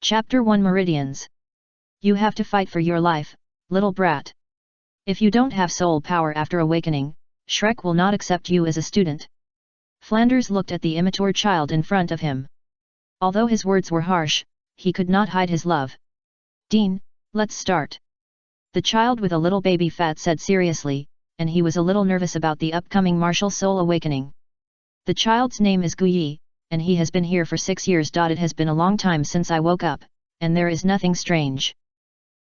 Chapter 1 Meridians. You have to fight for your life, little brat. If you don't have soul power after awakening, Shrek will not accept you as a student. Flanders looked at the immature child in front of him. Although his words were harsh, he could not hide his love. Dean, let's start. The child with a little baby fat said seriously, and he was a little nervous about the upcoming martial soul awakening. The child's name is Guyi, and he has been here for 6 years. It has been a long time since I woke up, and there is nothing strange.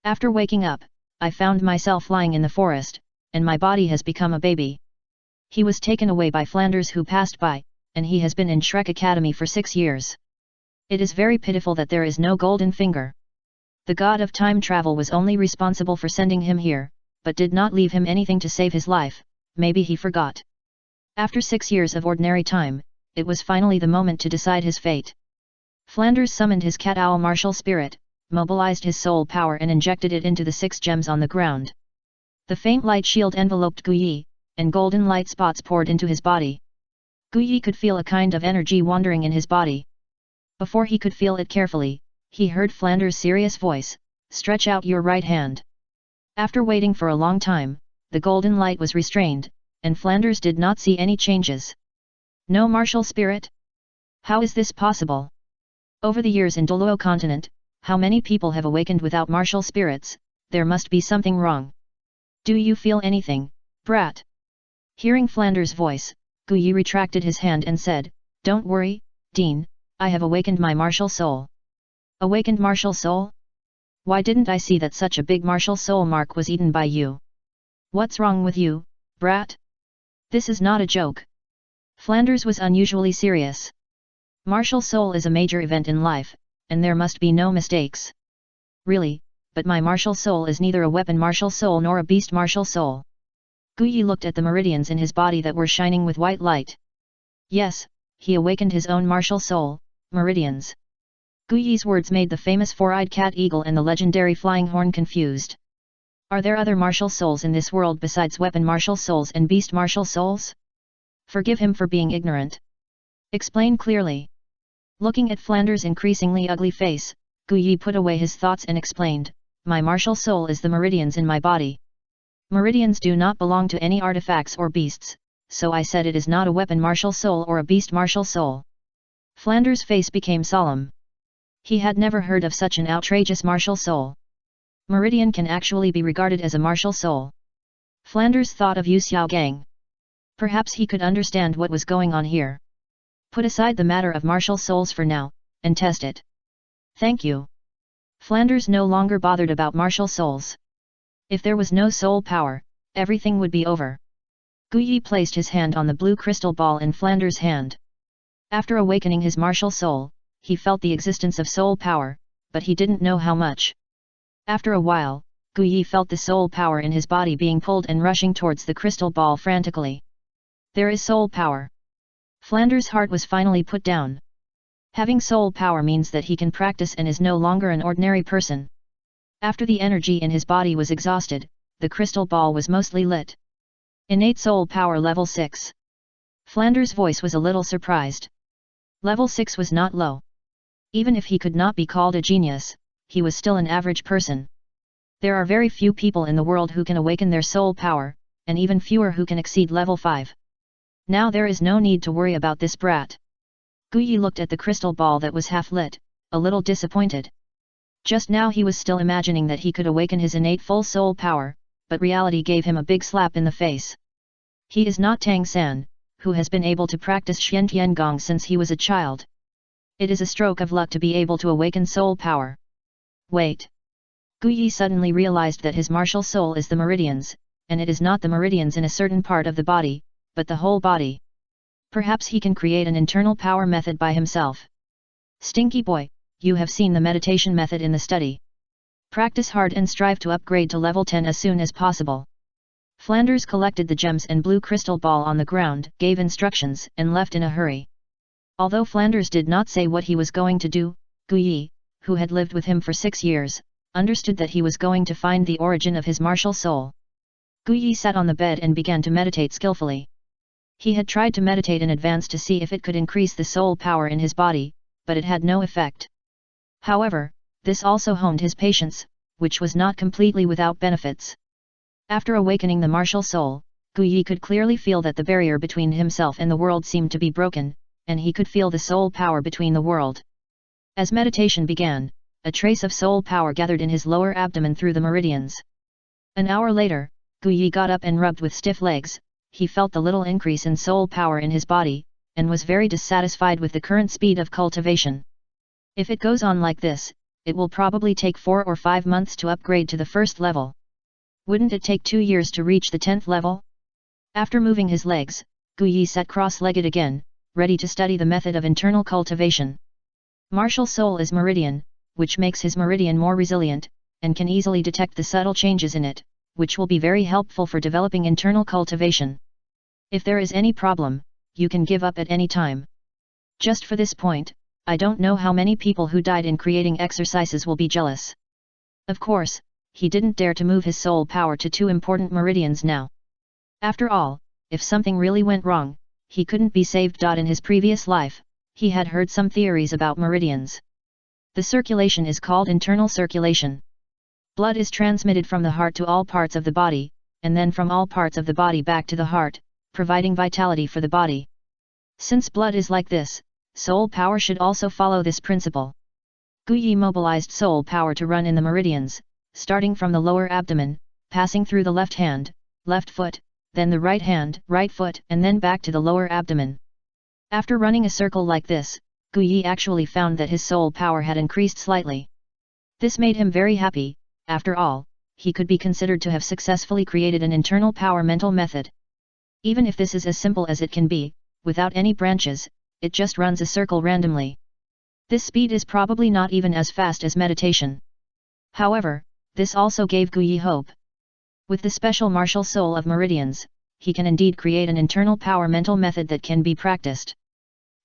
After waking up, I found myself lying in the forest, and my body has become a baby. He was taken away by Flanders who passed by, and he has been in Shrek Academy for 6 years. It is very pitiful that there is no golden finger. The god of time travel was only responsible for sending him here, but did not leave him anything to save his life. Maybe he forgot. After 6 years of ordinary time, it was finally the moment to decide his fate. Flanders summoned his cat-owl martial spirit, mobilized his soul power and injected it into the 6 gems on the ground. The faint light shield enveloped Guyi, and golden light spots poured into his body. Guyi could feel a kind of energy wandering in his body. Before he could feel it carefully, he heard Flanders' serious voice, "Stretch out your right hand." After waiting for a long time, the golden light was restrained, and Flanders did not see any changes. No martial spirit? How is this possible? Over the years in Douluo continent, how many people have awakened without martial spirits? There must be something wrong. Do you feel anything, brat? Hearing Flanders' voice, Guyi retracted his hand and said, "Don't worry, Dean, I have awakened my martial soul." Awakened martial soul? Why didn't I see that such a big martial soul mark was eaten by you? What's wrong with you, brat? This is not a joke. Flanders was unusually serious. Martial soul is a major event in life, and there must be no mistakes. Really, but my martial soul is neither a weapon martial soul nor a beast martial soul. Guyi looked at the meridians in his body that were shining with white light. Yes, he awakened his own martial soul, meridians. Guyi's words made the famous four-eyed cat eagle and the legendary flying horn confused. Are there other martial souls in this world besides weapon martial souls and beast martial souls? Forgive him for being ignorant. Explain clearly. Looking at Flanders' increasingly ugly face, Guyi put away his thoughts and explained, "My martial soul is the meridians in my body. Meridians do not belong to any artifacts or beasts, so I said it is not a weapon martial soul or a beast martial soul." Flanders' face became solemn. He had never heard of such an outrageous martial soul. Meridian can actually be regarded as a martial soul. Flanders thought of Yu Xiaogang. Perhaps he could understand what was going on here. Put aside the matter of martial souls for now, and test it. Thank you. Flanders no longer bothered about martial souls. If there was no soul power, everything would be over. Guyi placed his hand on the blue crystal ball in Flanders' hand. After awakening his martial soul, he felt the existence of soul power, but he didn't know how much. After a while, Guyi felt the soul power in his body being pulled and rushing towards the crystal ball frantically. There is soul power. Flanders' heart was finally put down. Having soul power means that he can practice and is no longer an ordinary person. After the energy in his body was exhausted, the crystal ball was mostly lit. Innate soul power level 6. Flanders' voice was a little surprised. Level 6 was not low. Even if he could not be called a genius, he was still an average person. There are very few people in the world who can awaken their soul power, and even fewer who can exceed level 5. Now there is no need to worry about this brat. Guyi looked at the crystal ball that was half lit, a little disappointed. Just now he was still imagining that he could awaken his innate full soul power, but reality gave him a big slap in the face. He is not Tang San, who has been able to practice Xian Gong since he was a child. It is a stroke of luck to be able to awaken soul power. Wait. Guyi suddenly realized that his martial soul is the meridians, and it is not the meridians in a certain part of the body, but the whole body. Perhaps he can create an internal power method by himself. Stinky boy, you have seen the meditation method in the study. Practice hard and strive to upgrade to level 10 as soon as possible. Flanders collected the gems and blue crystal ball on the ground, gave instructions, and left in a hurry. Although Flanders did not say what he was going to do, Guyi, who had lived with him for 6 years, understood that he was going to find the origin of his martial soul. Guyi sat on the bed and began to meditate skillfully. He had tried to meditate in advance to see if it could increase the soul power in his body, but it had no effect. However, This also honed his patience, which was not completely without benefits. After awakening the martial soul, Guyi could clearly feel that the barrier between himself and the world seemed to be broken, and he could feel the soul power between the world. As meditation began, a trace of soul power gathered in his lower abdomen through the meridians. An hour later, Guyi got up and rubbed with stiff legs. He felt the little increase in soul power in his body, and was very dissatisfied with the current speed of cultivation. If it goes on like this, it will probably take 4 or 5 months to upgrade to the first level. Wouldn't it take 2 years to reach the 10th level? After moving his legs, Guyi sat cross-legged again, ready to study the method of internal cultivation. Martial soul is meridian, which makes his meridian more resilient, and can easily detect the subtle changes in it, which will be very helpful for developing internal cultivation. If there is any problem, you can give up at any time. Just for this point, I don't know how many people who died in creating exercises will be jealous. Of course, he didn't dare to move his soul power to 2 important meridians now. After all, if something really went wrong, he couldn't be saved. In his previous life, he had heard some theories about meridians. The circulation is called internal circulation. Blood is transmitted from the heart to all parts of the body, and then from all parts of the body back to the heart, providing vitality for the body. Since blood is like this, soul power should also follow this principle. Guyi mobilized soul power to run in the meridians, starting from the lower abdomen, passing through the left hand, left foot, then the right hand, right foot, and then back to the lower abdomen. After running a circle like this, Guyi actually found that his soul power had increased slightly. This made him very happy. After all, he could be considered to have successfully created an internal power mental method. Even if this is as simple as it can be, without any branches, it just runs a circle randomly. This speed is probably not even as fast as meditation. However, this also gave Guyi hope. With the special martial soul of meridians, he can indeed create an internal power mental method that can be practiced.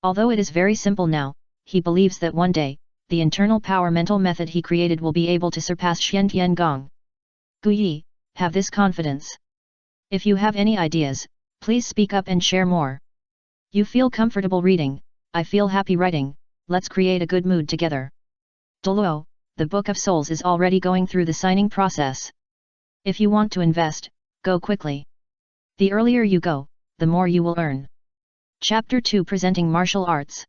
Although it is very simple now, he believes that one day, the internal power mental method he created will be able to surpass Xiantian Gong. Guyi, have this confidence. If you have any ideas, please speak up and share more. You feel comfortable reading, I feel happy writing, let's create a good mood together. Douluo, the Book of Souls is already going through the signing process. If you want to invest, go quickly. The earlier you go, the more you will earn. Chapter 2 Presenting Martial Arts.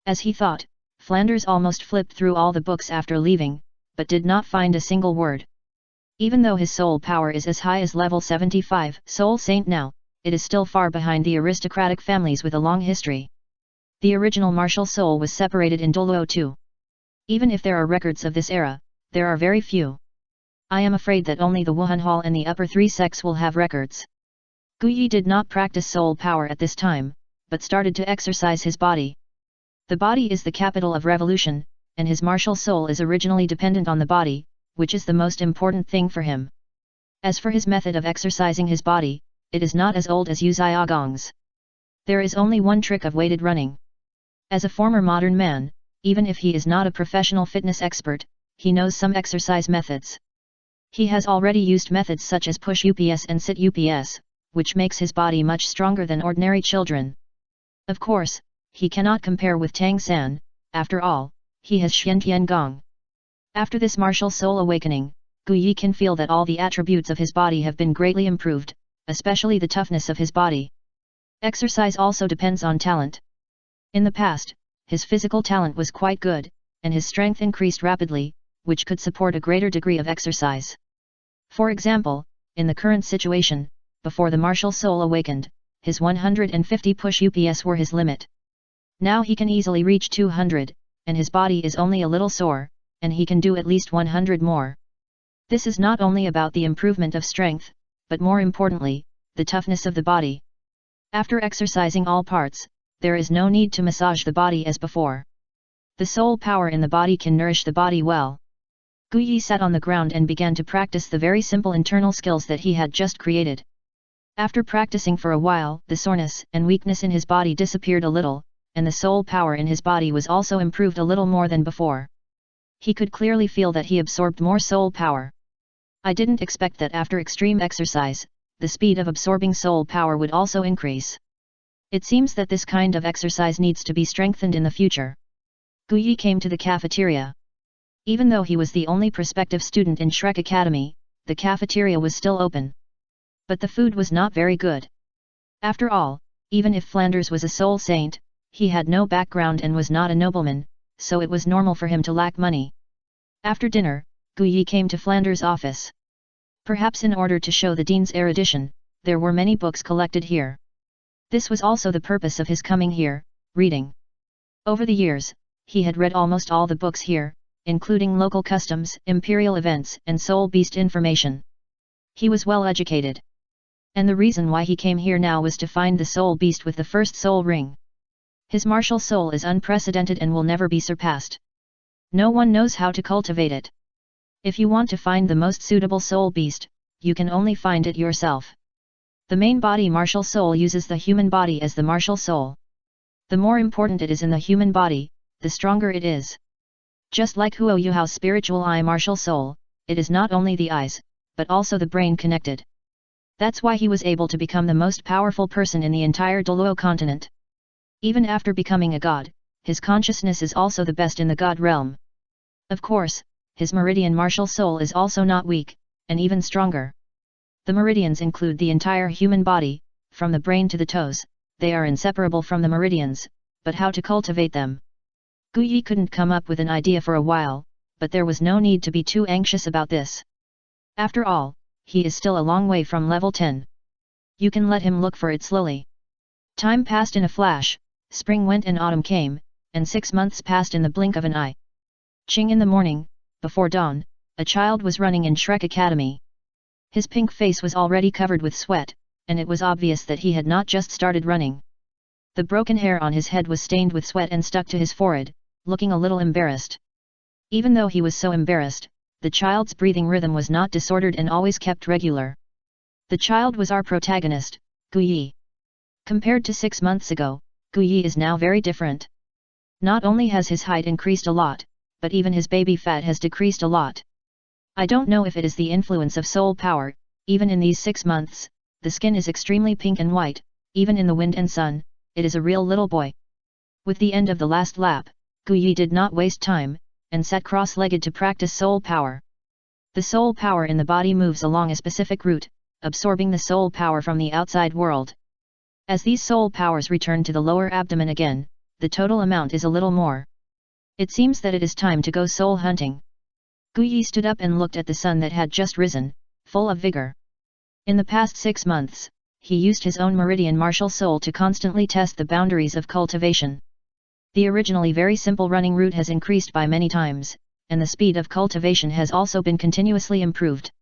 As he thought, Flanders almost flipped through all the books after leaving, but did not find a single word. Even though his soul power is as high as level 75 Soul Saint now, it is still far behind the aristocratic families with a long history. The original martial soul was separated in Douluo too. Even if there are records of this era, there are very few. I am afraid that only the Wuhan Hall and the upper 3 sects will have records. Guyi did not practice soul power at this time, but started to exercise his body. The body is the capital of revolution, and his martial soul is originally dependent on the body, which is the most important thing for him. As for his method of exercising his body, it is not as old as Yu Gong's. There is only one trick of weighted running. As a former modern man, even if he is not a professional fitness expert, he knows some exercise methods. He has already used methods such as push UPS and sit UPS, which makes his body much stronger than ordinary children. Of course, he cannot compare with Tang San, after all, he has Xiantian Gong. After this martial soul awakening, Guyi can feel that all the attributes of his body have been greatly improved, especially the toughness of his body. Exercise also depends on talent. In the past, his physical talent was quite good, and his strength increased rapidly, which could support a greater degree of exercise. For example, in the current situation, before the martial soul awakened, his 150 push UPS were his limit. Now he can easily reach 200, and his body is only a little sore, and he can do at least 100 more. This is not only about the improvement of strength, but more importantly, the toughness of the body. After exercising all parts, there is no need to massage the body as before. The soul power in the body can nourish the body well. Guyi sat on the ground and began to practice the very simple internal skills that he had just created. After practicing for a while, the soreness and weakness in his body disappeared a little, and the soul power in his body was also improved a little more than before. He could clearly feel that he absorbed more soul power. I didn't expect that after extreme exercise, the speed of absorbing soul power would also increase. It seems that this kind of exercise needs to be strengthened in the future. Guyi came to the cafeteria. Even though he was the only prospective student in Shrek Academy, the cafeteria was still open. But the food was not very good. After all, even if Flanders was a soul saint, he had no background and was not a nobleman, so it was normal for him to lack money. After dinner, Guyi came to Flanders' office. Perhaps in order to show the dean's erudition, there were many books collected here. This was also the purpose of his coming here, reading. Over the years, he had read almost all the books here, including local customs, imperial events, and soul beast information. He was well educated. And the reason why he came here now was to find the soul beast with the first soul ring. His martial soul is unprecedented and will never be surpassed. No one knows how to cultivate it. If you want to find the most suitable soul beast, you can only find it yourself. The main body martial soul uses the human body as the martial soul. The more important it is in the human body, the stronger it is. Just like Huo Yuhao's spiritual eye martial soul, it is not only the eyes, but also the brain connected. That's why he was able to become the most powerful person in the entire Douluo continent. Even after becoming a god, his consciousness is also the best in the god realm. Of course, his meridian martial soul is also not weak, and even stronger. The meridians include the entire human body, from the brain to the toes. They are inseparable from the meridians, but how to cultivate them? Guyi couldn't come up with an idea for a while, but there was no need to be too anxious about this. After all, he is still a long way from level 10. You can let him look for it slowly. Time passed in a flash, spring went and autumn came, and 6 months passed in the blink of an eye. Ching in the morning, before dawn, a child was running in Shrek Academy. His pink face was already covered with sweat, and it was obvious that he had not just started running. The broken hair on his head was stained with sweat and stuck to his forehead, looking a little embarrassed. Even though he was so embarrassed, the child's breathing rhythm was not disordered and always kept regular. The child was our protagonist, Guyi. Compared to 6 months ago, Guyi is now very different. Not only has his height increased a lot, but even his baby fat has decreased a lot. I don't know if it is the influence of soul power. Even in these 6 months, the skin is extremely pink and white, even in the wind and sun, it is a real little boy. With the end of the last lap, Guyi did not waste time, and sat cross-legged to practice soul power. The soul power in the body moves along a specific route, absorbing the soul power from the outside world. As these soul powers return to the lower abdomen again, the total amount is a little more. It seems that it is time to go soul hunting. Guyi stood up and looked at the sun that had just risen, full of vigor. In the past 6 months, he used his own meridian martial soul to constantly test the boundaries of cultivation. The originally very simple running route has increased by many times, and the speed of cultivation has also been continuously improved.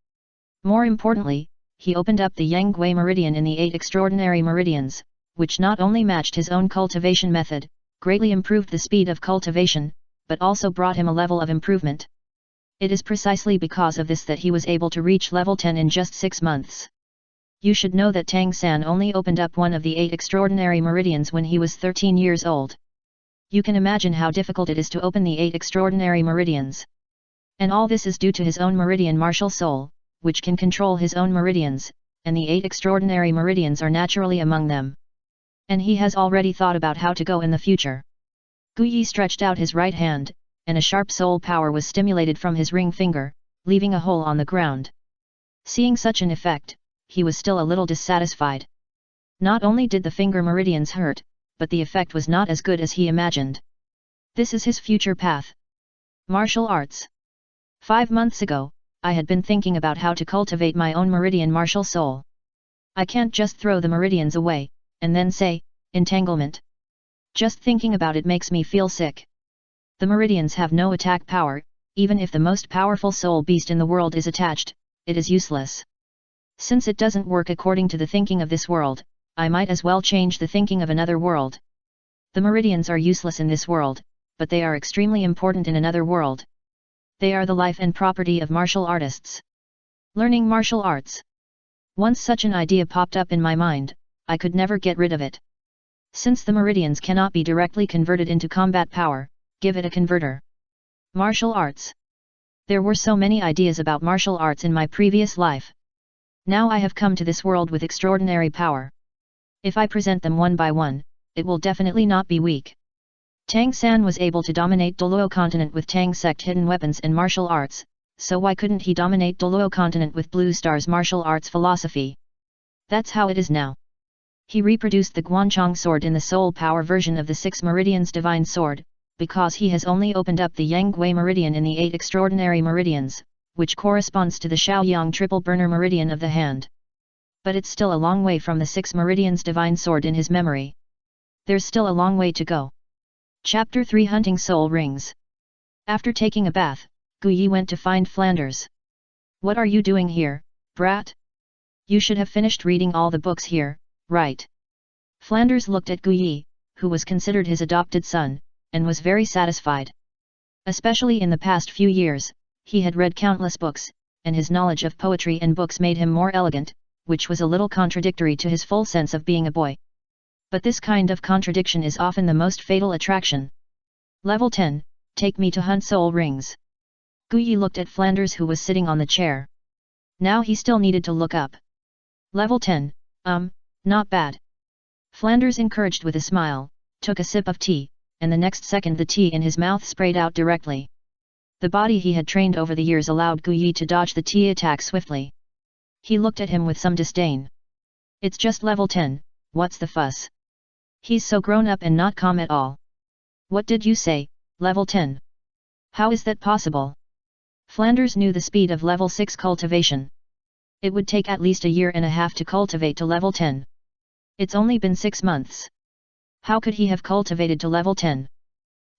More importantly, he opened up the Yang-Gui meridian in the 8 extraordinary meridians, which not only matched his own cultivation method, greatly improved the speed of cultivation, but also brought him a level of improvement. It is precisely because of this that he was able to reach level 10 in just 6 months. You should know that Tang San only opened up one of the 8 extraordinary meridians when he was 13 years old. You can imagine how difficult it is to open the 8 extraordinary meridians. And all this is due to his own meridian martial soul, which can control his own meridians, and the 8 extraordinary meridians are naturally among them. And he has already thought about how to go in the future. Guyi stretched out his right hand, and a sharp soul power was stimulated from his ring finger, leaving a hole on the ground. Seeing such an effect, he was still a little dissatisfied. Not only did the finger meridians hurt, but the effect was not as good as he imagined. This is his future path. Martial arts. 5 months ago, I had been thinking about how to cultivate my own meridian martial soul. I can't just throw the meridians away, and then say, entanglement. Just thinking about it makes me feel sick. The meridians have no attack power, even if the most powerful soul beast in the world is attached, it is useless. Since it doesn't work according to the thinking of this world, I might as well change the thinking of another world. The meridians are useless in this world, but they are extremely important in another world. They are the life and property of martial artists. Learning martial arts. Once such an idea popped up in my mind, I could never get rid of it. Since the meridians cannot be directly converted into combat power, give it a converter. Martial arts. There were so many ideas about martial arts in my previous life. Now I have come to this world with extraordinary power. If I present them one by one, it will definitely not be weak. Tang San was able to dominate Douluo continent with Tang sect hidden weapons and martial arts, so why couldn't he dominate Douluo continent with Blue Star's martial arts philosophy? That's how it is now. He reproduced the Guanchong sword in the soul power version of the 6 meridians divine sword, because he has only opened up the Yang Gui meridian in the 8 extraordinary meridians, which corresponds to the Shaoyang triple burner meridian of the hand. But it's still a long way from the 6 meridians divine sword in his memory. There's still a long way to go. Chapter 3 Hunting Soul Rings. After taking a bath, Guyi went to find Flanders. What are you doing here, brat? You should have finished reading all the books here, right? Flanders looked at Guyi, who was considered his adopted son, and was very satisfied. Especially in the past few years, he had read countless books, and his knowledge of poetry and books made him more elegant, which was a little contradictory to his full sense of being a boy. But this kind of contradiction is often the most fatal attraction. Level 10, take me to hunt soul rings. Guyi looked at Flanders who was sitting on the chair. Now he still needed to look up. Level 10, not bad. Flanders, encouraged with a smile, took a sip of tea, and the next second the tea in his mouth sprayed out directly. The body he had trained over the years allowed Guyi to dodge the tea attack swiftly. He looked at him with some disdain. It's just level 10, what's the fuss? He's so grown up and not calm at all. What did you say, level 10? How is that possible? Flanders knew the speed of level 6 cultivation. It would take at least a year and a half to cultivate to level 10. It's only been 6 months. How could he have cultivated to level 10?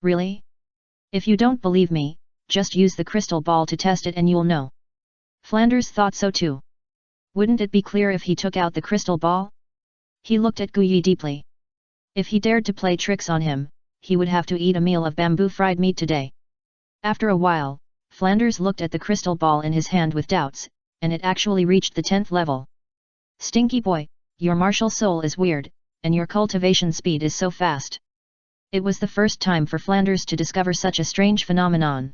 Really? If you don't believe me, just use the crystal ball to test it and you'll know. Flanders thought so too. Wouldn't it be clear if he took out the crystal ball? He looked at Guyi deeply. If he dared to play tricks on him, he would have to eat a meal of bamboo fried meat today. After a while, Flanders looked at the crystal ball in his hand with doubts, and it actually reached the 10th level. Stinky boy, your martial soul is weird, and your cultivation speed is so fast. It was the first time for Flanders to discover such a strange phenomenon.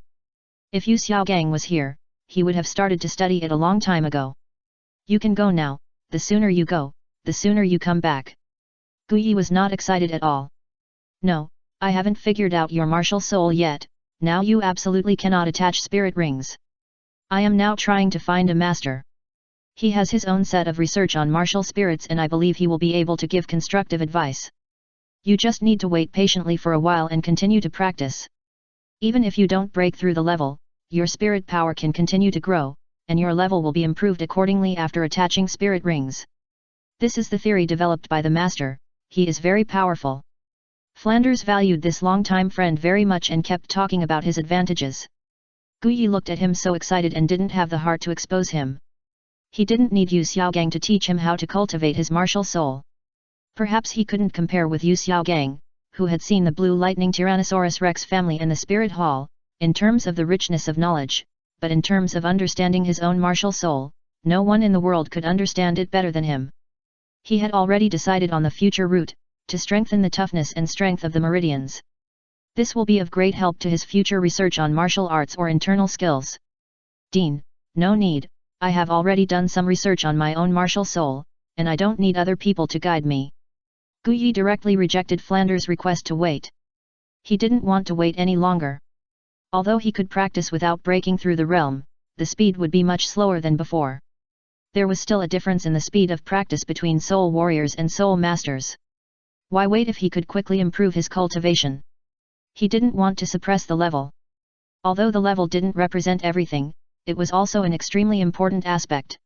If Yu Xiaogang was here, he would have started to study it a long time ago. You can go now, the sooner you go, the sooner you come back. Guyi was not excited at all. No, I haven't figured out your martial soul yet, now you absolutely cannot attach spirit rings. I am now trying to find a master. He has his own set of research on martial spirits and I believe he will be able to give constructive advice. You just need to wait patiently for a while and continue to practice. Even if you don't break through the level, your spirit power can continue to grow, and your level will be improved accordingly after attaching spirit rings. This is the theory developed by the master, he is very powerful. Flanders valued this long-time friend very much and kept talking about his advantages. Guyi looked at him so excited and didn't have the heart to expose him. He didn't need Yu Xiaogang to teach him how to cultivate his martial soul. Perhaps he couldn't compare with Yu Xiaogang, who had seen the Blue Lightning Tyrannosaurus Rex family in the Spirit Hall, in terms of the richness of knowledge, but in terms of understanding his own martial soul, no one in the world could understand it better than him. He had already decided on the future route, to strengthen the toughness and strength of the meridians. This will be of great help to his future research on martial arts or internal skills. Dean, no need, I have already done some research on my own martial soul, and I don't need other people to guide me. Guyi directly rejected Flanders' request to wait. He didn't want to wait any longer. Although he could practice without breaking through the realm, the speed would be much slower than before. There was still a difference in the speed of practice between soul warriors and soul masters. Why wait if he could quickly improve his cultivation? He didn't want to suppress the level. Although the level didn't represent everything, it was also an extremely important aspect.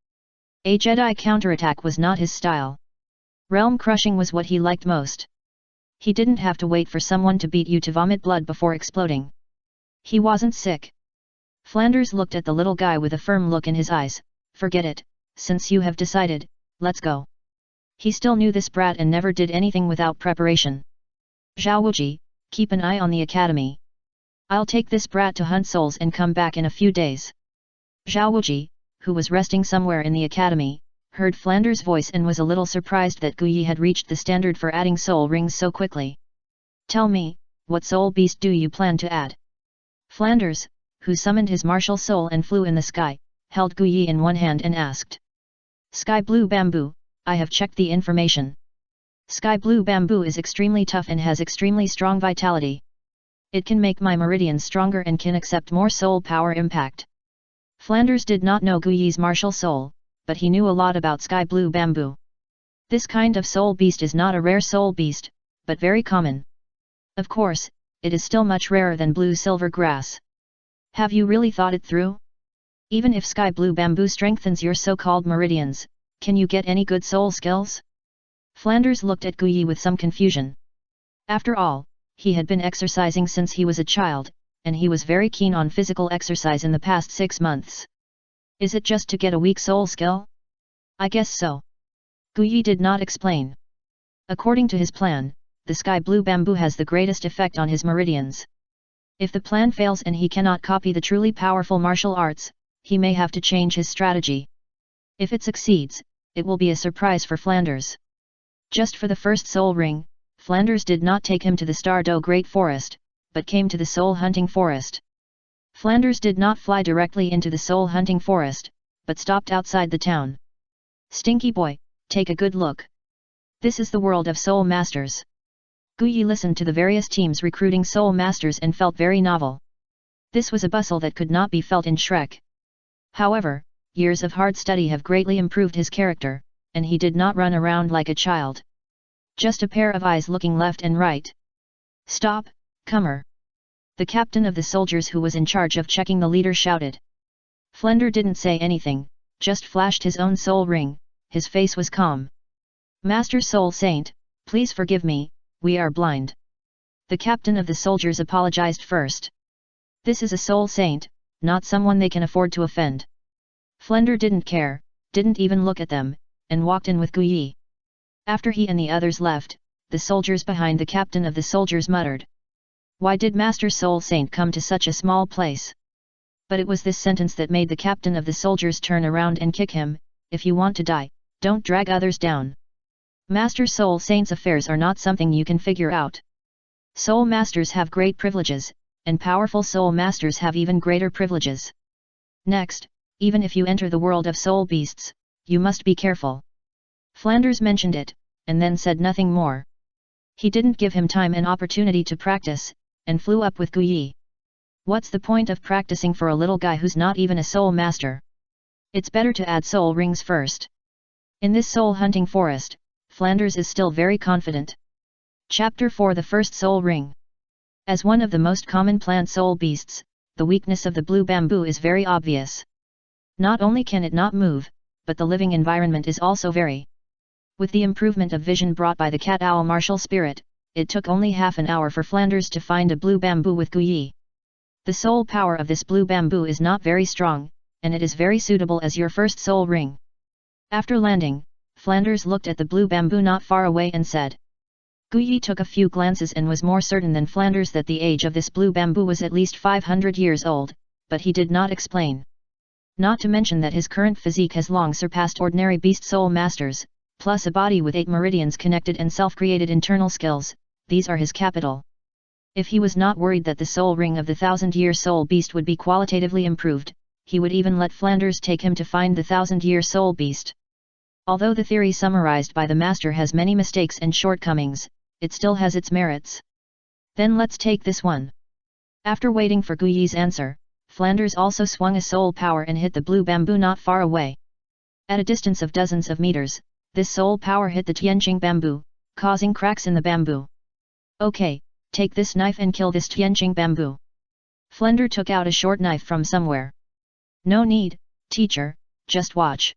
A Jedi counterattack was not his style. Realm crushing was what he liked most. He didn't have to wait for someone to beat you to vomit blood before exploding. He wasn't sick. Flanders looked at the little guy with a firm look in his eyes. Forget it, since you have decided, let's go. He still knew this brat and never did anything without preparation. Zhao Wuji, keep an eye on the academy. I'll take this brat to hunt souls and come back in a few days. Zhao Wuji, who was resting somewhere in the academy, heard Flanders' voice and was a little surprised that Guyi had reached the standard for adding soul rings so quickly. Tell me, what soul beast do you plan to add? Flanders, who summoned his martial soul and flew in the sky, held Guyi in one hand and asked. Sky blue bamboo, I have checked the information. Sky blue bamboo is extremely tough and has extremely strong vitality. It can make my meridians stronger and can accept more soul power impact. Flanders did not know Guyi's martial soul, but he knew a lot about sky blue bamboo. This kind of soul beast is not a rare soul beast, but very common. Of course, it is still much rarer than blue silver grass. Have you really thought it through? Even if sky blue bamboo strengthens your so-called meridians, can you get any good soul skills? Flanders looked at Guyi with some confusion. After all, he had been exercising since he was a child, and he was very keen on physical exercise in the past 6 months. Is it just to get a weak soul skill? I guess so. Guyi did not explain. According to his plan, the sky blue bamboo has the greatest effect on his meridians. If the plan fails and he cannot copy the truly powerful martial arts, he may have to change his strategy. If it succeeds, it will be a surprise for Flanders. Just for the first soul ring, Flanders did not take him to the Stardow Great Forest, but came to the Soul Hunting Forest. Flanders did not fly directly into the Soul Hunting Forest, but stopped outside the town. Stinky boy, take a good look. This is the world of Soul Masters. Guyi listened to the various teams recruiting Soul Masters and felt very novel. This was a bustle that could not be felt in Shrek. However, years of hard study have greatly improved his character, and he did not run around like a child. Just a pair of eyes looking left and right. Stop, comer! The captain of the soldiers who was in charge of checking the leader shouted. Flander didn't say anything, just flashed his own soul ring. His face was calm. Master Soul Saint, please forgive me, we are blind. The captain of the soldiers apologized first. This is a soul saint, not someone they can afford to offend. Flander didn't care, didn't even look at them, and walked in with Guyi. After he and the others left, the soldiers behind the captain of the soldiers muttered. Why did Master Soul Saint come to such a small place? But it was this sentence that made the captain of the soldiers turn around and kick him. If you want to die, don't drag others down. Master Soul Saint's affairs are not something you can figure out. Soul Masters have great privileges, and powerful Soul Masters have even greater privileges. Next, even if you enter the world of soul beasts, you must be careful. Flanders mentioned it, and then said nothing more. He didn't give him time and opportunity to practice, and flew up with Guyi. What's the point of practicing for a little guy who's not even a soul master? It's better to add soul rings first. In this soul hunting forest, Flanders is still very confident. Chapter 4: The First Soul Ring. As one of the most common plant soul beasts, the weakness of the blue bamboo is very obvious. Not only can it not move, but the living environment is also very. With the improvement of vision brought by the cat-owl martial spirit, it took only half an hour for Flanders to find a blue bamboo with Guyi. The soul power of this blue bamboo is not very strong, and it is very suitable as your first soul ring. After landing, Flanders looked at the blue bamboo not far away and said. Guyi took a few glances and was more certain than Flanders that the age of this blue bamboo was at least 500 years old, but he did not explain. Not to mention that his current physique has long surpassed ordinary beast soul masters, plus a body with 8 meridians connected and self-created internal skills, these are his capital. If he was not worried that the soul ring of the 1000-year soul beast would be qualitatively improved, he would even let Flanders take him to find the 1000-year soul beast. Although the theory summarized by the master has many mistakes and shortcomings, it still has its merits. Then let's take this one. After waiting for Guyi's answer, Flanders also swung a soul power and hit the blue bamboo not far away. At a distance of dozens of meters, this soul power hit the Tianjing bamboo, causing cracks in the bamboo. Okay, take this knife and kill this Tianjing bamboo. Flander took out a short knife from somewhere. No need, teacher, just watch.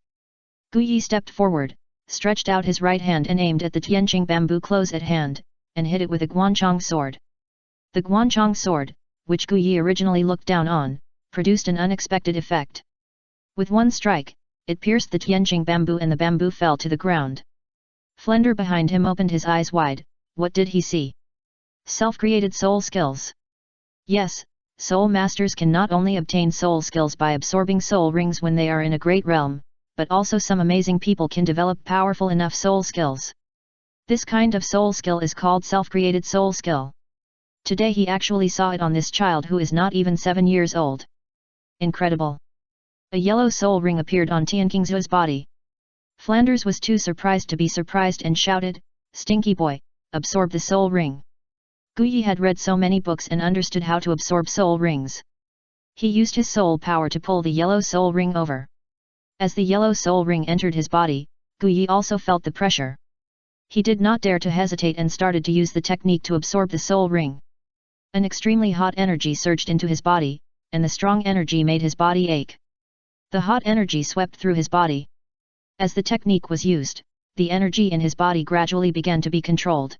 Guyi stepped forward, stretched out his right hand and aimed at the Tianjing bamboo close at hand, and hit it with a Guanchong sword. The Guanchong sword, which Guyi originally looked down on, produced an unexpected effect. With one strike, it pierced the Tianjing bamboo and the bamboo fell to the ground. Flander behind him opened his eyes wide. What did he see? Self-created soul skills. Yes, soul masters can not only obtain soul skills by absorbing soul rings when they are in a great realm, but also some amazing people can develop powerful enough soul skills. This kind of soul skill is called self-created soul skill. Today he actually saw it on this child who is not even 7 years old. Incredible! A yellow soul ring appeared on Tianqingzuo's body. Flanders was too surprised to be surprised and shouted, "Stinky boy, absorb the soul ring." Guyi had read so many books and understood how to absorb soul rings. He used his soul power to pull the yellow soul ring over. As the yellow soul ring entered his body, Guyi also felt the pressure. He did not dare to hesitate and started to use the technique to absorb the soul ring. An extremely hot energy surged into his body, and the strong energy made his body ache. The hot energy swept through his body. As the technique was used, the energy in his body gradually began to be controlled.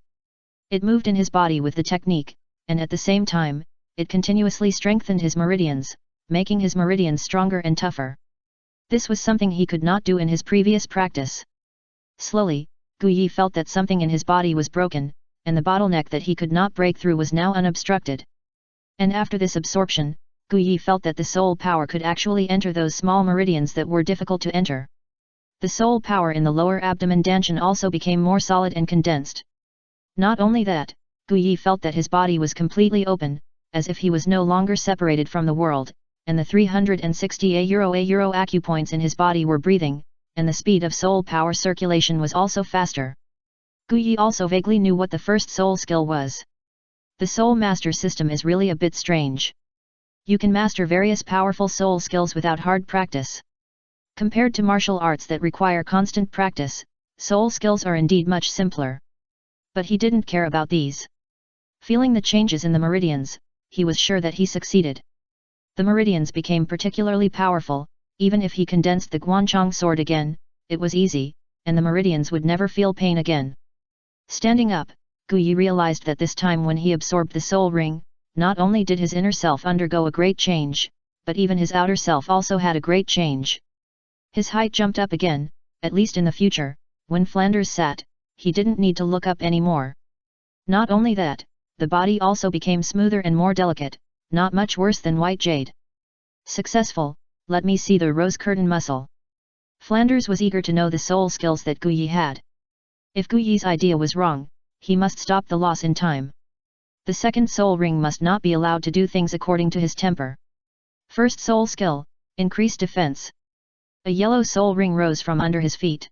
It moved in his body with the technique, and at the same time, it continuously strengthened his meridians, making his meridians stronger and tougher. This was something he could not do in his previous practice. Slowly, Guyi felt that something in his body was broken, and the bottleneck that he could not break through was now unobstructed. And after this absorption, Guyi felt that the soul power could actually enter those small meridians that were difficult to enter. The soul power in the lower abdomen dantian also became more solid and condensed. Not only that, Guyi felt that his body was completely open, as if he was no longer separated from the world, and the 360 euro acupoints in his body were breathing, and the speed of soul power circulation was also faster. Guyi also vaguely knew what the first soul skill was. The soul master system is really a bit strange. You can master various powerful soul skills without hard practice. Compared to martial arts that require constant practice, soul skills are indeed much simpler. But he didn't care about these. Feeling the changes in the meridians, he was sure that he succeeded. The meridians became particularly powerful. Even if he condensed the Guanchong sword again, it was easy, and the meridians would never feel pain again. Standing up, Guyi realized that this time when he absorbed the soul ring, not only did his inner self undergo a great change, but even his outer self also had a great change. His height jumped up again, at least in the future, when Flanders sat, he didn't need to look up anymore. Not only that, the body also became smoother and more delicate, not much worse than white jade. Successful, let me see the rose curtain muscle. Flanders was eager to know the soul skills that Guyi had. If Guyi's idea was wrong, he must stop the loss in time. The second soul ring must not be allowed to do things according to his temper. First soul skill, increase defense. A yellow soul ring rose from under his feet.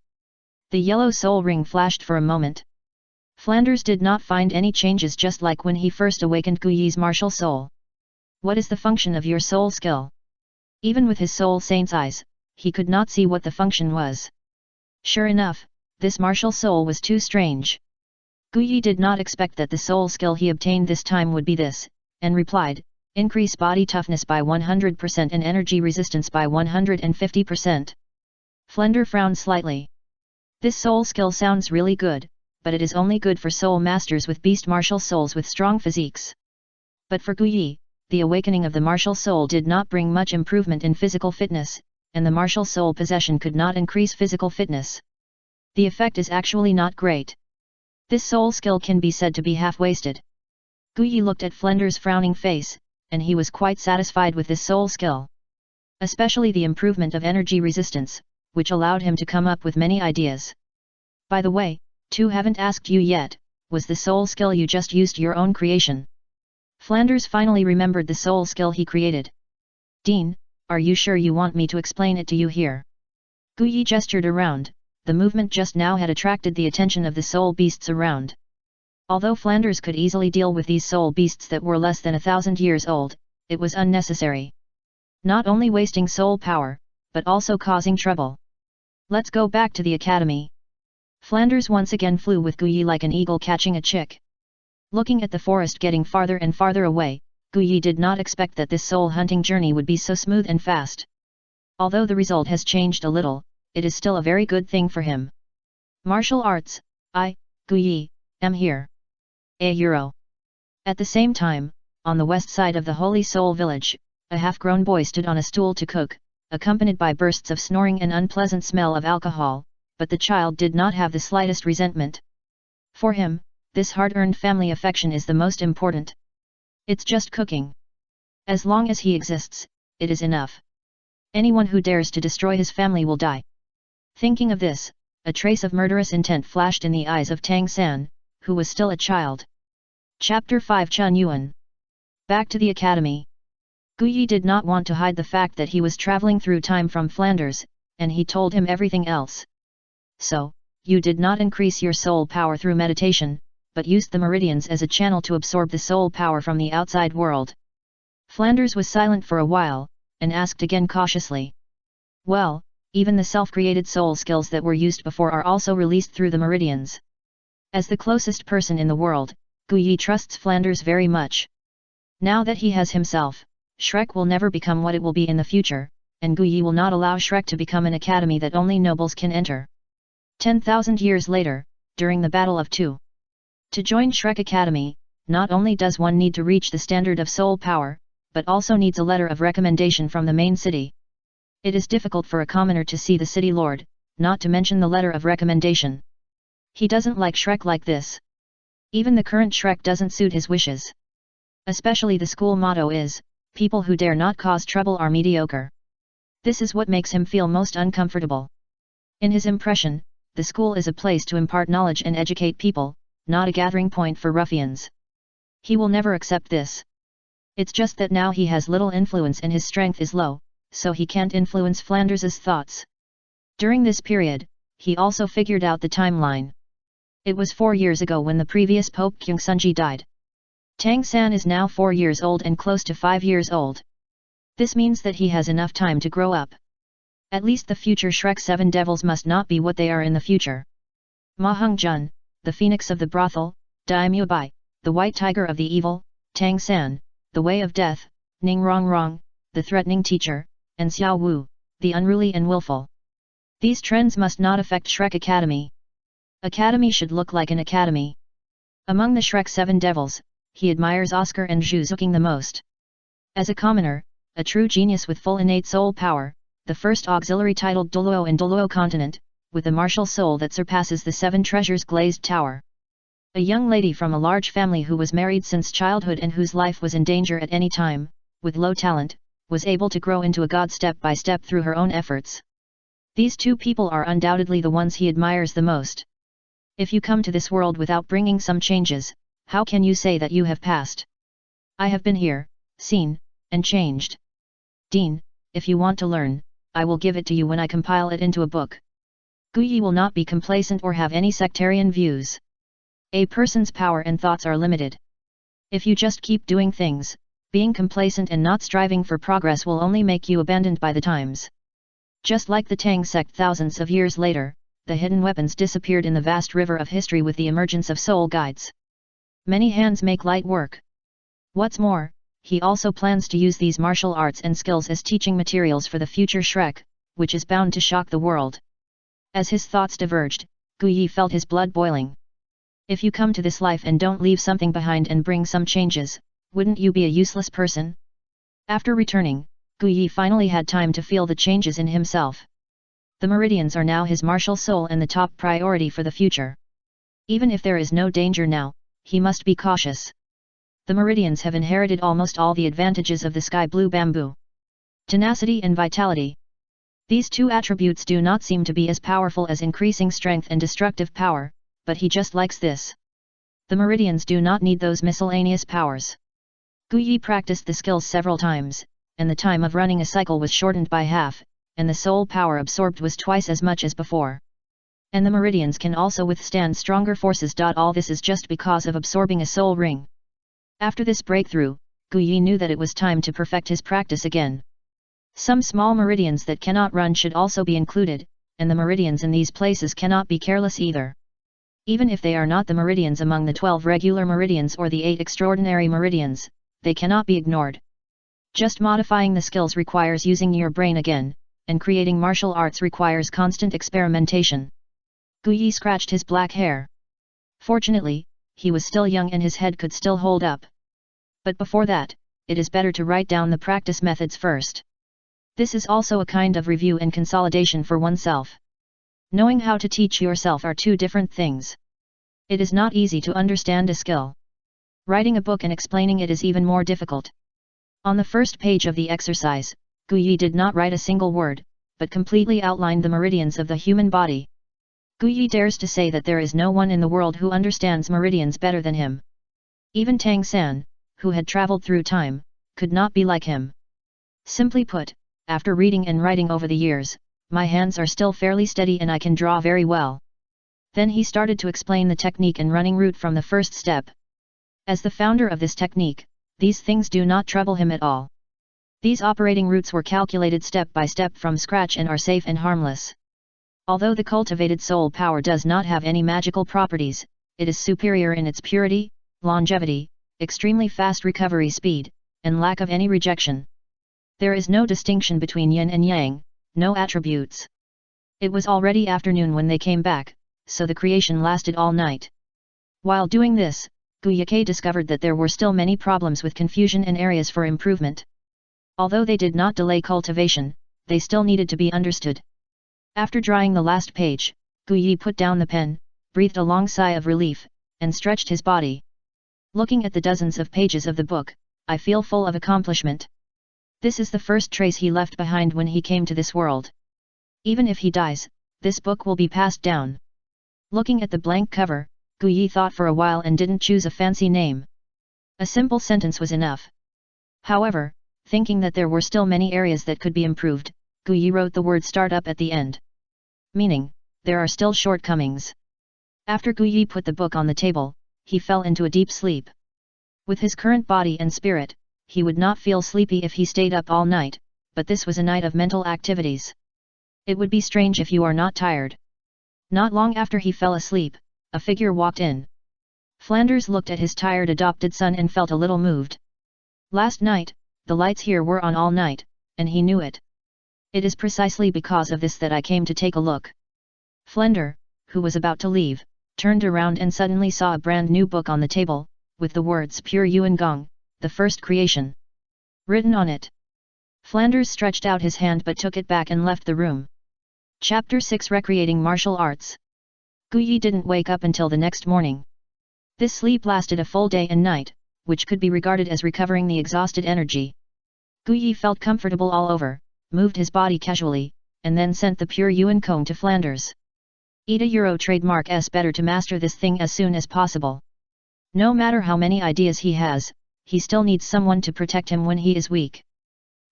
The yellow soul ring flashed for a moment. Flanders did not find any changes, just like when he first awakened Guyi's martial soul. What is the function of your soul skill? Even with his soul saint's eyes, he could not see what the function was. Sure enough, this martial soul was too strange. Guyi did not expect that the soul skill he obtained this time would be this, and replied, increase body toughness by 100% and energy resistance by 150%. Flender frowned slightly. This soul skill sounds really good, but it is only good for soul masters with beast martial souls with strong physiques. But for Guyi, the awakening of the martial soul did not bring much improvement in physical fitness, and the martial soul possession could not increase physical fitness. The effect is actually not great. This soul skill can be said to be half-wasted. Guyi looked at Flender's frowning face, and he was quite satisfied with this soul skill. Especially the improvement of energy resistance, which allowed him to come up with many ideas. By the way, haven't asked you yet, was the soul skill you just used your own creation? Flanders finally remembered the soul skill he created. Dean, are you sure you want me to explain it to you here? Guyi gestured around. The movement just now had attracted the attention of the soul beasts around. Although Flanders could easily deal with these soul beasts that were less than 1,000 years old, it was unnecessary. Not only wasting soul power, but also causing trouble. Let's go back to the academy. Flanders once again flew with Guyi like an eagle catching a chick. Looking at the forest getting farther and farther away, Guyi did not expect that this soul hunting journey would be so smooth and fast. Although the result has changed a little, it is still a very good thing for him. Martial arts, Guyi, am here. Euro. At the same time, on the west side of the Holy Soul village, a half-grown boy stood on a stool to cook, accompanied by bursts of snoring and unpleasant smell of alcohol, but the child did not have the slightest resentment. For him, this hard-earned family affection is the most important. It's just cooking. As long as he exists, it is enough. Anyone who dares to destroy his family will die. Thinking of this, a trace of murderous intent flashed in the eyes of Tang San, who was still a child. Chapter 5 Chun Yuan. Back to the academy. Guyi did not want to hide the fact that he was traveling through time from Flanders, and he told him everything else. So, you did not increase your soul power through meditation, but used the meridians as a channel to absorb the soul power from the outside world. Flanders was silent for a while, and asked again cautiously. Well, even the self-created soul skills that were used before are also released through the meridians. As the closest person in the world, Guyi trusts Flanders very much. Now that he has himself, Shrek will never become what it will be in the future, and Guyi will not allow Shrek to become an academy that only nobles can enter. 10,000 years later, during the Battle of Two. To join Shrek Academy, not only does one need to reach the standard of soul power, but also needs a letter of recommendation from the main city. It is difficult for a commoner to see the city lord, not to mention the letter of recommendation. He doesn't like Shrek like this. Even the current Shrek doesn't suit his wishes. Especially the school motto is, people who dare not cause trouble are mediocre. This is what makes him feel most uncomfortable. In his impression, the school is a place to impart knowledge and educate people, not a gathering point for ruffians. He will never accept this. It's just that now he has little influence and his strength is low, so he can't influence Flanders's thoughts. During this period, he also figured out the timeline. It was 4 years ago when the previous Pope Kyungsunji died. Tang San is now 4 years old and close to 5 years old. This means that he has enough time to grow up. At least the future Shrek 7 devils must not be what they are in the future. Ma Hung-jun, the phoenix of the brothel, Daimyo Bai, the white tiger of the evil, Tang San, the way of death, Ning Rongrong, the threatening teacher, and Xiao Wu, the unruly and willful. These trends must not affect Shrek Academy. Academy should look like an academy. Among the Shrek 7 devils, he admires Oscar and Zhu Zuqing the most. As a commoner, a true genius with full innate soul power, the first auxiliary titled Douluo in Douluo continent, with a martial soul that surpasses the 7 treasures glazed tower. A young lady from a large family who was married since childhood and whose life was in danger at any time, with low talent, was able to grow into a god step by step through her own efforts. These two people are undoubtedly the ones he admires the most. If you come to this world without bringing some changes, how can you say that you have passed? I have been here, seen, and changed. Dean, if you want to learn, I will give it to you when I compile it into a book. Guyi will not be complacent or have any sectarian views. A person's power and thoughts are limited. If you just keep doing things, being complacent and not striving for progress will only make you abandoned by the times. Just like the Tang sect thousands of years later, the hidden weapons disappeared in the vast river of history with the emergence of soul guides. Many hands make light work. What's more, he also plans to use these martial arts and skills as teaching materials for the future Shrek, which is bound to shock the world. As his thoughts diverged, Guyi felt his blood boiling. If you come to this life and don't leave something behind and bring some changes, wouldn't you be a useless person? After returning, Guyi finally had time to feel the changes in himself. The meridians are now his martial soul and the top priority for the future. Even if there is no danger now, he must be cautious. The meridians have inherited almost all the advantages of the sky blue bamboo. Tenacity and vitality. These two attributes do not seem to be as powerful as increasing strength and destructive power, but he just likes this. The meridians do not need those miscellaneous powers. Guyi practiced the skills several times, and the time of running a cycle was shortened by half, and the soul power absorbed was twice as much as before. And the meridians can also withstand stronger forces. All this is just because of absorbing a soul ring. After this breakthrough, Guyi knew that it was time to perfect his practice again. Some small meridians that cannot run should also be included, and the meridians in these places cannot be careless either. Even if they are not the meridians among the 12 regular meridians or the 8 extraordinary meridians, they cannot be ignored. Just modifying the skills requires using your brain again, and creating martial arts requires constant experimentation. Guyi scratched his black hair. Fortunately, he was still young and his head could still hold up. But before that, it is better to write down the practice methods first. This is also a kind of review and consolidation for oneself. Knowing how to teach yourself are two different things. It is not easy to understand a skill. Writing a book and explaining it is even more difficult. On the first page of the exercise, Guyi did not write a single word, but completely outlined the meridians of the human body. Guyi dares to say that there is no one in the world who understands meridians better than him. Even Tang San, who had traveled through time, could not be like him. Simply put, after reading and writing over the years, my hands are still fairly steady and I can draw very well. Then he started to explain the technique and running route from the first step. As the founder of this technique, these things do not trouble him at all. These operating routes were calculated step by step from scratch and are safe and harmless. Although the cultivated soul power does not have any magical properties, it is superior in its purity, longevity, extremely fast recovery speed, and lack of any rejection. There is no distinction between yin and yang, no attributes. It was already afternoon when they came back, so the creation lasted all night. While doing this, Guyake discovered that there were still many problems with confusion and areas for improvement. Although they did not delay cultivation, they still needed to be understood. After drying the last page, Guyi put down the pen, breathed a long sigh of relief, and stretched his body. Looking at the dozens of pages of the book, I feel full of accomplishment. This is the first trace he left behind when he came to this world. Even if he dies, this book will be passed down. Looking at the blank cover, Guyi thought for a while and didn't choose a fancy name. A simple sentence was enough. However, thinking that there were still many areas that could be improved, Guyi wrote the word startup at the end. Meaning, there are still shortcomings. After Guyi put the book on the table, he fell into a deep sleep. With his current body and spirit, he would not feel sleepy if he stayed up all night, but this was a night of mental activities. It would be strange if you are not tired. Not long after he fell asleep, a figure walked in. Flanders looked at his tired adopted son and felt a little moved. Last night, the lights here were on all night, and he knew it. It is precisely because of this that I came to take a look. Flender, who was about to leave, turned around and suddenly saw a brand new book on the table, with the words Pure Yuan Gong, the first creation, written on it. Flanders stretched out his hand but took it back and left the room. Chapter 6 Recreating Martial Arts. Guyi didn't wake up until the next morning. This sleep lasted a full day and night, which could be regarded as recovering the exhausted energy. Guyi felt comfortable all over, moved his body casually, and then sent the Pure Yuan Gong to Flanders. €1 trademark S better to master this thing as soon as possible. No matter how many ideas he has, he still needs someone to protect him when he is weak.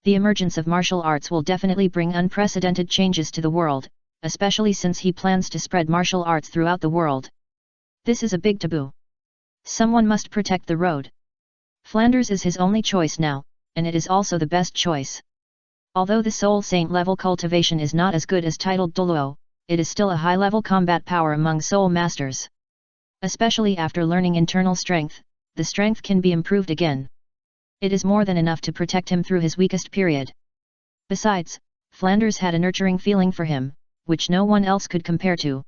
The emergence of martial arts will definitely bring unprecedented changes to the world, especially since he plans to spread martial arts throughout the world. This is a big taboo. Someone must protect the road. Flanders is his only choice now, and it is also the best choice. Although the Soul Saint level cultivation is not as good as titled Douluo, it is still a high-level combat power among Soul Masters. Especially after learning internal strength, the strength can be improved again. It is more than enough to protect him through his weakest period. Besides, Flanders had a nurturing feeling for him, which no one else could compare to.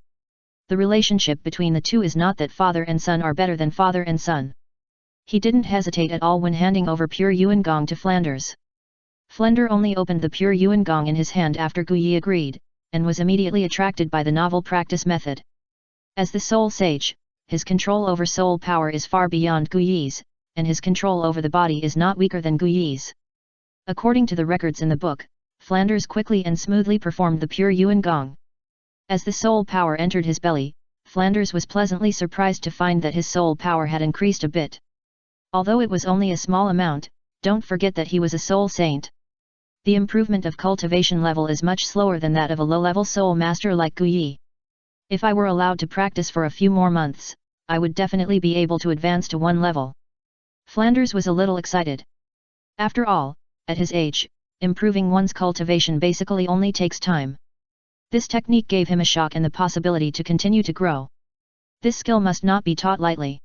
The relationship between the two is not that father and son are better than father and son. He didn't hesitate at all when handing over Pure Yuan Gong to Flanders. Flender only opened the Pure Yuan Gong in his hand after Guyi agreed, and was immediately attracted by the novel practice method. As the Soul Sage, his control over soul power is far beyond Guyi's, and his control over the body is not weaker than Guyi's. According to the records in the book, Flanders quickly and smoothly performed the Pure Yuan Gong. As the soul power entered his belly, Flanders was pleasantly surprised to find that his soul power had increased a bit. Although it was only a small amount, don't forget that he was a soul saint. The improvement of cultivation level is much slower than that of a low-level soul master like Guyi. If I were allowed to practice for a few more months, I would definitely be able to advance to one level. Flanders was a little excited. After all, at his age, improving one's cultivation basically only takes time. This technique gave him a shock and the possibility to continue to grow. This skill must not be taught lightly.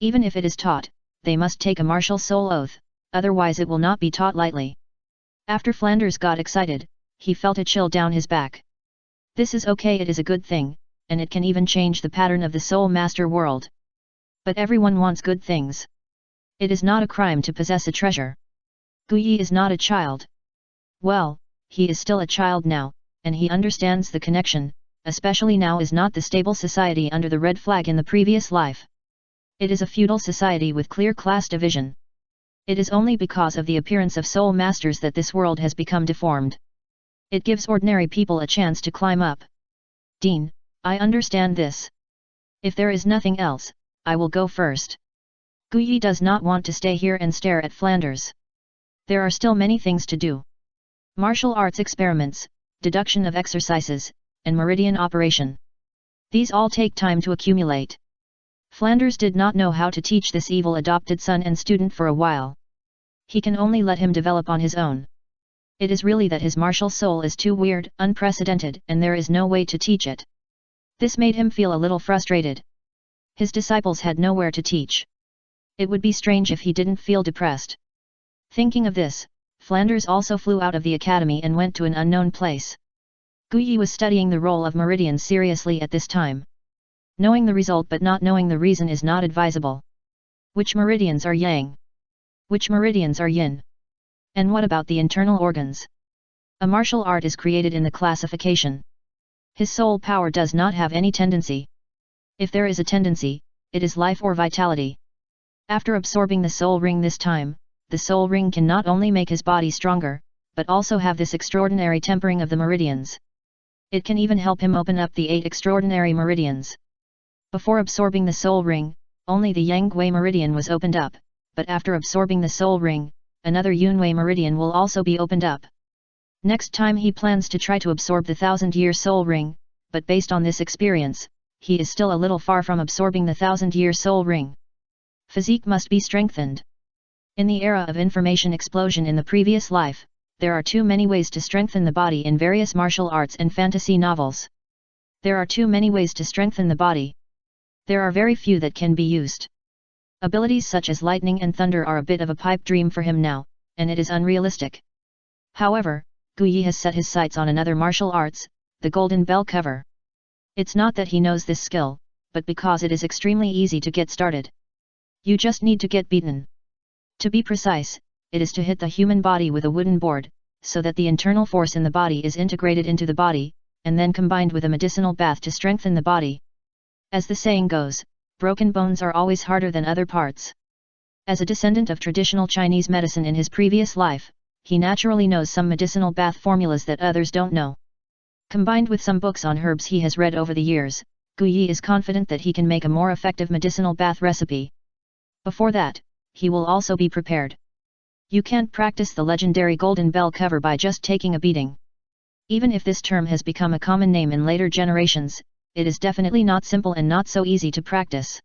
Even if it is taught, they must take a martial soul oath, otherwise it will not be taught lightly. After Flanders got excited, he felt a chill down his back. This is okay, it is a good thing, and it can even change the pattern of the Soul Master world. But everyone wants good things. It is not a crime to possess a treasure. Guyi is not a child. Well, he is still a child now, and he understands the connection, especially now is not the stable society under the red flag in the previous life. It is a feudal society with clear class division. It is only because of the appearance of soul masters that this world has become deformed. It gives ordinary people a chance to climb up. Dean, I understand this. If there is nothing else, I will go first. Guyi does not want to stay here and stare at Flanders. There are still many things to do. Martial arts experiments, deduction of exercises, and meridian operation. These all take time to accumulate. Flanders did not know how to teach this evil adopted son and student for a while. He can only let him develop on his own. It is really that his martial soul is too weird, unprecedented, and there is no way to teach it. This made him feel a little frustrated. His disciples had nowhere to teach. It would be strange if he didn't feel depressed. Thinking of this, Flanders also flew out of the academy and went to an unknown place. Guyi was studying the role of meridians seriously at this time. Knowing the result but not knowing the reason is not advisable. Which meridians are yang? Which meridians are yin? And what about the internal organs? A martial art is created in the classification. His soul power does not have any tendency. If there is a tendency, it is life or vitality. After absorbing the soul ring this time, the soul ring can not only make his body stronger, but also have this extraordinary tempering of the meridians. It can even help him open up the 8 extraordinary meridians. Before absorbing the soul ring, only the Yang-Gui meridian was opened up, but after absorbing the soul ring, another Yunwei meridian will also be opened up. Next time he plans to try to absorb the 1000-year soul ring, but based on this experience, he is still a little far from absorbing the 1000-year soul ring. Physique must be strengthened. In the era of information explosion in the previous life, there are too many ways to strengthen the body in various martial arts and fantasy novels. There are too many ways to strengthen the body. There are very few that can be used. Abilities such as lightning and thunder are a bit of a pipe dream for him now, and it is unrealistic. However, Guyi has set his sights on another martial arts, the golden bell cover. It's not that he knows this skill, but because it is extremely easy to get started. You just need to get beaten. To be precise, it is to hit the human body with a wooden board, so that the internal force in the body is integrated into the body, and then combined with a medicinal bath to strengthen the body. As the saying goes, broken bones are always harder than other parts. As a descendant of traditional Chinese medicine in his previous life, he naturally knows some medicinal bath formulas that others don't know. Combined with some books on herbs he has read over the years, Guyi is confident that he can make a more effective medicinal bath recipe. Before that, he will also be prepared. You can't practice the legendary golden bell cover by just taking a beating. Even if this term has become a common name in later generations, it is definitely not simple and not so easy to practice.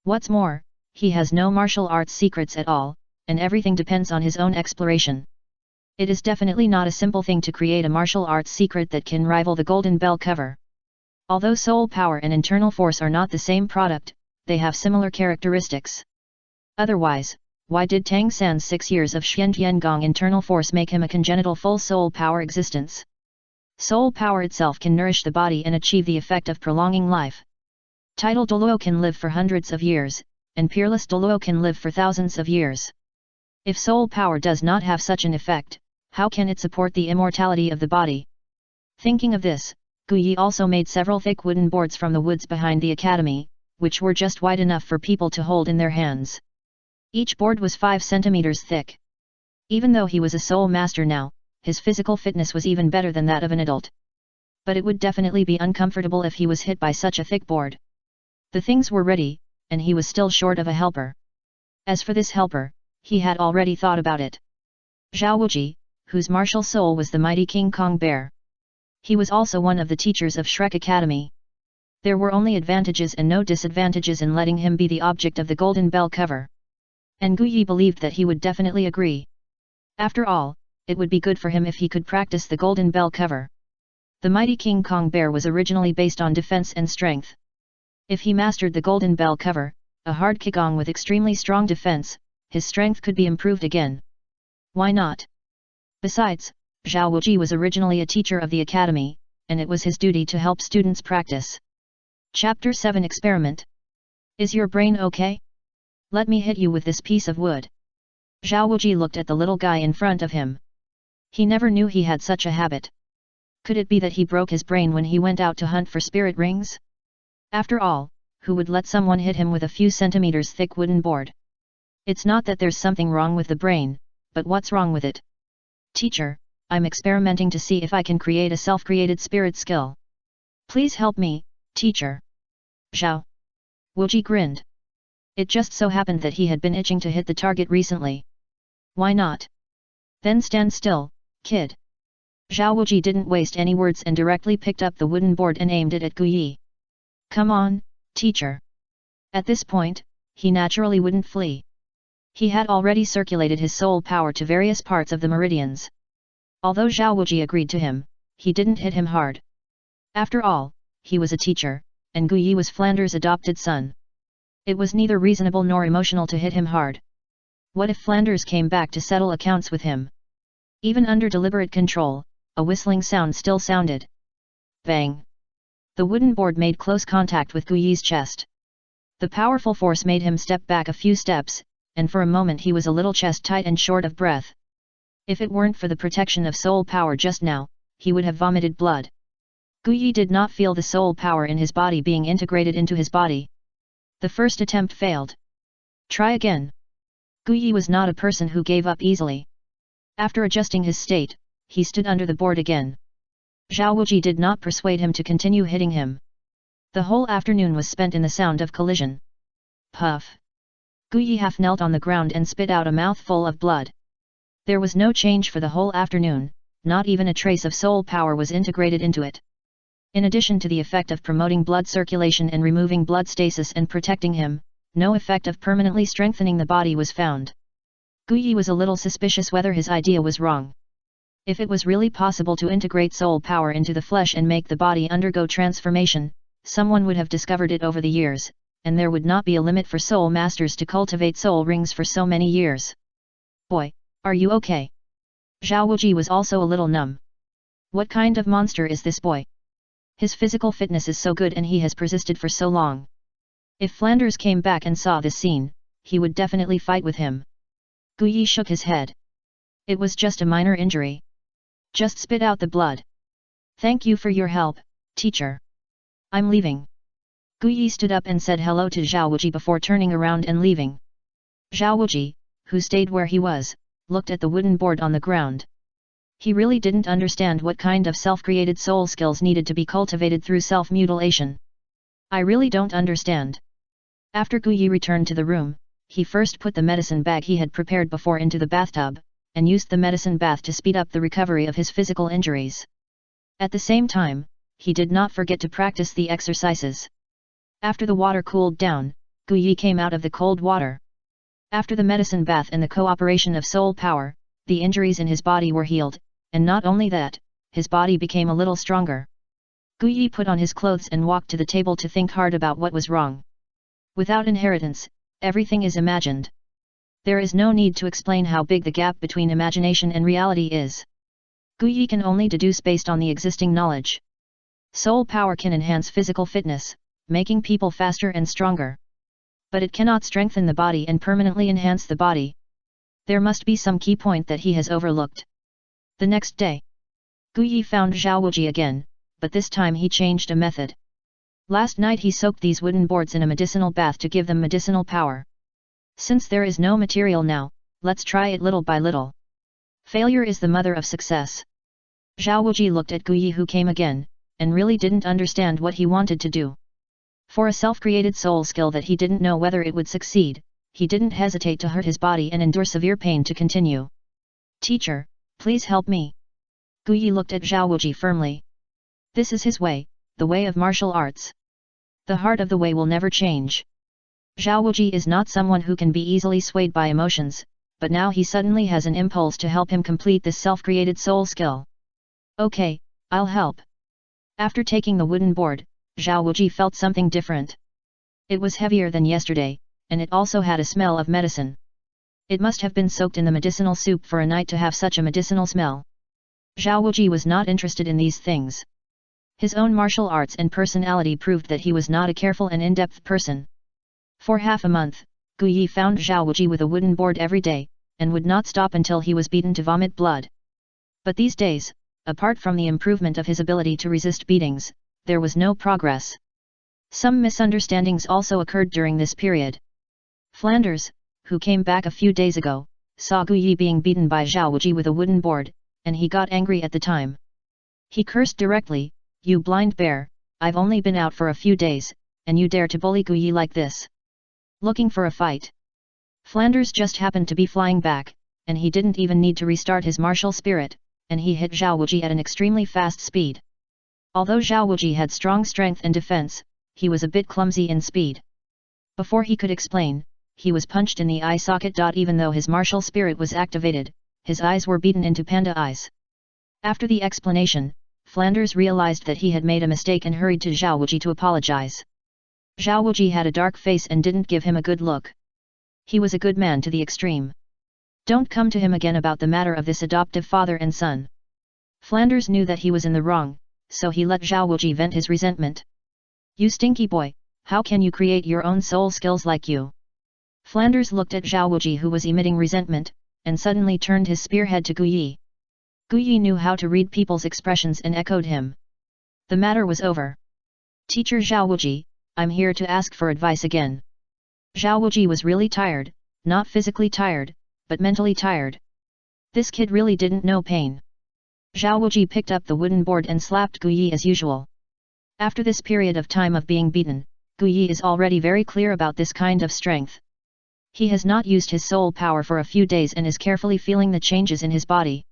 What's more, he has no martial arts secrets at all, and everything depends on his own exploration. It is definitely not a simple thing to create a martial arts secret that can rival the golden bell cover. Although soul power and internal force are not the same product, they have similar characteristics. Otherwise, why did Tang San's 6 years of Xiantiangong internal force make him a congenital full soul power existence? Soul power itself can nourish the body and achieve the effect of prolonging life. Title Douluo can live for hundreds of years, and peerless Douluo can live for thousands of years. If soul power does not have such an effect, how can it support the immortality of the body? Thinking of this, Guyi also made several thick wooden boards from the woods behind the academy, which were just wide enough for people to hold in their hands. Each board was 5 centimeters thick. Even though he was a soul master now, his physical fitness was even better than that of an adult. But it would definitely be uncomfortable if he was hit by such a thick board. The things were ready, and he was still short of a helper. As for this helper, he had already thought about it. Zhao Wuji, whose martial soul was the mighty King Kong bear. He was also one of the teachers of Shrek Academy. There were only advantages and no disadvantages in letting him be the object of the golden bell cover. And Guyi believed that he would definitely agree. After all, it would be good for him if he could practice the golden bell cover. The mighty King Kong bear was originally based on defense and strength. If he mastered the golden bell cover, a hard qigong with extremely strong defense, his strength could be improved again. Why not? Besides, Zhao Wuji was originally a teacher of the academy, and it was his duty to help students practice. Chapter 7 Experiment. Is your brain okay? Let me hit you with this piece of wood. Zhao Wuji looked at the little guy in front of him. He never knew he had such a habit. Could it be that he broke his brain when he went out to hunt for spirit rings? After all, who would let someone hit him with a few centimeters thick wooden board? It's not that there's something wrong with the brain, but what's wrong with it? Teacher, I'm experimenting to see if I can create a self-created spirit skill. Please help me, teacher. Zhao Wuji grinned. It just so happened that he had been itching to hit the target recently. Why not? Then stand still, kid. Zhao Wuji didn't waste any words and directly picked up the wooden board and aimed it at Guyi. Come on, teacher. At this point, he naturally wouldn't flee. He had already circulated his soul power to various parts of the meridians. Although Zhao Wuji agreed to him, he didn't hit him hard. After all, he was a teacher, and Gu Yi was Flanders' adopted son. It was neither reasonable nor emotional to hit him hard. What if Flanders came back to settle accounts with him? Even under deliberate control, a whistling sound still sounded. Bang! The wooden board made close contact with Gu Yi's chest. The powerful force made him step back a few steps, and for a moment he was a little chest-tight and short of breath. If it weren't for the protection of soul power just now, he would have vomited blood. Gu Yi did not feel the soul power in his body being integrated into his body. The first attempt failed. Try again. Gu Yi was not a person who gave up easily. After adjusting his state, he stood under the board again. Zhao Wuji did not persuade him to continue hitting him. The whole afternoon was spent in the sound of collision. Puff! Gu Yi half knelt on the ground and spit out a mouthful of blood. There was no change for the whole afternoon, not even a trace of soul power was integrated into it. In addition to the effect of promoting blood circulation and removing blood stasis and protecting him, no effect of permanently strengthening the body was found. Gu Yi was a little suspicious whether his idea was wrong. If it was really possible to integrate soul power into the flesh and make the body undergo transformation, someone would have discovered it over the years, and there would not be a limit for soul masters to cultivate soul rings for so many years. Boy, are you okay? Zhao Wuji was also a little numb. What kind of monster is this boy? His physical fitness is so good and he has persisted for so long. If Flanders came back and saw this scene, he would definitely fight with him. Gu Yi shook his head. It was just a minor injury. Just spit out the blood. Thank you for your help, teacher. I'm leaving. Gu Yi stood up and said hello to Zhao Wuji before turning around and leaving. Zhao Wuji, who stayed where he was, looked at the wooden board on the ground. He really didn't understand what kind of self-created soul skills needed to be cultivated through self-mutilation. I really don't understand. After Gu Yi returned to the room, he first put the medicine bag he had prepared before into the bathtub, and used the medicine bath to speed up the recovery of his physical injuries. At the same time, he did not forget to practice the exercises. After the water cooled down, Gu Yi came out of the cold water. After the medicine bath and the cooperation of soul power, the injuries in his body were healed, and not only that, his body became a little stronger. Gu Yi put on his clothes and walked to the table to think hard about what was wrong. Without inheritance, everything is imagined. There is no need to explain how big the gap between imagination and reality is. Gu Yi can only deduce based on the existing knowledge. Soul power can enhance physical fitness, making people faster and stronger. But it cannot strengthen the body and permanently enhance the body. There must be some key point that he has overlooked. The next day, Gu Yi found Zhao Wuji again, but this time he changed a method. Last night he soaked these wooden boards in a medicinal bath to give them medicinal power. Since there is no material now, let's try it little by little. Failure is the mother of success. Zhao Wuji looked at Gu Yi who came again, and really didn't understand what he wanted to do. For a self-created soul skill that he didn't know whether it would succeed, he didn't hesitate to hurt his body and endure severe pain to continue. Teacher, please help me. Gu Yi looked at Zhao Wuji firmly. This is his way, the way of martial arts. The heart of the way will never change. Zhao Wuji is not someone who can be easily swayed by emotions, but now he suddenly has an impulse to help him complete this self-created soul skill. Okay, I'll help. After taking the wooden board, Zhao Wuji felt something different. It was heavier than yesterday, and it also had a smell of medicine. It must have been soaked in the medicinal soup for a night to have such a medicinal smell. Zhao Wuji was not interested in these things. His own martial arts and personality proved that he was not a careful and in-depth person. For half a month, Gu Yi found Zhao Wuji with a wooden board every day, and would not stop until he was beaten to vomit blood. But these days, apart from the improvement of his ability to resist beatings, there was no progress. Some misunderstandings also occurred during this period. Flanders, who came back a few days ago, saw Gu Yi being beaten by Zhao Wuji with a wooden board, and he got angry at the time. He cursed directly, "You blind bear, I've only been out for a few days, and you dare to bully Gu Yi like this. Looking for a fight." Flanders just happened to be flying back, and he didn't even need to restart his martial spirit, and he hit Zhao Wuji at an extremely fast speed. Although Zhao Wuji had strong strength and defense, he was a bit clumsy in speed. Before he could explain, he was punched in the eye socket. Even though his martial spirit was activated, his eyes were beaten into panda eyes. After the explanation, Flanders realized that he had made a mistake and hurried to Zhao Wuji to apologize. Zhao Wuji had a dark face and didn't give him a good look. He was a good man to the extreme. Don't come to him again about the matter of this adoptive father and son. Flanders knew that he was in the wrong, so he let Zhao Wuji vent his resentment. You stinky boy, how can you create your own soul skills like you? Flanders looked at Zhao Wuji, who was emitting resentment, and suddenly turned his spearhead to Guyi. Guyi knew how to read people's expressions and echoed him. The matter was over. Teacher Zhao Wuji, I'm here to ask for advice again. Zhao Wuji was really tired, not physically tired, but mentally tired. This kid really didn't know pain. Zhao Wuji picked up the wooden board and slapped Guyi as usual. After this period of time of being beaten, Guyi is already very clear about this kind of strength. He has not used his soul power for a few days and is carefully feeling the changes in his body.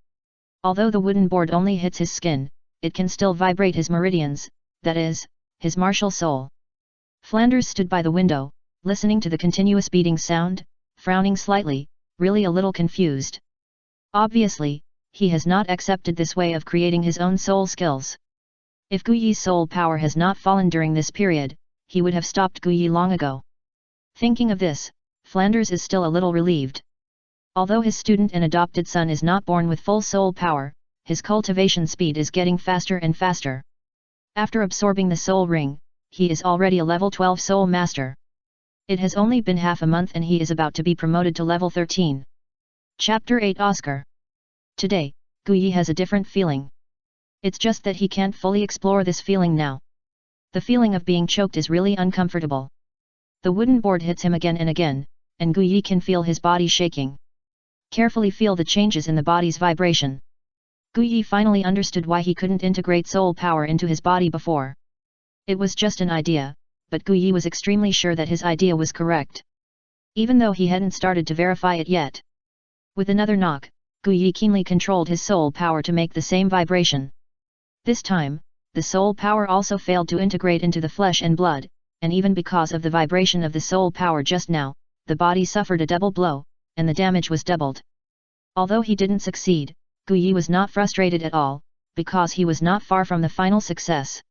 Although the wooden board only hits his skin, it can still vibrate his meridians, that is, his martial soul. Flanders stood by the window, listening to the continuous beating sound, frowning slightly, really a little confused. Obviously, he has not accepted this way of creating his own soul skills. If Guyi's soul power has not fallen during this period, he would have stopped Guyi long ago. Thinking of this, Flanders is still a little relieved. Although his student and adopted son is not born with full soul power, his cultivation speed is getting faster and faster. After absorbing the soul ring, he is already a level 12 soul master. It has only been half a month and he is about to be promoted to level 13. Chapter 8 Oscar. Today, Guyi has a different feeling. It's just that he can't fully explore this feeling now. The feeling of being choked is really uncomfortable. The wooden board hits him again and again, and Guyi can feel his body shaking. Carefully feel the changes in the body's vibration. Guyi finally understood why he couldn't integrate soul power into his body before. It was just an idea, but Guyi was extremely sure that his idea was correct. Even though he hadn't started to verify it yet. With another knock, Guyi keenly controlled his soul power to make the same vibration. This time, the soul power also failed to integrate into the flesh and blood, and even because of the vibration of the soul power just now, the body suffered a double blow, and the damage was doubled. Although he didn't succeed, Guyi was not frustrated at all, because he was not far from the final success.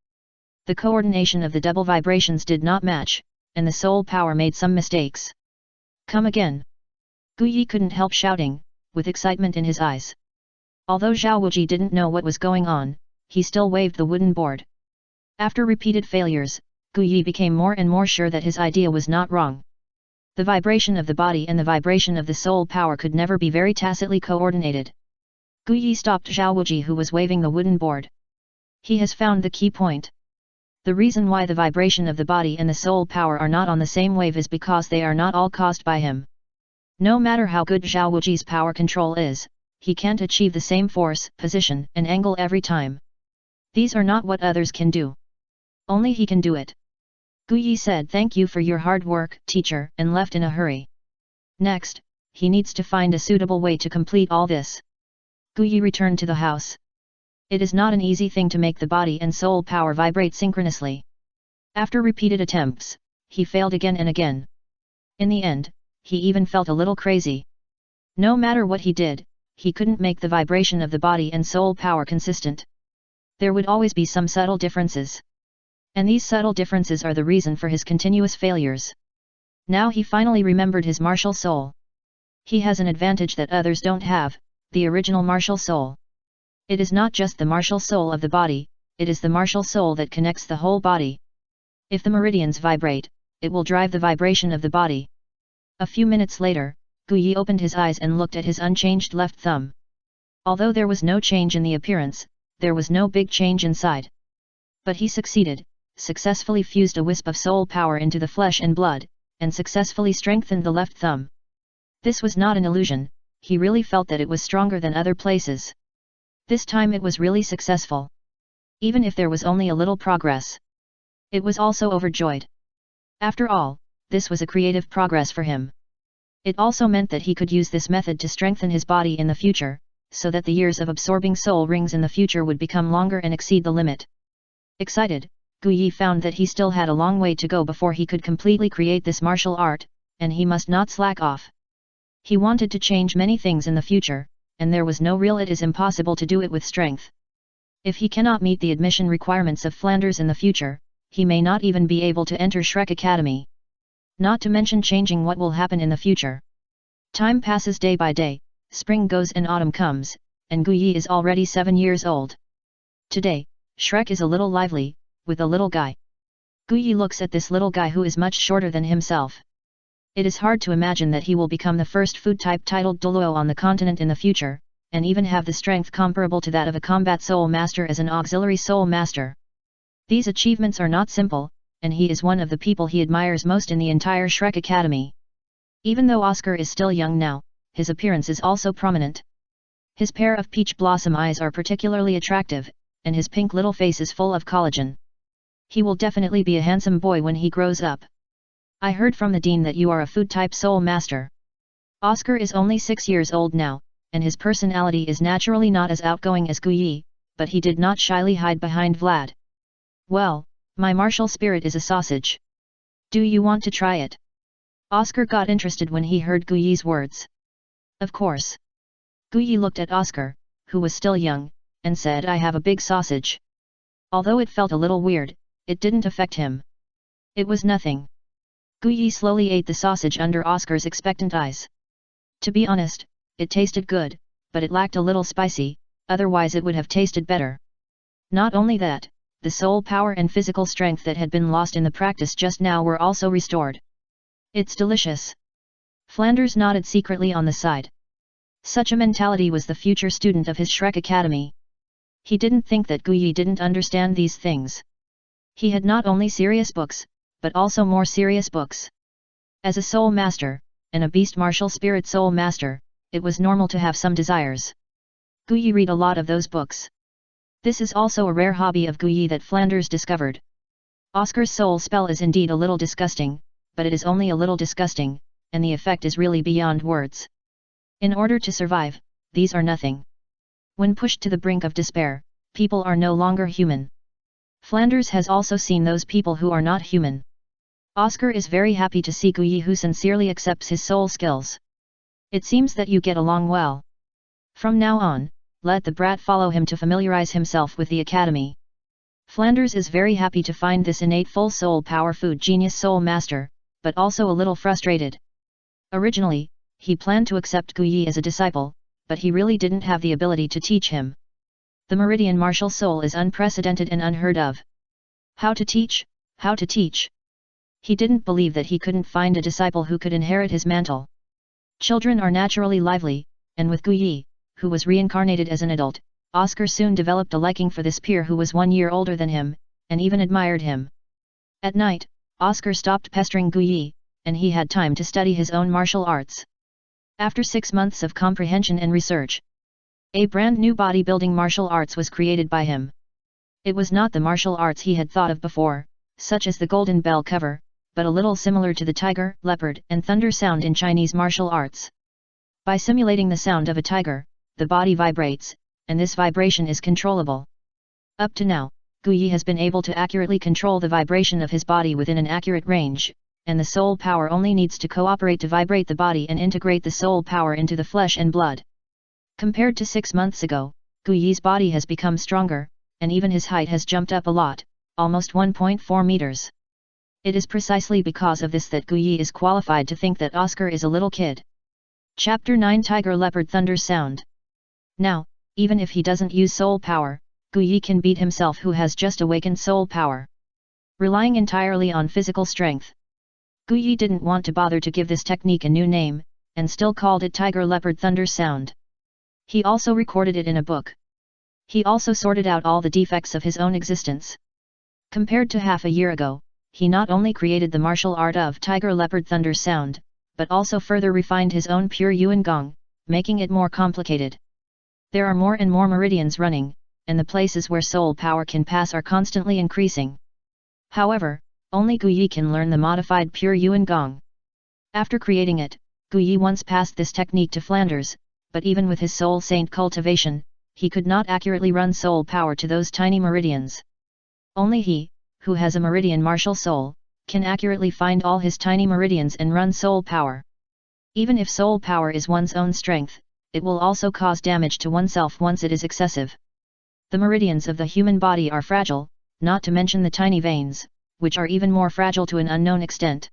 The coordination of the double vibrations did not match, and the soul power made some mistakes. Come again! Guyi couldn't help shouting, with excitement in his eyes. Although Zhao Wuji didn't know what was going on, he still waved the wooden board. After repeated failures, Guyi became more and more sure that his idea was not wrong. The vibration of the body and the vibration of the soul power could never be very tacitly coordinated. Guyi stopped Zhao Wuji, who was waving the wooden board. He has found the key point. The reason why the vibration of the body and the soul power are not on the same wave is because they are not all caused by him. No matter how good Zhao Wuji's power control is, he can't achieve the same force, position, and angle every time. These are not what others can do. Only he can do it. Guyi said thank you for your hard work, teacher, and left in a hurry. Next, he needs to find a suitable way to complete all this. Guyi returned to the house. It is not an easy thing to make the body and soul power vibrate synchronously. After repeated attempts, he failed again and again. In the end, he even felt a little crazy. No matter what he did, he couldn't make the vibration of the body and soul power consistent. There would always be some subtle differences. And these subtle differences are the reason for his continuous failures. Now he finally remembered his martial soul. He has an advantage that others don't have, the original martial soul. It is not just the martial soul of the body, it is the martial soul that connects the whole body. If the meridians vibrate, it will drive the vibration of the body. A few minutes later, Guyi opened his eyes and looked at his unchanged left thumb. Although there was no change in the appearance, there was no big change inside. But he successfully fused a wisp of soul power into the flesh and blood, and successfully strengthened the left thumb. This was not an illusion, he really felt that it was stronger than other places. This time it was really successful. Even if there was only a little progress. It was also overjoyed. After all, this was a creative progress for him. It also meant that he could use this method to strengthen his body in the future, so that the years of absorbing soul rings in the future would become longer and exceed the limit. Excited, Guyi found that he still had a long way to go before he could completely create this martial art, and he must not slack off. He wanted to change many things in the future, and there was no real it is impossible to do it with strength. If he cannot meet the admission requirements of Flanders in the future, he may not even be able to enter Shrek Academy. Not to mention changing what will happen in the future. Time passes day by day, spring goes and autumn comes, and Guyi is already 7 years old. Today, Shrek is a little lively, with a little guy. Guyi looks at this little guy who is much shorter than himself. It is hard to imagine that he will become the first food type titled Douluo on the continent in the future, and even have the strength comparable to that of a combat soul master as an auxiliary soul master. These achievements are not simple, and he is one of the people he admires most in the entire Shrek Academy. Even though Oscar is still young now, his appearance is also prominent. His pair of peach blossom eyes are particularly attractive, and his pink little face is full of collagen. He will definitely be a handsome boy when he grows up. I heard from the dean that you are a food-type soul master. Oscar is only 6 years old now, and his personality is naturally not as outgoing as Guyi, but he did not shyly hide behind Vlad. Well, my martial spirit is a sausage. Do you want to try it? Oscar got interested when he heard Guyi's words. Of course. Guyi looked at Oscar, who was still young, and said I have a big sausage. Although it felt a little weird, it didn't affect him. It was nothing. Guyi slowly ate the sausage under Oscar's expectant eyes. To be honest, it tasted good, but it lacked a little spicy, otherwise it would have tasted better. Not only that, the soul power and physical strength that had been lost in the practice just now were also restored. It's delicious. Flanders nodded secretly on the side. Such a mentality was the future student of his Shrek Academy. He didn't think that Guyi didn't understand these things. He had not only serious books, but also more serious books. As a soul master, and a beast martial spirit soul master, it was normal to have some desires. Guyi read a lot of those books. This is also a rare hobby of Guyi that Flanders discovered. Oscar's soul spell is indeed a little disgusting, but it is only a little disgusting, and the effect is really beyond words. In order to survive, these are nothing. When pushed to the brink of despair, people are no longer human. Flanders has also seen those people who are not human. Oscar is very happy to see Guyi who sincerely accepts his soul skills. It seems that you get along well. From now on, let the brat follow him to familiarize himself with the academy. Flanders is very happy to find this innate full soul power food genius soul master, but also a little frustrated. Originally, he planned to accept Guyi as a disciple, but he really didn't have the ability to teach him. The Meridian martial soul is unprecedented and unheard of. How to teach? How to teach? He didn't believe that he couldn't find a disciple who could inherit his mantle. Children are naturally lively, and with Guyi, who was reincarnated as an adult, Oscar soon developed a liking for this peer who was 1 year older than him, and even admired him. At night, Oscar stopped pestering Guyi, and he had time to study his own martial arts. After 6 months of comprehension and research, a brand new bodybuilding martial arts was created by him. It was not the martial arts he had thought of before, such as the golden bell cover, but a little similar to the tiger, leopard, and thunder sound in Chinese martial arts. By simulating the sound of a tiger, the body vibrates, and this vibration is controllable. Up to now, Guyi has been able to accurately control the vibration of his body within an accurate range, and the soul power only needs to cooperate to vibrate the body and integrate the soul power into the flesh and blood. Compared to 6 months ago, Guyi's body has become stronger, and even his height has jumped up a lot, almost 1.4 meters. It is precisely because of this that Guyi is qualified to think that Oscar is a little kid. Chapter 9 Tiger Leopard Thunder Sound. Now, even if he doesn't use soul power, Guyi can beat himself who has just awakened soul power. Relying entirely on physical strength. Guyi didn't want to bother to give this technique a new name, and still called it Tiger Leopard Thunder Sound. He also recorded it in a book. He also sorted out all the defects of his own existence. Compared to half a year ago, he not only created the martial art of Tiger Leopard Thunder Sound, but also further refined his own pure Yuan Gong, making it more complicated. There are more and more meridians running, and the places where soul power can pass are constantly increasing. However, only Guyi can learn the modified pure Yuan Gong. After creating it, Guyi once passed this technique to Flanders, but even with his soul saint cultivation, he could not accurately run soul power to those tiny meridians. Only he, who has a meridian martial soul, can accurately find all his tiny meridians and run soul power. Even if soul power is one's own strength, it will also cause damage to oneself once it is excessive. The meridians of the human body are fragile, not to mention the tiny veins, which are even more fragile to an unknown extent.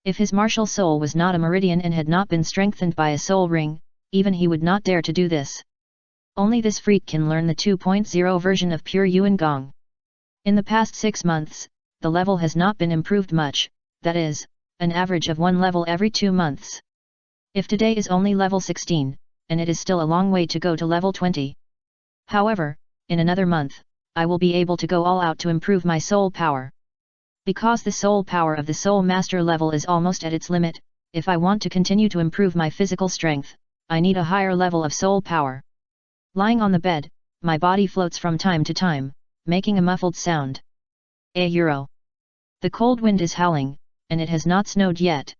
If his martial soul was not a meridian and had not been strengthened by a soul ring, even he would not dare to do this. Only this freak can learn the 2.0 version of pure Yuan Gong. In the past 6 months, the level has not been improved much, that is, an average of 1 level every 2 months. If today is only level 16, and it is still a long way to go to level 20. However, in another month, I will be able to go all out to improve my soul power. Because the soul power of the soul master level is almost at its limit, if I want to continue to improve my physical strength, I need a higher level of soul power. Lying on the bed, my body floats from time to time, making a muffled sound. Euro. The cold wind is howling, and it has not snowed yet.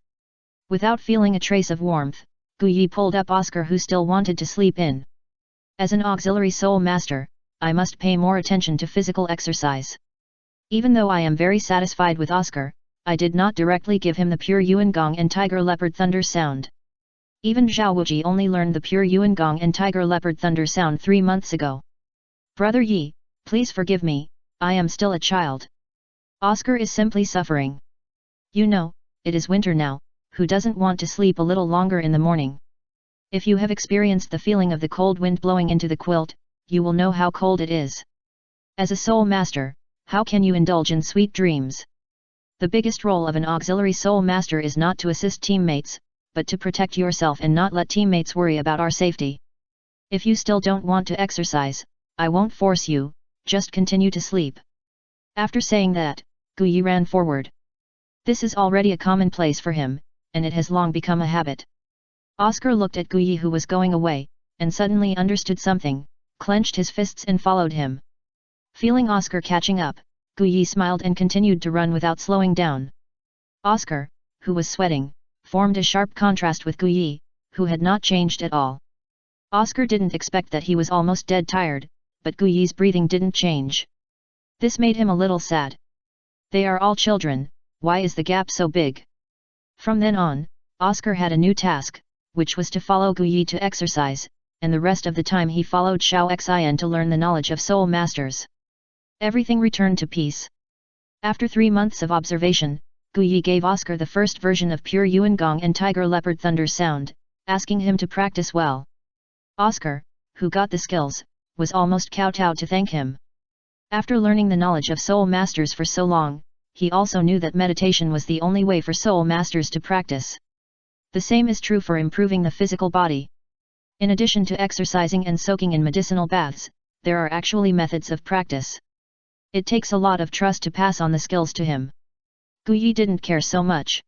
Without feeling a trace of warmth, Guyi pulled up Oscar, who still wanted to sleep in. As an auxiliary soul master, I must pay more attention to physical exercise. Even though I am very satisfied with Oscar, I did not directly give him the pure Yuan Gong and Tiger Leopard Thunder sound. Even Zhao Wuji only learned the pure Yuan Gong and Tiger Leopard Thunder sound 3 months ago. Brother Yi, please forgive me, I am still a child. Oscar is simply suffering. You know, it is winter now. Who doesn't want to sleep a little longer in the morning? If you have experienced the feeling of the cold wind blowing into the quilt, you will know how cold it is. As a soul master, how can you indulge in sweet dreams? The biggest role of an auxiliary soul master is not to assist teammates, but to protect yourself and not let teammates worry about our safety. If you still don't want to exercise, I won't force you, just continue to sleep. After saying that, Guyi ran forward. This is already a commonplace for him, and it has long become a habit. Oscar looked at Guyi, who was going away, and suddenly understood something, clenched his fists and followed him. Feeling Oscar catching up, Guyi smiled and continued to run without slowing down. Oscar, who was sweating, formed a sharp contrast with Guyi, who had not changed at all. Oscar didn't expect that he was almost dead tired, but Guyi's breathing didn't change. This made him a little sad. They are all children, why is the gap so big? From then on, Oscar had a new task, which was to follow Guyi to exercise, and the rest of the time he followed Xiao Xian to learn the knowledge of soul masters. Everything returned to peace. After 3 months of observation, Guyi gave Oscar the first version of pure Yuan Gong and Tiger Leopard Thunder sound, asking him to practice well. Oscar, who got the skills, was almost kowtowed to thank him. After learning the knowledge of soul masters for so long, he also knew that meditation was the only way for soul masters to practice. The same is true for improving the physical body. In addition to exercising and soaking in medicinal baths, there are actually methods of practice. It takes a lot of trust to pass on the skills to him. Guyi didn't care so much.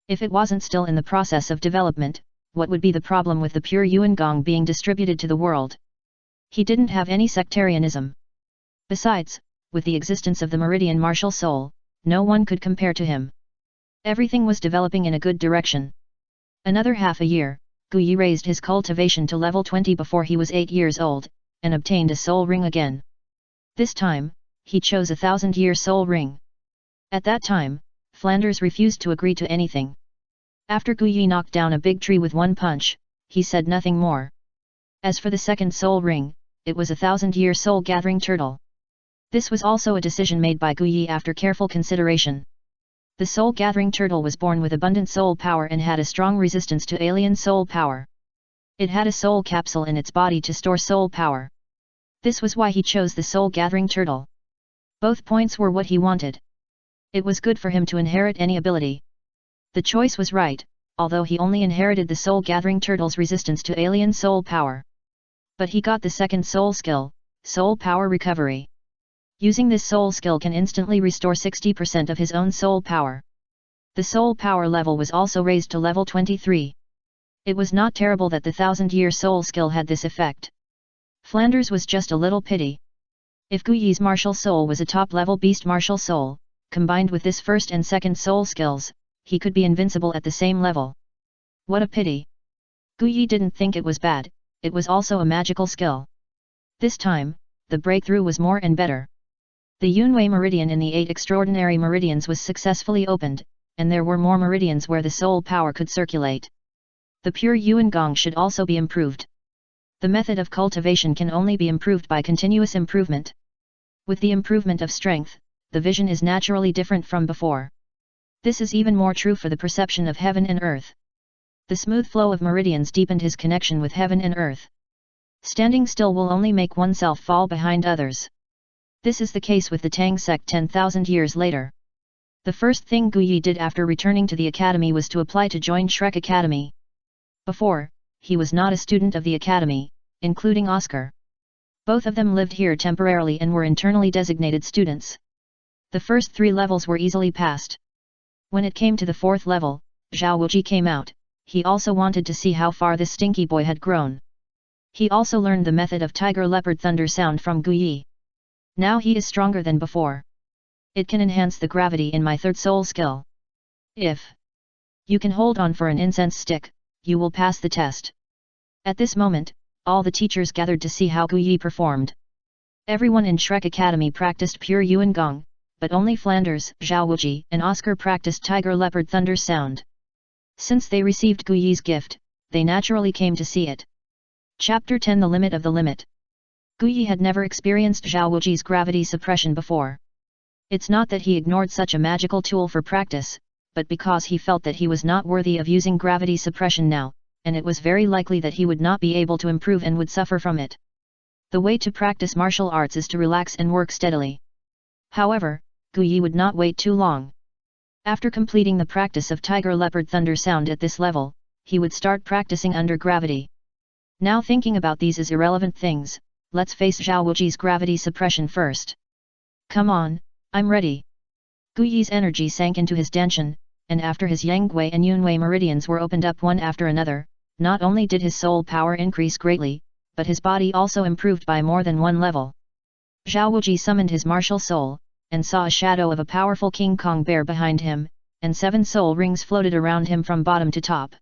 If it wasn't still in the process of development, what would be the problem with the pure Yuan Gong being distributed to the world? He didn't have any sectarianism. Besides, with the existence of the meridian martial soul, no one could compare to him. Everything was developing in a good direction. Another half a year, Guyi raised his cultivation to level 20 before he was 8 years old, and obtained a soul ring again. This time, he chose a 1000-year soul ring. At that time, Flanders refused to agree to anything. After Guyi knocked down a big tree with one punch, he said nothing more. As for the second soul ring, it was a 1000-year soul-gathering turtle. This was also a decision made by Guyi after careful consideration. The soul-gathering turtle was born with abundant soul power and had a strong resistance to alien soul power. It had a soul capsule in its body to store soul power. This was why he chose the soul-gathering turtle. Both points were what he wanted. It was good for him to inherit any ability. The choice was right, although he only inherited the soul-gathering turtle's resistance to alien soul power. But he got the second soul skill, soul power recovery. Using this soul skill can instantly restore 60% of his own soul power. The soul power level was also raised to level 23. It was not terrible that the 1000-year soul skill had this effect. Flanders was just a little pity. If Guyi's martial soul was a top-level beast martial soul, combined with this first and second soul skills, he could be invincible at the same level. What a pity! Guyi didn't think it was bad, it was also a magical skill. This time, the breakthrough was more and better. The Yunwei meridian in the 8 extraordinary meridians was successfully opened, and there were more meridians where the soul power could circulate. The pure Yuan Gong should also be improved. The method of cultivation can only be improved by continuous improvement. With the improvement of strength, the vision is naturally different from before. This is even more true for the perception of heaven and earth. The smooth flow of meridians deepened his connection with heaven and earth. Standing still will only make oneself fall behind others. This is the case with the Tang sect 10,000 years later. The first thing Gu Yi did after returning to the academy was to apply to join Shrek Academy. Before, he was not a student of the academy, including Oscar. Both of them lived here temporarily and were internally designated students. The first 3 levels were easily passed. When it came to the 4th level, Zhao Wuji came out. He also wanted to see how far this stinky boy had grown. He also learned the method of tiger leopard thunder sound from Gu Yi. Now he is stronger than before. It can enhance the gravity in my 3rd soul skill. If you can hold on for an incense stick, you will pass the test. At this moment, all the teachers gathered to see how Gu Yi performed. Everyone in Shrek Academy practiced pure Yuan Gong, but only Flanders, Zhao Wuji, and Oscar practiced tiger leopard thunder sound. Since they received Gu Yi's gift, they naturally came to see it. Chapter 10 The Limit of the Limit. Gu Yi had never experienced Zhao Wuji's gravity suppression before. It's not that he ignored such a magical tool for practice, but because he felt that he was not worthy of using gravity suppression now, and it was very likely that he would not be able to improve and would suffer from it. The way to practice martial arts is to relax and work steadily. However, Gu Yi would not wait too long. After completing the practice of tiger leopard thunder sound at this level, he would start practicing under gravity. Now thinking about these as irrelevant things, let's face Zhao Wuji's gravity suppression first. Come on, I'm ready. Gu Yi's energy sank into his danshan, and after his Yangwei and Yunwei meridians were opened up one after another, not only did his soul power increase greatly, but his body also improved by more than 1 level. Zhao Wuji summoned his martial soul, and saw a shadow of a powerful King Kong bear behind him, and 7 soul rings floated around him from bottom to top.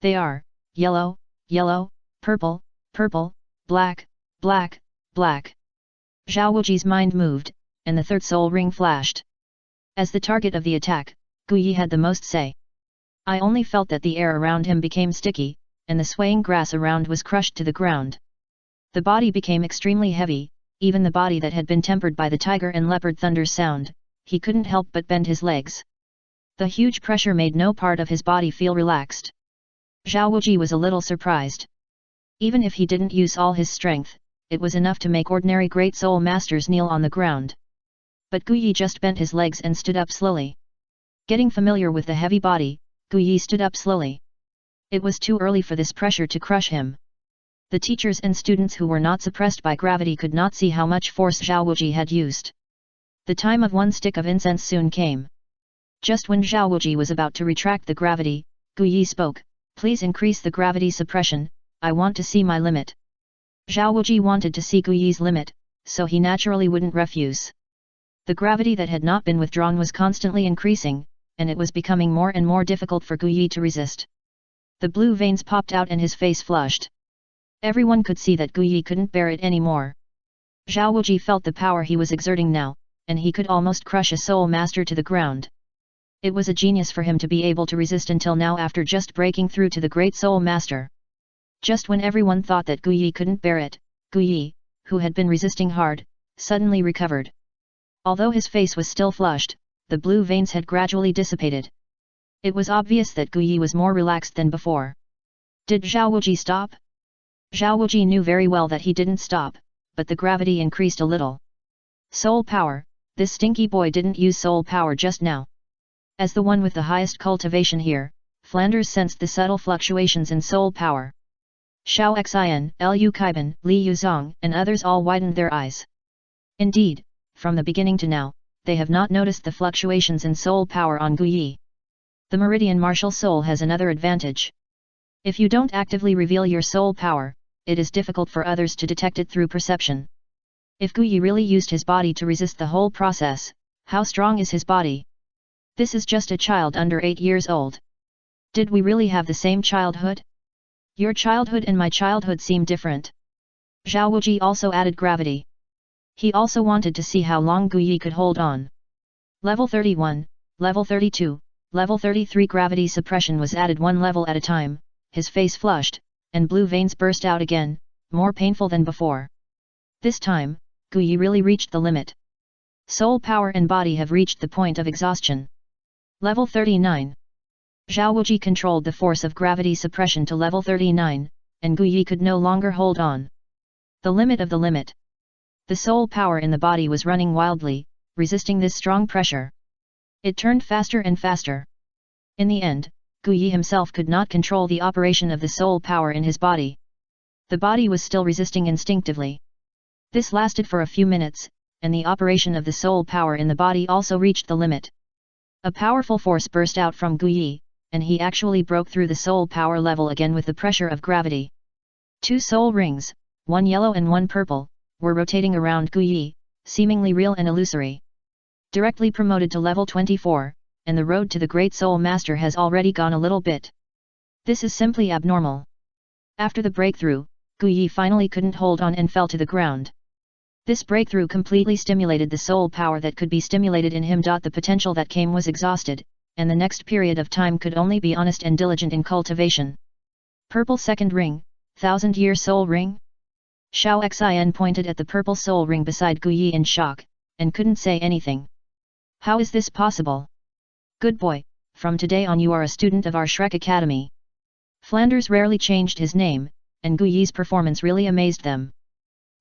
They are yellow, yellow, purple, purple, black, black, black. Zhao Wuji's mind moved, and the 3rd soul ring flashed. As the target of the attack, Gu Yi had the most say. I only felt that the air around him became sticky, and the swaying grass around was crushed to the ground. The body became extremely heavy, even the body that had been tempered by the tiger and leopard thunder sound, he couldn't help but bend his legs. The huge pressure made no part of his body feel relaxed. Zhao Wuji was a little surprised. Even if he didn't use all his strength, it was enough to make ordinary great soul masters kneel on the ground. But Gu Yi just bent his legs and stood up slowly. Getting familiar with the heavy body, Gu Yi stood up slowly. It was too early for this pressure to crush him. The teachers and students who were not suppressed by gravity could not see how much force Zhao Wuji had used. The time of 1 stick of incense soon came. Just when Zhao Wuji was about to retract the gravity, Gu Yi spoke, "Please increase the gravity suppression, I want to see my limit." Zhao Wuji wanted to see Gu Yi's limit, so he naturally wouldn't refuse. The gravity that had not been withdrawn was constantly increasing, and it was becoming more and more difficult for Gu Yi to resist. The blue veins popped out and his face flushed. Everyone could see that Gu Yi couldn't bear it anymore. Zhao Wuji felt the power he was exerting now, and he could almost crush a soul master to the ground. It was a genius for him to be able to resist until now after just breaking through to the great soul master. Just when everyone thought that Gu Yi couldn't bear it, Gu Yi, who had been resisting hard, suddenly recovered. Although his face was still flushed, the blue veins had gradually dissipated. It was obvious that Gu Yi was more relaxed than before. Did Zhao Wuji stop? Zhao Wuji knew very well that he didn't stop, but the gravity increased a little. Soul power, this stinky boy didn't use soul power just now. As the one with the highest cultivation here, Flanders sensed the subtle fluctuations in soul power. Xiao Xian, Lu Kaiban, Li Yuzong, and others all widened their eyes. Indeed, from the beginning to now, they have not noticed the fluctuations in soul power on Gu Yi. The Meridian Martial Soul has another advantage. If you don't actively reveal your soul power, it is difficult for others to detect it through perception. If Gu Yi really used his body to resist the whole process, how strong is his body? This is just a child under 8 years old. Did we really have the same childhood? Your childhood and my childhood seem different. Zhao Wuji also added gravity. He also wanted to see how long Guyi could hold on. Level 31, Level 32, Level 33 gravity suppression was added one level at a time, his face flushed, and blue veins burst out again, more painful than before. This time, Guyi really reached the limit. Soul power and body have reached the point of exhaustion. Level 39. Zhao Wuji controlled the force of gravity suppression to level 39, and Guyi could no longer hold on. The limit of the limit. The soul power in the body was running wildly, resisting this strong pressure. It turned faster and faster. In the end, Guyi himself could not control the operation of the soul power in his body. The body was still resisting instinctively. This lasted for a few minutes, and the operation of the soul power in the body also reached the limit. A powerful force burst out from Guyi, and he actually broke through the soul power level again with the pressure of gravity. Two soul rings, one yellow and one purple, were rotating around Guyi, seemingly real and illusory. Directly promoted to level 24, and the road to the Great Soul Master has already gone a little bit. This is simply abnormal. After the breakthrough, Guyi finally couldn't hold on and fell to the ground. This breakthrough completely stimulated the soul power that could be stimulated in him. The potential that came was exhausted, and the next period of time could only be honest and diligent in cultivation. Purple second ring, 1000-year soul ring? Xiao Xin pointed at the purple soul ring beside Guyi in shock, and couldn't say anything. How is this possible? Good boy, from today on you are a student of our Shrek Academy. Flanders rarely changed his name, and Guyi's performance really amazed them.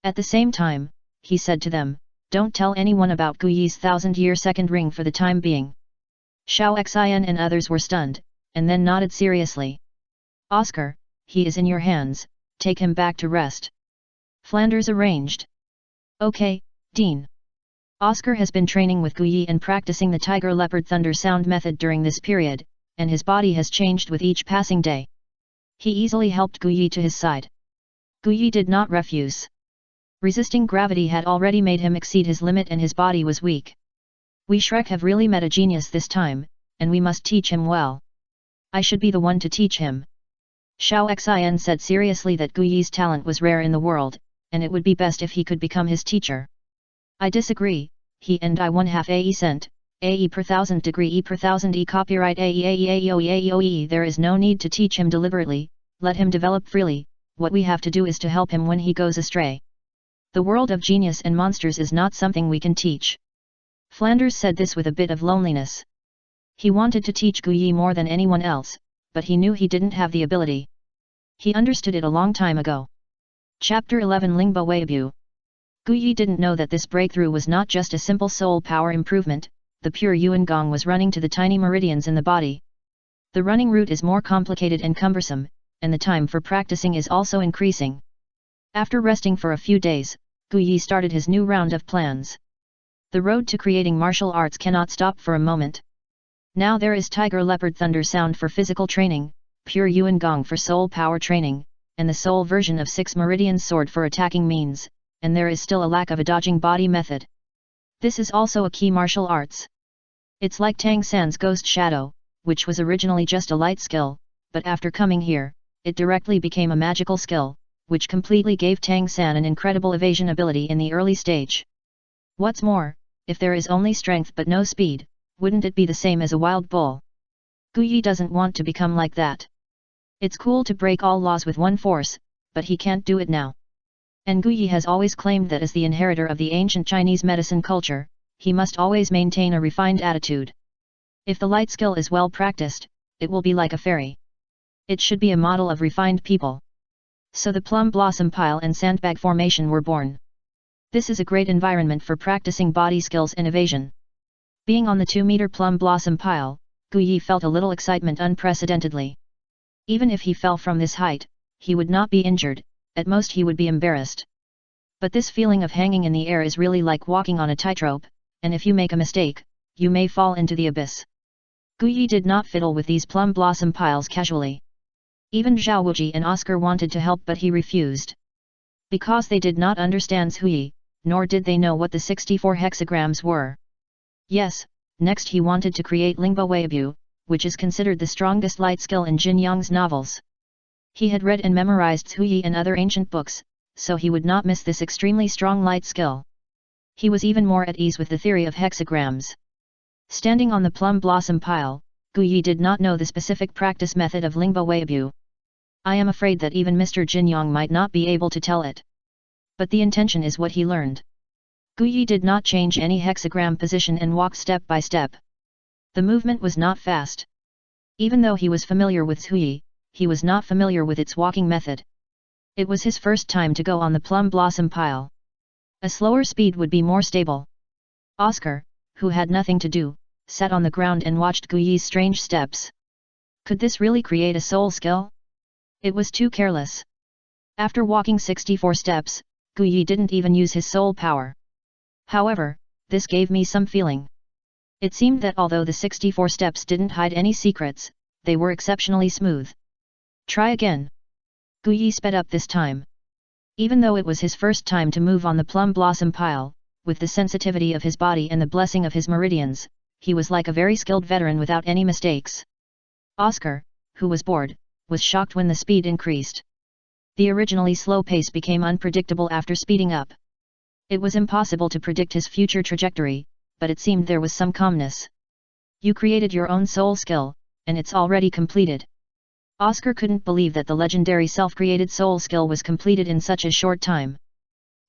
At the same time, he said to them, don't tell anyone about Guyi's 1000-year second ring for the time being. Xiao Xin and others were stunned, and then nodded seriously. Oscar, he is in your hands, take him back to rest. Flanders arranged. Okay, Dean. Oscar has been training with Guyi and practicing the Tiger Leopard Thunder Sound method during this period, and his body has changed with each passing day. He easily helped Guyi to his side. Guyi did not refuse. Resisting gravity had already made him exceed his limit and his body was weak. We Shrek have really met a genius this time, and we must teach him well. I should be the one to teach him. Xiao Xin said seriously that Guyi's talent was rare in the world, and it would be best if he could become his teacher. I disagree, he and I 1/2 AE cent, AE per 1000 degree E per 1000 E copyright AE. There is no need to teach him deliberately, let him develop freely, what we have to do is to help him when he goes astray. The world of genius and monsters is not something we can teach. Flanders said this with a bit of loneliness. He wanted to teach Guyi more than anyone else, but he knew he didn't have the ability. He understood it a long time ago. Chapter 11 Lingbo Weibu. Guyi didn't know that this breakthrough was not just a simple soul power improvement, the pure Yuan Gong was running to the tiny meridians in the body. The running route is more complicated and cumbersome, and the time for practicing is also increasing. After resting for a few days, Guyi started his new round of plans. The road to creating martial arts cannot stop for a moment. Now there is Tiger Leopard Thunder Sound for physical training, pure Yuan Gong for soul power training, and the soul version of 6 Meridian Sword for attacking means, and there is still a lack of a dodging body method. This is also a key martial arts. It's like Tang San's Ghost Shadow, which was originally just a light skill, but after coming here, it directly became a magical skill, which completely gave Tang San an incredible evasion ability in the early stage. What's more, if there is only strength but no speed, wouldn't it be the same as a wild bull? Guyi doesn't want to become like that. It's cool to break all laws with one force, but he can't do it now. And Guyi has always claimed that as the inheritor of the ancient Chinese medicine culture, he must always maintain a refined attitude. If the light skill is well practiced, it will be like a fairy. It should be a model of refined people. So the plum blossom pile and sandbag formation were born. This is a great environment for practicing body skills and evasion. Being on the 2-meter plum blossom pile, Guyi felt a little excitement unprecedentedly. Even if he fell from this height, he would not be injured, at most he would be embarrassed. But this feeling of hanging in the air is really like walking on a tightrope, and if you make a mistake, you may fall into the abyss. Guyi did not fiddle with these plum blossom piles casually. Even Zhao Wuji and Oscar wanted to help but he refused. Because they did not understand Zhuyi, nor did they know what the 64 hexagrams were. Yes, next he wanted to create Lingbo Weibu, which is considered the strongest light skill in Jin Yang's novels. He had read and memorized Zhuyi and other ancient books, so he would not miss this extremely strong light skill. He was even more at ease with the theory of hexagrams. Standing on the plum blossom pile, Guyi did not know the specific practice method of Lingbo Weibu. I am afraid that even Mr. Jinyong might not be able to tell it. But the intention is what he learned. Guyi did not change any hexagram position and walked step by step. The movement was not fast. Even though he was familiar with Zhuyi, he was not familiar with its walking method. It was his first time to go on the plum blossom pile. A slower speed would be more stable. Oscar, who had nothing to do, sat on the ground and watched Guyi's strange steps. Could this really create a soul skill? It was too careless. After walking 64 steps, Guyi didn't even use his soul power. However, this gave me some feeling. It seemed that although the 64 steps didn't hide any secrets, they were exceptionally smooth. Try again. Guyi sped up this time. Even though it was his first time to move on the plum blossom pile, with the sensitivity of his body and the blessing of his meridians, he was like a very skilled veteran without any mistakes. Oscar, who was bored, was shocked when the speed increased. The originally slow pace became unpredictable after speeding up. It was impossible to predict his future trajectory, but it seemed there was some calmness. You created your own soul skill, and it's already completed. Oscar couldn't believe that the legendary self-created soul skill was completed in such a short time.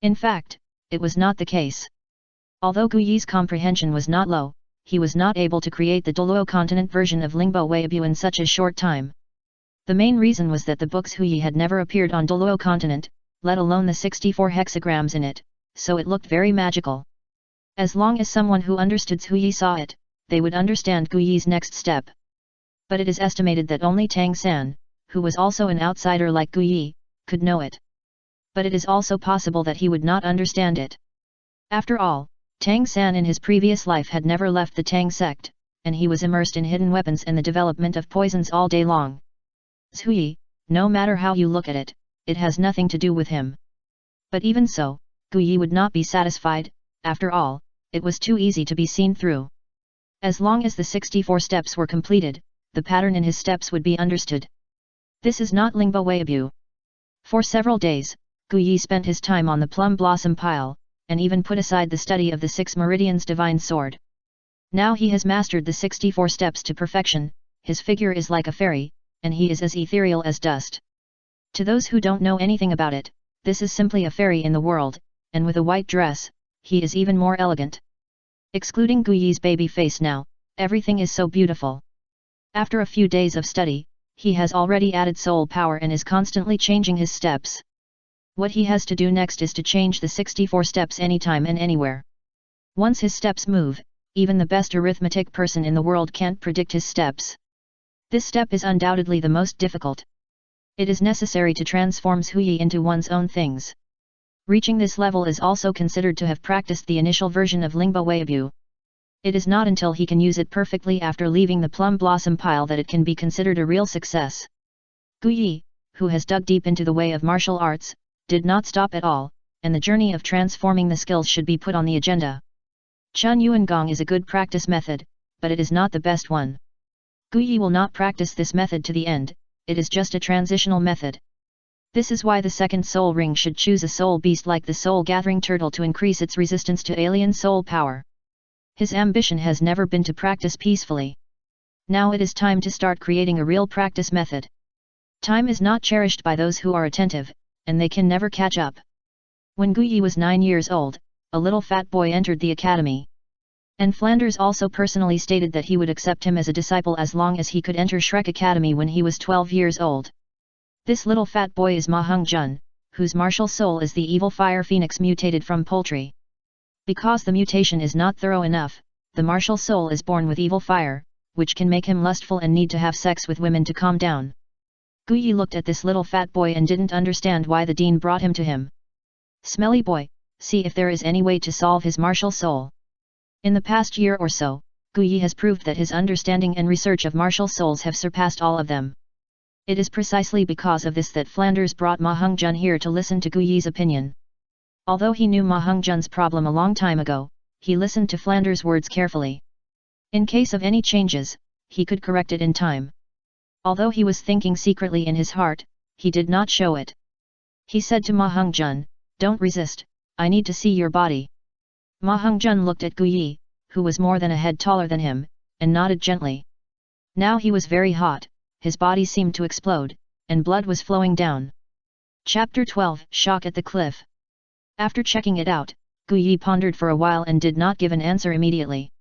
In fact, it was not the case. Although Guyi's comprehension was not low, he was not able to create the Douluo continent version of Lingbo Weibu in such a short time. The main reason was that the book's Huyi had never appeared on Douluo continent, let alone the 64 hexagrams in it, so it looked very magical. As long as someone who understood Huyi saw it, they would understand Guyi's next step. But it is estimated that only Tang San, who was also an outsider like Guyi, could know it. But it is also possible that he would not understand it. After all, Tang San in his previous life had never left the Tang sect, and he was immersed in hidden weapons and the development of poisons all day long. Zhuyi, no matter how you look at it, it has nothing to do with him. But even so, Guyi would not be satisfied. After all, it was too easy to be seen through. As long as the 64 steps were completed, the pattern in his steps would be understood. This is not Lingbo Weibu. For several days, Guyi spent his time on the plum blossom pile, and even put aside the study of the 6 meridians divine sword. Now he has mastered the 64 steps to perfection, his figure is like a fairy, and he is as ethereal as dust. To those who don't know anything about it, this is simply a fairy in the world, and with a white dress, he is even more elegant. Excluding Guyi's baby face now, everything is so beautiful. After a few days of study, he has already added soul power and is constantly changing his steps. What he has to do next is to change the 64 steps anytime and anywhere. Once his steps move, even the best arithmetic person in the world can't predict his steps. This step is undoubtedly the most difficult. It is necessary to transform Zhuyi into one's own things. Reaching this level is also considered to have practiced the initial version of Lingbo Weibu. It is not until he can use it perfectly after leaving the plum blossom pile that it can be considered a real success. Guyi, who has dug deep into the way of martial arts, did not stop at all, and the journey of transforming the skills should be put on the agenda. Chun Yuan Gong is a good practice method, but it is not the best one. Guyi will not practice this method to the end, it is just a transitional method. This is why the second soul ring should choose a soul beast like the soul-gathering turtle to increase its resistance to alien soul power. His ambition has never been to practice peacefully. Now it is time to start creating a real practice method. Time is not cherished by those who are attentive, and they can never catch up. When Guyi was 9 years old, a little fat boy entered the academy. And Flanders also personally stated that he would accept him as a disciple as long as he could enter Shrek Academy when he was 12 years old. This little fat boy is Ma Hung Jun, whose martial soul is the evil fire phoenix mutated from poultry. Because the mutation is not thorough enough, the martial soul is born with evil fire, which can make him lustful and need to have sex with women to calm down. Guyi looked at this little fat boy and didn't understand why the dean brought him to him. Smelly boy, see if there is any way to solve his martial soul. In the past year or so, Guyi has proved that his understanding and research of martial souls have surpassed all of them. It is precisely because of this that Flanders brought Ma Hung Jun here to listen to Guyi's opinion. Although he knew Ma Hung Jun's problem a long time ago, he listened to Flanders' words carefully. In case of any changes, he could correct it in time. Although he was thinking secretly in his heart, he did not show it. He said to Ma Hung Jun, "Don't resist, I need to see your body." Ma Hongzhen looked at Gu Yi, who was more than a head taller than him, and nodded gently. Now he was very hot, his body seemed to explode, and blood was flowing down. Chapter 12 Shock at the Cliff. After checking it out, Gu Yi pondered for a while and did not give an answer immediately.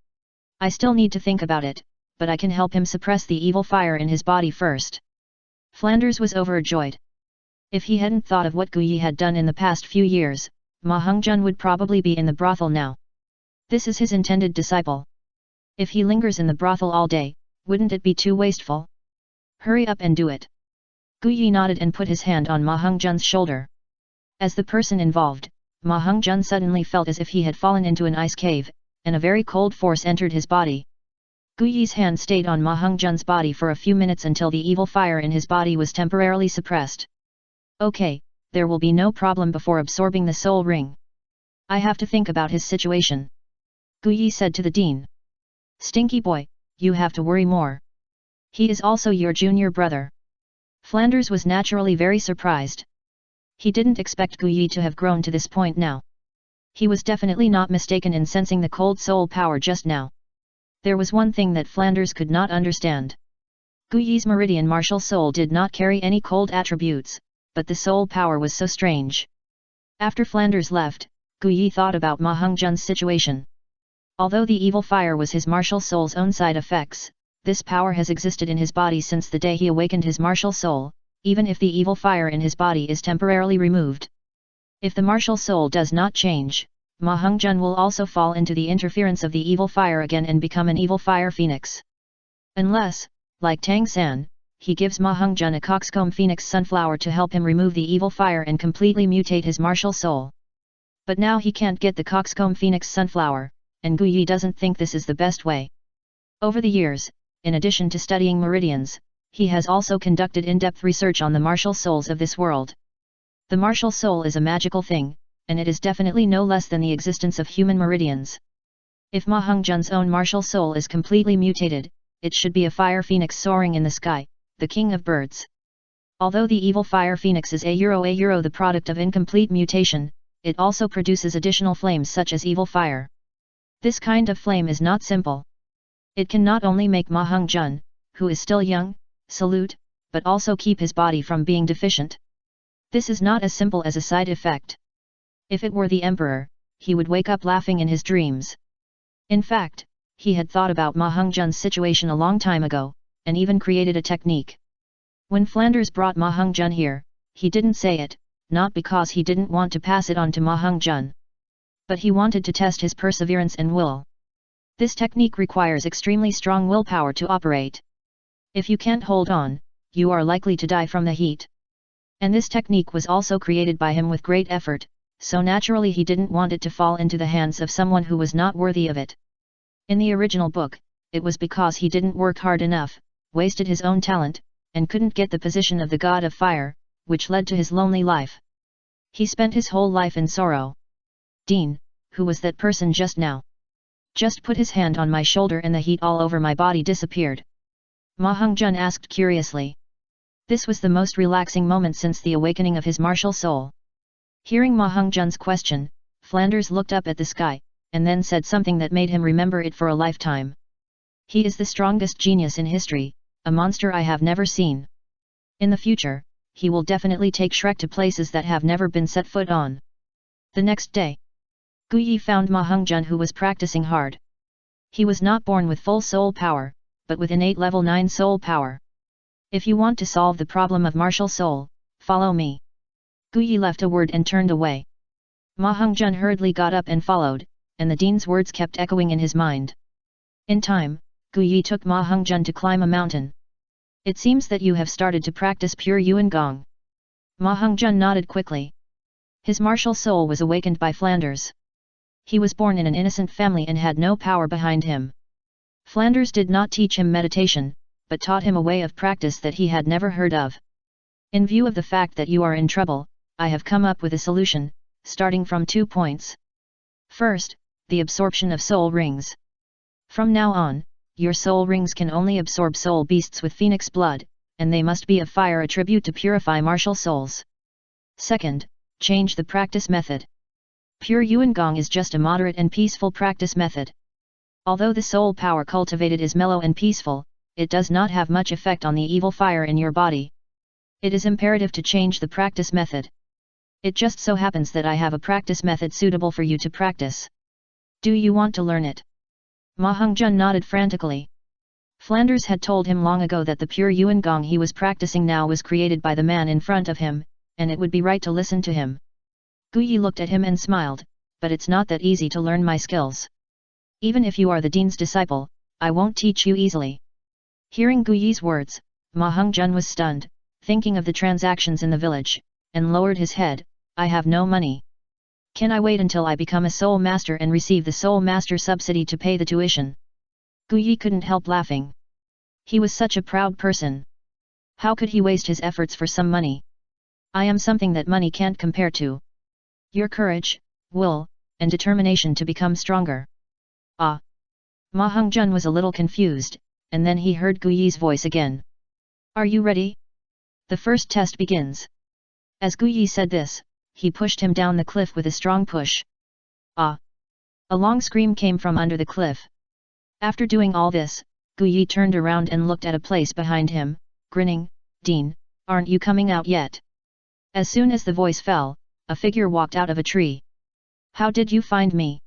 I still need to think about it, but I can help him suppress the evil fire in his body first. Flanders was overjoyed. If he hadn't thought of what Gu Yi had done in the past few years, Ma Hongzhen would probably be in the brothel now. This is his intended disciple. If he lingers in the brothel all day, wouldn't it be too wasteful? Hurry up and do it. Gu Yi nodded and put his hand on Ma Hongzhen's shoulder. As the person involved, Ma Hongzhen suddenly felt as if he had fallen into an ice cave, and a very cold force entered his body. Gu Yi's hand stayed on Ma Hongzhen's body for a few minutes until the evil fire in his body was temporarily suppressed. Okay, there will be no problem before absorbing the soul ring. I have to think about his situation. Gu Yi said to the dean. Stinky boy, you have to worry more. He is also your junior brother. Flanders was naturally very surprised. He didn't expect Gu Yi to have grown to this point now. He was definitely not mistaken in sensing the cold soul power just now. There was one thing that Flanders could not understand. Gu Yi's meridian martial soul did not carry any cold attributes, but the soul power was so strange. After Flanders left, Gu Yi thought about Ma Hongzhen's situation. Although the evil fire was his martial soul's own side effects, this power has existed in his body since the day he awakened his martial soul, even if the evil fire in his body is temporarily removed. If the martial soul does not change, Ma Hongzhen will also fall into the interference of the evil fire again and become an evil fire phoenix. Unless, like Tang San, he gives Ma Hongzhen a coxcomb phoenix sunflower to help him remove the evil fire and completely mutate his martial soul. But now he can't get the coxcomb phoenix sunflower, and Gu Yi doesn't think this is the best way. Over the years, in addition to studying meridians, he has also conducted in-depth research on the martial souls of this world. The martial soul is a magical thing, and it is definitely no less than the existence of human meridians. If Ma Hongzhen's own martial soul is completely mutated, it should be a fire phoenix soaring in the sky, the king of birds. Although the evil fire phoenix is a the product of incomplete mutation, it also produces additional flames such as evil fire. This kind of flame is not simple. It can not only make Ma Hongzhen, who is still young, salute, but also keep his body from being deficient. This is not as simple as a side effect. If it were the emperor, he would wake up laughing in his dreams. In fact, he had thought about Ma Hongzhen's situation a long time ago, and even created a technique. When Flanders brought Ma Hongzhen here, he didn't say it, not because he didn't want to pass it on to Ma Hongzhen. But he wanted to test his perseverance and will. This technique requires extremely strong willpower to operate. If you can't hold on, you are likely to die from the heat. And this technique was also created by him with great effort, so naturally he didn't want it to fall into the hands of someone who was not worthy of it. In the original book, it was because he didn't work hard enough, wasted his own talent, and couldn't get the position of the god of fire, which led to his lonely life. He spent his whole life in sorrow. Dean, who was that person just now? Just put his hand on my shoulder and the heat all over my body disappeared. Ma Hongzhen asked curiously. This was the most relaxing moment since the awakening of his martial soul. Hearing Ma Hongzhen's question, Flanders looked up at the sky, and then said something that made him remember it for a lifetime. He is the strongest genius in history, a monster I have never seen. In the future, he will definitely take Shrek to places that have never been set foot on. The next day, Gu Yi found Ma Hongzhen who was practicing hard. He was not born with full soul power, but with innate level 9 soul power. If you want to solve the problem of martial soul, follow me. Gu Yi left a word and turned away. Ma Hongzhen hurriedly got up and followed, and the dean's words kept echoing in his mind. In time, Gu Yi took Ma Hongzhen to climb a mountain. It seems that you have started to practice pure Yuan Gong. Ma Hongzhen nodded quickly. His martial soul was awakened by Flanders. He was born in an innocent family and had no power behind him. Flanders did not teach him meditation, but taught him a way of practice that he had never heard of. In view of the fact that you are in trouble, I have come up with a solution, starting from 2 points. First, the absorption of soul rings. From now on, your soul rings can only absorb soul beasts with phoenix blood, and they must be of fire attribute to purify martial souls. Second, change the practice method. Pure Yuan-gong is just a moderate and peaceful practice method. Although the soul power cultivated is mellow and peaceful, it does not have much effect on the evil fire in your body. It is imperative to change the practice method. It just so happens that I have a practice method suitable for you to practice. Do you want to learn it? Ma Hongzhen nodded frantically. Flanders had told him long ago that the pure Yuan-gong he was practicing now was created by the man in front of him, and it would be right to listen to him. Guyi looked at him and smiled, but it's not that easy to learn my skills. Even if you are the dean's disciple, I won't teach you easily. Hearing Guyi's words, Ma Hongzhen was stunned, thinking of the transactions in the village, and lowered his head. I have no money. Can I wait until I become a soul master and receive the soul master subsidy to pay the tuition? Guyi couldn't help laughing. He was such a proud person. How could he waste his efforts for some money? I am something that money can't compare to. Your courage, will, and determination to become stronger. Ah! Ma Hongzhen was a little confused, and then he heard Guyi's voice again. Are you ready? The first test begins. As Guyi said this, he pushed him down the cliff with a strong push. Ah! A long scream came from under the cliff. After doing all this, Guyi turned around and looked at a place behind him, grinning. Dean, aren't you coming out yet? As soon as the voice fell, a figure walked out of a tree. How did you find me?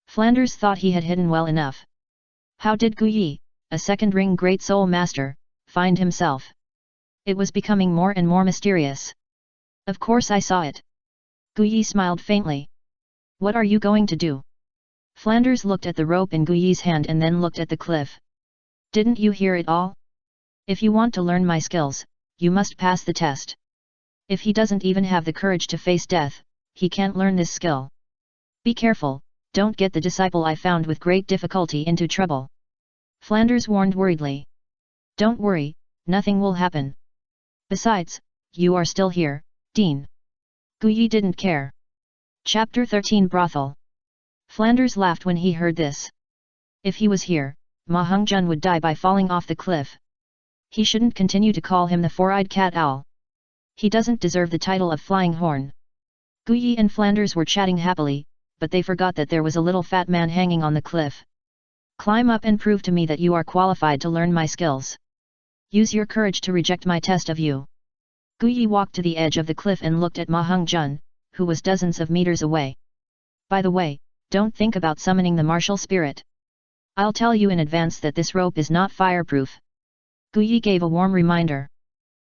Flanders thought he had hidden well enough. How did Guyi, a second-ring great soul master, find himself? It was becoming more and more mysterious. Of course I saw it. Guyi smiled faintly. What are you going to do? Flanders looked at the rope in Guyi's hand and then looked at the cliff. Didn't you hear it all? If you want to learn my skills, you must pass the test. If he doesn't even have the courage to face death, he can't learn this skill. Be careful, don't get the disciple I found with great difficulty into trouble. Flanders warned worriedly. Don't worry, nothing will happen. Besides, you are still here, Dean. Guyi didn't care. Chapter 13 Brothel. Flanders laughed when he heard this. If he was here, Ma Hongzhen would die by falling off the cliff. He shouldn't continue to call him the four-eyed cat owl. He doesn't deserve the title of Flying Horn. Guyi and Flanders were chatting happily, but they forgot that there was a little fat man hanging on the cliff. Climb up and prove to me that you are qualified to learn my skills. Use your courage to reject my test of you. Guyi walked to the edge of the cliff and looked at Ma Hongzhen, who was dozens of meters away. By the way, don't think about summoning the martial spirit. I'll tell you in advance that this rope is not fireproof. Guyi gave a warm reminder.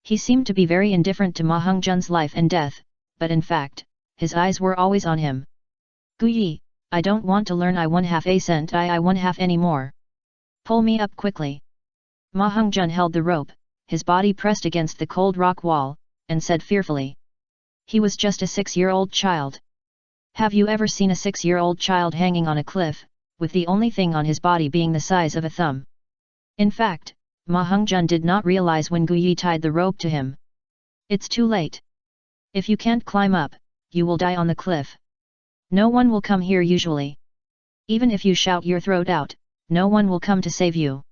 He seemed to be very indifferent to Ma Hongzhen's life and death, but in fact, his eyes were always on him. Guyi, I don't want to learn I cent I 1/2 anymore. Pull me up quickly. Ma Hongzhen held the rope, his body pressed against the cold rock wall, and said fearfully. He was just a 6-year-old child. Have you ever seen a 6-year-old child hanging on a cliff, with the only thing on his body being the size of a thumb? In fact, Ma Hongzhen did not realize when Guyi tied the rope to him. It's too late. If you can't climb up, you will die on the cliff. No one will come here usually. Even if you shout your throat out, no one will come to save you.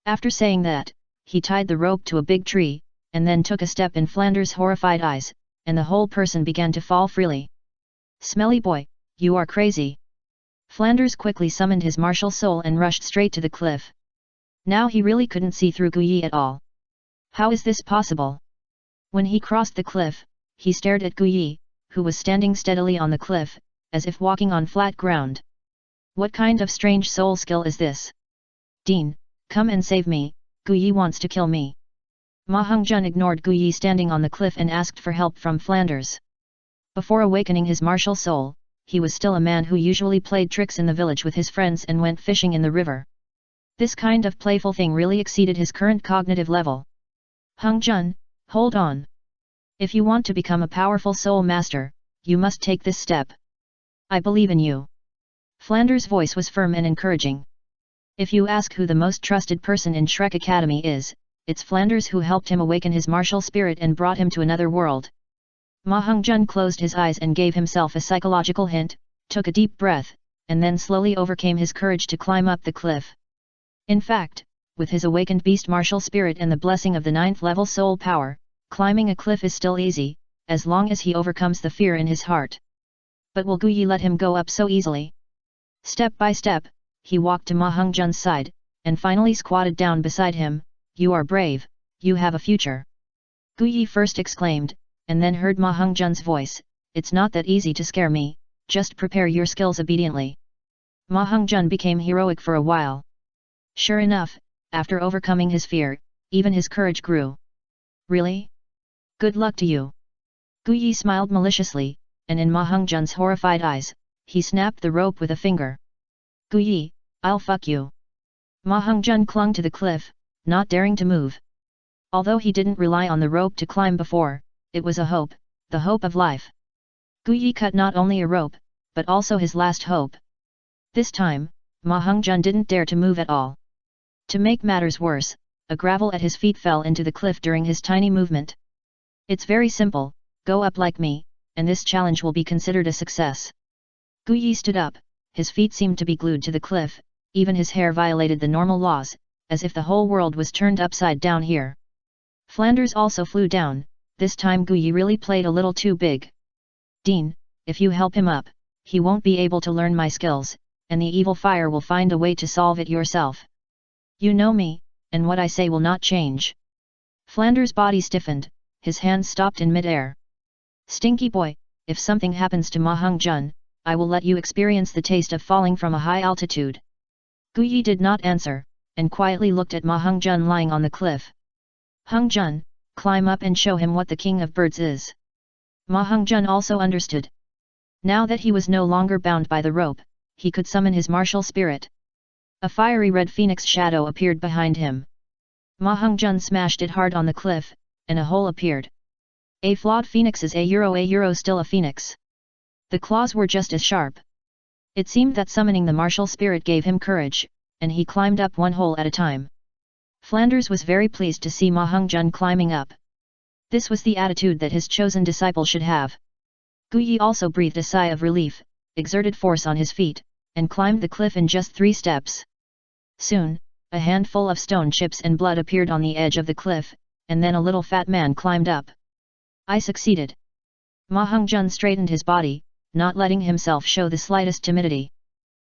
After saying that, he tied the rope to a big tree, and then took a step in Flanders' horrified eyes, and the whole person began to fall freely. Smelly boy, you are crazy. Flanders quickly summoned his martial soul and rushed straight to the cliff. Now he really couldn't see through Guyi at all. How is this possible? When he crossed the cliff, he stared at Guyi, who was standing steadily on the cliff, as if walking on flat ground. What kind of strange soul skill is this? Dean, come and save me, Guyi wants to kill me. Ma Hongzhen ignored Guyi standing on the cliff and asked for help from Flanders. Before awakening his martial soul, he was still a man who usually played tricks in the village with his friends and went fishing in the river. This kind of playful thing really exceeded his current cognitive level. Hongzhen, hold on. If you want to become a powerful soul master, you must take this step. I believe in you. Flanders' voice was firm and encouraging. If you ask who the most trusted person in Shrek Academy is, it's Flanders who helped him awaken his martial spirit and brought him to another world. Ma Hongzhen closed his eyes and gave himself a psychological hint, took a deep breath, and then slowly overcame his courage to climb up the cliff. In fact, with his awakened beast martial spirit and the blessing of the 9th level soul power, climbing a cliff is still easy, as long as he overcomes the fear in his heart. But will Guyi let him go up so easily? Step by step, he walked to Ma Hongzhen's side, and finally squatted down beside him. You are brave, you have a future. Guyi first exclaimed, and then heard Ma Hongzhen's voice, it's not that easy to scare me, just prepare your skills obediently. Ma Hongzhen became heroic for a while. Sure enough, after overcoming his fear, even his courage grew. Really? Good luck to you. Guyi smiled maliciously, and in Ma Hongzhen's horrified eyes, he snapped the rope with a finger. Guyi, I'll fuck you. Ma Hongzhen clung to the cliff, not daring to move. Although he didn't rely on the rope to climb before, it was a hope, the hope of life. Guyi cut not only a rope, but also his last hope. This time, Ma Hongzhen didn't dare to move at all. To make matters worse, a gravel at his feet fell into the cliff during his tiny movement. It's very simple, go up like me, and this challenge will be considered a success. Guyi stood up, his feet seemed to be glued to the cliff, even his hair violated the normal laws, as if the whole world was turned upside down here. Flanders also flew down, this time Guyi really played a little too big. Dean, if you help him up, he won't be able to learn my skills, and the evil fire will find a way to solve it yourself. You know me, and what I say will not change. Flanders' body stiffened, his hands stopped in mid-air. Stinky boy, if something happens to Ma Hongzhen, I will let you experience the taste of falling from a high altitude. Guyi did not answer, and quietly looked at Ma Hongzhen lying on the cliff. Hongzhen, climb up and show him what the king of birds is. Ma Hongzhen also understood. Now that he was no longer bound by the rope, he could summon his martial spirit. A fiery red phoenix shadow appeared behind him. Ma Hongzhen smashed it hard on the cliff, and a hole appeared. A flawed phoenix is a euro still a phoenix. The claws were just as sharp. It seemed that summoning the martial spirit gave him courage, and he climbed up one hole at a time. Flanders was very pleased to see Ma Hongzhen climbing up. This was the attitude that his chosen disciple should have. Guyi also breathed a sigh of relief, exerted force on his feet, and climbed the cliff in just 3 steps. Soon, a handful of stone chips and blood appeared on the edge of the cliff, and then a little fat man climbed up. I succeeded. Ma Hongzhen straightened his body, not letting himself show the slightest timidity.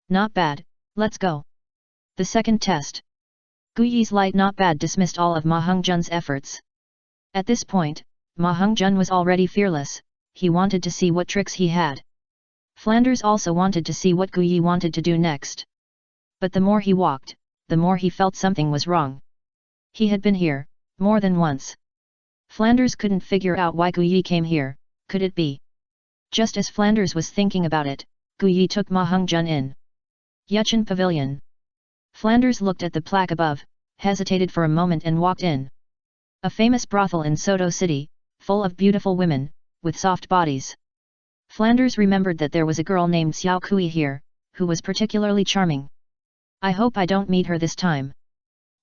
Not bad, let's go. The second test. Guyi's light not bad dismissed all of Ma Hongzhen's efforts. At this point, Ma Hongzhen was already fearless, he wanted to see what tricks he had. Flanders also wanted to see what Guyi wanted to do next. But the more he walked, the more he felt something was wrong. He had been here, more than once. Flanders couldn't figure out why Guyi came here, could it be? Just as Flanders was thinking about it, Guyi took Ma Hongzhen in. Yuchen Pavilion. Flanders looked at the plaque above, hesitated for a moment and walked in. A famous brothel in Soto City, full of beautiful women, with soft bodies. Flanders remembered that there was a girl named Xiao Kui here, who was particularly charming. I hope I don't meet her this time.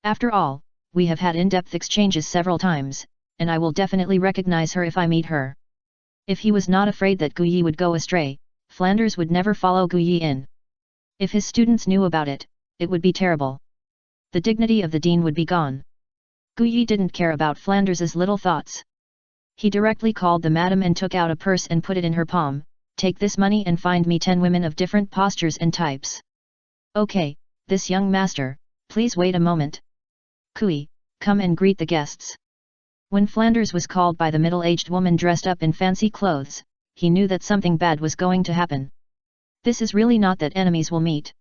After all, we have had in-depth exchanges several times, and I will definitely recognize her if I meet her. If he was not afraid that Guyi would go astray, Flanders would never follow Guyi in. If his students knew about it, it would be terrible. The dignity of the dean would be gone. Guyi didn't care about Flanders's little thoughts. He directly called the madam and took out a purse and put it in her palm. Take this money and find me 10 women of different postures and types. Okay, this young master, please wait a moment. Kui, come and greet the guests. When Flanders was called by the middle-aged woman dressed up in fancy clothes, he knew that something bad was going to happen. This is really not that enemies will meet.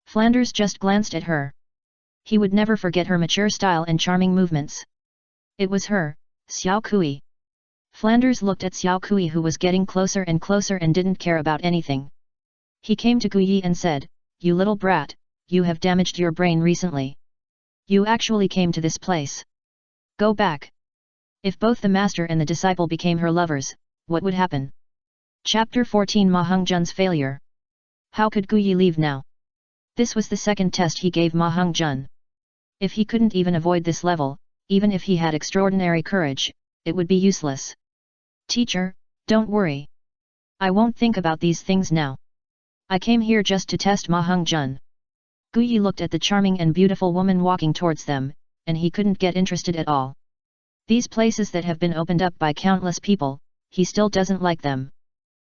Flanders just glanced at her. He would never forget her mature style and charming movements. It was her, Xiao Kui. Flanders looked at Xiao Kui who was getting closer and closer and didn't care about anything. He came to Guyi and said, "You little brat, you have damaged your brain recently. You actually came to this place. Go back." If both the master and the disciple became her lovers, what would happen? Chapter 14 Ma Hongzhen's failure. How could Guyi leave now? This was the second test he gave Ma Hongzhen. If he couldn't even avoid this level, even if he had extraordinary courage, it would be useless. Teacher, don't worry. I won't think about these things now. I came here just to test Ma Hongzhen. Guyi looked at the charming and beautiful woman walking towards them, and he couldn't get interested at all. These places that have been opened up by countless people, he still doesn't like them.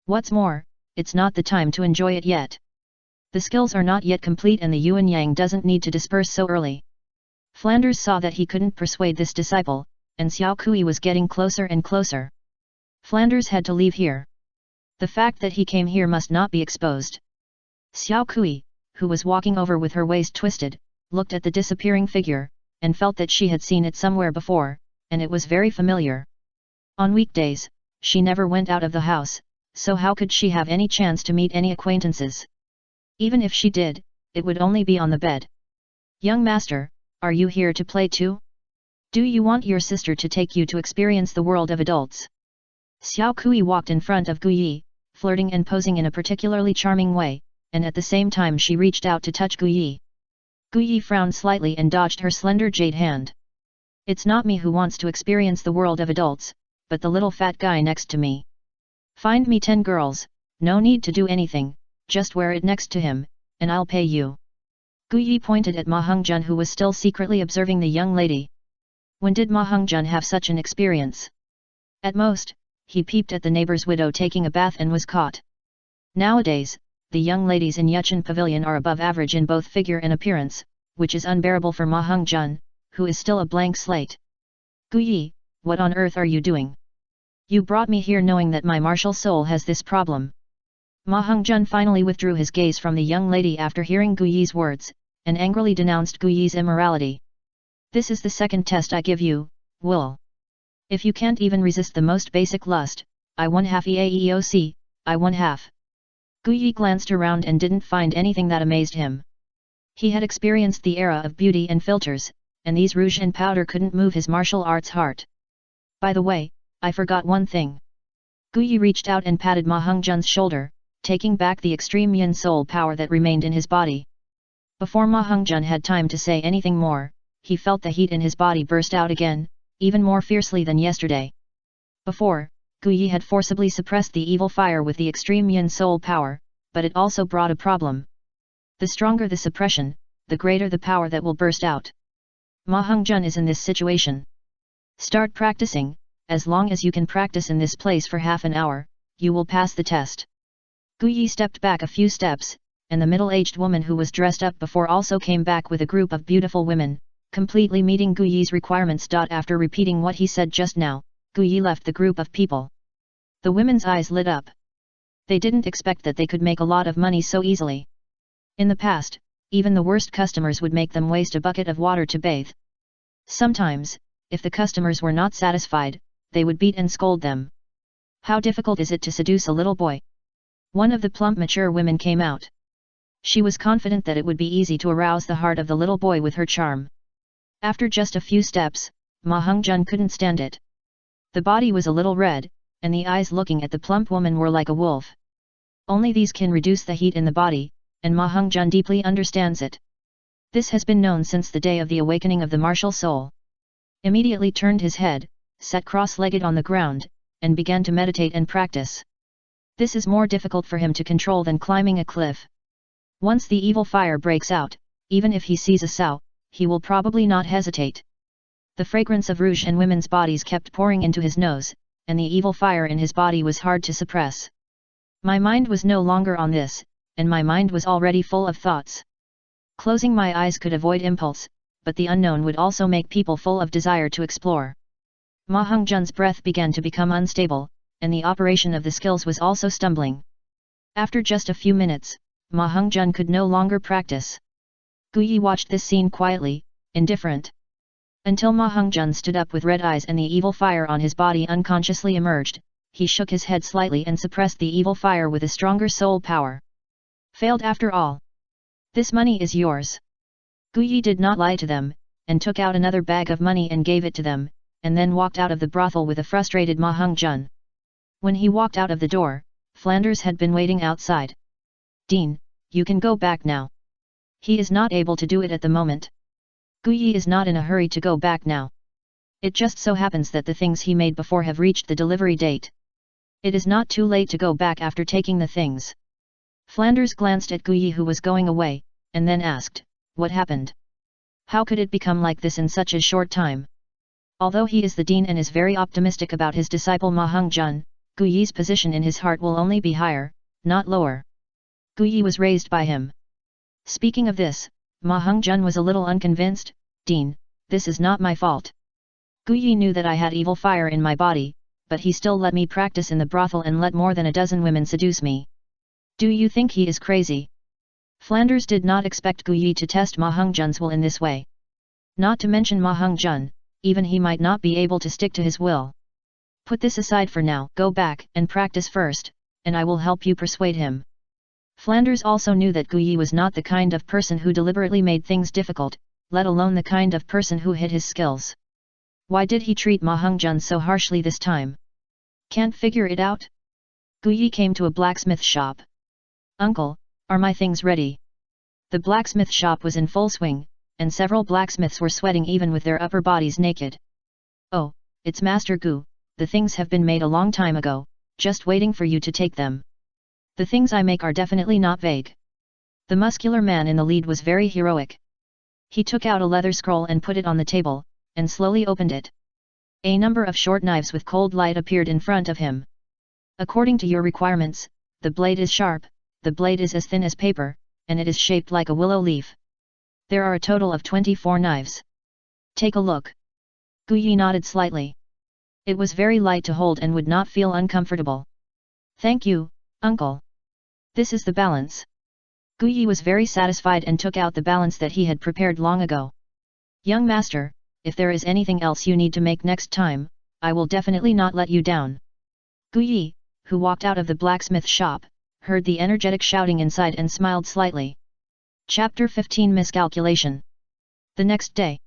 What's more, it's not the time to enjoy it yet. The skills are not yet complete and the Yuan Yang doesn't need to disperse so early. Flanders saw that he couldn't persuade this disciple, and Xiao Kui was getting closer and closer. Flanders had to leave here. The fact that he came here must not be exposed. Xiao Kui, who was walking over with her waist twisted, looked at the disappearing figure, and felt that she had seen it somewhere before, and it was very familiar. On weekdays, she never went out of the house, so how could she have any chance to meet any acquaintances? Even if she did, it would only be on the bed. Young master, are you here to play too? Do you want your sister to take you to experience the world of adults? Xiao Kui walked in front of Gu Yi, flirting and posing in a particularly charming way, and at the same time she reached out to touch Gu Yi. Gu Yi frowned slightly and dodged her slender jade hand. It's not me who wants to experience the world of adults, but the little fat guy next to me. Find me 10 girls, no need to do anything, just wear it next to him, and I'll pay you. Gu Yi pointed at Ma Hongjun who was still secretly observing the young lady. When did Ma Hongjun have such an experience? At most, he peeped at the neighbor's widow taking a bath and was caught. Nowadays, the young ladies in Yuchen Pavilion are above average in both figure and appearance, which is unbearable for Ma Hongjun, who is still a blank slate. Gu Yi, what on earth are you doing? You brought me here knowing that my martial soul has this problem. Ma Hongjun finally withdrew his gaze from the young lady after hearing Gu Yi's words, and angrily denounced Gu Yi's immorality. This is the second test I give you, Wool. If you can't even resist the most basic lust, I won half EAEOC, I won half. Gu Yi glanced around and didn't find anything that amazed him. He had experienced the era of beauty and filters, and these rouge and powder couldn't move his martial arts heart. By the way, I forgot one thing. Gu Yi reached out and patted Ma Hongjun's shoulder, taking back the extreme yin soul power that remained in his body. Before Ma Hongjun had time to say anything more, he felt the heat in his body burst out again, even more fiercely than yesterday. Before, Gu Yi had forcibly suppressed the evil fire with the extreme yin soul power, but it also brought a problem. The stronger the suppression, the greater the power that will burst out. Ma Hongjun is in this situation. Start practicing, as long as you can practice in this place for half an hour, you will pass the test. Gu Yi stepped back a few steps, and the middle-aged woman who was dressed up before also came back with a group of beautiful women, completely meeting Gu Yi's requirements. After repeating what he said just now, Gu Yi left the group of people. The women's eyes lit up. They didn't expect that they could make a lot of money so easily. In the past, even the worst customers would make them waste a bucket of water to bathe. Sometimes, if the customers were not satisfied, they would beat and scold them. How difficult is it to seduce a little boy? One of the plump mature women came out. She was confident that it would be easy to arouse the heart of the little boy with her charm. After just a few steps, Ma Hongjun couldn't stand it. The body was a little red, and the eyes looking at the plump woman were like a wolf. Only these can reduce the heat in the body, and Ma Hongjun deeply understands it. This has been known since the day of the awakening of the martial soul. Immediately turned his head, sat cross-legged on the ground, and began to meditate and practice. This is more difficult for him to control than climbing a cliff. Once the evil fire breaks out, even if he sees a sow, he will probably not hesitate. The fragrance of rouge and women's bodies kept pouring into his nose, and the evil fire in his body was hard to suppress. My mind was no longer on this, and my mind was already full of thoughts. Closing my eyes could avoid impulse, but the unknown would also make people full of desire to explore. Ma Hongjun's breath began to become unstable, and the operation of the skills was also stumbling. After just a few minutes, Ma Hongjun could no longer practice. Gu Yi watched this scene quietly, indifferent. Until Ma Hongjun stood up with red eyes and the evil fire on his body unconsciously emerged, he shook his head slightly and suppressed the evil fire with a stronger soul power. Failed after all. This money is yours. Gu Yi did not lie to them, and took out another bag of money and gave it to them, and then walked out of the brothel with a frustrated Ma Hongjun. When he walked out of the door, Flanders had been waiting outside. Dean, you can go back now. He is not able to do it at the moment. Gu Yi is not in a hurry to go back now. It just so happens that the things he made before have reached the delivery date. It is not too late to go back after taking the things. Flanders glanced at Gu Yi who was going away, and then asked, what happened? How could it become like this in such a short time? Although he is the dean and is very optimistic about his disciple Ma Hongjun, Gu Yi's position in his heart will only be higher, not lower. Gu Yi was raised by him. Speaking of this, Ma Hongzhen was a little unconvinced. Dean, this is not my fault. Gu Yi knew that I had evil fire in my body, but he still let me practice in the brothel and let more than a dozen women seduce me. Do you think he is crazy? Flanders did not expect Gu Yi to test Ma Hongzhen's will in this way. Not to mention Ma Hongzhen, even he might not be able to stick to his will. Put this aside for now, go back and practice first, and I will help you persuade him. Flanders also knew that Gu Yi was not the kind of person who deliberately made things difficult, let alone the kind of person who hid his skills. Why did he treat Ma Hongzhen so harshly this time? Can't figure it out? Gu Yi came to a blacksmith shop. Uncle, are my things ready? The blacksmith shop was in full swing, and several blacksmiths were sweating even with their upper bodies naked. Oh, it's Master Gu, the things have been made a long time ago, just waiting for you to take them. The things I make are definitely not vague. The muscular man in the lead was very heroic. He took out a leather scroll and put it on the table, and slowly opened it. A number of short knives with cold light appeared in front of him. According to your requirements, the blade is sharp, the blade is as thin as paper, and it is shaped like a willow leaf. There are a total of 24 knives. Take a look. Gu Yi nodded slightly. It was very light to hold and would not feel uncomfortable. Thank you, uncle. This is the balance. Gu Yi was very satisfied and took out the balance that he had prepared long ago. Young master, if there is anything else you need to make next time, I will definitely not let you down. Gu Yi, who walked out of the blacksmith shop, heard the energetic shouting inside and smiled slightly. Chapter 15 Miscalculation. The next day,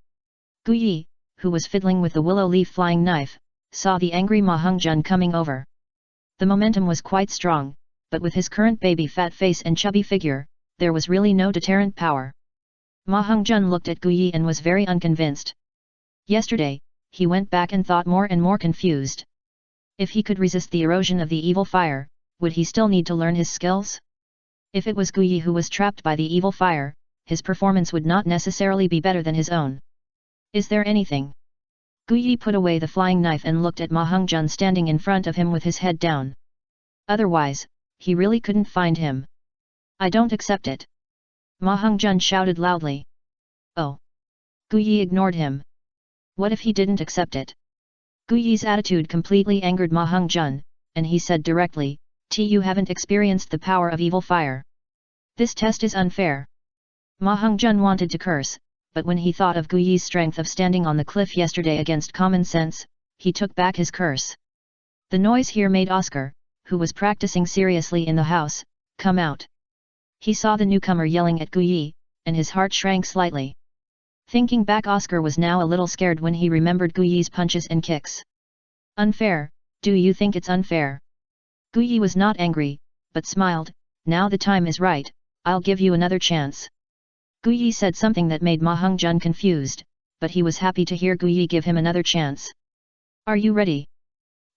Gu Yi, who was fiddling with the willow leaf flying knife, saw the angry Ma Hongzhen coming over. The momentum was quite strong, but with his current baby fat face and chubby figure, there was really no deterrent power. Ma Hongzhen looked at Gu Yi and was very unconvinced. Yesterday, he went back and thought more and more confused. If he could resist the erosion of the evil fire, would he still need to learn his skills? If it was Gu Yi who was trapped by the evil fire, his performance would not necessarily be better than his own. Is there anything? Gu Yi put away the flying knife and looked at Ma Hongzhen standing in front of him with his head down. Otherwise, he really couldn't find him. I don't accept it. Ma Hongzhen shouted loudly. Oh. Gu Yi ignored him. What if he didn't accept it? Gu Yi's attitude completely angered Ma Hongzhen, and he said directly, You haven't experienced the power of evil fire. This test is unfair. Ma Hongzhen wanted to curse, but when he thought of Gu Yi's strength of standing on the cliff yesterday against common sense, he took back his curse. The noise here made Oscar, who was practicing seriously in the house, come out. He saw the newcomer yelling at Gu Yi, and his heart shrank slightly. Thinking back, Oscar was now a little scared when he remembered Gu Yi's punches and kicks. Unfair, do you think it's unfair? Gu Yi was not angry, but smiled. Now the time is right, I'll give you another chance. Gu Yi said something that made Ma Hongzhen confused, but he was happy to hear Gu Yi give him another chance. Are you ready?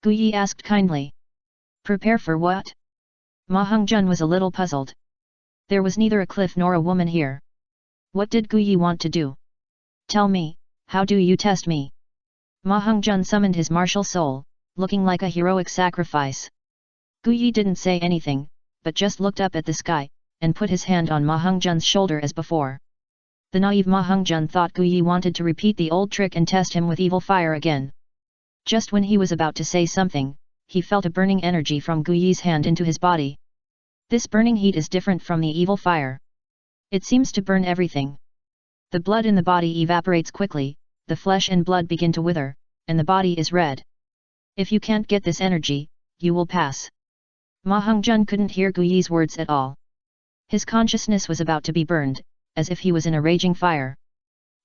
Gu Yi asked kindly. Prepare for what? Ma Hongzhen was a little puzzled. There was neither a cliff nor a woman here. What did Gu Yi want to do? Tell me, how do you test me? Ma Hongzhen summoned his martial soul, looking like a heroic sacrifice. Gu Yi didn't say anything, but just looked up at the sky, and put his hand on Ma Hongzhen's shoulder as before. The naive Ma Hongzhen thought Gu Yi wanted to repeat the old trick and test him with evil fire again. Just when he was about to say something, he felt a burning energy from Gu Yi's hand into his body. This burning heat is different from the evil fire. It seems to burn everything. The blood in the body evaporates quickly, the flesh and blood begin to wither, and the body is red. If you can't get this energy, you will pass. Ma Hongzhen couldn't hear Gu Yi's words at all. His consciousness was about to be burned, as if he was in a raging fire.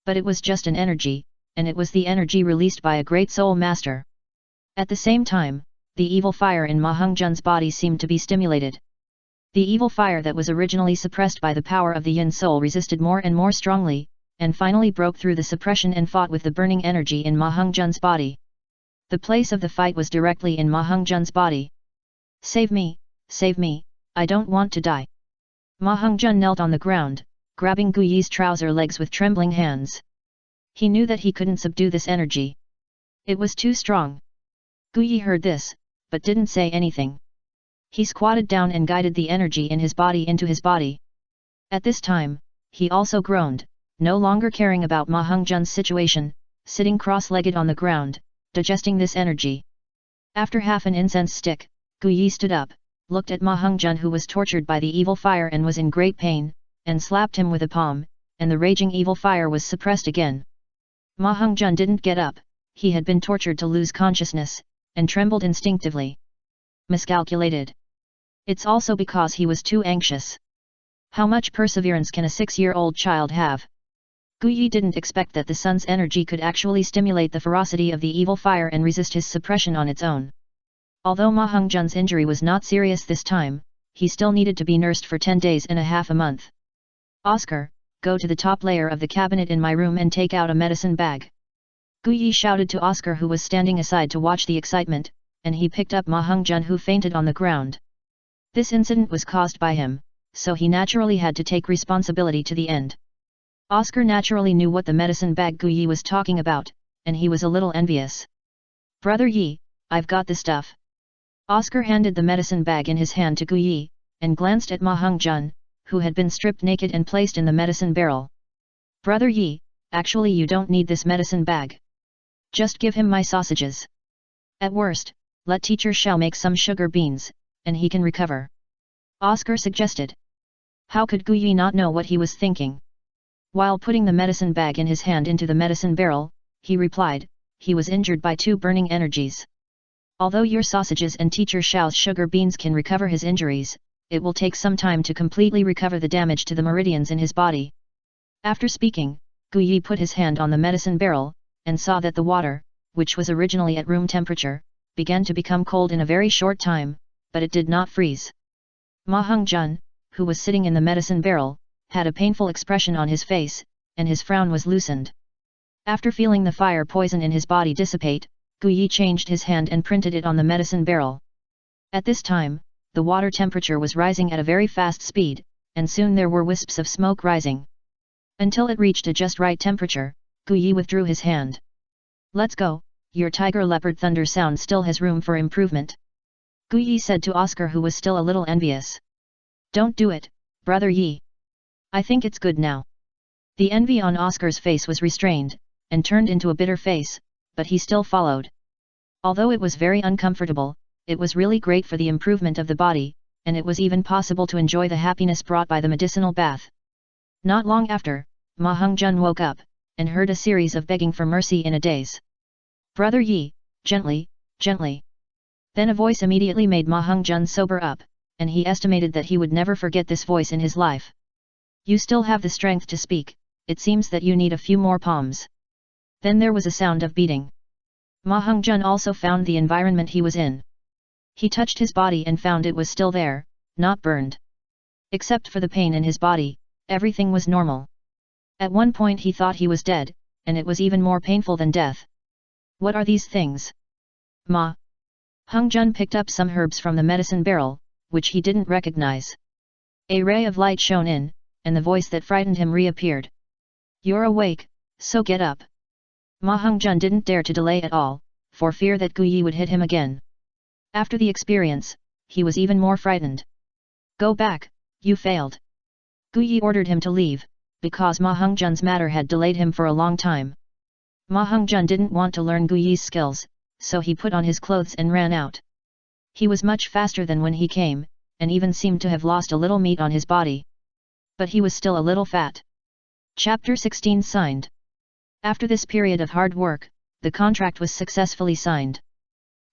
But it was just an energy, and it was the energy released by a great soul master. At the same time, the evil fire in Ma Hongzhen's body seemed to be stimulated. The evil fire that was originally suppressed by the power of the yin soul resisted more and more strongly, and finally broke through the suppression and fought with the burning energy in Ma Hongzhen's body. The place of the fight was directly in Ma Hongzhen's body. Save me, I don't want to die. Ma Hongzhen knelt on the ground, grabbing Gu Yi's trouser legs with trembling hands. He knew that he couldn't subdue this energy. It was too strong. Gu Yi heard this, but didn't say anything. He squatted down and guided the energy in his body into his body. At this time, he also groaned, no longer caring about Ma Hongzhen's situation, sitting cross-legged on the ground, digesting this energy. After half an incense stick, Gu Yi stood up, looked at Ma Hongzhen who was tortured by the evil fire and was in great pain, and slapped him with a palm, and the raging evil fire was suppressed again. Ma Hongzhen didn't get up, he had been tortured to lose consciousness, and trembled instinctively. Miscalculated. It's also because he was too anxious. How much perseverance can a 6-year-old child have? Gu Yi didn't expect that the sun's energy could actually stimulate the ferocity of the evil fire and resist his suppression on its own. Although Ma Hongzhen's injury was not serious this time, he still needed to be nursed for 10 days and a half a month. Oscar, go to the top layer of the cabinet in my room and take out a medicine bag. Gu Yi shouted to Oscar who was standing aside to watch the excitement, and he picked up Ma Hongzhen who fainted on the ground. This incident was caused by him, so he naturally had to take responsibility to the end. Oscar naturally knew what the medicine bag Gu Yi was talking about, and he was a little envious. Brother Yi, I've got the stuff. Oscar handed the medicine bag in his hand to Gu Yi, and glanced at Ma Hongzhen, who had been stripped naked and placed in the medicine barrel. Brother Yi, actually you don't need this medicine bag. Just give him my sausages. At worst, let teacher Xiao make some sugar beans, and he can recover. Oscar suggested. How could Gu Yi not know what he was thinking? While putting the medicine bag in his hand into the medicine barrel, he replied, he was injured by 2 burning energies. Although your sausages and teacher Xiao's sugar beans can recover his injuries, it will take some time to completely recover the damage to the meridians in his body. After speaking, Gu Yi put his hand on the medicine barrel, and saw that the water, which was originally at room temperature, began to become cold in a very short time, but it did not freeze. Ma Hongzhen, who was sitting in the medicine barrel, had a painful expression on his face, and his frown was loosened. After feeling the fire poison in his body dissipate, Gu Yi changed his hand and printed it on the medicine barrel. At this time, the water temperature was rising at a very fast speed, and soon there were wisps of smoke rising. Until it reached a just right temperature, Gu Yi withdrew his hand. Let's go, your tiger leopard thunder sound still has room for improvement. Gu Yi said to Oscar who was still a little envious. Don't do it, brother Yi. I think it's good now. The envy on Oscar's face was restrained, and turned into a bitter face, but he still followed. Although it was very uncomfortable, it was really great for the improvement of the body, and it was even possible to enjoy the happiness brought by the medicinal bath. Not long after, Ma Hongzhen woke up, and heard a series of begging for mercy in a daze. Brother Yi, gently, gently. Then a voice immediately made Ma Hongzhen sober up, and he estimated that he would never forget this voice in his life. You still have the strength to speak, it seems that you need a few more palms. Then there was a sound of beating. Ma Hongzhen also found the environment he was in. He touched his body and found it was still there, not burned. Except for the pain in his body, everything was normal. At one point he thought he was dead, and it was even more painful than death. What are these things? Ma Hongzhen picked up some herbs from the medicine barrel, which he didn't recognize. A ray of light shone in, and the voice that frightened him reappeared. You're awake, so get up. Ma Hongzhen didn't dare to delay at all, for fear that Gu Yi would hit him again. After the experience, he was even more frightened. Go back, you failed. Gu Yi ordered him to leave, because Ma Hongzhen's matter had delayed him for a long time. Ma Hongzhen didn't want to learn Gu Yi's skills, so he put on his clothes and ran out. He was much faster than when he came, and even seemed to have lost a little meat on his body. But he was still a little fat. Chapter 16 signed. After this period of hard work, the contract was successfully signed.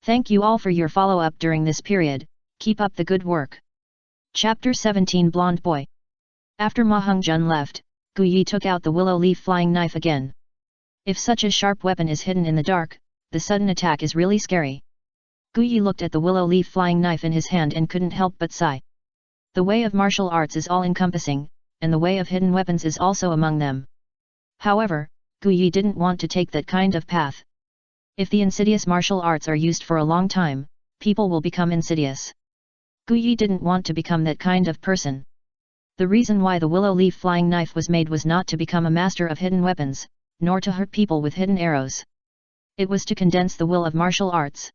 Thank you all for your follow-up during this period, keep up the good work. Chapter 17 Blonde Boy. After Ma Hongzhen left, Gu Yi took out the willow leaf flying knife again. If such a sharp weapon is hidden in the dark, the sudden attack is really scary. Gu Yi looked at the willow leaf flying knife in his hand and couldn't help but sigh. The way of martial arts is all-encompassing, and the way of hidden weapons is also among them. However, Gu Yi didn't want to take that kind of path. If the insidious martial arts are used for a long time, people will become insidious. Gu Yi didn't want to become that kind of person. The reason why the willow leaf flying knife was made was not to become a master of hidden weapons, nor to hurt people with hidden arrows. It was to condense the will of martial arts.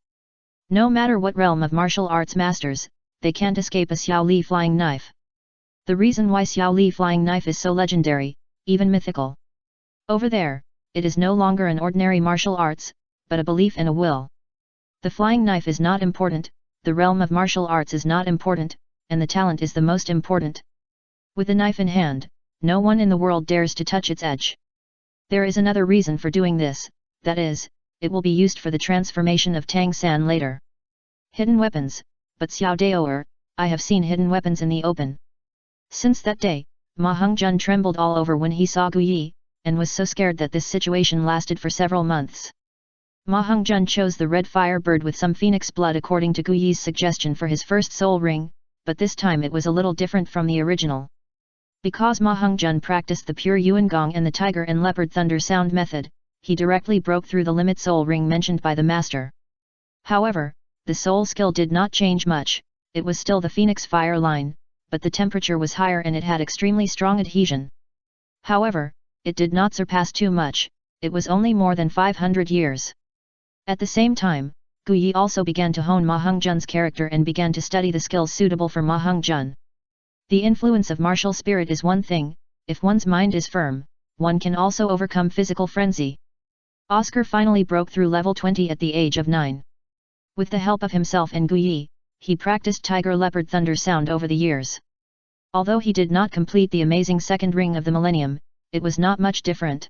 No matter what realm of martial arts masters, they can't escape a Xiao Li flying knife. The reason why Xiao Li flying knife is so legendary, even mythical. Over there, it is no longer an ordinary martial arts, but a belief and a will. The flying knife is not important, the realm of martial arts is not important, and the talent is the most important. With the knife in hand, no one in the world dares to touch its edge. There is another reason for doing this, that is, it will be used for the transformation of Tang San later. Hidden weapons, but Xiao Daoer, I have seen hidden weapons in the open. Since that day, Ma Hongjun trembled all over when he saw Gu Yi, and was so scared that this situation lasted for several months. Ma Hongjun chose the red fire bird with some phoenix blood according to Gu Yi's suggestion for his first soul ring, but this time it was a little different from the original. Because Ma Hongjun practiced the pure Yuan Gong and the tiger and leopard thunder sound method, he directly broke through the limit soul ring mentioned by the master. However, the soul skill did not change much, it was still the phoenix fire line, but the temperature was higher and it had extremely strong adhesion. However, it did not surpass too much, it was only more than 500 years. At the same time, Gu Yi also began to hone Ma Hongjun's character and began to study the skills suitable for Ma Hongjun. The influence of martial spirit is one thing, if one's mind is firm, one can also overcome physical frenzy. Oscar finally broke through level 20 at the age of 9. With the help of himself and Gu Yi, he practiced tiger leopard thunder sound over the years. Although he did not complete the amazing second ring of the millennium, it was not much different.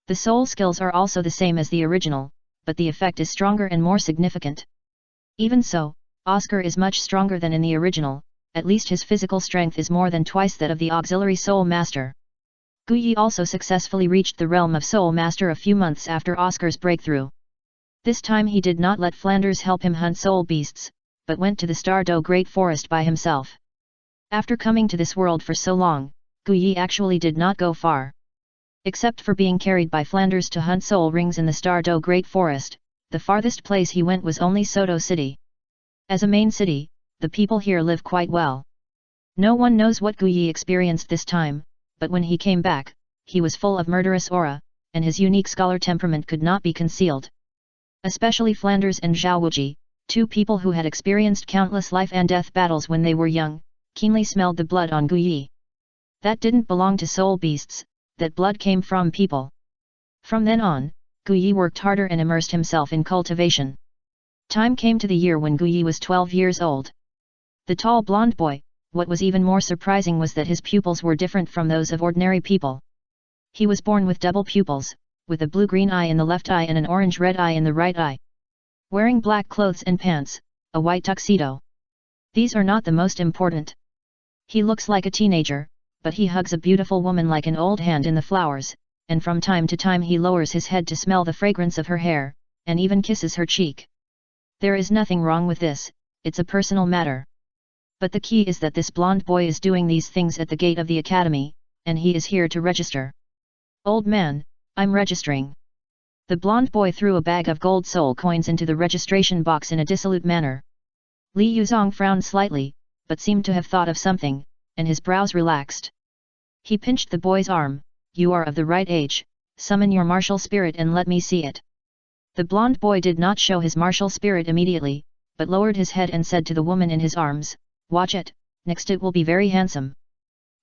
The soul skills are also the same as the original, but the effect is stronger and more significant. Even so, Oscar is much stronger than in the original, at least his physical strength is more than twice that of the auxiliary soul master. Gu Yi also successfully reached the realm of soul master a few months after Oscar's breakthrough. This time he did not let Flanders help him hunt soul beasts, but went to the Stardo Great Forest by himself. After coming to this world for so long, Gu Yi actually did not go far. Except for being carried by Flanders to hunt soul rings in the Stardo Great Forest, the farthest place he went was only Soto City. As a main city, the people here live quite well. No one knows what Gu Yi experienced this time, but when he came back, he was full of murderous aura, and his unique scholar temperament could not be concealed. Especially Flanders and Zhao Wuji, two people who had experienced countless life and death battles when they were young, keenly smelled the blood on Gu Yi. That didn't belong to soul beasts, that blood came from people. From then on, Gu Yi worked harder and immersed himself in cultivation. Time came to the year when Gu Yi was 12 years old. The tall blonde boy, what was even more surprising was that his pupils were different from those of ordinary people. He was born with double pupils, with a blue-green eye in the left eye and an orange-red eye in the right eye. Wearing black clothes and pants, a white tuxedo. These are not the most important. He looks like a teenager, but he hugs a beautiful woman like an old hand in the flowers, and from time to time he lowers his head to smell the fragrance of her hair, and even kisses her cheek. There is nothing wrong with this, it's a personal matter. But the key is that this blonde boy is doing these things at the gate of the academy, and he is here to register. Old man, I'm registering. The blonde boy threw a bag of gold soul coins into the registration box in a dissolute manner. Li Yuzong frowned slightly, but seemed to have thought of something, and his brows relaxed. He pinched the boy's arm. You are of the right age, summon your martial spirit and let me see it. The blonde boy did not show his martial spirit immediately, but lowered his head and said to the woman in his arms, watch it, next it will be very handsome.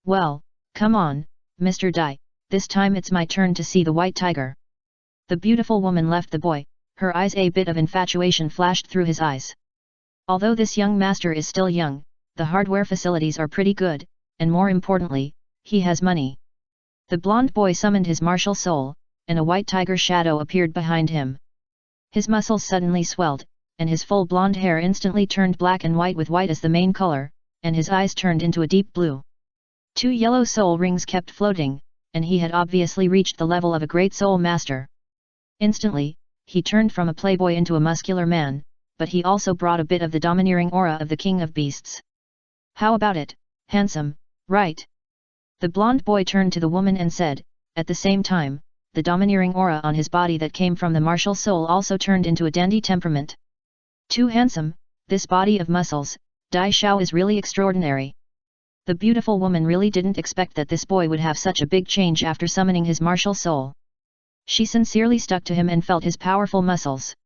Well, come on, Mr. Dai, this time it's my turn to see the white tiger. The beautiful woman left the boy, her eyes a bit of infatuation flashed through his eyes. Although this young master is still young, the hardware facilities are pretty good, and more importantly, he has money. The blonde boy summoned his martial soul, and a white tiger shadow appeared behind him. His muscles suddenly swelled, and his full blonde hair instantly turned black and white with white as the main color, and his eyes turned into a deep blue. 2 yellow soul rings kept floating, and he had obviously reached the level of a great soul master. Instantly, he turned from a playboy into a muscular man, but he also brought a bit of the domineering aura of the king of beasts. How about it, handsome, right? The blonde boy turned to the woman and said, at the same time, the domineering aura on his body that came from the martial soul also turned into a dandy temperament. Too handsome, this body of muscles, Dai Xiao is really extraordinary. The beautiful woman really didn't expect that this boy would have such a big change after summoning his martial soul. She sincerely stuck to him and felt his powerful muscles.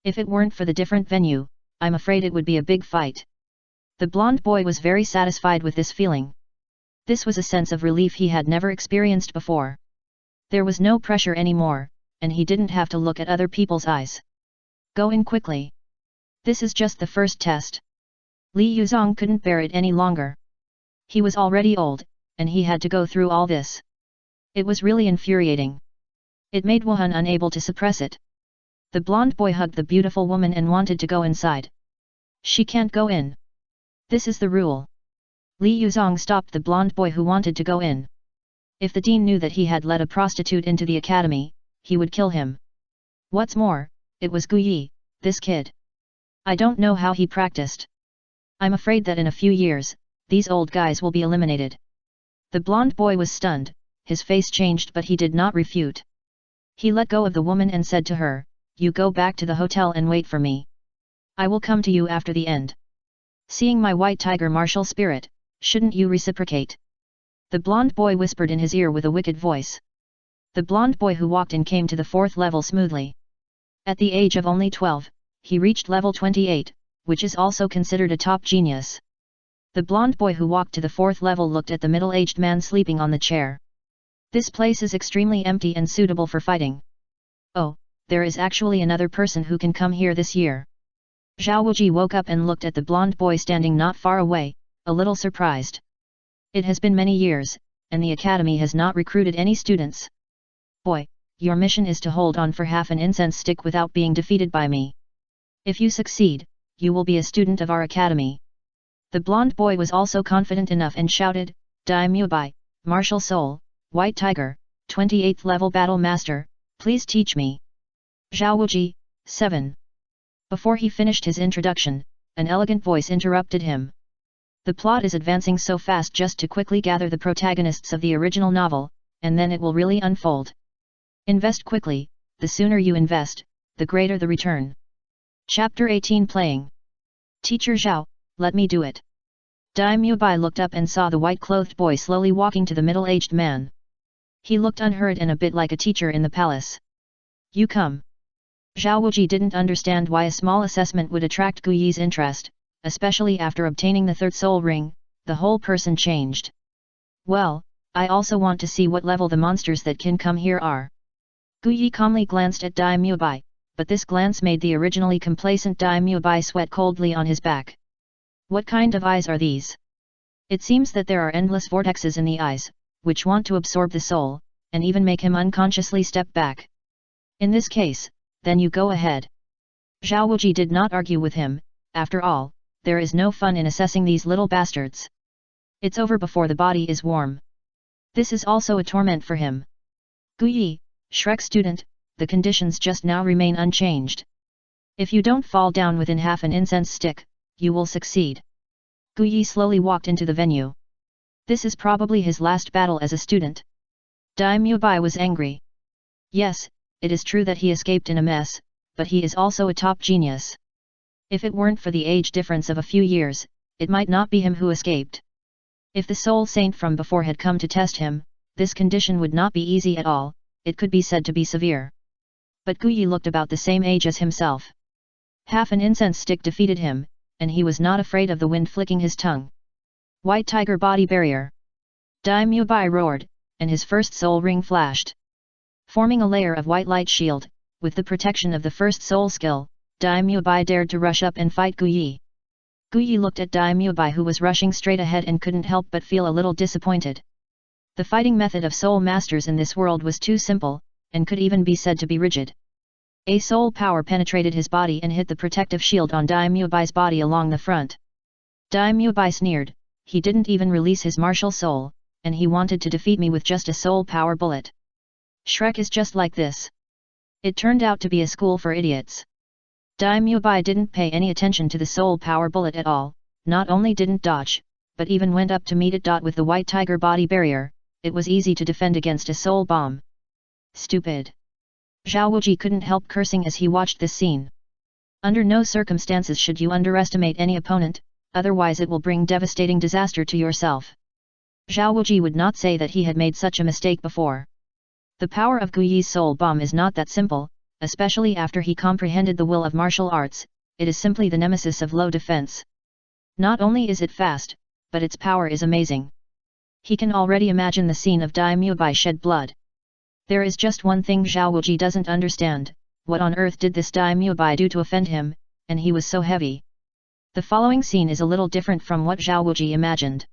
If it weren't for the different venue, I'm afraid it would be a big fight. The blonde boy was very satisfied with this feeling. This was a sense of relief he had never experienced before. There was no pressure anymore, and he didn't have to look at other people's eyes. Go in quickly. This is just the first test. Li Yuzong couldn't bear it any longer. He was already old, and he had to go through all this. It was really infuriating. It made Wuhan unable to suppress it. The blonde boy hugged the beautiful woman and wanted to go inside. She can't go in. This is the rule. Li Yuzong stopped the blonde boy who wanted to go in. If the dean knew that he had let a prostitute into the academy, he would kill him. What's more, it was Guyi, this kid. I don't know how he practiced. I'm afraid that in a few years, these old guys will be eliminated. The blonde boy was stunned, his face changed but he did not refute. He let go of the woman and said to her, "You go back to the hotel and wait for me. I will come to you after the end. Seeing my white tiger martial spirit, shouldn't you reciprocate?" The blonde boy whispered in his ear with a wicked voice. The blonde boy who walked in came to the 4th level smoothly. At the age of only 12, he reached level 28, which is also considered a top genius. The blonde boy who walked to the 4th level looked at the middle-aged man sleeping on the chair. This place is extremely empty and suitable for fighting. Oh, there is actually another person who can come here this year. Zhao Wuji woke up and looked at the blonde boy standing not far away, a little surprised. It has been many years, and the academy has not recruited any students. Boy, your mission is to hold on for half an incense stick without being defeated by me. If you succeed, you will be a student of our academy. The blonde boy was also confident enough and shouted, "Dai Mubai, martial soul, white tiger, 28th level battle master, please teach me." Zhao Wuji, 7. Before he finished his introduction, an elegant voice interrupted him. The plot is advancing so fast just to quickly gather the protagonists of the original novel, and then it will really unfold. Invest quickly, the sooner you invest, the greater the return. Chapter 18 Playing. Teacher Zhao, let me do it. Dai Mubai looked up and saw the white-clothed boy slowly walking to the middle-aged man. He looked unhurried and a bit like a teacher in the palace. You come. Zhao Wuji didn't understand why a small assessment would attract Guyi's interest, especially after obtaining the 3rd soul ring, the whole person changed. Well, I also want to see what level the monsters that can come here are. Guyi calmly glanced at Dai Mubai, but this glance made the originally complacent Dai Mubai sweat coldly on his back. What kind of eyes are these? It seems that there are endless vortexes in the eyes, which want to absorb the soul, and even make him unconsciously step back. In this case, then you go ahead. Zhao Wuji did not argue with him. After all, there is no fun in assessing these little bastards. It's over before the body is warm. This is also a torment for him. Guyi, Shrek student, the conditions just now remain unchanged. If you don't fall down within half an incense stick, you will succeed. Guyi slowly walked into the venue. This is probably his last battle as a student. Dai Mubai was angry. Yes, it is true that he escaped in a mess, but he is also a top genius. If it weren't for the age difference of a few years, it might not be him who escaped. If the soul saint from before had come to test him, this condition would not be easy at all, it could be said to be severe. But Guyi looked about the same age as himself. Half an incense stick defeated him, and he was not afraid of the wind flicking his tongue. White tiger body barrier. Dai Mubai roared, and his 1st soul ring flashed. Forming a layer of white light shield, with the protection of the 1st soul skill, Dai Mubai dared to rush up and fight Guyi. Guyi looked at Dai Mubai who was rushing straight ahead and couldn't help but feel a little disappointed. The fighting method of soul masters in this world was too simple, and could even be said to be rigid. A soul power penetrated his body and hit the protective shield on Dai Mubai's body along the front. Dai Mubai sneered, he didn't even release his martial soul, and he wanted to defeat me with just a soul power bullet. Shrek is just like this. It turned out to be a school for idiots. Dai Mubai didn't pay any attention to the soul power bullet at all, not only didn't dodge, but even went up to meet it. With the white tiger body barrier, it was easy to defend against a soul bomb. Stupid. Zhao Wuji couldn't help cursing as he watched this scene. Under no circumstances should you underestimate any opponent, otherwise it will bring devastating disaster to yourself. Zhao Wuji would not say that he had made such a mistake before. The power of Guyi's soul bomb is not that simple, especially after he comprehended the will of martial arts, it is simply the nemesis of low defense. Not only is it fast, but its power is amazing. He can already imagine the scene of Daimyo Bai shed blood. There is just one thing Zhao Wuji doesn't understand, what on earth did this Daimyo Bai do to offend him, and he was so heavy. The following scene is a little different from what Zhao Wuji imagined.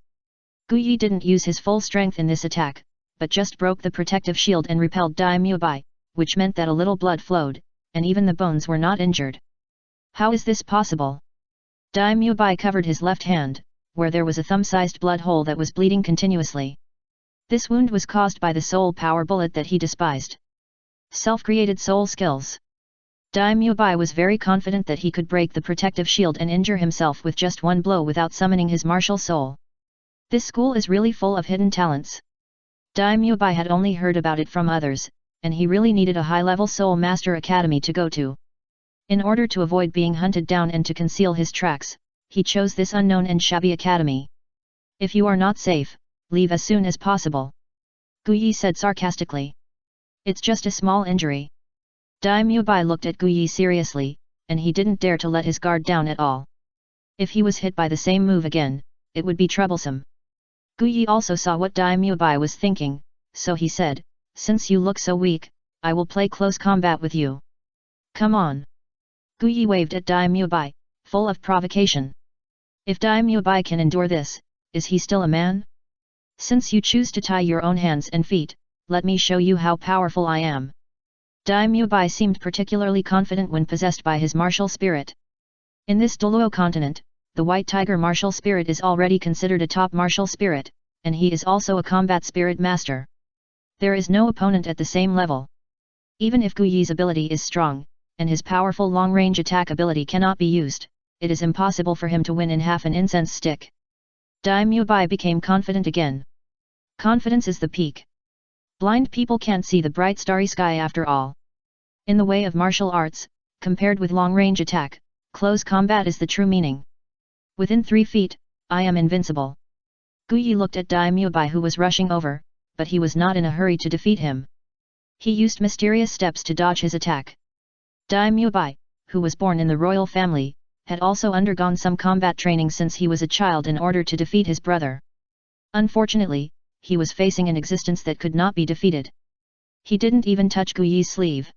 Gu Yi didn't use his full strength in this attack, but just broke the protective shield and repelled Daimyo Bai, which meant that a little blood flowed, and even the bones were not injured. How is this possible? Daimyo Bai covered his left hand, where there was a thumb-sized blood hole that was bleeding continuously. This wound was caused by the soul power bullet that he despised. Self-created soul skills. Daimyo Bai was very confident that he could break the protective shield and injure himself with just one blow without summoning his martial soul. This school is really full of hidden talents. Daimyo Bai had only heard about it from others, and he really needed a high-level soul master academy to go to. In order to avoid being hunted down and to conceal his tracks, he chose this unknown and shabby academy. If you are not safe, leave as soon as possible. Gu Yi said sarcastically. It's just a small injury. Daimyo Bai looked at Gu Yi seriously, and he didn't dare to let his guard down at all. If he was hit by the same move again, it would be troublesome. Gu Yi also saw what Daimyo Bai was thinking, so he said, since you look so weak, I will play close combat with you. Come on. Gu Yi waved at Daimyo Bai, full of provocation. If Daimyo Bai can endure this, is he still a man? Since you choose to tie your own hands and feet, let me show you how powerful I am. Daimyo Bai seemed particularly confident when possessed by his martial spirit. In this Douluo continent, the White Tiger martial spirit is already considered a top martial spirit, and he is also a combat spirit master. There is no opponent at the same level. Even if Gu Yi's ability is strong, and his powerful long-range attack ability cannot be used, it is impossible for him to win in half an incense stick. Daimyo Bai became confident again. Confidence is the peak. Blind people can't see the bright starry sky after all. In the way of martial arts, compared with long-range attack, close combat is the true meaning. Within 3 feet, I am invincible. Gu Yi looked at Daimyo Bai who was rushing over, but he was not in a hurry to defeat him. He used mysterious steps to dodge his attack. Daimyo Bai, who was born in the royal family, had also undergone some combat training since he was a child in order to defeat his brother. Unfortunately, he was facing an existence that could not be defeated. He didn't even touch Gu Yi's sleeve.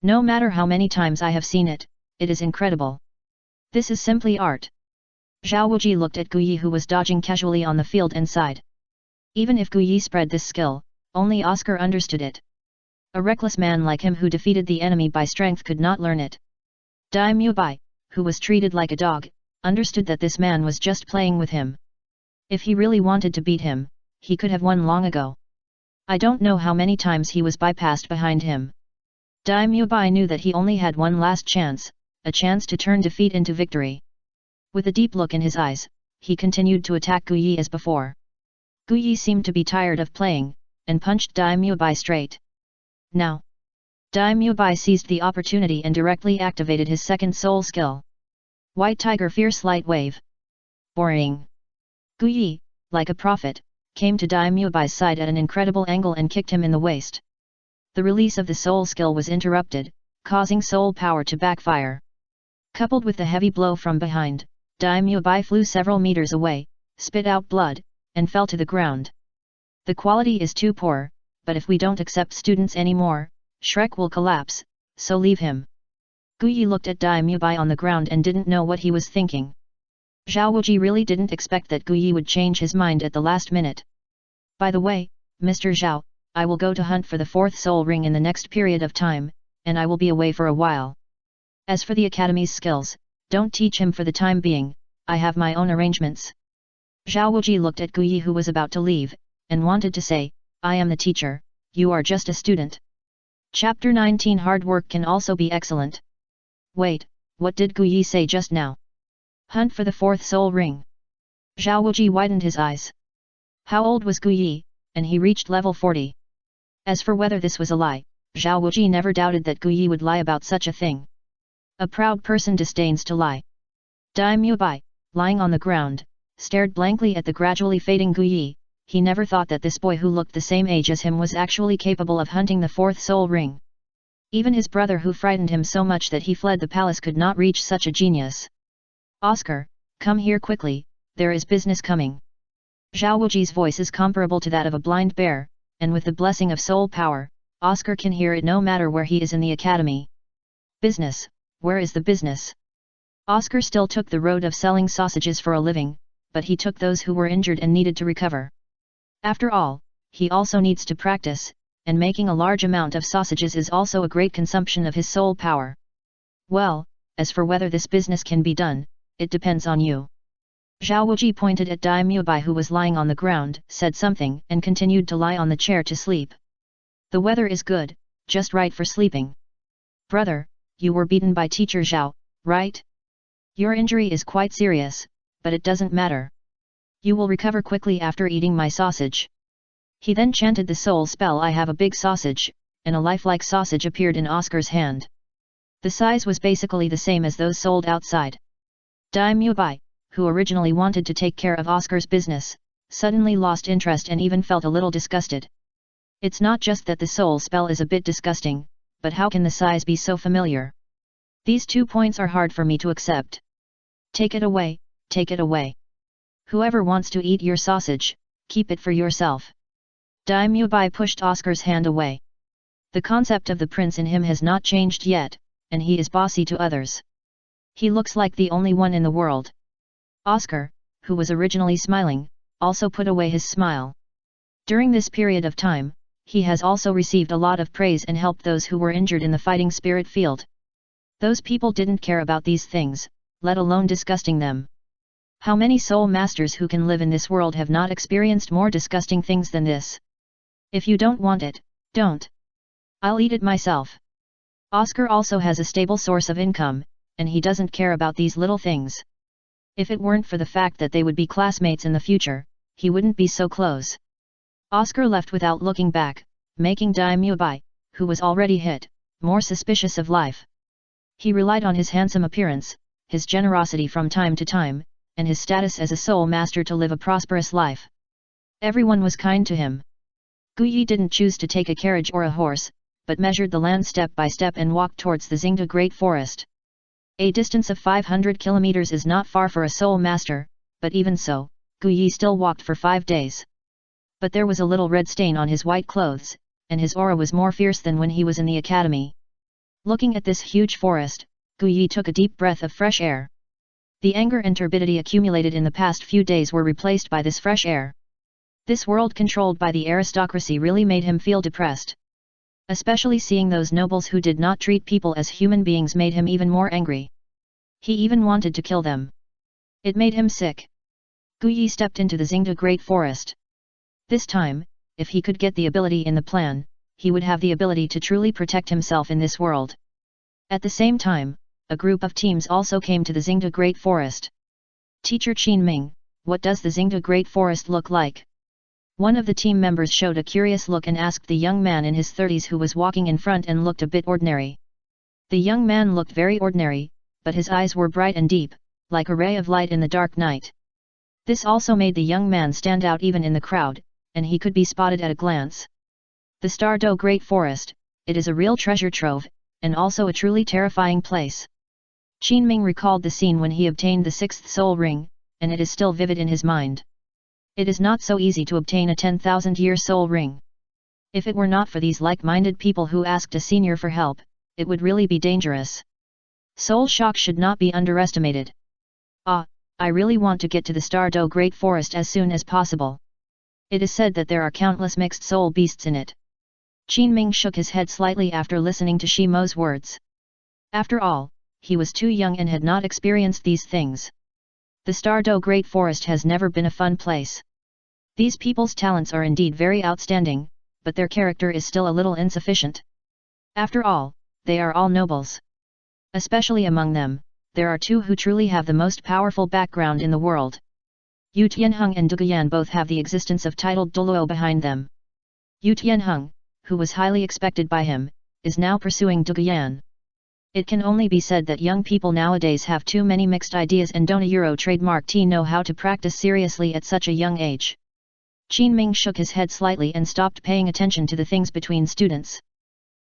No matter how many times I have seen it, it is incredible. This is simply art. Zhao Wuji looked at Gu Yi who was dodging casually on the field and sighed. Even if Gu Yi spread this skill, only Oscar understood it. A reckless man like him who defeated the enemy by strength could not learn it. Daimyo Bai, who was treated like a dog, understood that this man was just playing with him. If he really wanted to beat him, he could have won long ago. I don't know how many times he was bypassed behind him. Daimyo Bai knew that he only had one last chance, a chance to turn defeat into victory. With a deep look in his eyes, he continued to attack Gu Yi as before. Gu Yi seemed to be tired of playing, and punched Daimyo Bai straight. Now! Daimyo Bai seized the opportunity and directly activated his second soul skill. White Tiger Fierce Light Wave. Boring! Gu Yi, like a prophet, came to Daimyo Bai's side at an incredible angle and kicked him in the waist. The release of the soul skill was interrupted, causing soul power to backfire. Coupled with the heavy blow from behind, Daimyo Bai flew several meters away, spit out blood, and fell to the ground. The quality is too poor, but if we don't accept students anymore, Shrek will collapse, so leave him. Gu Yi looked at Daimyo Bai on the ground and didn't know what he was thinking. Zhao Wuji really didn't expect that Gu Yi would change his mind at the last minute. By the way, Mr. Zhao, I will go to hunt for the 4th soul ring in the next period of time, and I will be away for a while. As for the academy's skills, don't teach him for the time being, I have my own arrangements. Zhao Wuji looked at Gu Yi who was about to leave, and wanted to say, I am the teacher, you are just a student. Chapter 19 Hard work can also be excellent. Wait, what did Gu Yi say just now? Hunt for the 4th soul ring. Zhao Wuji widened his eyes. How old was Gu Yi, and he reached level 40. As for whether this was a lie, Zhao Wuji never doubted that Gu Yi would lie about such a thing. A proud person disdains to lie. Daimyo Bai, lying on the ground, stared blankly at the gradually fading Gu Yi. He never thought that this boy who looked the same age as him was actually capable of hunting the 4th soul ring. Even his brother who frightened him so much that he fled the palace could not reach such a genius. Oscar, Come here quickly, there is business coming. Zhao Wuji's voice is comparable to that of a blind bear, and with the blessing of soul power, Oscar can hear it no matter where he is in the academy. Business, where is the business? Oscar still took the road of selling sausages for a living, but he took those who were injured and needed to recover. After all, he also needs to practice, and making a large amount of sausages is also a great consumption of his soul power. Well, as for whether this business can be done, it depends on you. Zhao Wuji pointed at Dai Mubai who was lying on the ground, said something and continued to lie on the chair to sleep. The weather is good, just right for sleeping. Brother, you were beaten by teacher Zhao, right? Your injury is quite serious, but it doesn't matter. You will recover quickly after eating my sausage. He then chanted the soul spell. I have a big sausage, and a lifelike sausage appeared in Oscar's hand. The size was basically the same as those sold outside. Dai Mubai, who originally wanted to take care of Oscar's business, suddenly lost interest and even felt a little disgusted. It's not just that the soul spell is a bit disgusting, but how can the size be so familiar? These 2 points are hard for me to accept. Take it away, take it away. Whoever wants to eat your sausage, keep it for yourself. Dai Mubai pushed Oscar's hand away. The concept of the prince in him has not changed yet, and he is bossy to others. He looks like the only one in the world. Oscar, who was originally smiling, also put away his smile. During this period of time, he has also received a lot of praise and helped those who were injured in the fighting spirit field. Those people didn't care about these things, let alone disgusting them. How many soul masters who can live in this world have not experienced more disgusting things than this? If you don't want it, don't. I'll eat it myself. Oscar also has a stable source of income, and he doesn't care about these little things. If it weren't for the fact that they would be classmates in the future, he wouldn't be so close. Oscar left without looking back, making Dai Mubai, who was already hit, more suspicious of life. He relied on his handsome appearance, his generosity from time to time, and his status as a soul master to live a prosperous life. Everyone was kind to him. Guyi didn't choose to take a carriage or a horse, but measured the land step by step and walked towards the Xingda Great Forest. A distance of 500 kilometers is not far for a soul master, but even so, Guyi still walked for 5 days. But there was a little red stain on his white clothes, and his aura was more fierce than when he was in the academy. Looking at this huge forest, Guyi took a deep breath of fresh air. The anger and turbidity accumulated in the past few days were replaced by this fresh air. This world controlled by the aristocracy really made him feel depressed. Especially seeing those nobles who did not treat people as human beings made him even more angry. He even wanted to kill them. It made him sick. Guyi stepped into the Xingda Great Forest. This time, if he could get the ability in the plan, he would have the ability to truly protect himself in this world. At the same time, a group of teams also came to the Xingda Great Forest. Teacher Qin Ming, what does the Xingda Great Forest look like? One of the team members showed a curious look and asked the young man in his 30s who was walking in front and looked a bit ordinary. The young man looked very ordinary, but his eyes were bright and deep, like a ray of light in the dark night. This also made the young man stand out even in the crowd, and he could be spotted at a glance. The Douluo Great Forest, it is a real treasure trove, and also a truly terrifying place. Qin Ming recalled the scene when he obtained the 6th soul ring, and it is still vivid in his mind. It is not so easy to obtain a 10,000-year soul ring. If it were not for these like-minded people who asked a senior for help, it would really be dangerous. Soul shock should not be underestimated. I really want to get to the Douluo Great Forest as soon as possible. It is said that there are countless mixed soul beasts in it. Qin Ming shook his head slightly after listening to Shimo's words. After all, he was too young and had not experienced these things. The Douluo Great Forest has never been a fun place. These people's talents are indeed very outstanding, but their character is still a little insufficient. After all, they are all nobles. Especially among them, there are 2 who truly have the most powerful background in the world. Yu Tianheng and Duguyan both have the existence of titled Douluo behind them. Yu Tianheng, who was highly expected by him, is now pursuing Duguyan. It can only be said that young people nowadays have too many mixed ideas and don't Euro trademark know how to practice seriously at such a young age. Qin Ming shook his head slightly and stopped paying attention to the things between students.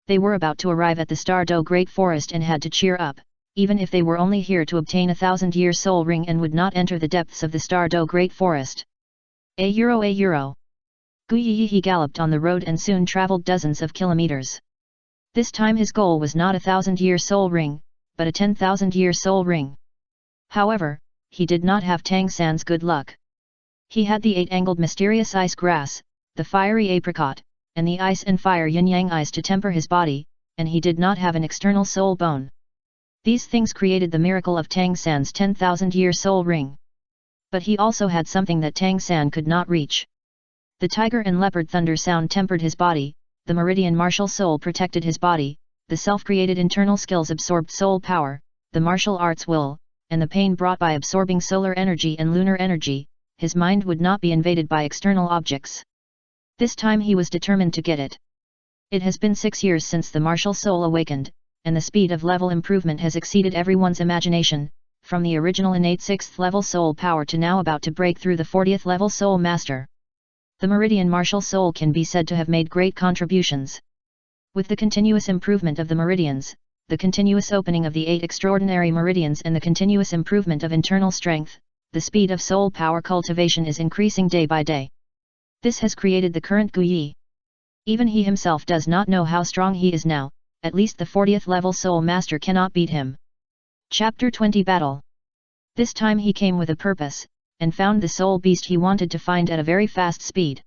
They were about to arrive at the Douluo Great Forest and had to cheer up, even if they were only here to obtain 1,000-year soul ring and would not enter the depths of the Stardo Great Forest. A euro. Guyi galloped on the road and soon traveled dozens of kilometers. This time his goal was not 1,000-year soul ring, but a 10,000-year soul ring. However, he did not have Tang San's good luck. He had the 8-angled mysterious ice grass, the fiery apricot, and the ice and fire yin-yang eyes to temper his body, and he did not have an external soul bone. These things created the miracle of Tang San's 10,000-year soul ring. But he also had something that Tang San could not reach. The tiger and leopard thunder sound tempered his body, the meridian martial soul protected his body, the self-created internal skills absorbed soul power, the martial arts will, and the pain brought by absorbing solar energy and lunar energy. His mind would not be invaded by external objects. This time he was determined to get it. It has been 6 years since the martial soul awakened, and the speed of level improvement has exceeded everyone's imagination, from the original innate 6th level soul power to now about to break through the 40th level soul master. The meridian martial soul can be said to have made great contributions. With the continuous improvement of the meridians, the continuous opening of the 8 extraordinary meridians and the continuous improvement of internal strength, the speed of soul power cultivation is increasing day by day. This has created the current Guyi. Even he himself does not know how strong he is now, at least the 40th level soul master cannot beat him. Chapter 20 Battle. This time he came with a purpose, and found the soul beast he wanted to find at a very fast speed.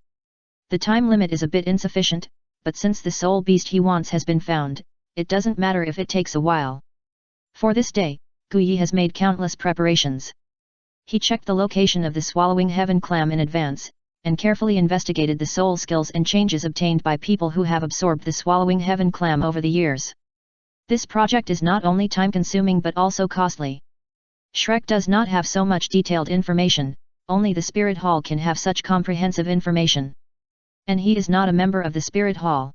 The time limit is a bit insufficient, but since the soul beast he wants has been found, it doesn't matter if it takes a while. For this day, Guyi has made countless preparations. He checked the location of the swallowing heaven clam in advance, and carefully investigated the soul skills and changes obtained by people who have absorbed the swallowing heaven clam over the years. This project is not only time-consuming but also costly. Shrek does not have so much detailed information, only the Spirit Hall can have such comprehensive information. And he is not a member of the Spirit Hall.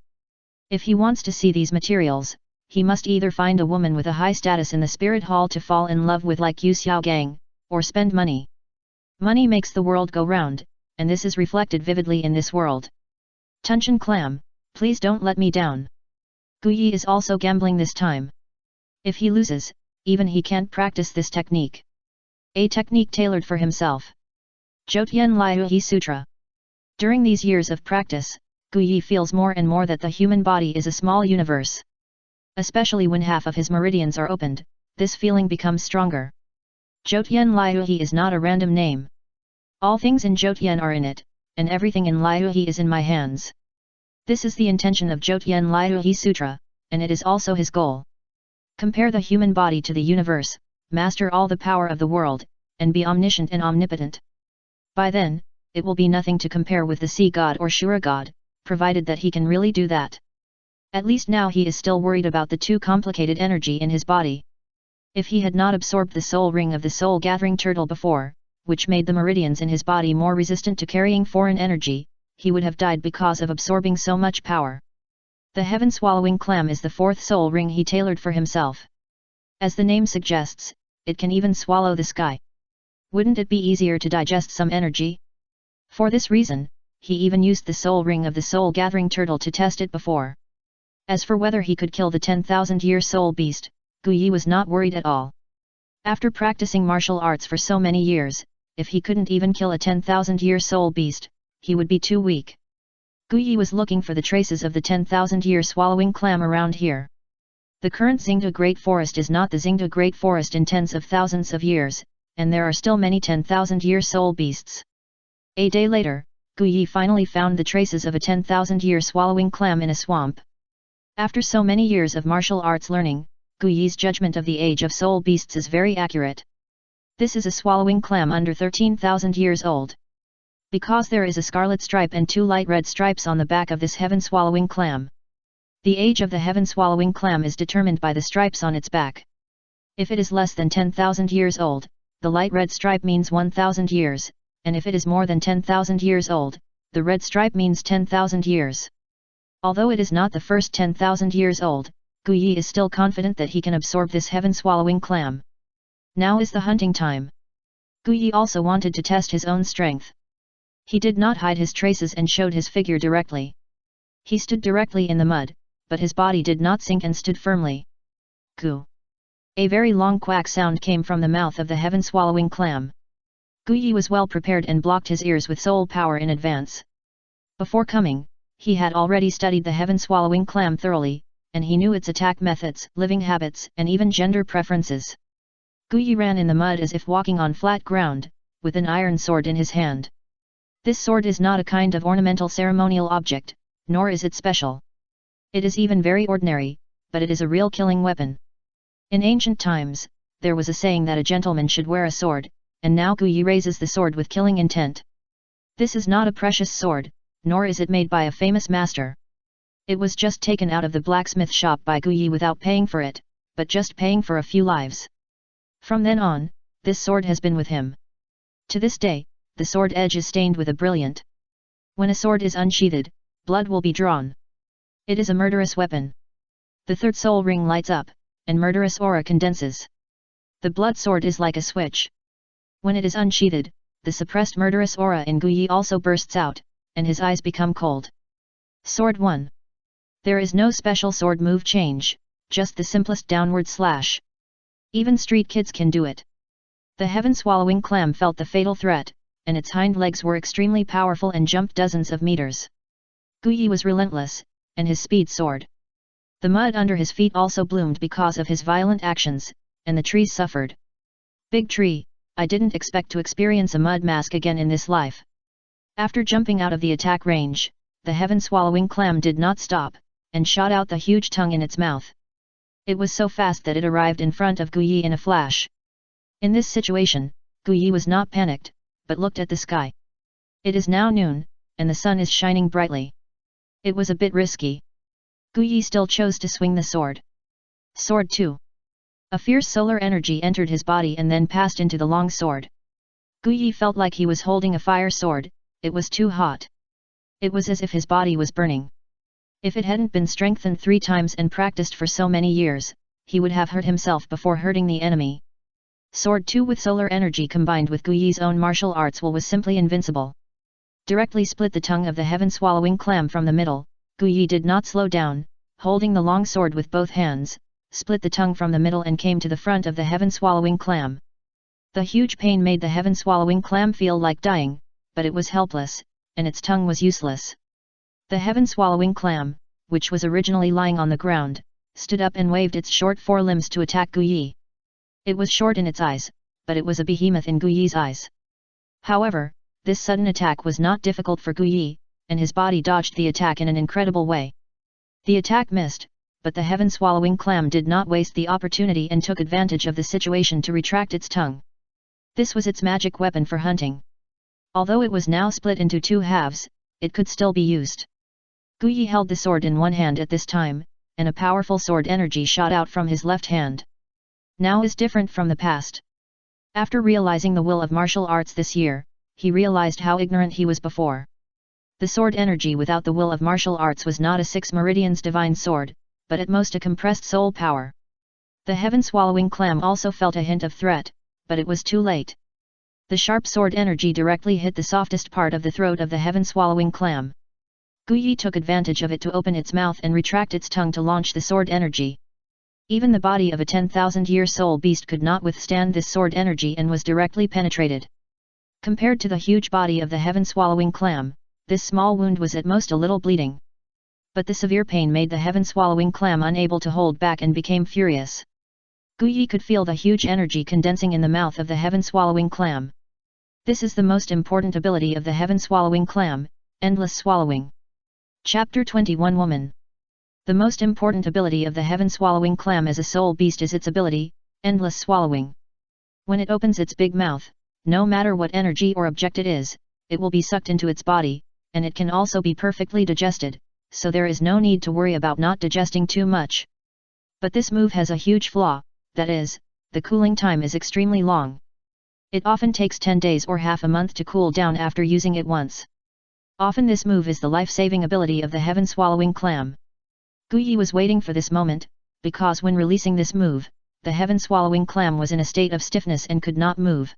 If he wants to see these materials, he must either find a woman with a high status in the Spirit Hall to fall in love with like Yu Xiaogang, or spend money. Money makes the world go round, and this is reflected vividly in this world. Tunshan Clam, please don't let me down. Guyi is also gambling this time. If he loses, even he can't practice this technique. A technique tailored for himself. Jotian Liuhi Sutra. During these years of practice, Guyi feels more and more that the human body is a small universe. Especially when half of his meridians are opened, this feeling becomes stronger. Jotian Liuhi is not a random name. All things in Jotian are in it, and everything in Liuhi is in my hands. This is the intention of Jotian Liuhi Sutra, and it is also his goal. Compare the human body to the universe, master all the power of the world, and be omniscient and omnipotent. By then, it will be nothing to compare with the sea god or Shura god, provided that he can really do that. At least now he is still worried about the too complicated energy in his body. If he had not absorbed the soul ring of the soul-gathering turtle before, which made the meridians in his body more resistant to carrying foreign energy, he would have died because of absorbing so much power. The heaven-swallowing clam is the 4th soul ring he tailored for himself. As the name suggests, it can even swallow the sky. Wouldn't it be easier to digest some energy? For this reason, he even used the soul ring of the soul-gathering turtle to test it before. As for whether he could kill the 10,000-year soul beast, Guyi was not worried at all. After practicing martial arts for so many years, if he couldn't even kill a 10,000-year soul beast, he would be too weak. Guyi was looking for the traces of the 10,000-year swallowing clam around here. The current Xingda Great Forest is not the Xingda Great Forest in tens of thousands of years, and there are still many 10,000-year soul beasts. A day later, Guyi finally found the traces of a 10,000-year swallowing clam in a swamp. After so many years of martial arts learning, Guyi's judgment of the age of soul beasts is very accurate. This is a swallowing clam under 13,000 years old. Because there is a scarlet stripe and 2 light red stripes on the back of this heaven-swallowing clam. The age of the heaven-swallowing clam is determined by the stripes on its back. If it is less than 10,000 years old, the light red stripe means 1,000 years, and if it is more than 10,000 years old, the red stripe means 10,000 years. Although it is not the first 10,000 years old, Guyi is still confident that he can absorb this heaven-swallowing clam. Now is the hunting time. Guyi also wanted to test his own strength. He did not hide his traces and showed his figure directly. He stood directly in the mud, but his body did not sink and stood firmly. Gu. A very long quack sound came from the mouth of the heaven-swallowing clam. Guyi was well prepared and blocked his ears with soul power in advance. Before coming, he had already studied the heaven-swallowing clam thoroughly, and he knew its attack methods, living habits, and even gender preferences. Guyi ran in the mud as if walking on flat ground, with an iron sword in his hand. This sword is not a kind of ornamental ceremonial object, nor is it special. It is even very ordinary, but it is a real killing weapon. In ancient times, there was a saying that a gentleman should wear a sword, and now Guyi raises the sword with killing intent. This is not a precious sword, nor is it made by a famous master. It was just taken out of the blacksmith shop by Guyi without paying for it, but just paying for a few lives. From then on, this sword has been with him. To this day, the sword edge is stained with a brilliant. When a sword is unsheathed, blood will be drawn. It is a murderous weapon. The third soul ring lights up, and murderous aura condenses. The blood sword is like a switch. When it is unsheathed, the suppressed murderous aura in Guyi also bursts out, and his eyes become cold. Sword 1. There is no special sword move change, just the simplest downward slash. Even street kids can do it. The heaven-swallowing clam felt the fatal threat, and its hind legs were extremely powerful and jumped dozens of meters. Guyi was relentless, and his speed soared. The mud under his feet also bloomed because of his violent actions, and the trees suffered. Big tree, I didn't expect to experience a mud mask again in this life. After jumping out of the attack range, the heaven-swallowing clam did not stop, and shot out the huge tongue in its mouth. It was so fast that it arrived in front of Guyi in a flash. In this situation, Guyi was not panicked, but looked at the sky. It is now noon, and the sun is shining brightly. It was a bit risky. Guyi still chose to swing the sword. Sword 2. A fierce solar energy entered his body and then passed into the long sword. Guyi felt like he was holding a fire sword, it was too hot. It was as if his body was burning. If it hadn't been strengthened 3 times and practiced for so many years, he would have hurt himself before hurting the enemy. Sword 2 with solar energy combined with Guyi's own martial arts will was simply invincible. Directly split the tongue of the heaven-swallowing clam from the middle. Guyi did not slow down, holding the long sword with both hands, split the tongue from the middle and came to the front of the heaven-swallowing clam. The huge pain made the heaven-swallowing clam feel like dying, but it was helpless, and its tongue was useless. The heaven-swallowing clam, which was originally lying on the ground, stood up and waved its short forelimbs to attack Guyi. It was short in its eyes, but it was a behemoth in Guyi's eyes. However, this sudden attack was not difficult for Guyi, and his body dodged the attack in an incredible way. The attack missed, but the heaven-swallowing clam did not waste the opportunity and took advantage of the situation to retract its tongue. This was its magic weapon for hunting. Although it was now split into 2 halves, it could still be used. Guyi held the sword in one hand at this time, and a powerful sword energy shot out from his left hand. Now is different from the past. After realizing the will of martial arts this year, he realized how ignorant he was before. The sword energy without the will of martial arts was not a 6 meridians divine sword, but at most a compressed soul power. The heaven-swallowing clam also felt a hint of threat, but it was too late. The sharp sword energy directly hit the softest part of the throat of the heaven-swallowing clam. Guyi took advantage of it to open its mouth and retract its tongue to launch the sword energy. Even the body of a 10,000-year soul beast could not withstand this sword energy and was directly penetrated. Compared to the huge body of the heaven-swallowing clam, this small wound was at most a little bleeding. But the severe pain made the heaven-swallowing clam unable to hold back and became furious. Guyi could feel the huge energy condensing in the mouth of the heaven-swallowing clam. This is the most important ability of the heaven-swallowing clam, endless swallowing. Chapter 21 Woman. The most important ability of the heaven-swallowing clam as a soul beast is its ability, endless swallowing. When it opens its big mouth, no matter what energy or object it is, it will be sucked into its body, and it can also be perfectly digested, so there is no need to worry about not digesting too much. But this move has a huge flaw, that is, the cooling time is extremely long. It often takes 10 days or half a month to cool down after using it once. Often this move is the life-saving ability of the heaven-swallowing clam. Guyi was waiting for this moment, because when releasing this move, the heaven-swallowing clam was in a state of stiffness and could not move.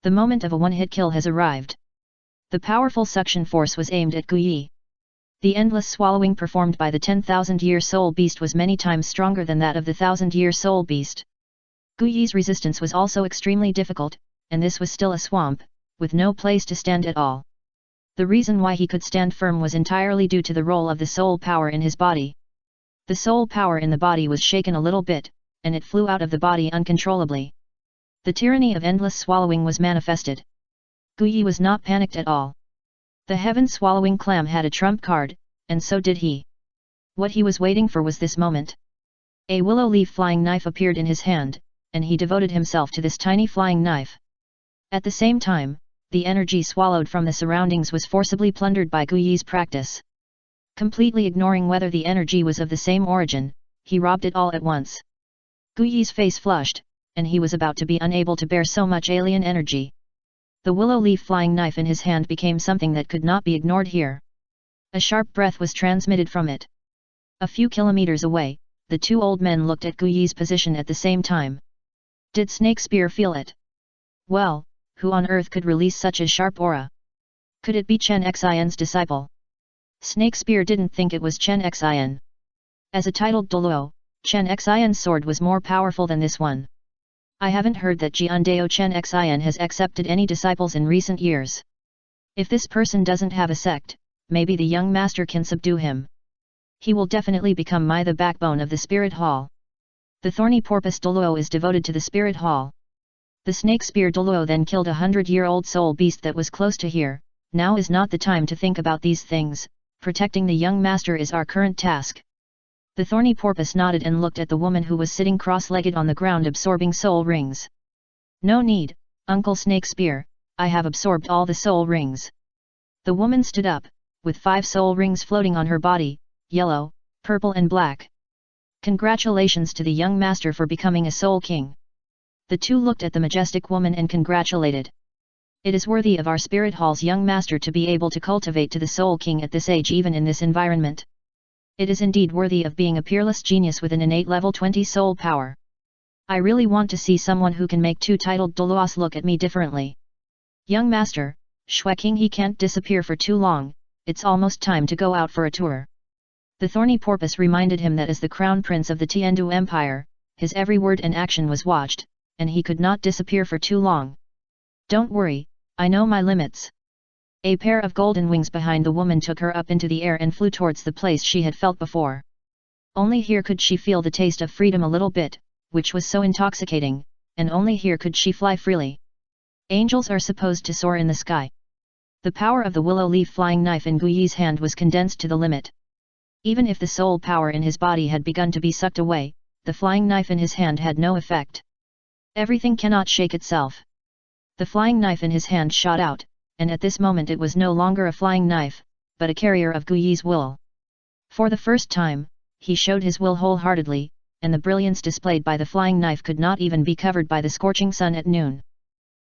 The moment of a one-hit kill has arrived. The powerful suction force was aimed at Guyi. The endless swallowing performed by the 10,000-year soul beast was many times stronger than that of the 1,000-year soul beast. Guyi's resistance was also extremely difficult, and this was still a swamp, with no place to stand at all. The reason why he could stand firm was entirely due to the role of the soul power in his body. The soul power in the body was shaken a little bit, and it flew out of the body uncontrollably. The tyranny of endless swallowing was manifested. Guyi was not panicked at all. The heaven-swallowing clam had a trump card, and so did he. What he was waiting for was this moment. A willow leaf flying knife appeared in his hand, and he devoted himself to this tiny flying knife. At the same time, the energy swallowed from the surroundings was forcibly plundered by Guyi's practice. Completely ignoring whether the energy was of the same origin, he robbed it all at once. Guyi's face flushed, and he was about to be unable to bear so much alien energy. The willow leaf flying knife in his hand became something that could not be ignored here. A sharp breath was transmitted from it. A few kilometers away, the two old men looked at Guyi's position at the same time. Did Snake Spear feel it? Well, who on earth could release such a sharp aura? Could it be Chen Xian's disciple? Snake Spear didn't think it was Chen Xian. As a titled Douluo, Chen Xian's sword was more powerful than this one. I haven't heard that Jiandao Chen Xian has accepted any disciples in recent years. If this person doesn't have a sect, maybe the young master can subdue him. He will definitely become the backbone of the spirit hall. The thorny porpoise Douluo is devoted to the spirit hall. The snake spear Douluo then killed a 100-year-old soul beast that was close to here. Now is not the time to think about these things, protecting the young master is our current task. The thorny porpoise nodded and looked at the woman who was sitting cross-legged on the ground absorbing soul rings. No need, Uncle Snake Spear, I have absorbed all the soul rings. The woman stood up, with 5 soul rings floating on her body, yellow, purple and black. Congratulations to the young master for becoming a soul king. The two looked at the majestic woman and congratulated. It is worthy of our spirit hall's young master to be able to cultivate to the soul king at this age even in this environment. It is indeed worthy of being a peerless genius with an innate level 20 soul power. I really want to see someone who can make 2 titled Douluos look at me differently. Young master, Shrek King he can't disappear for too long, it's almost time to go out for a tour. The thorny porpoise reminded him that as the crown prince of the Tiandu Empire, his every word and action was watched, and he could not disappear for too long. Don't worry, I know my limits. A pair of golden wings behind the woman took her up into the air and flew towards the place she had felt before. Only here could she feel the taste of freedom a little bit, which was so intoxicating, and only here could she fly freely. Angels are supposed to soar in the sky. The power of the willow leaf flying knife in Guyi's hand was condensed to the limit. Even if the soul power in his body had begun to be sucked away, the flying knife in his hand had no effect. Everything cannot shake itself. The flying knife in his hand shot out, and at this moment it was no longer a flying knife, but a carrier of Guyi's will. For the first time, he showed his will wholeheartedly, and the brilliance displayed by the flying knife could not even be covered by the scorching sun at noon.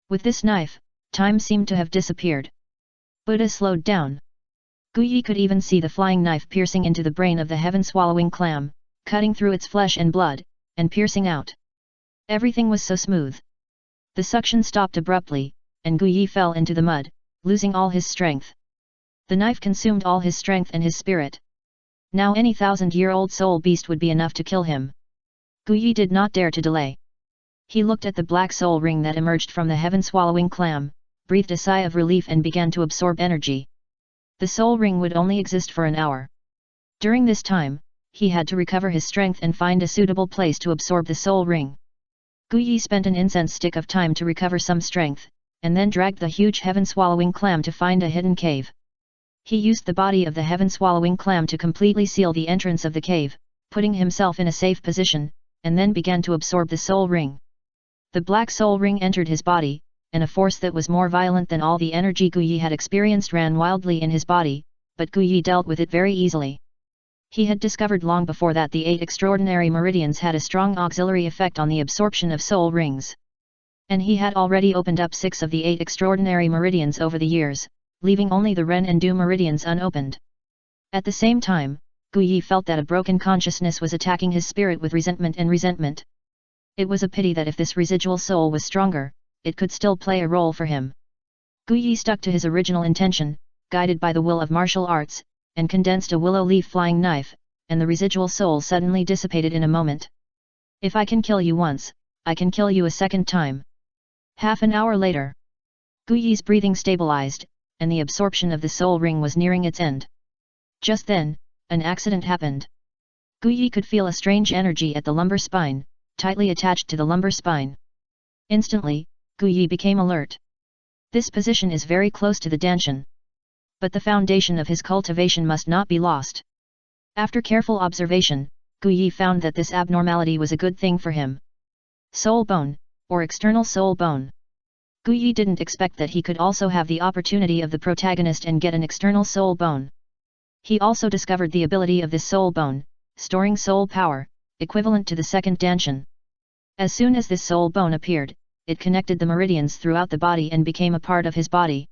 With this knife, time seemed to have disappeared. Buddha slowed down. Guyi could even see the flying knife piercing into the brain of the heaven-swallowing clam, cutting through its flesh and blood, and piercing out. Everything was so smooth. The suction stopped abruptly, and Guyi fell into the mud, losing all his strength. The knife consumed all his strength and his spirit. Now any 1,000-year-old soul beast would be enough to kill him. Guyi did not dare to delay. He looked at the black soul ring that emerged from the heaven-swallowing clam, breathed a sigh of relief and began to absorb energy. The soul ring would only exist for an hour. During this time, he had to recover his strength and find a suitable place to absorb the soul ring. Guyi spent an incense stick of time to recover some strength, and then dragged the huge heaven-swallowing clam to find a hidden cave. He used the body of the heaven-swallowing clam to completely seal the entrance of the cave, putting himself in a safe position, and then began to absorb the soul ring. The black soul ring entered his body, and a force that was more violent than all the energy Guyi had experienced ran wildly in his body, but Guyi dealt with it very easily. He had discovered long before that the 8 extraordinary meridians had a strong auxiliary effect on the absorption of soul rings. And he had already opened up 6 of the 8 extraordinary meridians over the years, leaving only the Ren and Du meridians unopened. At the same time, Guyi felt that a broken consciousness was attacking his spirit with resentment and resentment. It was a pity that if this residual soul was stronger, it could still play a role for him. Guyi stuck to his original intention, guided by the will of martial arts, and condensed a willow leaf flying knife, and the residual soul suddenly dissipated in a moment. If I can kill you once, I can kill you a second time. Half an hour later, Gu Yi's breathing stabilized, and the absorption of the soul ring was nearing its end. Just then, an accident happened. Gu Yi could feel a strange energy at the lumbar spine, tightly attached to the lumbar spine. Instantly, Gu Yi became alert. This position is very close to the danshan. But the foundation of his cultivation must not be lost. After careful observation, Gu Yi found that this abnormality was a good thing for him. Soul bone, or external soul bone. Gu Yi didn't expect that he could also have the opportunity of the protagonist and get an external soul bone. He also discovered the ability of this soul bone, storing soul power, equivalent to the second danshan. As soon as this soul bone appeared, it connected the meridians throughout the body and became a part of his body.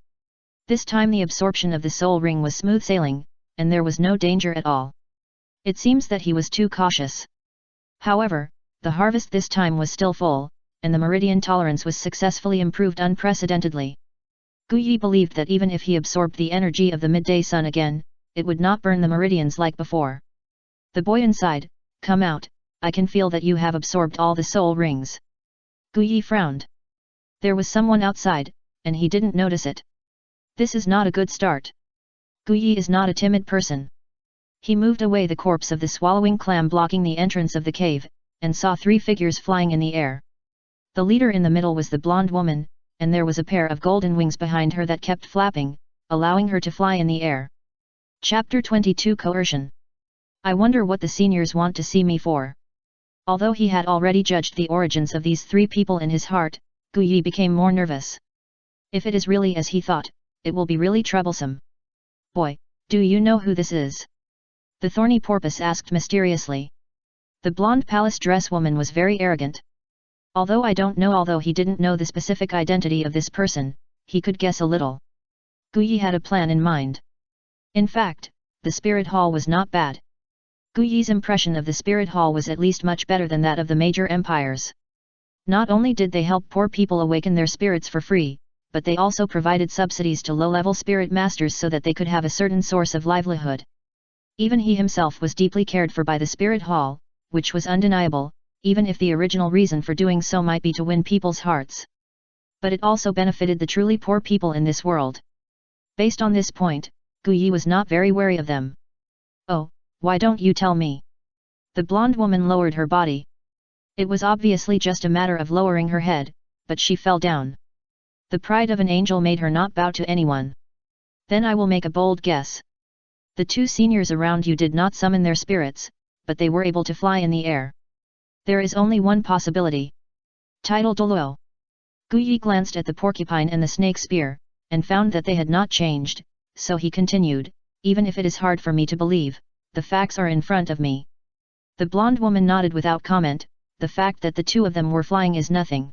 This time the absorption of the soul ring was smooth sailing, and there was no danger at all. It seems that he was too cautious. However, the harvest this time was still full, and the meridian tolerance was successfully improved unprecedentedly. Gu Yi believed that even if he absorbed the energy of the midday sun again, it would not burn the meridians like before. The boy inside, come out, I can feel that you have absorbed all the soul rings. Gu Yi frowned. There was someone outside, and he didn't notice it. This is not a good start. Gu Yi is not a timid person. He moved away the corpse of the swallowing clam blocking the entrance of the cave, and saw 3 figures flying in the air. The leader in the middle was the blonde woman, and there was a pair of golden wings behind her that kept flapping, allowing her to fly in the air. Chapter 22 Coercion. I wonder what the seniors want to see me for. Although he had already judged the origins of these 3 people in his heart, Gu Yi became more nervous. If it is really as he thought, it will be really troublesome. Boy, do you know who this is? The thorny porpoise asked mysteriously. The blonde palace dress woman was very arrogant. Although he didn't know the specific identity of this person, he could guess a little. Gu Yi had a plan in mind. In fact, the spirit hall was not bad. Gu Yi's impression of the spirit hall was at least much better than that of the major empires. Not only did they help poor people awaken their spirits for free, but they also provided subsidies to low-level spirit masters so that they could have a certain source of livelihood. Even he himself was deeply cared for by the spirit hall, which was undeniable, even if the original reason for doing so might be to win people's hearts. But it also benefited the truly poor people in this world. Based on this point, Gu Yi was not very wary of them. Oh, why don't you tell me? The blonde woman lowered her body. It was obviously just a matter of lowering her head, but she fell down. The pride of an angel made her not bow to anyone. Then I will make a bold guess. The 2 seniors around you did not summon their spirits, but they were able to fly in the air. There is only one possibility. Title Douluo. Gu Yi glanced at the porcupine and the snake spear, and found that they had not changed, so he continued, even if it is hard for me to believe, the facts are in front of me. The blonde woman nodded without comment, the fact that the 2 of them were flying is nothing.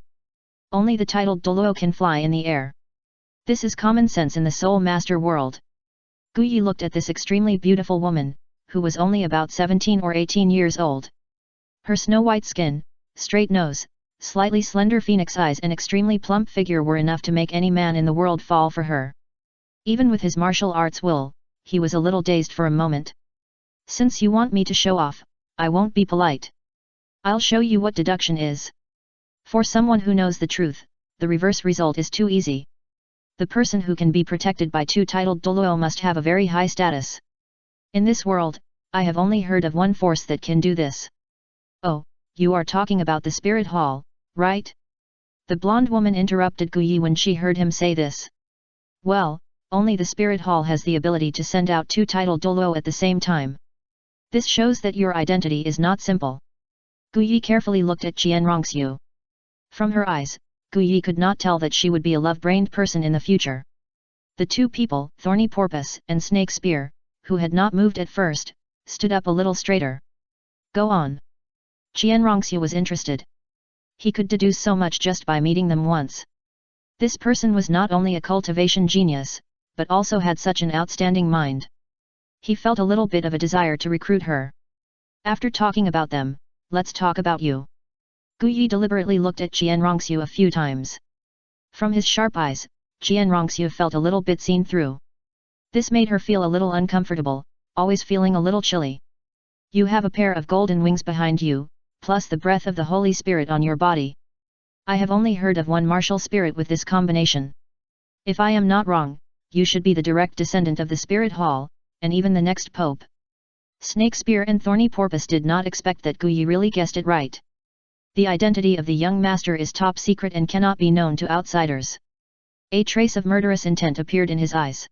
Only the titled Douluo can fly in the air. This is common sense in the Soul Master world. Gu Yi looked at this extremely beautiful woman, who was only about 17 or 18 years old. Her snow-white skin, straight nose, slightly slender phoenix eyes and extremely plump figure were enough to make any man in the world fall for her. Even with his martial arts will, he was a little dazed for a moment. Since you want me to show off, I won't be polite. I'll show you what deduction is. For someone who knows the truth, the reverse result is too easy. The person who can be protected by 2 titled Douluo must have a very high status. In this world, I have only heard of one force that can do this. Oh, you are talking about the spirit hall, right? The blonde woman interrupted Gu Yi when she heard him say this. Well, only the spirit hall has the ability to send out 2 titled Douluo at the same time. This shows that your identity is not simple. Gu Yi carefully looked at Qianrongxiu. From her eyes, Gu Yi could not tell that she would be a love-brained person in the future. The 2 people, Thorny Porpoise and Snake Spear, who had not moved at first, stood up a little straighter. Go on. Qianrongxiu was interested. He could deduce so much just by meeting them once. This person was not only a cultivation genius, but also had such an outstanding mind. He felt a little bit of a desire to recruit her. After talking about them, let's talk about you. Gu Yi deliberately looked at Qianrongxiu a few times. From his sharp eyes, Qianrongxiu felt a little bit seen through. This made her feel a little uncomfortable, always feeling a little chilly. You have a pair of golden wings behind you, plus the breath of the Holy Spirit on your body. I have only heard of one martial spirit with this combination. If I am not wrong, you should be the direct descendant of the Spirit Hall, and even the next pope. Snake Spear and Thorny Porpoise did not expect that Guyi really guessed it right. The identity of the young master is top secret and cannot be known to outsiders. A trace of murderous intent appeared in his eyes.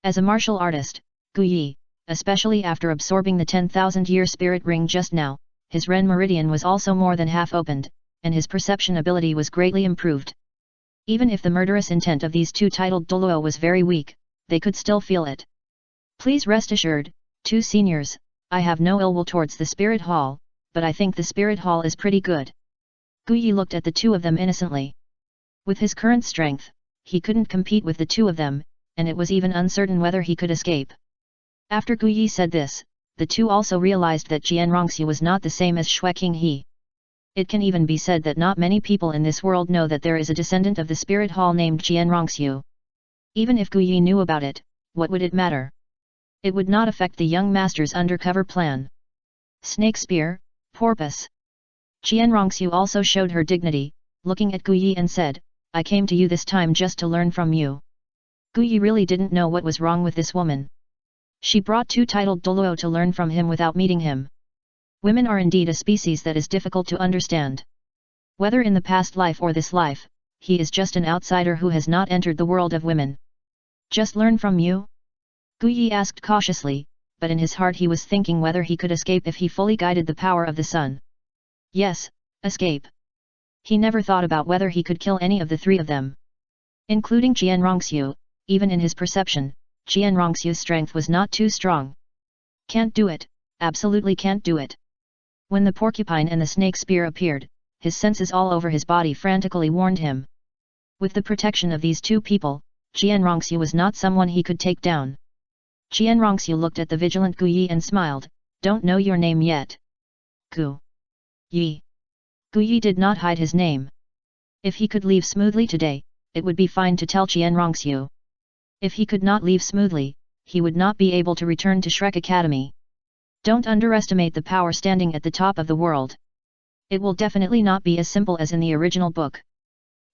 As a martial artist, Guyi, especially after absorbing the 10,000-year spirit ring just now, his Ren meridian was also more than half opened, and his perception ability was greatly improved. Even if the murderous intent of these two titled Douluo was very weak, they could still feel it. Please rest assured, two seniors, I have no ill will towards the Spirit Hall, but I think the Spirit Hall is pretty good. Guyi looked at the two of them innocently. With his current strength, he couldn't compete with the two of them, and it was even uncertain whether he could escape. After Guyi said this, the two also realized that Jianrongxu was not the same as Shueking He. It can even be said that not many people in this world know that there is a descendant of the Spirit Hall named Jianrongxu. Even if Guyi knew about it, what would it matter? It would not affect the young master's undercover plan. Snake Spear, Porpoise. Jianrongxu also showed her dignity, looking at Guyi and said, I came to you this time just to learn from you. Guyi really didn't know what was wrong with this woman. She brought two titled Douluo to learn from him without meeting him. Women are indeed a species that is difficult to understand. Whether in the past life or this life, he is just an outsider who has not entered the world of women. Just learn from you? Guyi asked cautiously, but in his heart he was thinking whether he could escape if he fully guided the power of the sun. Yes, escape. He never thought about whether he could kill any of the three of them. Including Jianrongxu, even in his perception, Jianrongxu's strength was not too strong. Can't do it, absolutely can't do it. When the porcupine and the snake spear appeared, his senses all over his body frantically warned him. With the protection of these two people, Jianrongxu was not someone he could take down. Jianrongxu looked at the vigilant Guyi and smiled, don't know your name yet. Gu Yi. Guyi did not hide his name. If he could leave smoothly today, it would be fine to tell Jianrongxu. If he could not leave smoothly, he would not be able to return to Shrek Academy. Don't underestimate the power standing at the top of the world. It will definitely not be as simple as in the original book.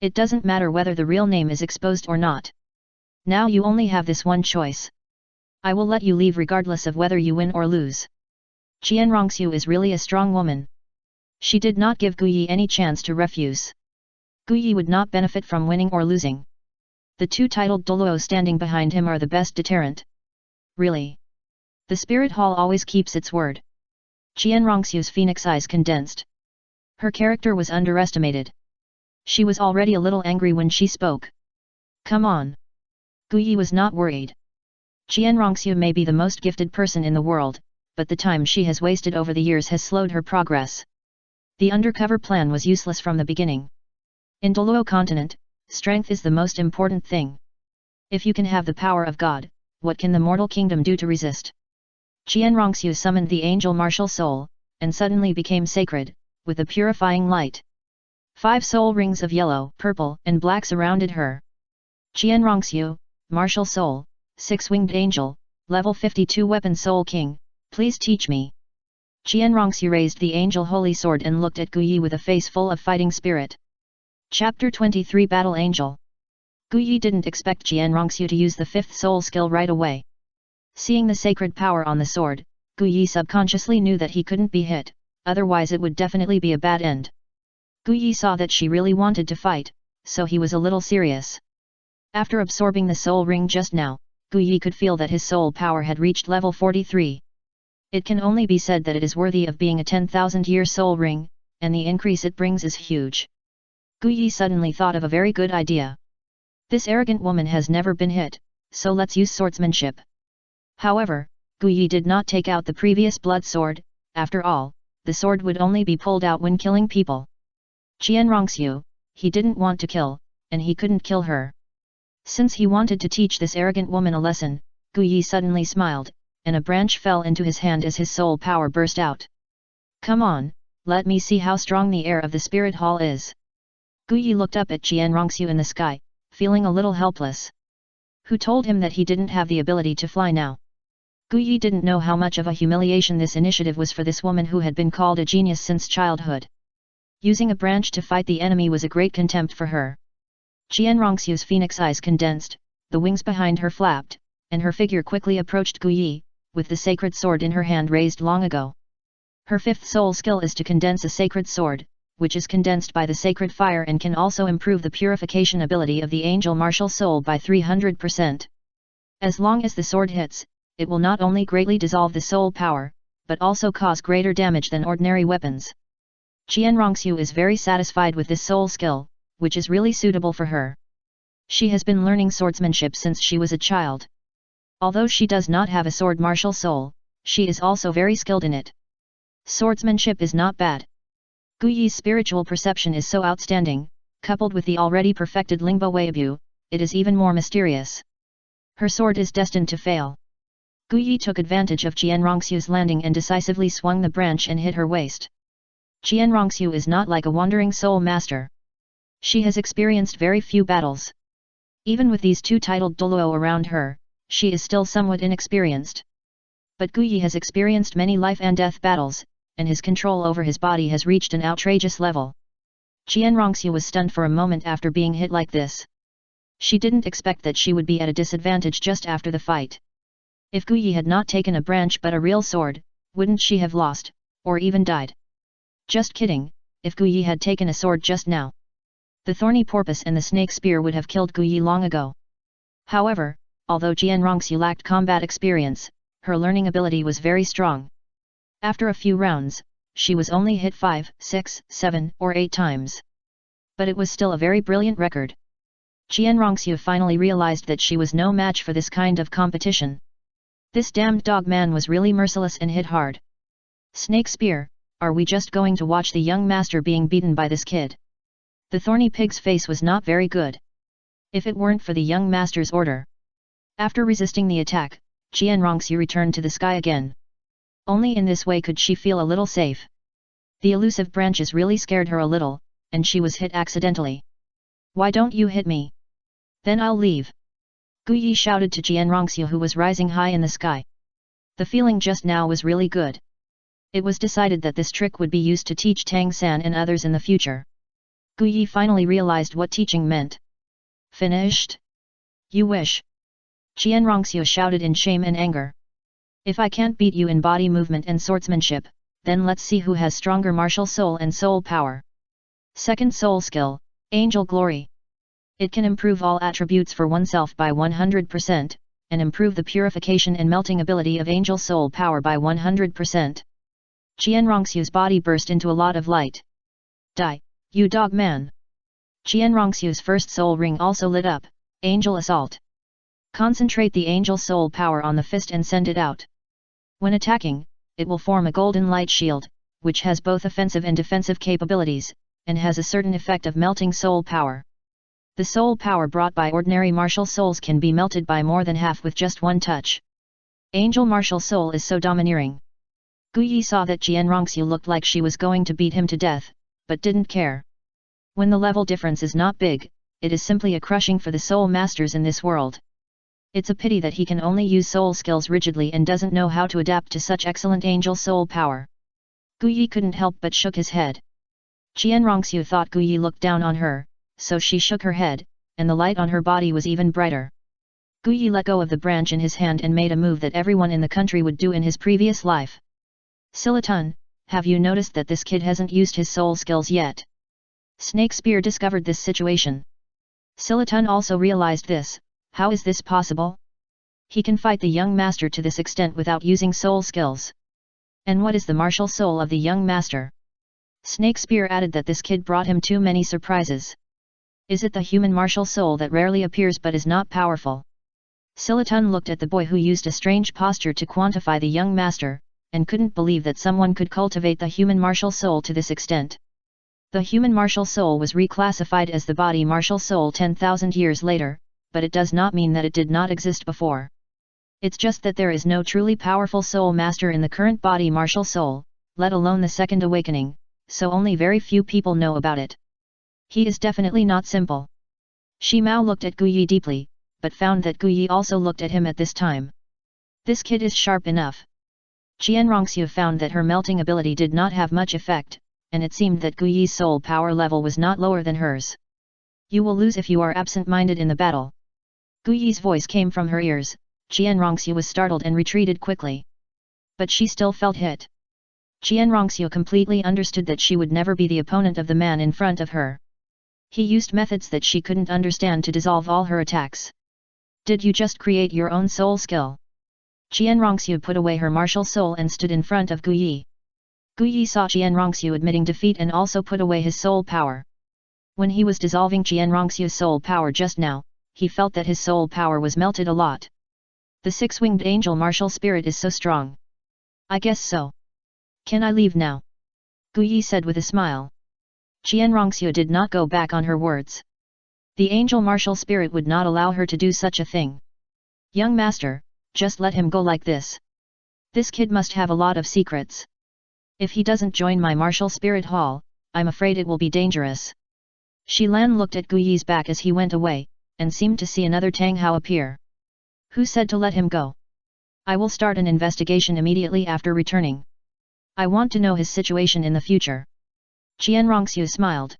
It doesn't matter whether the real name is exposed or not. Now you only have this one choice. I will let you leave regardless of whether you win or lose. Jianrongxu is really a strong woman. She did not give Guyi any chance to refuse. Guyi would not benefit from winning or losing. The two titled Douluo standing behind him are the best deterrent. Really? The Spirit Hall always keeps its word. Jianrongxu's phoenix eyes condensed. Her character was underestimated. She was already a little angry when she spoke. Come on. Guyi was not worried. Jianrongxu may be the most gifted person in the world, but the time she has wasted over the years has slowed her progress. The undercover plan was useless from the beginning. In Douluo continent, strength is the most important thing. If you can have the power of God, what can the mortal kingdom do to resist? Jianrongxu summoned the angel martial soul, and suddenly became sacred, with a purifying light. 5 soul rings of yellow, purple, and black surrounded her. Jianrongxu, martial soul, 6-winged angel, level 52 weapon soul king, please teach me. Jianrongxu raised the angel holy sword and looked at Guyi with a face full of fighting spirit. Chapter 23 Battle Angel. Guyi didn't expect Jianrongxu to use the 5th soul skill right away. Seeing the sacred power on the sword, Guyi subconsciously knew that he couldn't be hit, otherwise it would definitely be a bad end. Guyi saw that she really wanted to fight, so he was a little serious. After absorbing the soul ring just now, Guyi could feel that his soul power had reached level 43. It can only be said that it is worthy of being a 10,000-year soul ring, and the increase it brings is huge. Guyi suddenly thought of a very good idea. This arrogant woman has never been hit, so let's use swordsmanship. However, Guyi did not take out the previous blood sword. After all, the sword would only be pulled out when killing people. Jianrongxu, he didn't want to kill, and he couldn't kill her. Since he wanted to teach this arrogant woman a lesson, Guyi suddenly smiled, and a branch fell into his hand as his soul power burst out. Come on, let me see how strong the air of the Spirit Hall is. Guyi looked up at Jianrongxu in the sky, feeling a little helpless. Who told him that he didn't have the ability to fly now? Guyi didn't know how much of a humiliation this initiative was for this woman who had been called a genius since childhood. Using a branch to fight the enemy was a great contempt for her. Rongrong's phoenix eyes condensed, the wings behind her flapped, and her figure quickly approached Guyi, with the sacred sword in her hand raised long ago. Her fifth soul skill is to condense a sacred sword, which is condensed by the sacred fire and can also improve the purification ability of the angel martial soul by 300%. As long as the sword hits, it will not only greatly dissolve the soul power, but also cause greater damage than ordinary weapons. Rongrong is very satisfied with this soul skill, which is really suitable for her. She has been learning swordsmanship since she was a child. Although she does not have a sword martial soul, she is also very skilled in it. Swordsmanship is not bad. Guyi's spiritual perception is so outstanding, coupled with the already perfected Lingbo Weibu, it is even more mysterious. Her sword is destined to fail. Guyi took advantage of Rongrong's landing and decisively swung the branch and hit her waist. Rongrong is not like a wandering soul master. She has experienced very few battles. Even with these two titled Douluo around her, she is still somewhat inexperienced. But Guyi has experienced many life and death battles, and his control over his body has reached an outrageous level. Rongrong was stunned for a moment after being hit like this. She didn't expect that she would be at a disadvantage just after the fight. If Guyi had not taken a branch but a real sword, wouldn't she have lost, or even died? Just kidding, if Guyi had taken a sword just now, the thorny porpoise and the snake spear would have killed Guyi long ago. However, although Rongrong lacked combat experience, her learning ability was very strong. After a few rounds, she was only hit 5, 6, 7, or 8 times. But it was still a very brilliant record. Rongrong finally realized that she was no match for this kind of competition. This damned dog man was really merciless and hit hard. Snake spear, are we just going to watch the young master being beaten by this kid? The thorny pig's face was not very good. If it weren't for the young master's order. After resisting the attack, Rongrong returned to the sky again. Only in this way could she feel a little safe. The elusive branches really scared her a little, and she was hit accidentally. Why don't you hit me? Then I'll leave. Guyi shouted to Rongrong who was rising high in the sky. The feeling just now was really good. It was decided that this trick would be used to teach Tang San and others in the future. Guyi finally realized what teaching meant. Finished? You wish? Rongrong shouted in shame and anger. If I can't beat you in body movement and swordsmanship, then let's see who has stronger martial soul and soul power. Second soul skill, Angel Glory. It can improve all attributes for oneself by 100%, and improve the purification and melting ability of angel soul power by 100%. Rongrong's body burst into a lot of light. Die, you dog man! Rongrong's first soul ring also lit up, Angel Assault. Concentrate the angel soul power on the fist and send it out. When attacking, it will form a golden light shield, which has both offensive and defensive capabilities, and has a certain effect of melting soul power. The soul power brought by ordinary martial souls can be melted by more than half with just one touch. Angel martial soul is so domineering. Guyi saw that Rongrong looked like she was going to beat him to death, but didn't care. When the level difference is not big, it is simply a crushing for the soul masters in this world. It's a pity that he can only use soul skills rigidly and doesn't know how to adapt to such excellent angel soul power. Guyi couldn't help but shook his head. Rongrong thought Guyi looked down on her, so she shook her head, and the light on her body was even brighter. Guyi let go of the branch in his hand and made a move that everyone in the country would do in his previous life. Silatun, have you noticed that this kid hasn't used his soul skills yet? Snake Spear discovered this situation. Silatun also realized this. How is this possible? He can fight the young master to this extent without using soul skills. And what is the martial soul of the young master? Snake Spear added that this kid brought him too many surprises. Is it the human martial soul that rarely appears but is not powerful? Silatun looked at the boy who used a strange posture to quantify the young master, and couldn't believe that someone could cultivate the human martial soul to this extent. The human martial soul was reclassified as the body martial soul 10,000 years later, but it does not mean that it did not exist before. It's just that there is no truly powerful soul master in the current body martial soul, let alone the second awakening, so only very few people know about it. He is definitely not simple. Shi Mao looked at Guyi deeply, but found that Guyi also looked at him at this time. This kid is sharp enough. Rongrong found that her melting ability did not have much effect, and it seemed that Guyi's soul power level was not lower than hers. You will lose if you are absent-minded in the battle. Guyi's voice came from her ears. Qianrongxiu was startled and retreated quickly. But she still felt hit. Qianrongxiu completely understood that she would never be the opponent of the man in front of her. He used methods that she couldn't understand to dissolve all her attacks. Did you just create your own soul skill? Qianrongxiu put away her martial soul and stood in front of Guyi. Guyi saw Qianrongxiu admitting defeat and also put away his soul power. When he was dissolving Qianrongxiu's soul power just now, he felt that his soul power was melted a lot. The six-winged angel martial spirit is so strong. I guess so. Can I leave now? Guyi said with a smile. Qianrongxiu did not go back on her words. The angel martial spirit would not allow her to do such a thing. Young master, just let him go like this. This kid must have a lot of secrets. If he doesn't join my martial spirit hall, I'm afraid it will be dangerous. Shilan looked at Guyi's back as he went away, and seemed to see another Tang Hao appear. Who said to let him go? I will start an investigation immediately after returning. I want to know his situation in the future. Qianrongxiu smiled.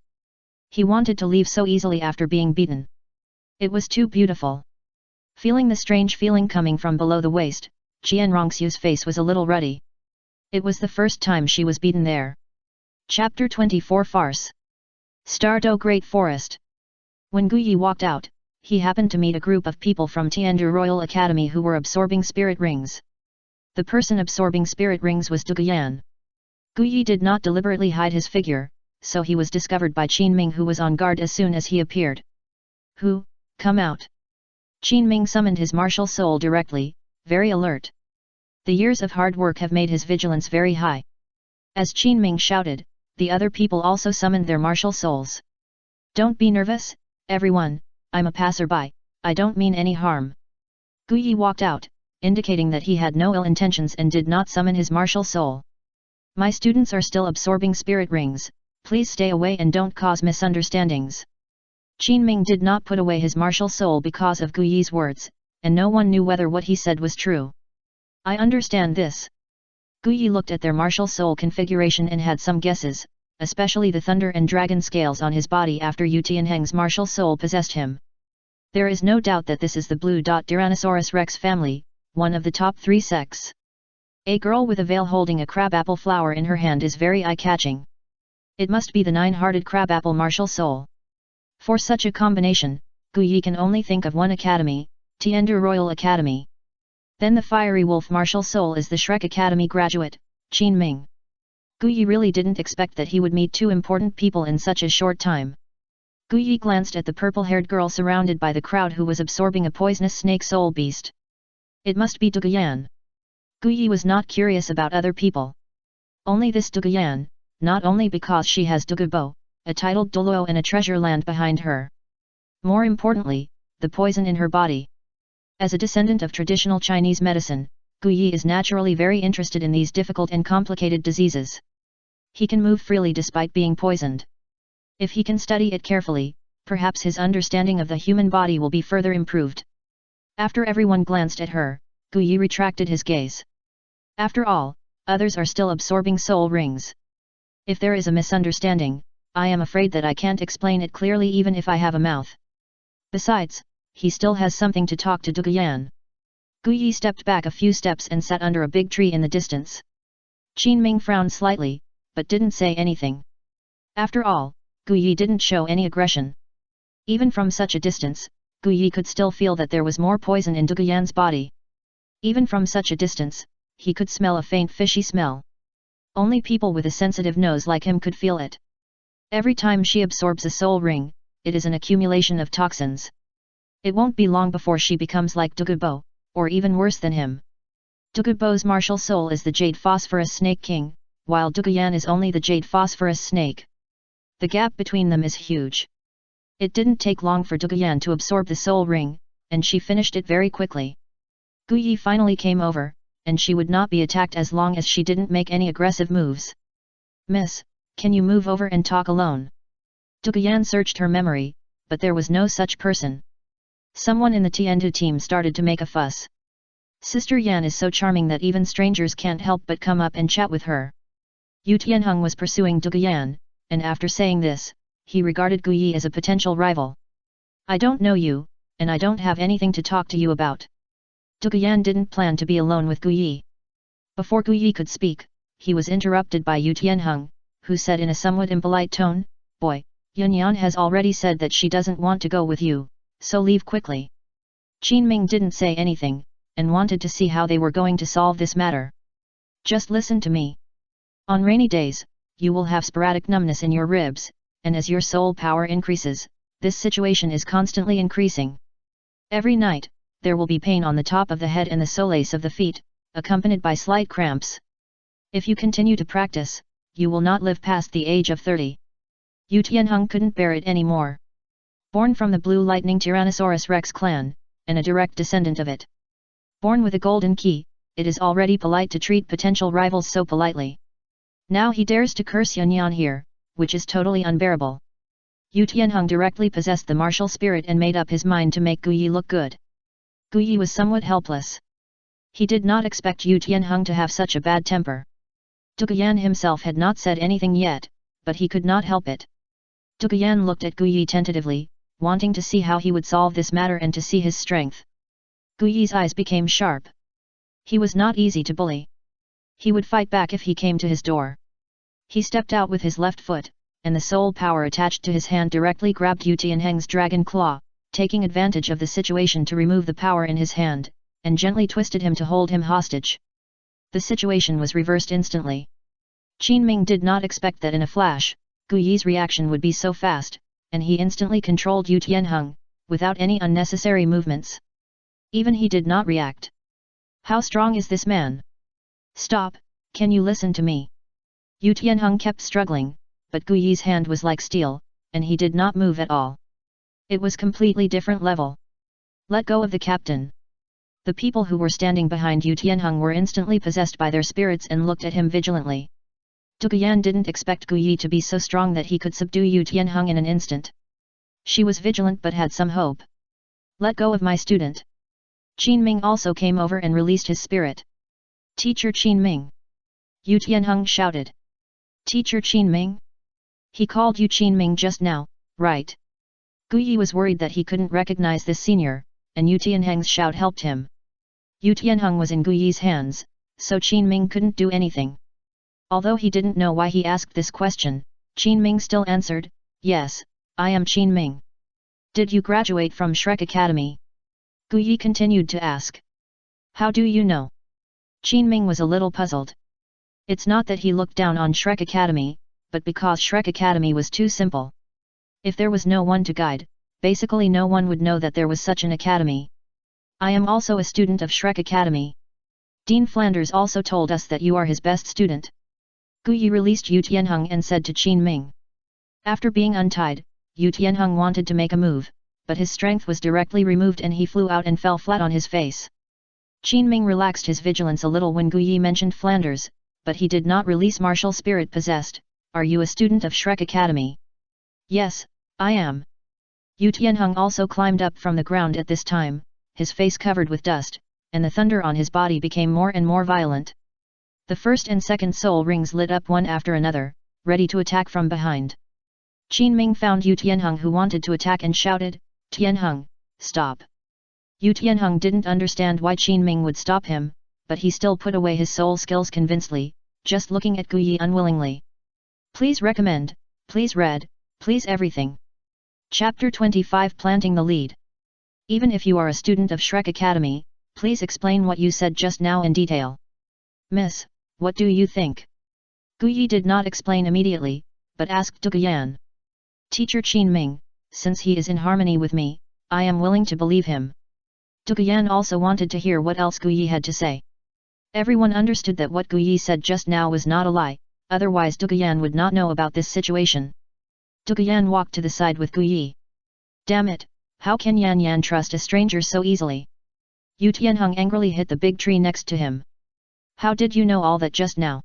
He wanted to leave so easily after being beaten. It was too beautiful. Feeling the strange feeling coming from below the waist, Qianrongxiu's face was a little ruddy. It was the first time she was beaten there. Chapter 24 Farce. Stardo Great Forest. When Guyi walked out, he happened to meet a group of people from Tiandu Royal Academy who were absorbing spirit rings. The person absorbing spirit rings was Duguyan. Guyi did not deliberately hide his figure, so he was discovered by Qinming, who was on guard as soon as he appeared. Who? Come out. Qinming summoned his martial soul directly, very alert. The years of hard work have made his vigilance very high. As Qinming shouted, the other people also summoned their martial souls. Don't be nervous, everyone, I'm a passerby, I don't mean any harm. Guyi walked out, indicating that he had no ill intentions and did not summon his martial soul. My students are still absorbing spirit rings, please stay away and don't cause misunderstandings. Qinming did not put away his martial soul because of Guyi's words, and no one knew whether what he said was true. I understand this. Guyi looked at their martial soul configuration and had some guesses, especially the thunder and dragon scales on his body after Yu Tianheng's martial soul possessed him. There is no doubt that this is the Blue Dot Tyrannosaurus Rex family, one of the top 3 sects. A girl with a veil holding a crabapple flower in her hand is very eye-catching. It must be the nine-hearted crabapple martial soul. For such a combination, Guyi can only think of one academy, Tiandu Royal Academy. Then the fiery wolf martial soul is the Shrek Academy graduate, Qinming. Guyi really didn't expect that he would meet 2 important people in such a short time. Guyi glanced at the purple-haired girl surrounded by the crowd who was absorbing a poisonous snake soul beast. It must be Duguyan. Guyi was not curious about other people. Only this Duguyan, not only because she has Dugubo, a titled Douluo and a treasure land behind her. More importantly, the poison in her body. As a descendant of traditional Chinese medicine, Guyi is naturally very interested in these difficult and complicated diseases. He can move freely despite being poisoned. If he can study it carefully, perhaps his understanding of the human body will be further improved. After everyone glanced at her, Guyi retracted his gaze. After all, others are still absorbing soul rings. If there is a misunderstanding, I am afraid that I can't explain it clearly even if I have a mouth. Besides, he still has something to talk to Duguyan. Guyi stepped back a few steps and sat under a big tree in the distance. Qinming frowned slightly, but didn't say anything. After all, Guyi didn't show any aggression. Even from such a distance, Guyi could still feel that there was more poison in Duguyan's body. Even from such a distance, he could smell a faint fishy smell. Only people with a sensitive nose like him could feel it. Every time she absorbs a soul ring, it is an accumulation of toxins. It won't be long before she becomes like Dugubo, or even worse than him. Dugubo's martial soul is the Jade Phosphorus Snake King, while Duguyan is only the Jade Phosphorus Snake. The gap between them is huge. It didn't take long for Duguyan to absorb the soul ring, and she finished it very quickly. Guyi finally came over, and she would not be attacked as long as she didn't make any aggressive moves. Miss, can you move over and talk alone? Duguyan searched her memory, but there was no such person. Someone in the Tiandu team started to make a fuss. Sister Yan is so charming that even strangers can't help but come up and chat with her. Yu Tianheng was pursuing Duguyan, and after saying this, he regarded Gu Yi as a potential rival. I don't know you, and I don't have anything to talk to you about. Duguyan didn't plan to be alone with Gu Yi. Before Gu Yi could speak, he was interrupted by Yu Tianheng, who said in a somewhat impolite tone, Boy, Yunyan has already said that she doesn't want to go with you, so leave quickly. Qin Ming didn't say anything, and wanted to see how they were going to solve this matter. Just listen to me. On rainy days, you will have sporadic numbness in your ribs, and as your soul power increases, this situation is constantly increasing. Every night, there will be pain on the top of the head and the soles of the feet, accompanied by slight cramps. If you continue to practice, you will not live past the age of 30. Yu Tianheng couldn't bear it anymore. Born from the Blue Lightning Tyrannosaurus Rex clan, and a direct descendant of it. Born with a golden key, it is already polite to treat potential rivals so politely. Now he dares to curse Yunyan here, which is totally unbearable. Yu Tianheng directly possessed the martial spirit and made up his mind to make Gu Yi look good. Gu Yi was somewhat helpless. He did not expect Yu Tianheng to have such a bad temper. Duguyan himself had not said anything yet, but he could not help it. Duguyan looked at Gu Yi tentatively, wanting to see how he would solve this matter and to see his strength. Gu Yi's eyes became sharp. He was not easy to bully. He would fight back if he came to his door. He stepped out with his left foot, and the soul power attached to his hand directly grabbed Yu Tianheng's dragon claw, taking advantage of the situation to remove the power in his hand, and gently twisted him to hold him hostage. The situation was reversed instantly. Qin Ming did not expect that in a flash, Gu Yi's reaction would be so fast, and he instantly controlled Yu Tianheng, without any unnecessary movements. Even he did not react. How strong is this man? Stop, can you listen to me? Yu Tianheng kept struggling, but Gu Yi's hand was like steel, and he did not move at all. It was completely different level. Let go of the captain. The people who were standing behind Yu Tianheng were instantly possessed by their spirits and looked at him vigilantly. Duguyan didn't expect Gu Yi to be so strong that he could subdue Yu Tianheng in an instant. She was vigilant but had some hope. Let go of my student. Qin Ming also came over and released his spirit. Teacher Qin Ming. Yu Tianheng shouted. Teacher Qin Ming? He called you Qin Ming just now, right? Gu Yi was worried that he couldn't recognize this senior, and Yu Tianheng's shout helped him. Yu Tianheng was in Gu Yi's hands, so Qin Ming couldn't do anything. Although he didn't know why he asked this question, Qin Ming still answered, Yes, I am Qin Ming. Did you graduate from Shrek Academy? Gu Yi continued to ask. How do you know? Qin Ming was a little puzzled. It's not that he looked down on Shrek Academy, but because Shrek Academy was too simple. If there was no one to guide, basically no one would know that there was such an academy. I am also a student of Shrek Academy. Dean Flanders also told us that you are his best student. Gu Yi released Yu Tianheng and said to Qin Ming. After being untied, Yu Tianheng wanted to make a move, but his strength was directly removed and he flew out and fell flat on his face. Qin Ming relaxed his vigilance a little when Gu Yi mentioned Flanders, but he did not release martial spirit possessed. Are you a student of Shrek Academy? Yes, I am. Yu Tianheng also climbed up from the ground at this time, his face covered with dust, and the thunder on his body became more and more violent. The first and second soul rings lit up one after another, ready to attack from behind. Qin Ming found Yu Tianheng who wanted to attack and shouted, Tianheng, stop. Yu Tianheng didn't understand why Qin Ming would stop him, but he still put away his soul skills convincingly, just looking at Gu Yi unwillingly. Please recommend, please read, please everything. Chapter 25 Planting the Lead. Even if you are a student of Shrek Academy, please explain what you said just now in detail. Miss, what do you think? Gu Yi did not explain immediately, but asked Duguyan. Teacher Qin Ming, since he is in harmony with me, I am willing to believe him. Duguyan also wanted to hear what else Gu Yi had to say. Everyone understood that what Gu Yi said just now was not a lie, otherwise Duguyan would not know about this situation. Duguyan walked to the side with Gu Yi. Damn it, how can Yan Yan trust a stranger so easily? Yu Tianheng angrily hit the big tree next to him. How did you know all that just now?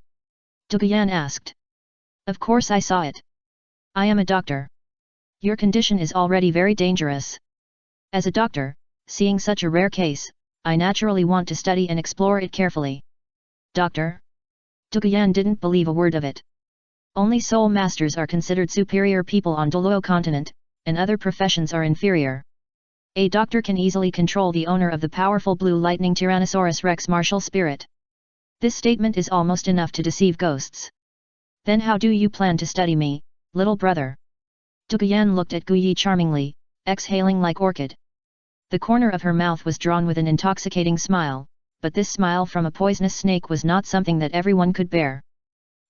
Duguyan asked. Of course I saw it. I am a doctor. Your condition is already very dangerous. As a doctor, seeing such a rare case, I naturally want to study and explore it carefully. Doctor? Duguyan didn't believe a word of it. Only soul masters are considered superior people on Douluo continent, and other professions are inferior. A doctor can easily control the owner of the powerful blue lightning Tyrannosaurus Rex martial spirit. This statement is almost enough to deceive ghosts. Then how do you plan to study me, little brother? Duguyan looked at Guyi charmingly, exhaling like orchid. The corner of her mouth was drawn with an intoxicating smile, but this smile from a poisonous snake was not something that everyone could bear.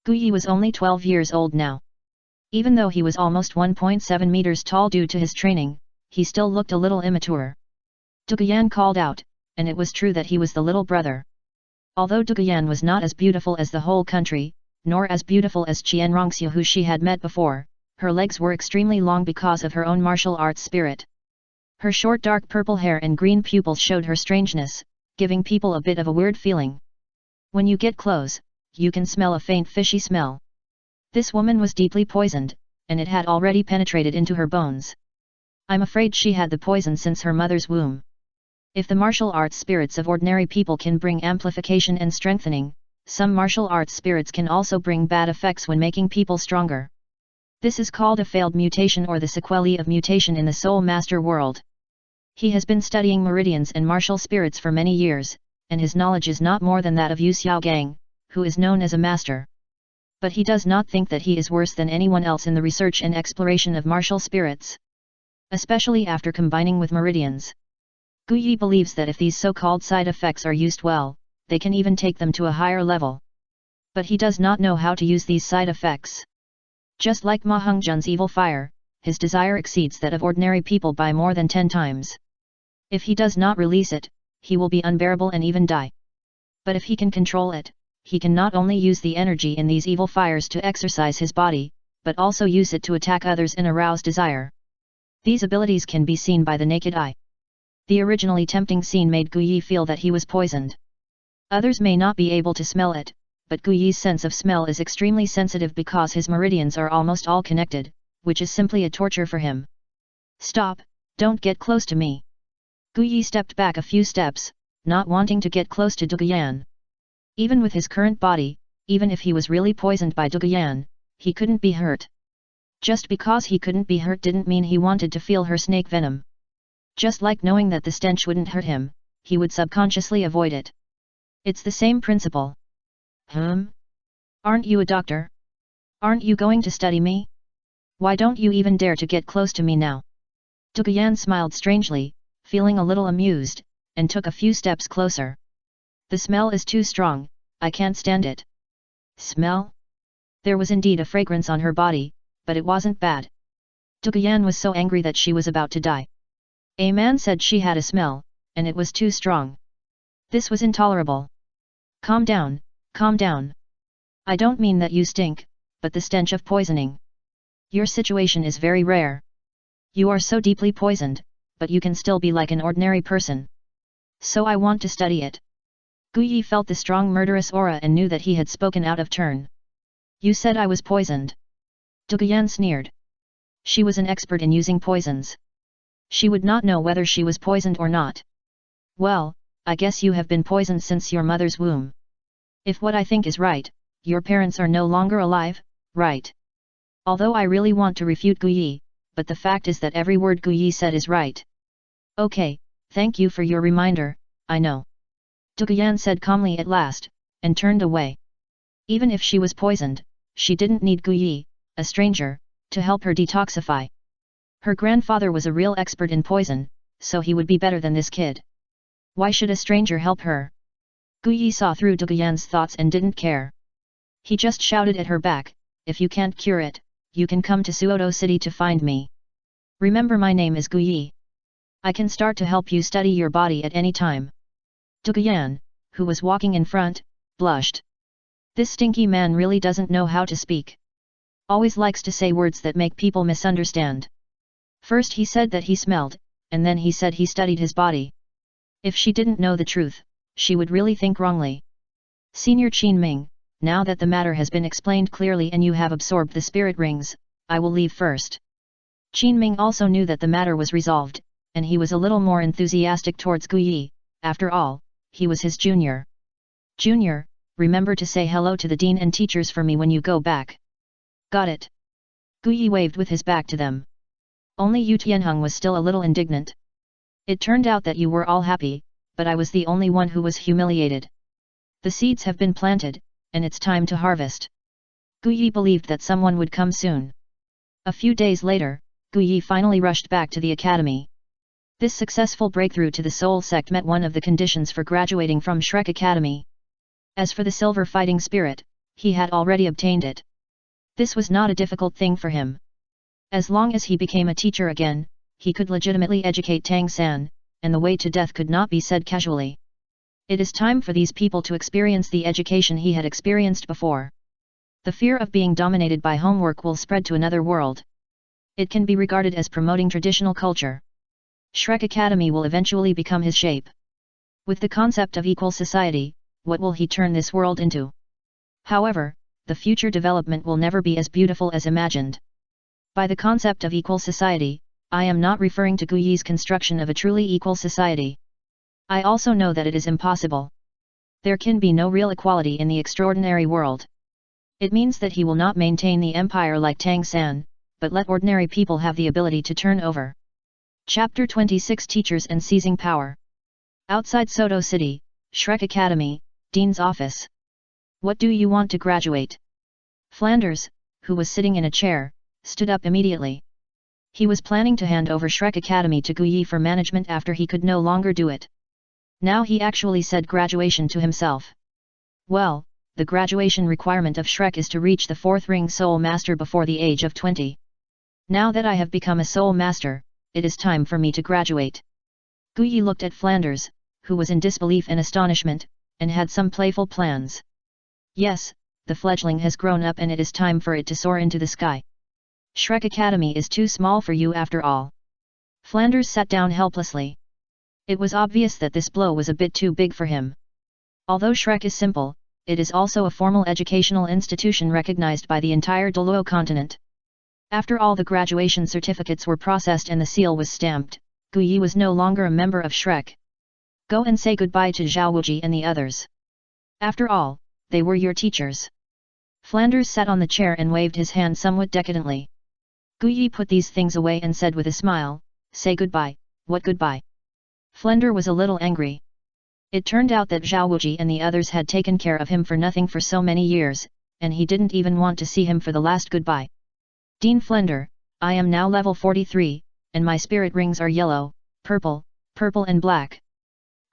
Guyi was only 12 years old now. Even though he was almost 1.7 meters tall due to his training, he still looked a little immature. Duguyan called out, and it was true that he was the little brother. Although Duguyan was not as beautiful as the whole country, nor as beautiful as Qianrongxiu who she had met before, her legs were extremely long because of her own martial arts spirit. Her short dark purple hair and green pupils showed her strangeness, giving people a bit of a weird feeling. When you get close, you can smell a faint fishy smell. This woman was deeply poisoned, and it had already penetrated into her bones. I'm afraid she had the poison since her mother's womb. If the martial arts spirits of ordinary people can bring amplification and strengthening, some martial arts spirits can also bring bad effects when making people stronger. This is called a failed mutation or the sequelae of mutation in the Soul Master world. He has been studying meridians and martial spirits for many years, and his knowledge is not more than that of Yu Xiaogang, who is known as a master. But he does not think that he is worse than anyone else in the research and exploration of martial spirits. Especially after combining with meridians. Guyi believes that if these so-called side effects are used well, they can even take them to a higher level. But he does not know how to use these side effects. Just like Ma Hongjun's evil fire, his desire exceeds that of ordinary people by more than 10 times. If he does not release it, he will be unbearable and even die. But if he can control it, he can not only use the energy in these evil fires to exercise his body, but also use it to attack others and arouse desire. These abilities can be seen by the naked eye. The originally tempting scene made Guyi feel that he was poisoned. Others may not be able to smell it, but Guyi's sense of smell is extremely sensitive because his meridians are almost all connected, which is simply a torture for him. Stop, don't get close to me. Guyi stepped back a few steps, not wanting to get close to Duguyan. Even with his current body, even if he was really poisoned by Duguyan, he couldn't be hurt. Just because he couldn't be hurt didn't mean he wanted to feel her snake venom. Just like knowing that the stench wouldn't hurt him, he would subconsciously avoid it. It's the same principle. Aren't you a doctor? Aren't you going to study me? Why don't you even dare to get close to me now? Duguyan smiled strangely, feeling a little amused, and took a few steps closer. The smell is too strong, I can't stand it. Smell? There was indeed a fragrance on her body, but it wasn't bad. Duguyan was so angry that she was about to die. A man said she had a smell, and it was too strong. This was intolerable. Calm down, calm down. I don't mean that you stink, but the stench of poisoning. Your situation is very rare. You are so deeply poisoned, but you can still be like an ordinary person. So I want to study it. Guyi felt the strong murderous aura and knew that he had spoken out of turn. You said I was poisoned. Duguyan sneered. She was an expert in using poisons. She would not know whether she was poisoned or not. Well, I guess you have been poisoned since your mother's womb. If what I think is right, your parents are no longer alive, right? Although I really want to refute Guyi, but the fact is that every word Guyi said is right. Okay, thank you for your reminder, I know. Duguyan said calmly at last, and turned away. Even if she was poisoned, she didn't need Guyi, a stranger, to help her detoxify. Her grandfather was a real expert in poison, so he would be better than this kid. Why should a stranger help her? Guyi saw through Duguyan's thoughts and didn't care. He just shouted at her back, if you can't cure it, you can come to Suodo City to find me. Remember my name is Guyi. I can start to help you study your body at any time. Duguyan, who was walking in front, blushed. This stinky man really doesn't know how to speak. Always likes to say words that make people misunderstand. First he said that he smelled, and then he said he studied his body. If she didn't know the truth, she would really think wrongly. Senior Qin Ming, now that the matter has been explained clearly and you have absorbed the spirit rings, I will leave first. Qin Ming also knew that the matter was resolved, and he was a little more enthusiastic towards Guyi, after all, he was his junior. Junior, remember to say hello to the dean and teachers for me when you go back. Got it. Guyi waved with his back to them. Only Yu Tianheng was still a little indignant. It turned out that you were all happy, but I was the only one who was humiliated. The seeds have been planted, and it's time to harvest. Guyi believed that someone would come soon. A few days later, Guyi finally rushed back to the academy. This successful breakthrough to the Soul sect met one of the conditions for graduating from Shrek Academy. As for the silver fighting spirit, he had already obtained it. This was not a difficult thing for him. As long as he became a teacher again, he could legitimately educate Tang San, and the way to death could not be said casually. It is time for these people to experience the education he had experienced before. The fear of being dominated by homework will spread to another world. It can be regarded as promoting traditional culture. Shrek Academy will eventually become his shape. With the concept of equal society, what will he turn this world into? However, the future development will never be as beautiful as imagined. By the concept of equal society, I am not referring to Guyi's construction of a truly equal society. I also know that it is impossible. There can be no real equality in the extraordinary world. It means that he will not maintain the empire like Tang San, but let ordinary people have the ability to turn over. Chapter 26 Teachers and Seizing Power. Outside Soto City, Shrek Academy, Dean's office. What do you want to graduate? Flanders, who was sitting in a chair, stood up immediately. He was planning to hand over Shrek Academy to Guyi for management after he could no longer do it. Now he actually said graduation to himself. Well, the graduation requirement of Shrek is to reach the 4th ring Soul Master before the age of 20. Now that I have become a Soul Master, it is time for me to graduate. Guyi looked at Flanders, who was in disbelief and astonishment, and had some playful plans. Yes, the fledgling has grown up and it is time for it to soar into the sky. Shrek Academy is too small for you after all. Flanders sat down helplessly. It was obvious that this blow was a bit too big for him. Although Shrek is simple, it is also a formal educational institution recognized by the entire Douluo continent. After all the graduation certificates were processed and the seal was stamped, Guyi was no longer a member of Shrek. Go and say goodbye to Zhao Wuji and the others. After all, they were your teachers. Flanders sat on the chair and waved his hand somewhat decadently. Guyi put these things away and said with a smile, say goodbye, what goodbye? Flanders was a little angry. It turned out that Zhao Wuji and the others had taken care of him for nothing for so many years, and he didn't even want to see him for the last goodbye. Dean Flanders, I am now level 43, and my spirit rings are yellow, purple and black.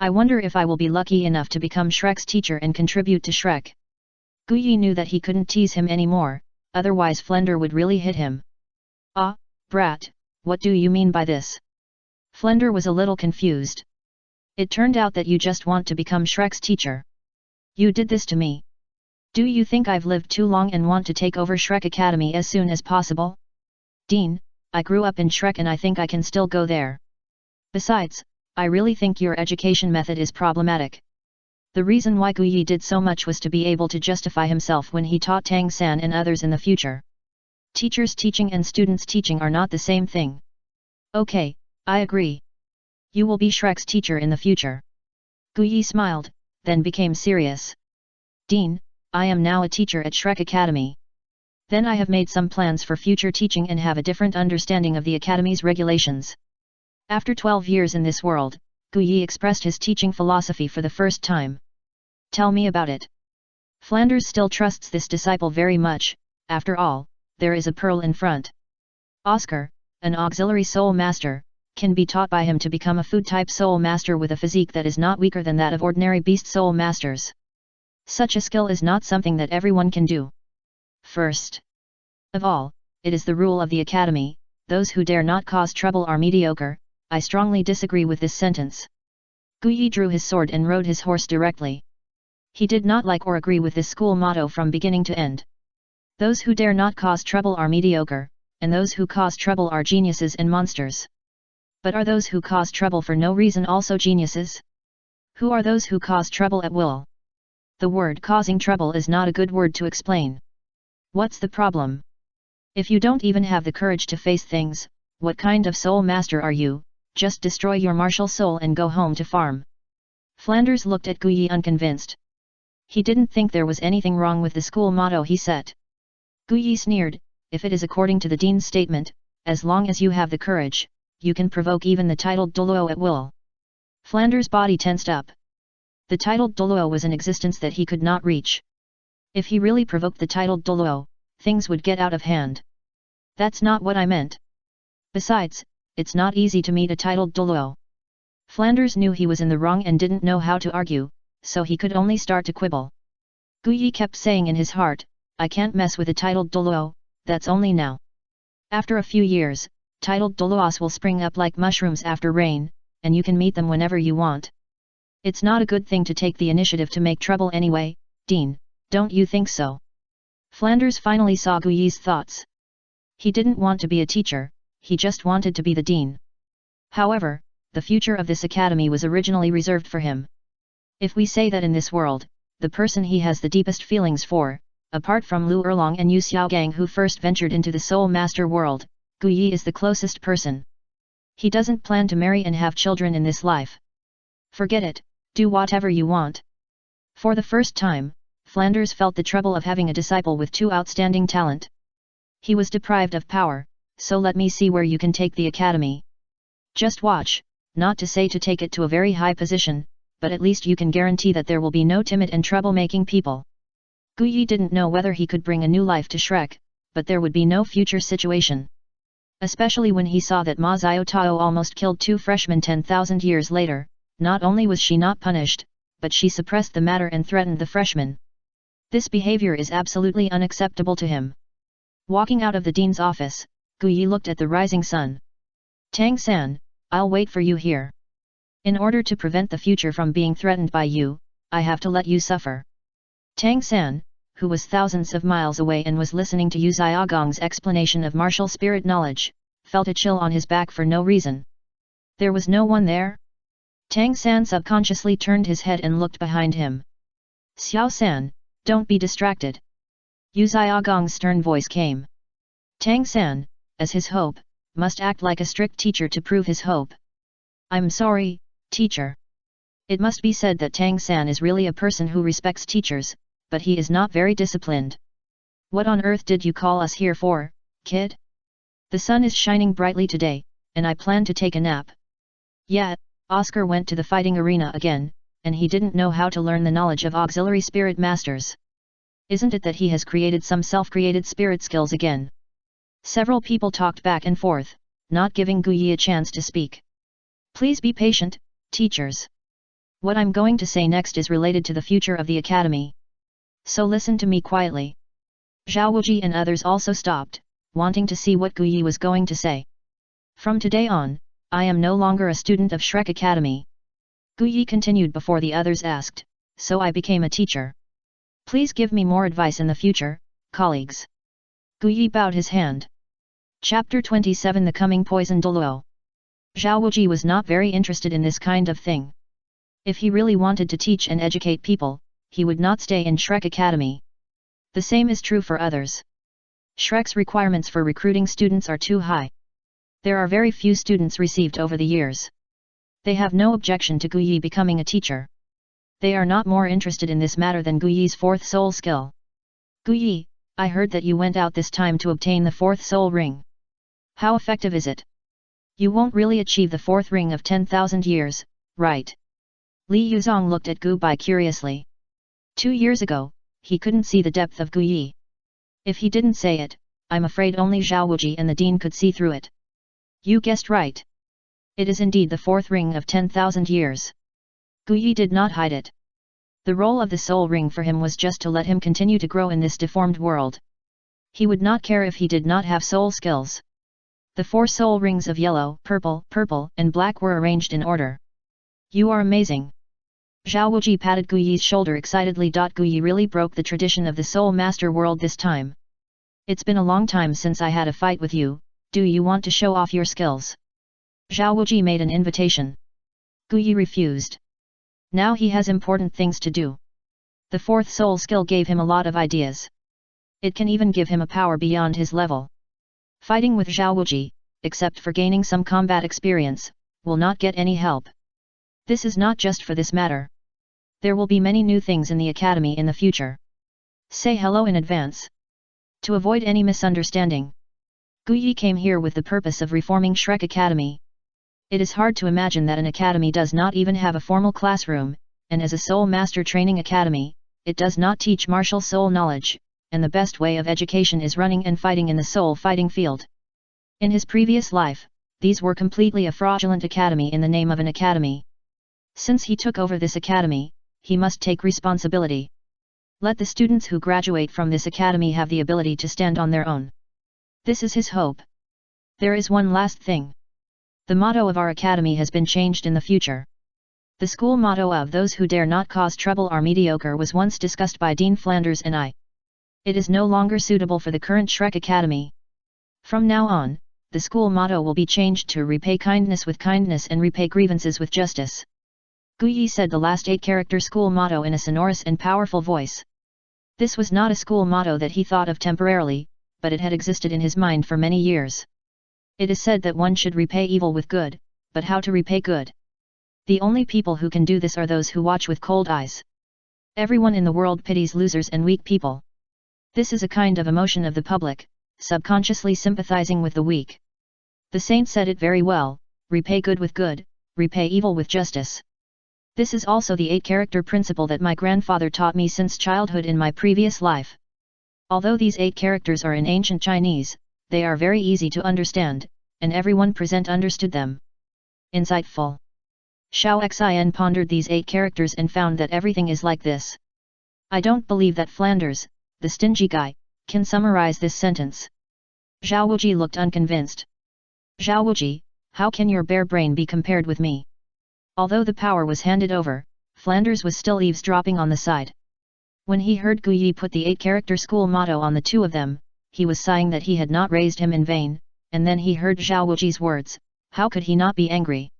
I wonder if I will be lucky enough to become Shrek's teacher and contribute to Shrek. Guyi knew that he couldn't tease him anymore, otherwise Flanders would really hit him. Ah, brat, what do you mean by this? Flanders was a little confused. It turned out that you just want to become Shrek's teacher. You did this to me. Do you think I've lived too long and want to take over Shrek Academy as soon as possible? Dean, I grew up in Shrek and I think I can still go there. Besides, I really think your education method is problematic. The reason why Guyi did so much was to be able to justify himself when he taught Tang San and others in the future. Teachers teaching and students teaching are not the same thing. Okay, I agree. You will be Shrek's teacher in the future. Guyi smiled, then became serious. Dean, I am now a teacher at Shrek Academy. Then I have made some plans for future teaching and have a different understanding of the Academy's regulations. After 12 years in this world, Guyi expressed his teaching philosophy for the first time. Tell me about it. Flanders still trusts this disciple very much, after all, there is a pearl in front. Oscar, an auxiliary soul master, can be taught by him to become a food-type soul master with a physique that is not weaker than that of ordinary beast soul masters. Such a skill is not something that everyone can do. First of all, it is the rule of the Academy, those who dare not cause trouble are mediocre. I strongly disagree with this sentence. Guyi drew his sword and rode his horse directly. He did not like or agree with this school motto from beginning to end. Those who dare not cause trouble are mediocre, and those who cause trouble are geniuses and monsters. But are those who cause trouble for no reason also geniuses? Who are those who cause trouble at will? The word causing trouble is not a good word to explain. What's the problem? If you don't even have the courage to face things, what kind of soul master are you? Just destroy your martial soul and go home to farm. Flanders looked at Guyi unconvinced. He didn't think there was anything wrong with the school motto he set. Gu Yi sneered, if it is according to the dean's statement, as long as you have the courage, you can provoke even the titled Douluo at will. Flanders' body tensed up. The titled Douluo was an existence that he could not reach. If he really provoked the titled Douluo, things would get out of hand. That's not what I meant. Besides, it's not easy to meet a titled Douluo. Flanders knew he was in the wrong and didn't know how to argue, so he could only start to quibble. Gu Yi kept saying in his heart, I can't mess with a titled Douluo, that's only now. After a few years, titled Douluos will spring up like mushrooms after rain, and you can meet them whenever you want. It's not a good thing to take the initiative to make trouble anyway, Dean, don't you think so? Flanders finally saw Gu Yi's thoughts. He didn't want to be a teacher, he just wanted to be the dean. However, the future of this academy was originally reserved for him. If we say that in this world, the person he has the deepest feelings for, apart from Lu Erlong and Yu Xiaogang who first ventured into the Soul Master world, Gu Yi is the closest person. He doesn't plan to marry and have children in this life. Forget it, do whatever you want. For the first time, Flanders felt the trouble of having a disciple with too outstanding talent. He was deprived of power, so let me see where you can take the academy. Just watch, not to say to take it to a very high position, but at least you can guarantee that there will be no timid and troublemaking people. Gu Yi didn't know whether he could bring a new life to Shrek, but there would be no future situation. Especially when he saw that Ma Xiaotao almost killed two freshmen 10,000 years later, not only was she not punished, but she suppressed the matter and threatened the freshmen. This behavior is absolutely unacceptable to him. Walking out of the dean's office, Gu Yi looked at the rising sun. Tang San, I'll wait for you here. In order to prevent the future from being threatened by you, I have to let you suffer. Tang San, who was thousands of miles away and was listening to Yu Xiaogong's explanation of martial spirit knowledge, felt a chill on his back for no reason. There was no one there? Tang San subconsciously turned his head and looked behind him. Xiao San, don't be distracted. Yu Xiaogong's stern voice came. Tang San, as his hope, must act like a strict teacher to prove his hope. I'm sorry, teacher. It must be said that Tang San is really a person who respects teachers, but he is not very disciplined. What on earth did you call us here for, kid? The sun is shining brightly today, and I plan to take a nap. Yeah, Oscar went to the fighting arena again, and he didn't know how to learn the knowledge of auxiliary spirit masters. Isn't it that he has created some self-created spirit skills again? Several people talked back and forth, not giving Gu Yi a chance to speak. Please be patient, teachers. What I'm going to say next is related to the future of the academy. So listen to me quietly. Zhao Wuji and others also stopped, wanting to see what Gu Yi was going to say. From today on, I am no longer a student of Shrek Academy. Gu Yi continued before the others asked, so I became a teacher. Please give me more advice in the future, colleagues. Gu Yi bowed his hand. Chapter 27 The Coming Poison Douluo. Zhao Wuji was not very interested in this kind of thing. If he really wanted to teach and educate people, he would not stay in Shrek Academy. The same is true for others. Shrek's requirements for recruiting students are too high. There are very few students received over the years. They have no objection to Gu Yi becoming a teacher. They are not more interested in this matter than Gu Yi's fourth soul skill. Gu Yi, I heard that you went out this time to obtain the fourth soul ring. How effective is it? You won't really achieve the fourth ring of 10,000 years, right? Li Yuzong looked at Gu Bai curiously. 2 years ago, he couldn't see the depth of Gu Yi. If he didn't say it, I'm afraid only Zhao Wuji and the dean could see through it. You guessed right. It is indeed the fourth ring of 10,000 years. Gu Yi did not hide it. The role of the soul ring for him was just to let him continue to grow in this deformed world. He would not care if he did not have soul skills. The 4 soul rings of yellow, purple, and black were arranged in order. You are amazing. Zhao Wuji patted Gu Yi's shoulder excitedly. Gu Yi really broke the tradition of the Soul Master world this time. It's been a long time since I had a fight with you, do you want to show off your skills? Zhao Wuji made an invitation. Gu Yi refused. Now he has important things to do. The fourth soul skill gave him a lot of ideas. It can even give him a power beyond his level. Fighting with Zhao Wuji, except for gaining some combat experience, will not get any help. This is not just for this matter. There will be many new things in the academy in the future. Say hello in advance. To avoid any misunderstanding, Guyi came here with the purpose of reforming Shrek Academy. It is hard to imagine that an academy does not even have a formal classroom, and as a soul master training academy, it does not teach martial soul knowledge, and the best way of education is running and fighting in the soul fighting field. In his previous life, these were completely a fraudulent academy in the name of an academy. Since he took over this academy, he must take responsibility. Let the students who graduate from this academy have the ability to stand on their own. This is his hope. There is one last thing. The motto of our academy has been changed in the future. The school motto of "Those who dare not cause trouble are mediocre" was once discussed by Dean Flanders and I. It is no longer suitable for the current Shrek Academy. From now on, the school motto will be changed to "Repay kindness with kindness and repay grievances with justice." Guyi said the last 8-character school motto in a sonorous and powerful voice. This was not a school motto that he thought of temporarily, but it had existed in his mind for many years. It is said that one should repay evil with good, but how to repay good? The only people who can do this are those who watch with cold eyes. Everyone in the world pities losers and weak people. This is a kind of emotion of the public, subconsciously sympathizing with the weak. The saint said it very well: repay good with good, repay evil with justice. This is also the 8-character principle that my grandfather taught me since childhood in my previous life. Although these 8 characters are in ancient Chinese, they are very easy to understand, and everyone present understood them. Insightful. Xiao Xin pondered these 8 characters and found that everything is like this. I don't believe that Flanders, the stingy guy, can summarize this sentence. Zhao Wuji looked unconvinced. Zhao Wuji, how can your bare brain be compared with me? Although the power was handed over, Flanders was still eavesdropping on the side. When he heard Guyi put the 8-character school motto on the two of them, he was sighing that he had not raised him in vain, and then he heard Zhao Wuji's words. How could he not be angry?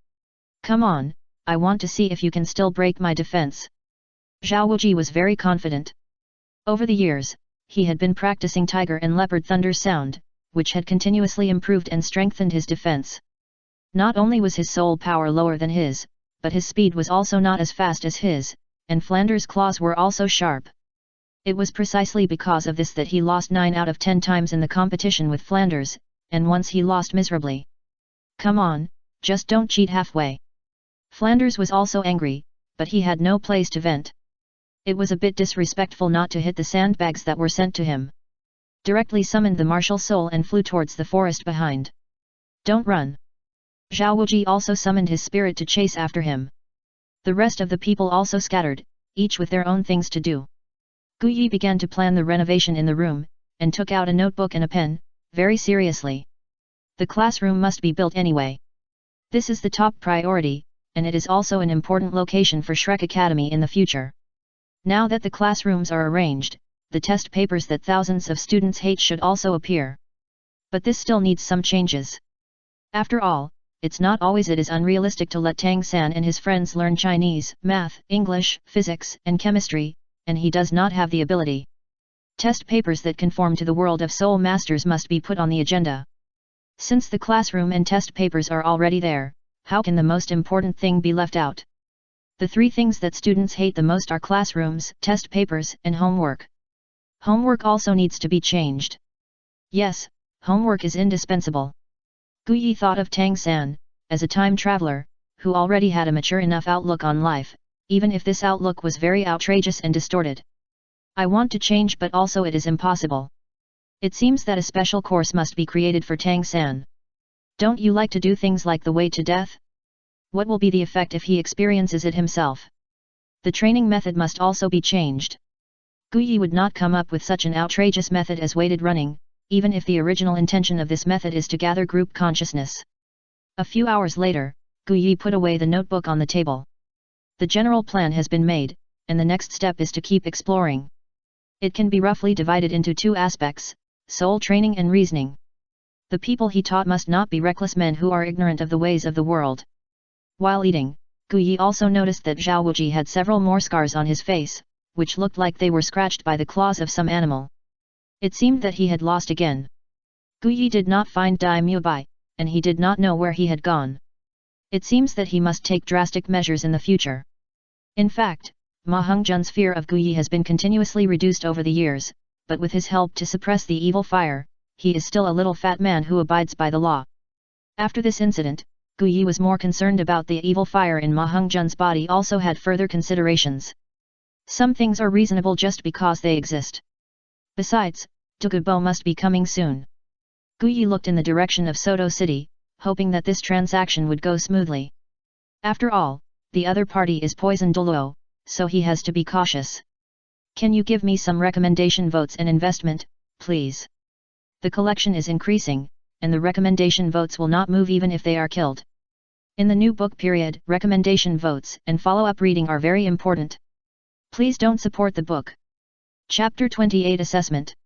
Come on, I want to see if you can still break my defense. Zhao Wuji was very confident. Over the years, he had been practicing Tiger and Leopard Thunder sound, which had continuously improved and strengthened his defense. Not only was his soul power lower than his, but his speed was also not as fast as his, and Flanders' claws were also sharp. It was precisely because of this that he lost 9 out of 10 times in the competition with Flanders, and once he lost miserably. Come on, just don't cheat halfway. Flanders was also angry, but he had no place to vent. It was a bit disrespectful not to hit the sandbags that were sent to him. Directly summoned the martial soul and flew towards the forest behind. Don't run. Zhao Wuji also summoned his spirit to chase after him. The rest of the people also scattered, each with their own things to do. Guyi began to plan the renovation in the room, and took out a notebook and a pen, very seriously. The classroom must be built anyway. This is the top priority, and it is also an important location for Shrek Academy in the future. Now that the classrooms are arranged, the test papers that thousands of students hate should also appear. But this still needs some changes. After all, it's not always it is unrealistic to let Tang San and his friends learn Chinese, math, English, physics, and chemistry, and he does not have the ability. Test papers that conform to the world of soul masters must be put on the agenda. Since the classroom and test papers are already there, how can the most important thing be left out? The 3 things that students hate the most are classrooms, test papers, and homework. Homework also needs to be changed. Yes, homework is indispensable. Guyi thought of Tang San, as a time traveler, who already had a mature enough outlook on life, even if this outlook was very outrageous and distorted. I want to change, but also it is impossible. It seems that a special course must be created for Tang San. Don't you like to do things like the way to death? What will be the effect if he experiences it himself? The training method must also be changed. Guyi would not come up with such an outrageous method as weighted running, even if the original intention of this method is to gather group consciousness. A few hours later, Guyi put away the notebook on the table. The general plan has been made, and the next step is to keep exploring. It can be roughly divided into 2 aspects, soul training and reasoning. The people he taught must not be reckless men who are ignorant of the ways of the world. While eating, Guyi also noticed that Zhao Wuji had several more scars on his face, which looked like they were scratched by the claws of some animal. It seemed that he had lost again. Guyi did not find Dai Mubai, and he did not know where he had gone. It seems that he must take drastic measures in the future. In fact, Ma Hongjun's fear of Guyi has been continuously reduced over the years, but with his help to suppress the evil fire, he is still a little fat man who abides by the law. After this incident, Guyi was more concerned about the evil fire in Ma Hongjun's body, also had further considerations. Some things are reasonable just because they exist. Besides, Douluo must be coming soon. Guyi looked in the direction of Soto City, hoping that this transaction would go smoothly. After all, the other party is poisoned Douluo, so he has to be cautious. Can you give me some recommendation votes and investment, please? The collection is increasing, and the recommendation votes will not move even if they are killed. In the new book period, recommendation votes and follow-up reading are very important. Please don't support the book. Chapter 28 Assessment.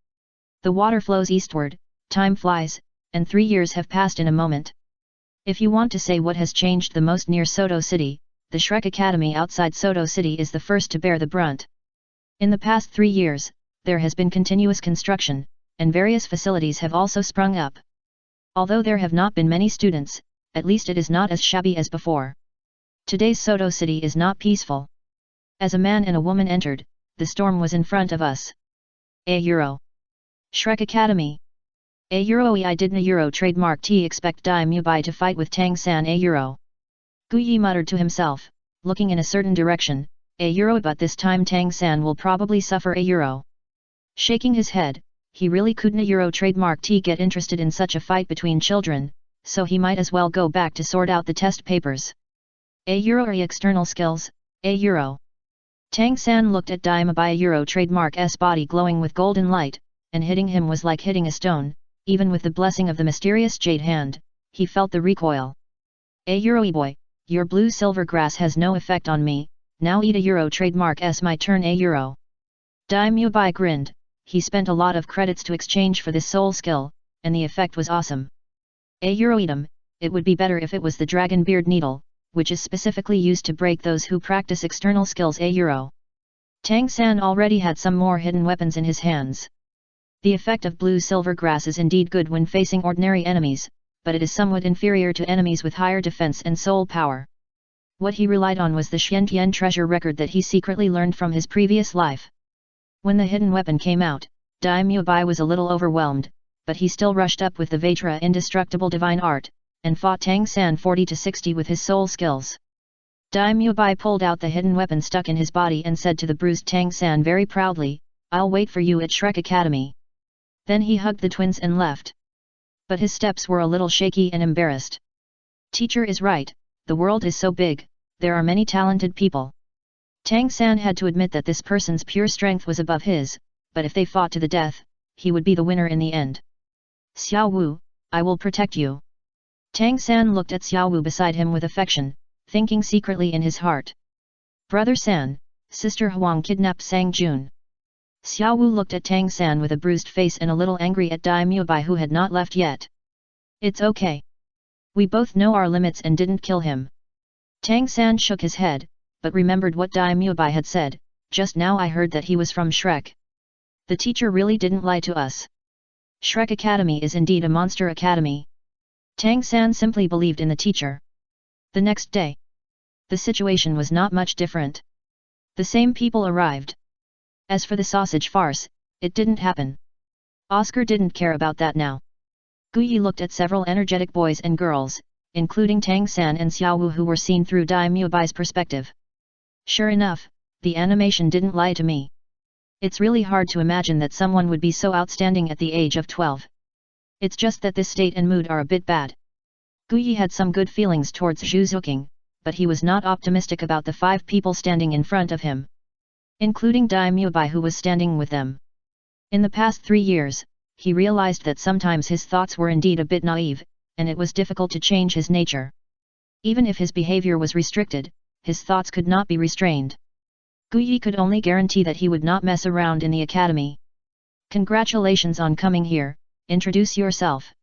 The water flows eastward, time flies, and 3 years have passed in a moment. If you want to say what has changed the most near Soto City, the Shrek Academy outside Soto City is the first to bear the brunt. In the past 3 years, there has been continuous construction, and various facilities have also sprung up. Although there have not been many students, at least it is not as shabby as before. Today's Soto City is not peaceful. As a man and a woman entered, the storm was in front of us. €. Shrek Academy. €. I didn't Euro trademark T expect Dai Mubai to fight with Tang San €. Guyi muttered to himself, looking in a certain direction, €, but this time Tang San will probably suffer €. Shaking his head, he really couldn't Euro trademark T get interested in such a fight between children, so he might as well go back to sort out the test papers. €. External skills, €. Tang San looked at Dai Mubai Euro trademark S body glowing with golden light, and hitting him was like hitting a stone. Even with the blessing of the mysterious jade hand, he felt the recoil. €. Boy, your blue silver grass has no effect on me, now eat a Euro trademark S my turn €. Dai Mubai grinned, he spent a lot of credits to exchange for this soul skill, and the effect was awesome. €. Eat 'em, it would be better if it was the dragon beard needle, which is specifically used to break those who practice external skills €. Tang San already had some more hidden weapons in his hands. The effect of blue-silver grass is indeed good when facing ordinary enemies, but it is somewhat inferior to enemies with higher defense and soul power. What he relied on was the Xiantian treasure record that he secretly learned from his previous life. When the hidden weapon came out, Dai Mubai was a little overwhelmed, but he still rushed up with the Vatra indestructible divine art, and fought Tang San 40-60 with his soul skills. Dai Mubai pulled out the hidden weapon stuck in his body and said to the bruised Tang San very proudly, "I'll wait for you at Shrek Academy." Then he hugged the twins and left. But his steps were a little shaky and embarrassed. Teacher is right, the world is so big, there are many talented people. Tang San had to admit that this person's pure strength was above his, but if they fought to the death, he would be the winner in the end. Xiao Wu, I will protect you. Tang San looked at Xiao Wu beside him with affection, thinking secretly in his heart. Brother San, Sister Huang kidnapped Sang Jun. Xiao Wu looked at Tang San with a bruised face and a little angry at Dai Mubai who had not left yet. It's okay. We both know our limits and didn't kill him. Tang San shook his head, but remembered what Dai Mubai had said, just now I heard that he was from Shrek. The teacher really didn't lie to us. Shrek Academy is indeed a monster academy. Tang San simply believed in the teacher. The next day, the situation was not much different. The same people arrived. As for the sausage farce, it didn't happen. Oscar didn't care about that now. Guyi looked at several energetic boys and girls, including Tang San and Xiao Wu who were seen through Dai Mubai's perspective. Sure enough, the animation didn't lie to me. It's really hard to imagine that someone would be so outstanding at the age of 12. It's just that this state and mood are a bit bad. Guyi had some good feelings towards Zhu Zuqing, but he was not optimistic about the 5 people standing in front of him, including Dai Mubai who was standing with them. In the past 3 years, he realized that sometimes his thoughts were indeed a bit naive, and it was difficult to change his nature. Even if his behavior was restricted, his thoughts could not be restrained. Guyi could only guarantee that he would not mess around in the academy. Congratulations on coming here, introduce yourself.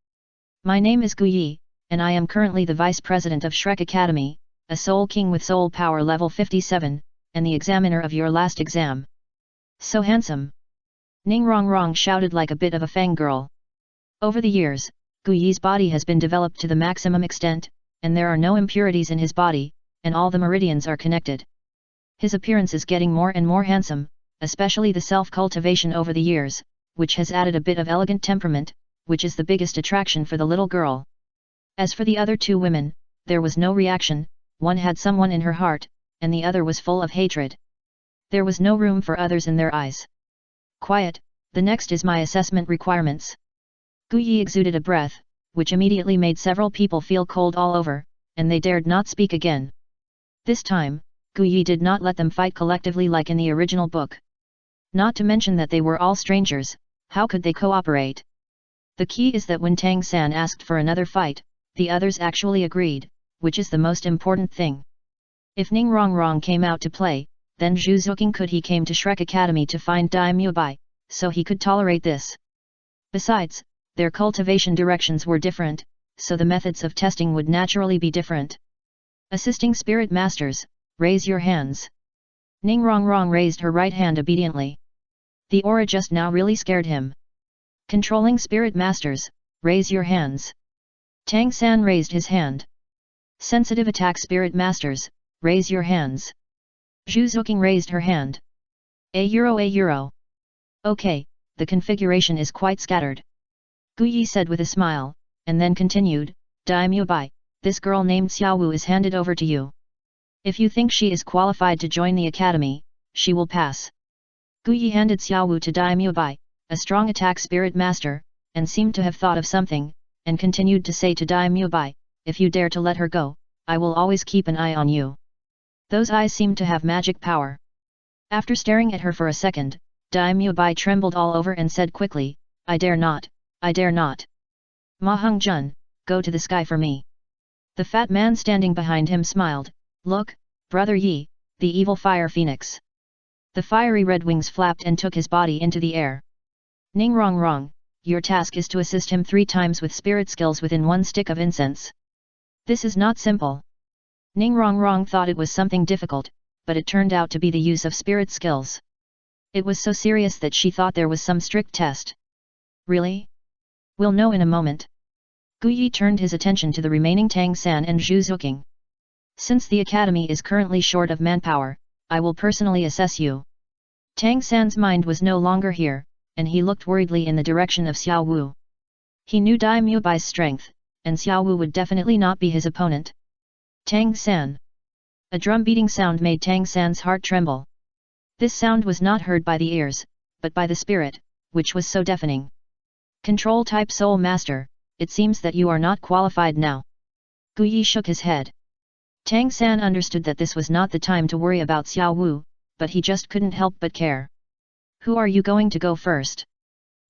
My name is Guyi, and I am currently the Vice President of Shrek Academy, a Soul King with Soul Power level 57, and the examiner of your last exam. So handsome. Rongrong shouted like a bit of a fangirl. Over the years, Guyi's body has been developed to the maximum extent, and there are no impurities in his body, and all the meridians are connected. His appearance is getting more and more handsome, especially the self-cultivation over the years, which has added a bit of elegant temperament, which is the biggest attraction for the little girl. As for the other two women, there was no reaction, one had someone in her heart, and the other was full of hatred. There was no room for others in their eyes. Quiet, the next is my assessment requirements. Gu Yi exuded a breath, which immediately made several people feel cold all over, and they dared not speak again. This time, Gu Yi did not let them fight collectively like in the original book. Not to mention that they were all strangers, how could they cooperate? The key is that when Tang San asked for another fight, the others actually agreed, which is the most important thing. If Ning Rongrong came out to play, then Zhu Zuqing could he came to Shrek Academy to find Dai Mubai, so he could tolerate this. Besides, their cultivation directions were different, so the methods of testing would naturally be different. Assisting spirit masters, raise your hands. Ning Rongrong raised her right hand obediently. The aura just now really scared him. Controlling spirit masters, raise your hands. Tang San raised his hand. Sensitive attack spirit masters, raise your hands. Zhu Zuqing raised her hand. A euro. Okay, the configuration is quite scattered. Gu Yi said with a smile, and then continued, Dai Mubai, this girl named Xiaowu is handed over to you. If you think she is qualified to join the academy, she will pass. Gu Yi handed Xiaowu to Dai Mubai, a strong attack spirit master, and seemed to have thought of something, and continued to say to Dai Mubai, if you dare to let her go, I will always keep an eye on you. Those eyes seemed to have magic power. After staring at her for a second, Dai Mubai trembled all over and said quickly, I dare not, I dare not. Ma Heng Jun, go to the sky for me. The fat man standing behind him smiled, look, brother Yi, the evil fire phoenix. The fiery red wings flapped and took his body into the air. Ning Rongrong, your task is to assist him 3 times with spirit skills within 1 stick of incense. This is not simple. Ning Rongrong thought it was something difficult, but it turned out to be the use of spirit skills. It was so serious that she thought there was some strict test. Really? We'll know in a moment. Gu Yi turned his attention to the remaining Tang San and Zhu Zuqing. Since the academy is currently short of manpower, I will personally assess you. Tang San's mind was no longer here, and he looked worriedly in the direction of Xiao Wu. He knew Dai Mubai's strength, and Xiao Wu would definitely not be his opponent. Tang San. A drum-beating sound made Tang San's heart tremble. This sound was not heard by the ears, but by the spirit, which was so deafening. Control-type Soul Master, it seems that you are not qualified now. Gu Yi shook his head. Tang San understood that this was not the time to worry about Xiao Wu, but he just couldn't help but care. Who are you going to go first?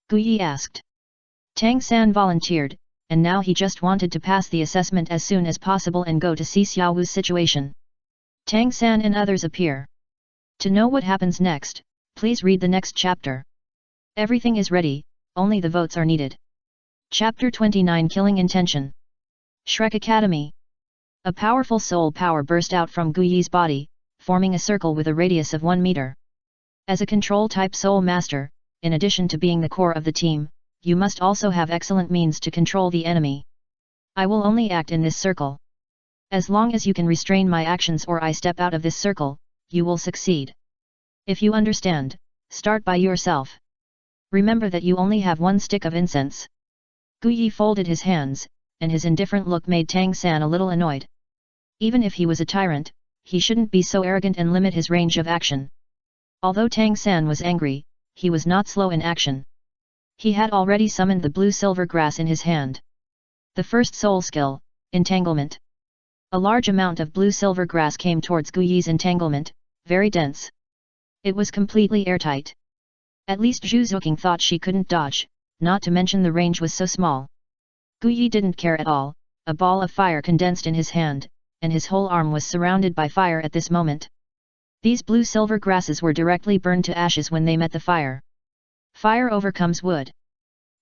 Gu Yi asked. Tang San volunteered, and now he just wanted to pass the assessment as soon as possible and go to see Xiao Wu's situation. Tang San and others appear. To know what happens next, please read the next chapter. Everything is ready, only the votes are needed. Chapter 29 Killing Intention. Shrek Academy. A powerful soul power burst out from Gu Yi's body, forming a circle with a radius of 1 meter. As a control-type soul master, in addition to being the core of the team, you must also have excellent means to control the enemy. I will only act in this circle. As long as you can restrain my actions or I step out of this circle, you will succeed. If you understand, start by yourself. Remember that you only have 1 stick of incense. Gu Yi folded his hands, and his indifferent look made Tang San a little annoyed. Even if he was a tyrant, he shouldn't be so arrogant and limit his range of action. Although Tang San was angry, he was not slow in action. He had already summoned the blue-silver grass in his hand. The first soul skill, Entanglement. A large amount of blue-silver grass came towards Gu Yi's entanglement, very dense. It was completely airtight. At least Zhu Zuqing thought she couldn't dodge, not to mention the range was so small. Gu Yi didn't care at all, a ball of fire condensed in his hand, and his whole arm was surrounded by fire at this moment. These blue-silver grasses were directly burned to ashes when they met the fire. Fire overcomes wood.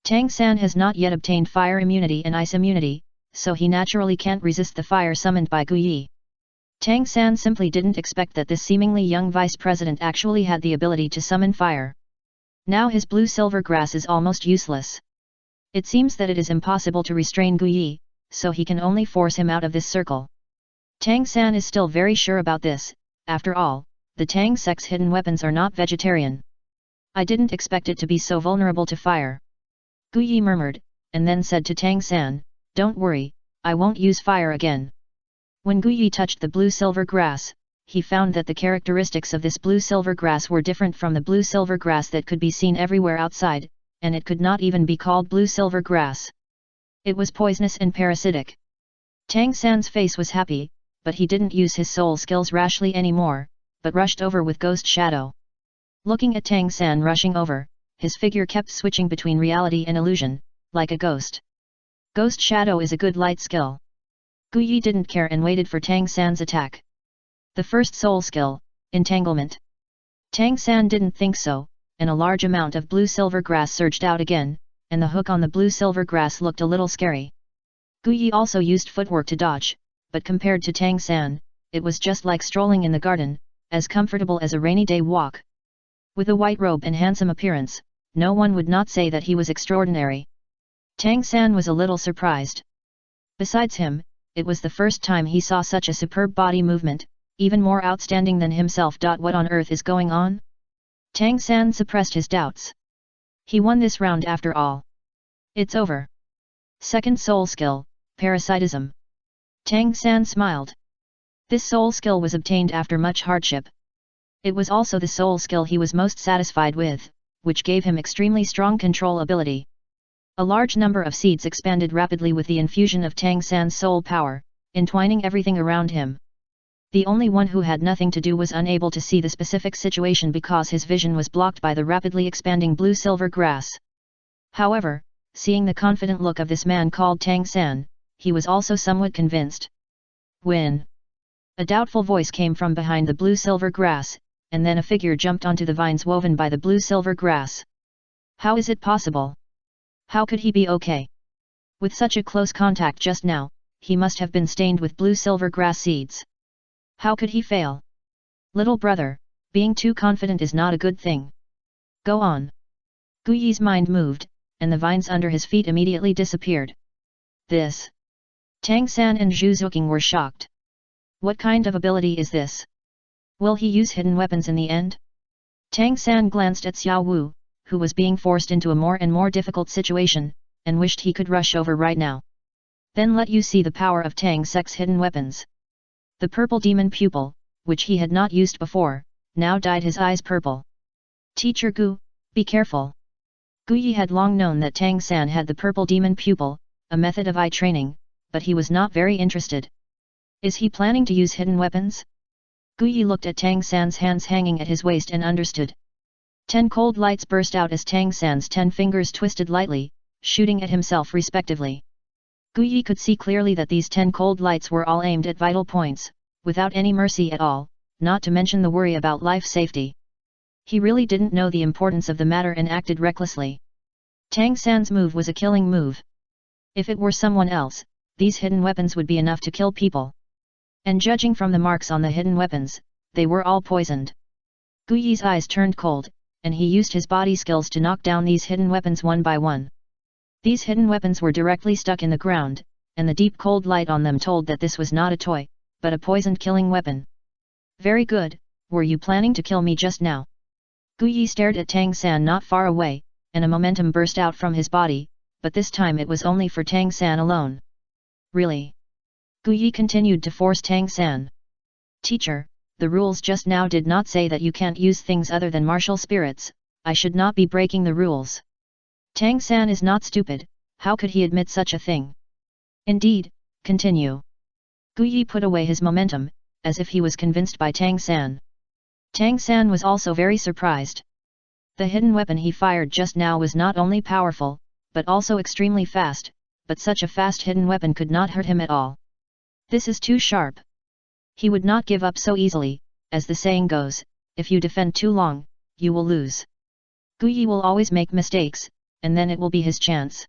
Tang San has not yet obtained fire immunity and ice immunity, so he naturally can't resist the fire summoned by Gu Yi. Tang San simply didn't expect that this seemingly young vice president actually had the ability to summon fire. Now his blue-silver grass is almost useless. It seems that it is impossible to restrain Gu Yi, so he can only force him out of this circle. Tang San is still very sure about this, after all, the Tang sect's hidden weapons are not vegetarian. I didn't expect it to be so vulnerable to fire. Gu Yi murmured, and then said to Tang San, don't worry, I won't use fire again. When Gu Yi touched the blue-silver grass, he found that the characteristics of this blue-silver grass were different from the blue-silver grass that could be seen everywhere outside, and it could not even be called blue-silver grass. It was poisonous and parasitic. Tang San's face was happy, but he didn't use his soul skills rashly anymore, but rushed over with Ghost Shadow. Looking at Tang San rushing over, his figure kept switching between reality and illusion, like a ghost. Ghost Shadow is a good light skill. Gu Yi didn't care and waited for Tang San's attack. The first soul skill, Entanglement. Tang San didn't think so, and a large amount of blue-silver grass surged out again, and the hook on the blue-silver grass looked a little scary. Gu Yi also used footwork to dodge, but compared to Tang San, it was just like strolling in the garden, as comfortable as a rainy day walk. With a white robe and handsome appearance, no one would not say that he was extraordinary. Tang San was a little surprised. Besides him, it was the first time he saw such a superb body movement, even more outstanding than himself. What on earth is going on? Tang San suppressed his doubts. He won this round after all. It's over. Second soul skill, Parasitism. Tang San smiled. This soul skill was obtained after much hardship. It was also the soul skill he was most satisfied with, which gave him extremely strong control ability. A large number of seeds expanded rapidly with the infusion of Tang San's soul power, entwining everything around him. The only one who had nothing to do was unable to see the specific situation because his vision was blocked by the rapidly expanding blue-silver grass. However, seeing the confident look of this man called Tang San, he was also somewhat convinced. Win. A doubtful voice came from behind the blue-silver grass, and then a figure jumped onto the vines woven by the blue-silver grass. How is it possible? How could he be okay? With such a close contact just now, he must have been stained with blue-silver grass seeds. How could he fail? Little brother, being too confident is not a good thing. Go on. Gu Yi's mind moved, and the vines under his feet immediately disappeared. This. Tang San and Zhu Zuqing were shocked. What kind of ability is this? Will he use hidden weapons in the end? Tang San glanced at Xiao Wu, who was being forced into a more and more difficult situation, and wished he could rush over right now. Then let you see the power of Tang Sec's hidden weapons. The purple demon pupil, which he had not used before, now dyed his eyes purple. Teacher Gu, be careful. Gu Yi had long known that Tang San had the purple demon pupil, a method of eye training, but he was not very interested. Is he planning to use hidden weapons? Gu Yi looked at Tang San's hands hanging at his waist and understood. 10 cold lights burst out as Tang San's 10 fingers twisted lightly, shooting at himself respectively. Gu Yi could see clearly that these 10 cold lights were all aimed at vital points, without any mercy at all, not to mention the worry about life safety. He really didn't know the importance of the matter and acted recklessly. Tang San's move was a killing move. If it were someone else, these hidden weapons would be enough to kill people. And judging from the marks on the hidden weapons, they were all poisoned. Gu Yi's eyes turned cold, and he used his body skills to knock down these hidden weapons one by one. These hidden weapons were directly stuck in the ground, and the deep cold light on them told that this was not a toy, but a poisoned killing weapon. Very good, were you planning to kill me just now? Gu Yi stared at Tang San not far away, and a momentum burst out from his body, but this time it was only for Tang San alone. Really? Gu Yi continued to force Tang San. Teacher, the rules just now did not say that you can't use things other than martial spirits, I should not be breaking the rules. Tang San is not stupid, how could he admit such a thing? Indeed, continue. Gu Yi put away his momentum, as if he was convinced by Tang San. Tang San was also very surprised. The hidden weapon he fired just now was not only powerful, but also extremely fast, but such a fast hidden weapon could not hurt him at all. This is too sharp. He would not give up so easily, as the saying goes, if you defend too long, you will lose. Gu Yi will always make mistakes, and then it will be his chance.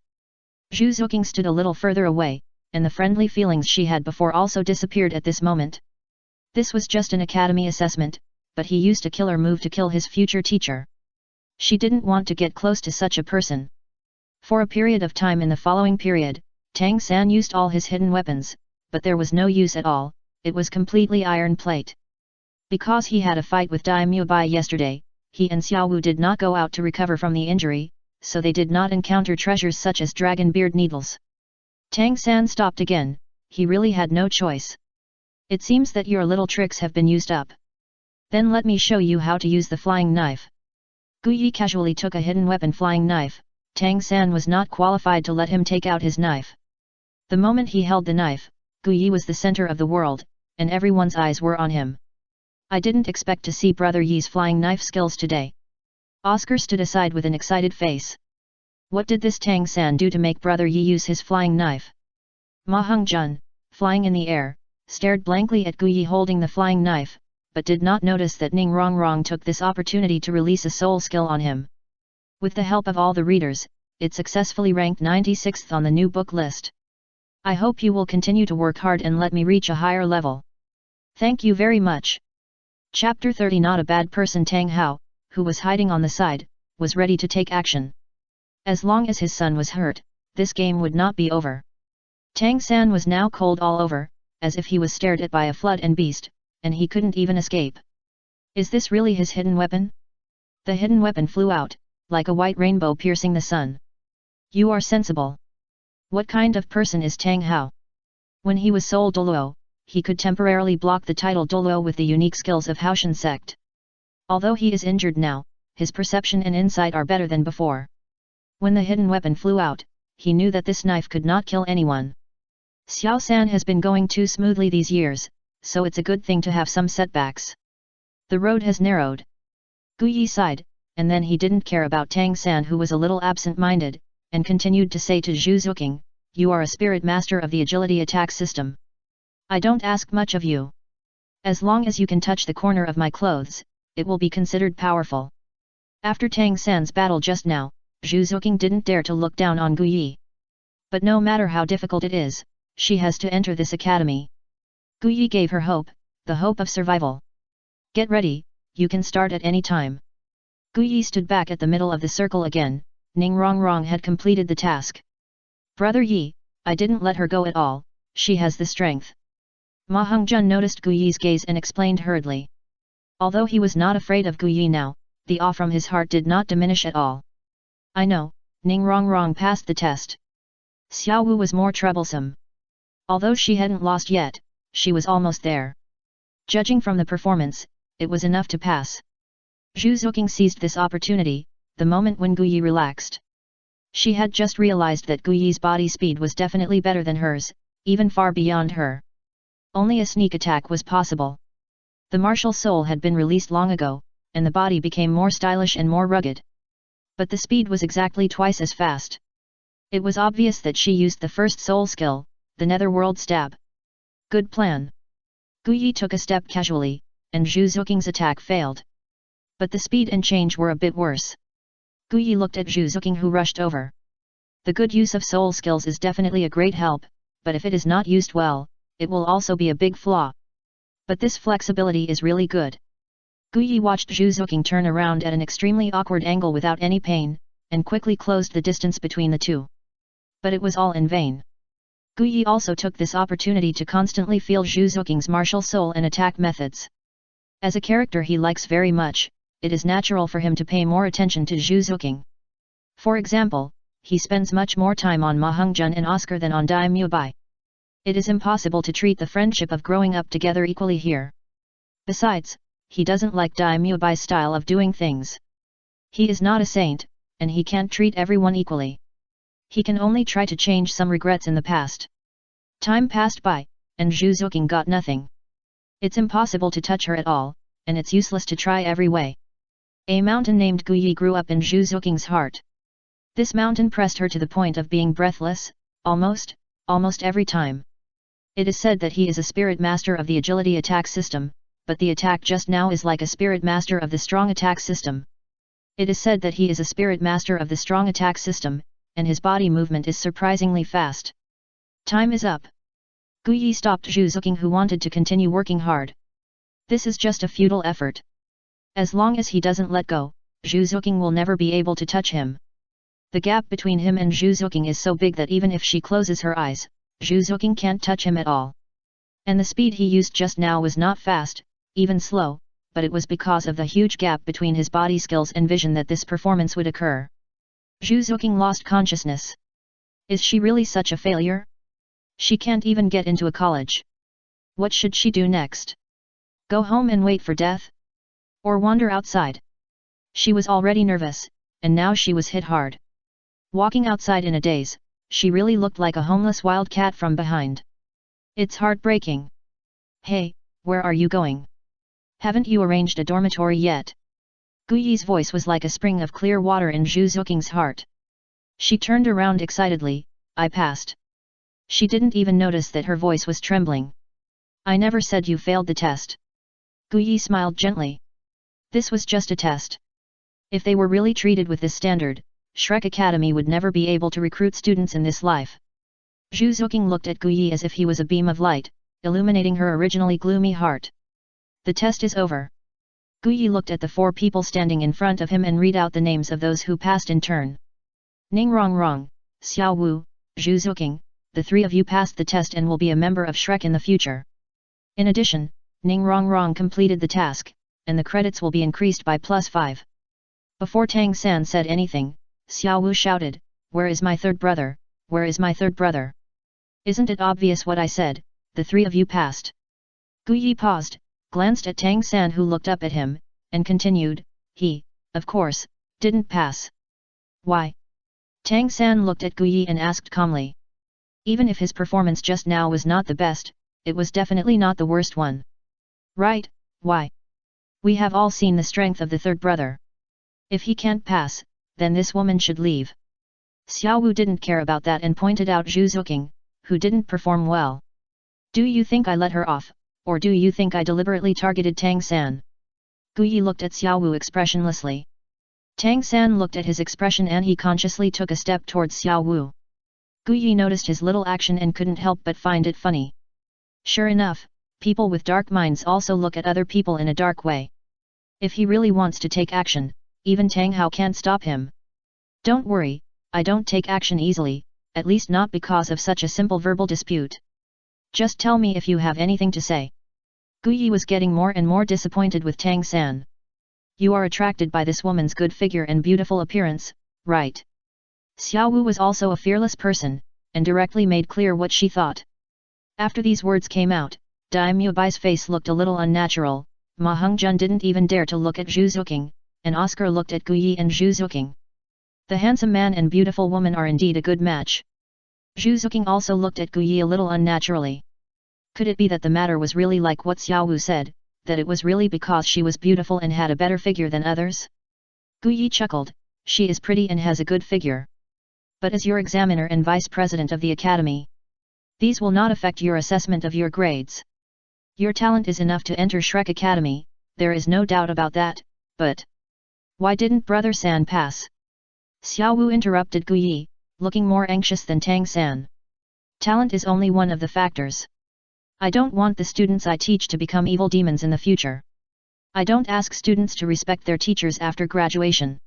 Zhu Zuqing stood a little further away, and the friendly feelings she had before also disappeared at this moment. This was just an academy assessment, but he used a killer move to kill his future teacher. She didn't want to get close to such a person. For a period of time in the following period, Tang San used all his hidden weapons, but there was no use at all, it was completely iron plate. Because he had a fight with Dai Mubai yesterday, he and Xiao Wu did not go out to recover from the injury, so they did not encounter treasures such as dragon beard needles. Tang San stopped again, he really had no choice. It seems that your little tricks have been used up. Then let me show you how to use the flying knife. Gu Yi casually took a hidden weapon flying knife. Tang San was not qualified to let him take out his knife. The moment he held the knife, Gu Yi was the center of the world, and everyone's eyes were on him. I didn't expect to see Brother Yi's flying knife skills today. Oscar stood aside with an excited face. What did this Tang San do to make Brother Yi use his flying knife? Ma Hongzhen, flying in the air, stared blankly at Gu Yi holding the flying knife, but did not notice that Rongrong took this opportunity to release a soul skill on him. With the help of all the readers, it successfully ranked 96th on the new book list. I hope you will continue to work hard and let me reach a higher level. Thank you very much. Chapter 30. Not a bad person. Tang Hao, who was hiding on the side, was ready to take action. As long as his son was hurt, this game would not be over. Tang San was now cold all over, as if he was stared at by a flood and beast, and he couldn't even escape. Is this really his hidden weapon? The hidden weapon flew out, like a white rainbow piercing the sun. You are sensible. What kind of person is Tang Hao? When he was Soul Douluo, he could temporarily block the title Douluo with the unique skills of Haoshan sect. Although he is injured now, his perception and insight are better than before. When the hidden weapon flew out, he knew that this knife could not kill anyone. Xiao San has been going too smoothly these years, so it's a good thing to have some setbacks. The road has narrowed. Gu Yi sighed, and then he didn't care about Tang San, who was a little absent-minded, and continued to say to Zhu Zuqing, you are a spirit master of the agility attack system. I don't ask much of you. As long as you can touch the corner of my clothes, it will be considered powerful. After Tang San's battle just now, Zhu Zuqing didn't dare to look down on Gu Yi. But no matter how difficult it is, she has to enter this academy. Gu Yi gave her hope, the hope of survival. Get ready, you can start at any time. Gu Yi stood back at the middle of the circle again. Rongrong had completed the task. Brother Yi, I didn't let her go at all, she has the strength. Ma Hongzhen noticed Gu Yi's gaze and explained hurriedly. Although he was not afraid of Gu Yi now, the awe from his heart did not diminish at all. I know, Rongrong passed the test. Xiao Wu was more troublesome. Although she hadn't lost yet, she was almost there. Judging from the performance, it was enough to pass. Zhu Zuqing seized this opportunity, the moment when Gu Yi relaxed. She had just realized that Gu Yi's body speed was definitely better than hers, even far beyond her. Only a sneak attack was possible. The martial soul had been released long ago, and the body became more stylish and more rugged. But the speed was exactly twice as fast. It was obvious that she used the first soul skill, the netherworld stab. Good plan. Gu Yi took a step casually, and Zhu Zuqing's attack failed. But the speed and change were a bit worse. Gu Yi looked at Zhu Zuqing, who rushed over. The good use of soul skills is definitely a great help, but if it is not used well, it will also be a big flaw. But this flexibility is really good. Gu Yi watched Zhu Zuqing turn around at an extremely awkward angle without any pain, and quickly closed the distance between the two. But it was all in vain. Gu Yi also took this opportunity to constantly feel Zhu Zuqing's martial soul and attack methods. As a character he likes very much, it is natural for him to pay more attention to Zhu Zuqing. For example, he spends much more time on Ma Hongzhen and Oscar than on Dai Mubai. It is impossible to treat the friendship of growing up together equally here. Besides, he doesn't like Dai Mubai's style of doing things. He is not a saint, and he can't treat everyone equally. He can only try to change some regrets in the past. Time passed by, and Zhu Zuqing got nothing. It's impossible to touch her at all, and it's useless to try every way. A mountain named Gu Yi grew up in Zhu Zuqing's heart. This mountain pressed her to the point of being breathless, almost every time. It is said that he is a spirit master of the agility attack system, but the attack just now is like a spirit master of the strong attack system. It is said that he is a spirit master of the strong attack system, and his body movement is surprisingly fast. Time is up. Gu Yi stopped Zhu Zuqing, who wanted to continue working hard. This is just a futile effort. As long as he doesn't let go, Zhu Zuqing will never be able to touch him. The gap between him and Zhu Zuqing is so big that even if she closes her eyes, Zhu Zuqing can't touch him at all. And the speed he used just now was not fast, even slow, but it was because of the huge gap between his body skills and vision that this performance would occur. Zhu Zuqing lost consciousness. Is she really such a failure? She can't even get into a college. What should she do next? Go home and wait for death? Or wander outside? She was already nervous, and now she was hit hard. Walking outside in a daze, she really looked like a homeless wild cat from behind. It's heartbreaking. Hey, where are you going? Haven't you arranged a dormitory yet? Gu Yi's voice was like a spring of clear water in Zhu Zuqing's heart. She turned around excitedly. I passed. She didn't even notice that her voice was trembling. I never said you failed the test. Gu Yi smiled gently. This was just a test. If they were really treated with this standard, Shrek Academy would never be able to recruit students in this life. Zhu Zuqing looked at Gu Yi as if he was a beam of light, illuminating her originally gloomy heart. The test is over. Gu Yi looked at the 4 people standing in front of him and read out the names of those who passed in turn. Ning Rongrong, Xiao Wu, Zhu Zuqing, the 3 of you passed the test and will be a member of Shrek in the future. In addition, Ning Rongrong completed the task, and the credits will be increased by +5. Before Tang San said anything, Xiao Wu shouted, Where is my third brother? Where is my third brother? Isn't it obvious what I said? The 3 of you passed. Gu Yi paused, glanced at Tang San who looked up at him, and continued, He, of course, didn't pass. Why? Tang San looked at Gu Yi and asked calmly. Even if his performance just now was not the best, it was definitely not the worst one. Right, why? We have all seen the strength of the third brother. If he can't pass, then this woman should leave. Xiao Wu didn't care about that and pointed out Zhu Zuqing, who didn't perform well. Do you think I let her off, or do you think I deliberately targeted Tang San? Gu Yi looked at Xiao Wu expressionlessly. Tang San looked at his expression and he consciously took a step towards Xiao Wu. Gu Yi noticed his little action and couldn't help but find it funny. Sure enough, people with dark minds also look at other people in a dark way. If he really wants to take action, even Tang Hao can't stop him. Don't worry, I don't take action easily, at least not because of such a simple verbal dispute. Just tell me if you have anything to say. Gu Yi was getting more and more disappointed with Tang San. You are attracted by this woman's good figure and beautiful appearance, right? Xiao Wu was also a fearless person, and directly made clear what she thought. After these words came out, Daimyo Bai's face looked a little unnatural. Ma Hongjun didn't even dare to look at Zhu Zuqing, and Oscar looked at Gu Yi and Zhu Zuqing. The handsome man and beautiful woman are indeed a good match. Zhu Zuqing also looked at Gu Yi a little unnaturally. Could it be that the matter was really like what Xiao Wu said, that it was really because she was beautiful and had a better figure than others? Gu Yi chuckled, she is pretty and has a good figure. But as your examiner and vice president of the academy, these will not affect your assessment of your grades. Your talent is enough to enter Shrek Academy, there is no doubt about that, but why didn't Brother San pass? Xiao Wu interrupted Gu Yi, looking more anxious than Tang San. Talent is only one of the factors. I don't want the students I teach to become evil demons in the future. I don't ask students to respect their teachers after graduation.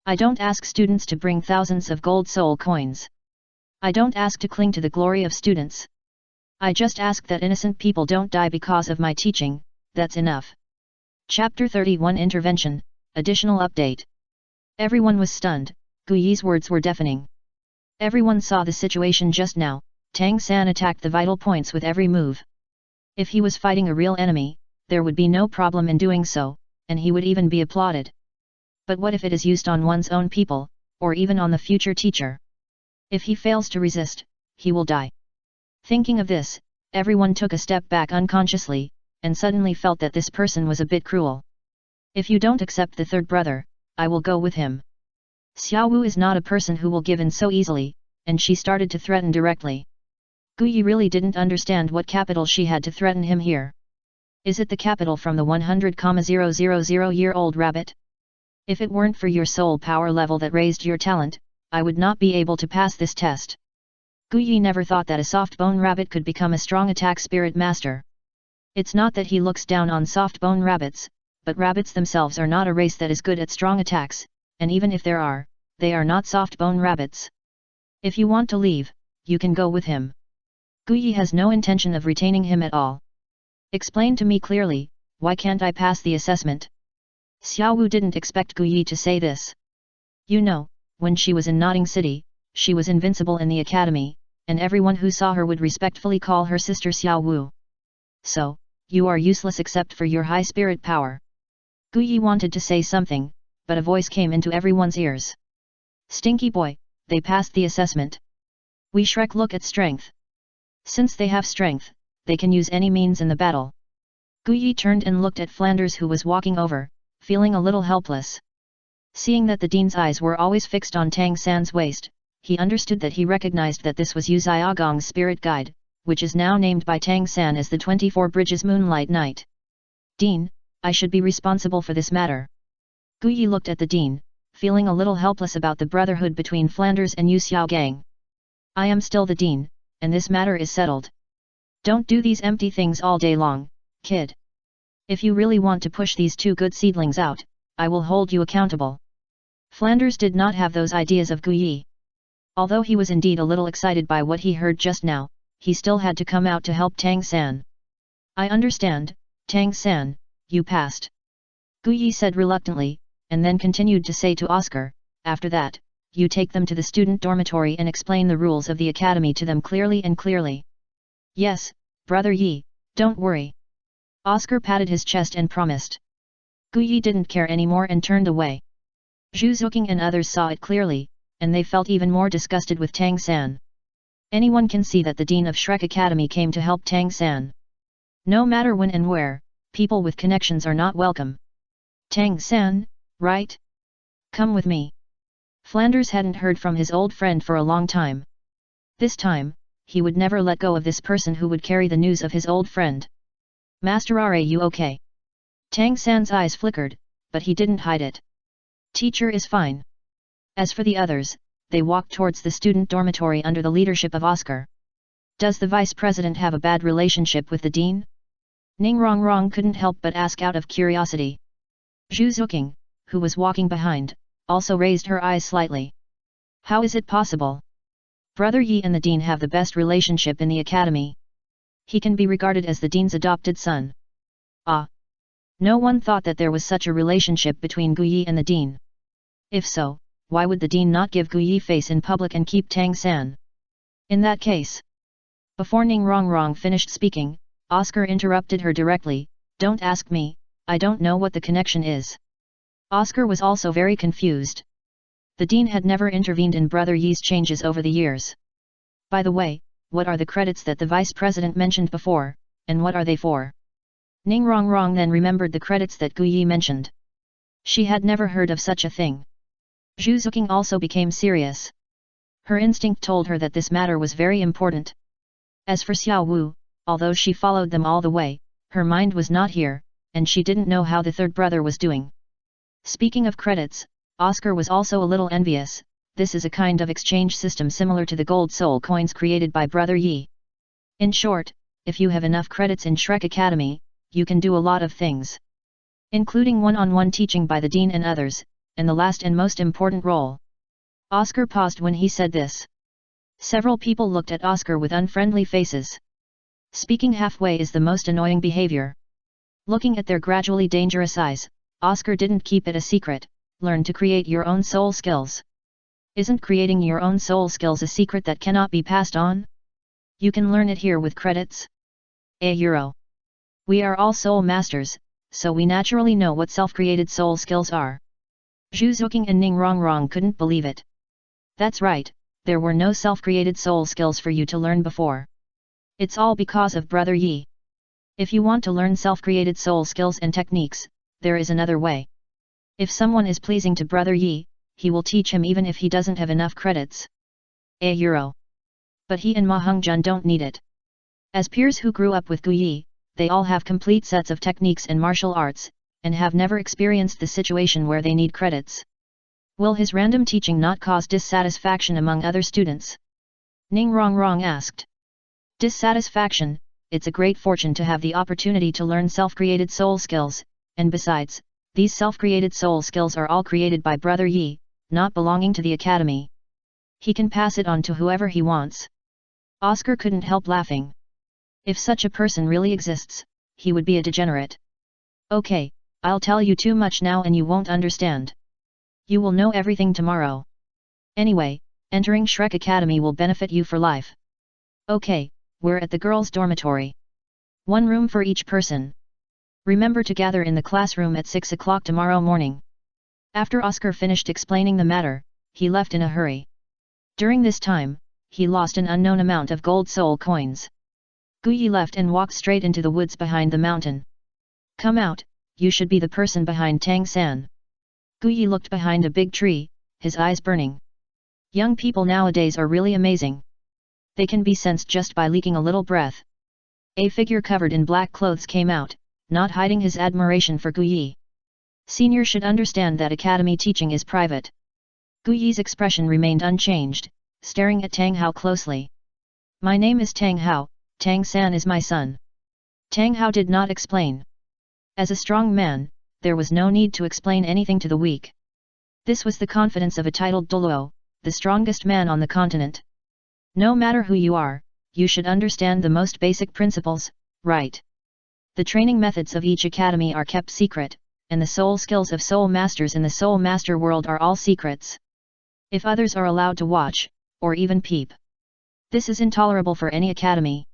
I don't ask students to bring thousands of gold soul coins. I don't ask to cling to the glory of students. I just ask that innocent people don't die because of my teaching, that's enough. Chapter 31 Intervention, Additional Update. Everyone was stunned, Gu Yi's words were deafening. Everyone saw the situation just now, Tang San attacked the vital points with every move. If he was fighting a real enemy, there would be no problem in doing so, and he would even be applauded. But what if it is used on one's own people, or even on the future teacher? If he fails to resist, he will die. Thinking of this, everyone took a step back unconsciously, and suddenly felt that this person was a bit cruel. If you don't accept the third brother, I will go with him. Xiao Wu is not a person who will give in so easily, and she started to threaten directly. Gu Yi really didn't understand what capital she had to threaten him here. Is it the capital from the 100,000-year-old rabbit? If it weren't for your soul power level that raised your talent, I would not be able to pass this test. Gu Yi never thought that a soft bone rabbit could become a strong attack spirit master. It's not that he looks down on soft bone rabbits, but rabbits themselves are not a race that is good at strong attacks, and even if there are, they are not soft bone rabbits. If you want to leave, you can go with him. Gu Yi has no intention of retaining him at all. Explain to me clearly, why can't I pass the assessment? Xiao Wu didn't expect Gu Yi to say this. You know, when she was in Notting City, she was invincible in the academy, and everyone who saw her would respectfully call her sister Xiao Wu. So, you are useless except for your high spirit power. Gu Yi wanted to say something, but a voice came into everyone's ears. Stinky boy, they passed the assessment. We Shrek look at strength. Since they have strength, they can use any means in the battle. Gu Yi turned and looked at Flanders who was walking over, feeling a little helpless. Seeing that the dean's eyes were always fixed on Tang San's waist, he understood that he recognized that this was Yu Xiaogong's spirit guide, which is now named by Tang San as the 24 Bridges Moonlight Night. Dean, I should be responsible for this matter. Gu Yi looked at the dean, feeling a little helpless about the brotherhood between Flanders and Yu Xiaogang. I am still the dean, and this matter is settled. Don't do these empty things all day long, kid. If you really want to push these two good seedlings out, I will hold you accountable. Flanders did not have those ideas of Gu Yi. Although he was indeed a little excited by what he heard just now, he still had to come out to help Tang San. I understand, Tang San, you passed. Gu Yi said reluctantly, and then continued to say to Oscar, after that, you take them to the student dormitory and explain the rules of the academy to them clearly and clearly. Yes, brother Yi, don't worry. Oscar patted his chest and promised. Gu Yi didn't care anymore and turned away. Zhu Zuqing and others saw it clearly, and they felt even more disgusted with Tang San. Anyone can see that the Dean of Shrek Academy came to help Tang San. No matter when and where, people with connections are not welcome. Tang San, right? Come with me. Flanders hadn't heard from his old friend for a long time. This time, he would never let go of this person who would carry the news of his old friend. Master, are you okay? Tang San's eyes flickered, but he didn't hide it. Teacher is fine. As for the others, they walked towards the student dormitory under the leadership of Oscar. Does the vice president have a bad relationship with the dean? Rongrong couldn't help but ask out of curiosity. Zhu Zuqing, who was walking behind, also raised her eyes slightly. How is it possible? Brother Yi and the dean have the best relationship in the academy. He can be regarded as the dean's adopted son. Ah! No one thought that there was such a relationship between Gu Yi and the dean. If so, why would the dean not give Gu Yi face in public and keep Tang San? In that case. Before Rongrong finished speaking, Oscar interrupted her directly, don't ask me, I don't know what the connection is. Oscar was also very confused. The dean had never intervened in Brother Yi's changes over the years. By the way, what are the credits that the vice president mentioned before, and what are they for? Rongrong then remembered the credits that Gu Yi mentioned. She had never heard of such a thing. Zhu Zuqing also became serious. Her instinct told her that this matter was very important. As for Xiao Wu, although she followed them all the way, her mind was not here, and she didn't know how the third brother was doing. Speaking of credits, Oscar was also a little envious. This is a kind of exchange system similar to the gold soul coins created by Brother Yi. In short, if you have enough credits in Shrek Academy, you can do a lot of things. Including one-on-one teaching by the dean and others, and the last and most important role. Oscar paused when he said this. Several people looked at Oscar with unfriendly faces. Speaking halfway is the most annoying behavior. Looking at their gradually dangerous eyes, Oscar didn't keep it a secret. Learn to create your own soul skills. Isn't creating your own soul skills a secret that cannot be passed on? You can learn it here with credits. €1. We are all soul masters, so we naturally know what self-created soul skills are. Zhu Zuqing and Rongrong couldn't believe it. That's right, there were no self-created soul skills for you to learn before. It's all because of Brother Yi. If you want to learn self-created soul skills and techniques, there is another way. If someone is pleasing to Brother Yi, he will teach him even if he doesn't have enough credits. €1. But he and Ma Hongjun don't need it. As peers who grew up with Gu Yi, they all have complete sets of techniques and martial arts, and have never experienced the situation where they need credits. Will his random teaching not cause dissatisfaction among other students? Rongrong asked. Dissatisfaction, it's a great fortune to have the opportunity to learn self-created soul skills, and besides, these self-created soul skills are all created by Brother Yi, not belonging to the academy. He can pass it on to whoever he wants. Oscar couldn't help laughing. If such a person really exists, he would be a degenerate. Okay, I'll tell you too much now and you won't understand. You will know everything tomorrow. Anyway, entering Shrek Academy will benefit you for life. Okay, we're at the girls' dormitory. One room for each person. Remember to gather in the classroom at 6 o'clock tomorrow morning. After Oscar finished explaining the matter, he left in a hurry. During this time, he lost an unknown amount of gold soul coins. Guyi left and walked straight into the woods behind the mountain. Come out, you should be the person behind Tang-san. Guyi looked behind a big tree, his eyes burning. Young people nowadays are really amazing. They can be sensed just by leaking a little breath. A figure covered in black clothes came out, not hiding his admiration for Guyi. Senior should understand that academy teaching is private. Guyi's expression remained unchanged, staring at Tang Hao closely. My name is Tang Hao, Tang-san is my son. Tang Hao did not explain. As a strong man, there was no need to explain anything to the weak. This was the confidence of a titled Douluo, the strongest man on the continent. No matter who you are, you should understand the most basic principles, right? The training methods of each academy are kept secret, and the soul skills of soul masters in the soul master world are all secrets. If others are allowed to watch, or even peep, this is intolerable for any academy.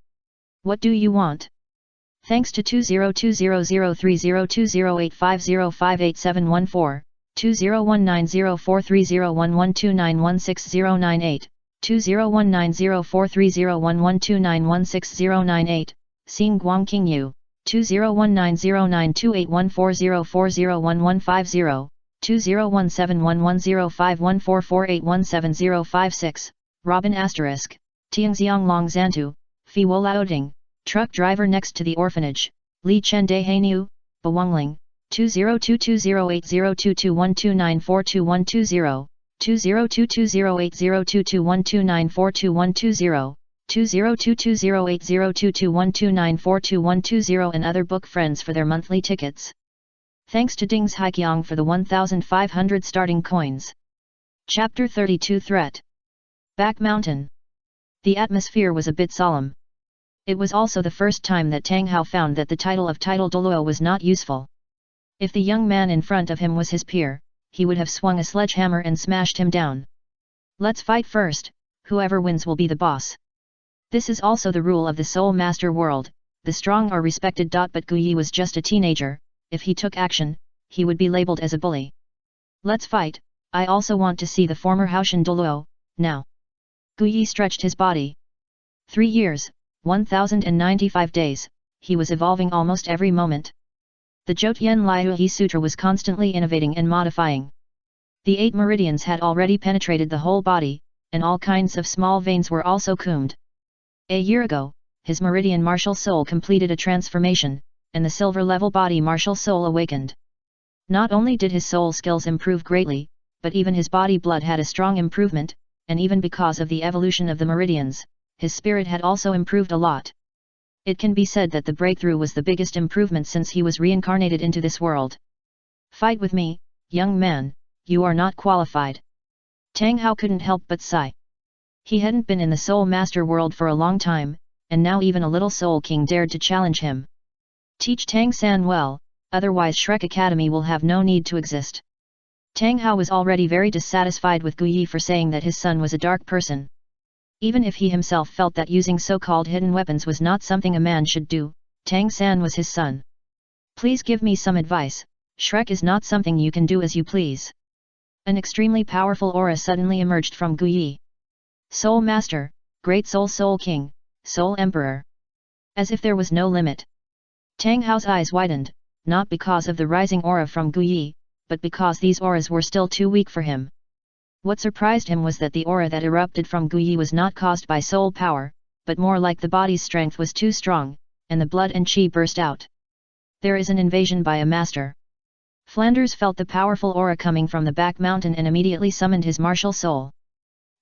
What do you want? Thanks to 202003020850588714, 201904301129160988, 201904301129160988, Xing Guang Qingyu, 201909281404011150, 201711051448170056, Robin Asterisk, Tiangxiang Long Zantu, Fi Wolaoding, truck driver next to the orphanage, Li Chen De Hainu, Bawangling, 202208022129422120, 202208022129422120, 202208022129422120 and other book friends for their monthly tickets. Thanks to Dings Haiqiang for the 1,500 starting coins. Chapter 32 Threat. Back Mountain. The atmosphere was a bit solemn. It was also the first time that Tang Hao found that the title of Douluo was not useful. If the young man in front of him was his peer, he would have swung a sledgehammer and smashed him down. Let's fight first, whoever wins will be the boss. This is also the rule of the Soul Master world, the strong are respected. But Guyi was just a teenager, if he took action, he would be labeled as a bully. Let's fight, I also want to see the former Haoshan Douluo, now. Guyi stretched his body. 3 years, 1095 days, he was evolving almost every moment. The Jotyen Liu He Sutra was constantly innovating and modifying. The 8 meridians had already penetrated the whole body, and all kinds of small veins were also combed. A year ago, his meridian martial soul completed a transformation, and the silver-level body martial soul awakened. Not only did his soul skills improve greatly, but even his body blood had a strong improvement, and even because of the evolution of the meridians, his spirit had also improved a lot. It can be said that the breakthrough was the biggest improvement since he was reincarnated into this world. Fight with me, young man, you are not qualified. Tang Hao couldn't help but sigh. He hadn't been in the Soul Master world for a long time, and now even a little Soul King dared to challenge him. Teach Tang-san well, otherwise Shrek Academy will have no need to exist. Tang Hao was already very dissatisfied with Guyi for saying that his son was a dark person. Even if he himself felt that using so-called hidden weapons was not something a man should do, Tang-san was his son. Please give me some advice, Shrek is not something you can do as you please. An extremely powerful aura suddenly emerged from Guyi. Soul Master, Great Soul King, Soul Emperor. As if there was no limit. Tang Hao's eyes widened, not because of the rising aura from Guyi, but because these auras were still too weak for him. What surprised him was that the aura that erupted from Guyi was not caused by soul power, but more like the body's strength was too strong, and the blood and chi burst out. There is an invasion by a master. Flanders felt the powerful aura coming from the back mountain and immediately summoned his martial soul.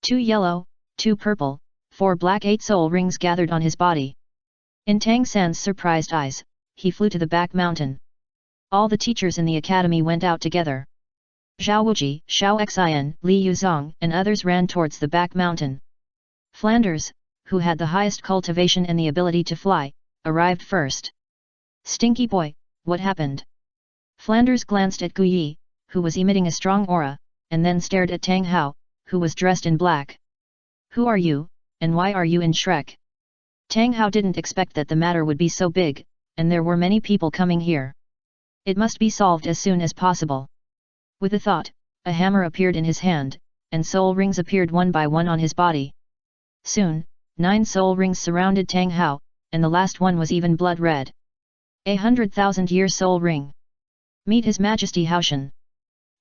2 yellow, 2 purple, 4 black 8 soul rings gathered on his body. In Tang San's surprised eyes, he flew to the back mountain. All the teachers in the academy went out together. Zhao Wuji, Xiao Xin, Li Yuzong, and others ran towards the back mountain. Flanders, who had the highest cultivation and the ability to fly, arrived first. Stinky boy, what happened? Flanders glanced at Guyi, who was emitting a strong aura, and then stared at Tang Hao, who was dressed in black. Who are you, and why are you in Shrek? Tang Hao didn't expect that the matter would be so big, and there were many people coming here. It must be solved as soon as possible. With a thought, a hammer appeared in his hand, and soul rings appeared one by one on his body. Soon, 9 soul rings surrounded Tang Hao, and the last one was even blood red. 100,000-year soul ring. Meet His Majesty Haoshan.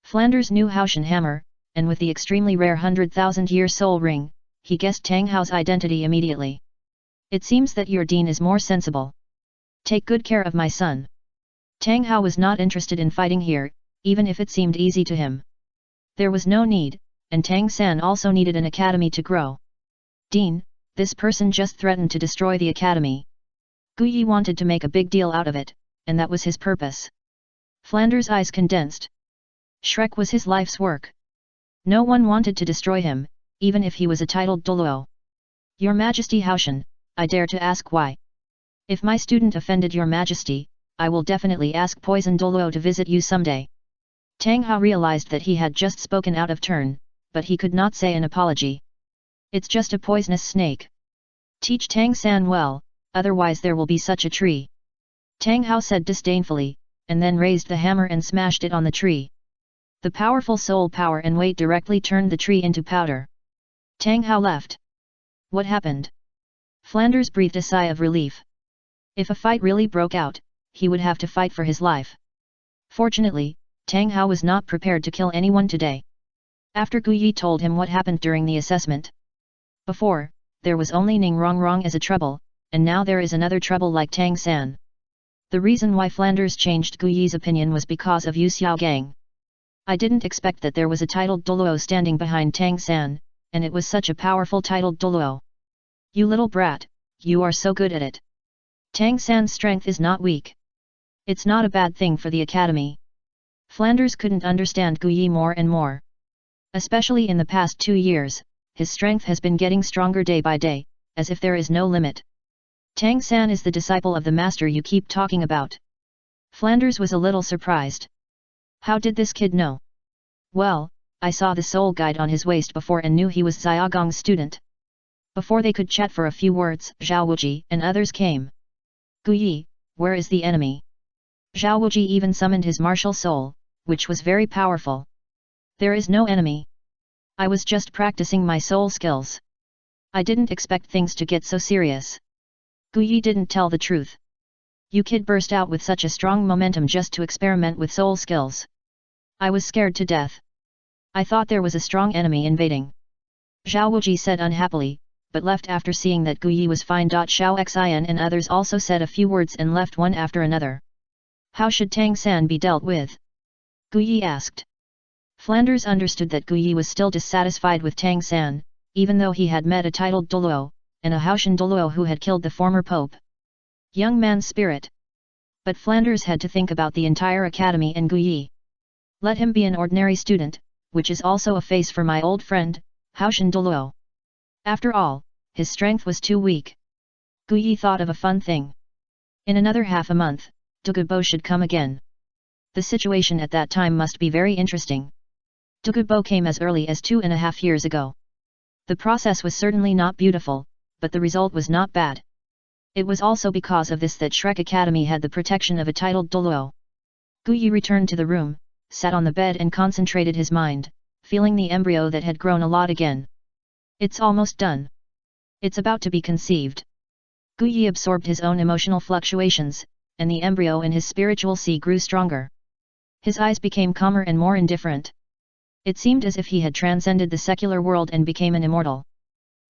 Flanders knew Haoshan hammer, and with the extremely rare 100,000-year soul ring, he guessed Tang Hao's identity immediately. It seems that your dean is more sensible. Take good care of my son. Tang Hao was not interested in fighting here, even if it seemed easy to him. There was no need, and Tang San also needed an academy to grow. Dean, this person just threatened to destroy the academy. Guyi wanted to make a big deal out of it, and that was his purpose. Flanders' eyes condensed. Shrek was his life's work. No one wanted to destroy him, even if he was a titled Douluo. Your Majesty Haoshan, I dare to ask why. If my student offended your Majesty, I will definitely ask Poison Douluo to visit you someday. Tang Hao realized that he had just spoken out of turn, but he could not say an apology. It's just a poisonous snake. Teach Tang San well, otherwise there will be such a tree. Tang Hao said disdainfully, and then raised the hammer and smashed it on the tree. The powerful soul power and weight directly turned the tree into powder. Tang Hao left. What happened? Flanders breathed a sigh of relief. If a fight really broke out, he would have to fight for his life. Fortunately, Tang Hao was not prepared to kill anyone today. After Guyi told him what happened during the assessment. Before, there was only Rongrong as a trouble, and now there is another trouble like Tang San. The reason why Flanders changed Guyi's opinion was because of Yu Xiaogang. I didn't expect that there was a titled Douluo standing behind Tang San, and it was such a powerful titled Douluo. You little brat, you are so good at it. Tang San's strength is not weak. It's not a bad thing for the academy. Flanders couldn't understand Guyi more and more. Especially in the past 2 years, his strength has been getting stronger day by day, as if there is no limit. Tang San is the disciple of the master you keep talking about. Flanders was a little surprised. How did this kid know? Well, I saw the soul guide on his waist before and knew he was Xiaogong's student. Before they could chat for a few words, Zhao Wuji and others came. Guyi, where is the enemy? Zhao Wuji even summoned his martial soul, which was very powerful. There is no enemy. I was just practicing my soul skills. I didn't expect things to get so serious. Guyi didn't tell the truth. You kid burst out with such a strong momentum just to experiment with soul skills. I was scared to death. I thought there was a strong enemy invading. Zhao Wuji said unhappily, but left after seeing that Guyi was fine. Xiao Xian and others also said a few words and left one after another. How should Tang San be dealt with? Guyi asked. Flanders understood that Guyi was still dissatisfied with Tang San, even though he had met a titled Douluo, and a Haoshan Douluo who had killed the former pope. Young man's spirit. But Flanders had to think about the entire academy and Guyi. Let him be an ordinary student, which is also a face for my old friend, Haoshan Douluo. After all, his strength was too weak. Guyi thought of a fun thing. In another half a month, Douluo should come again. The situation at that time must be very interesting. Douluo came as early as 2.5 years ago. The process was certainly not beautiful, but the result was not bad. It was also because of this that Shrek Academy had the protection of a titled Douluo. Guyi returned to the room, sat on the bed and concentrated his mind, feeling the embryo that had grown a lot again. It's almost done. It's about to be conceived. Guyi absorbed his own emotional fluctuations, and the embryo in his spiritual sea grew stronger. His eyes became calmer and more indifferent. It seemed as if he had transcended the secular world and became an immortal.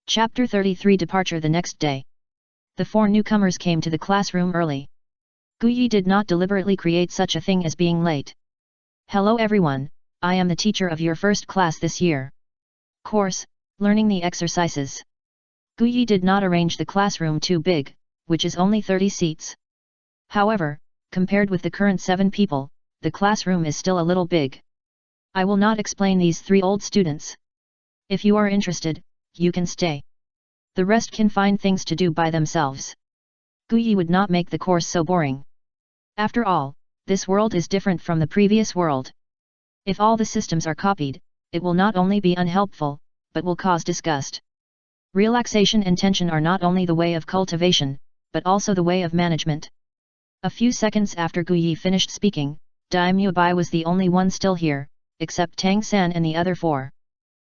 Chapter 33 Departure the next day. The 4 newcomers came to the classroom early. Guyi did not deliberately create such a thing as being late. Hello everyone, I am the teacher of your first class this year. Course, learning the exercises. Guyi did not arrange the classroom too big, which is only 30 seats. However, compared with the current 7 people, the classroom is still a little big. I will not explain these 3 old students. If you are interested, you can stay. The rest can find things to do by themselves. Guyi would not make the course so boring. After all, This world is different from the previous world. If all the systems are copied, it will not only be unhelpful, but will cause disgust. Relaxation and tension are not only the way of cultivation, but also the way of management. A few seconds after Guyi finished speaking, Daimyo Bai was the only one still here, except Tang San and the other four.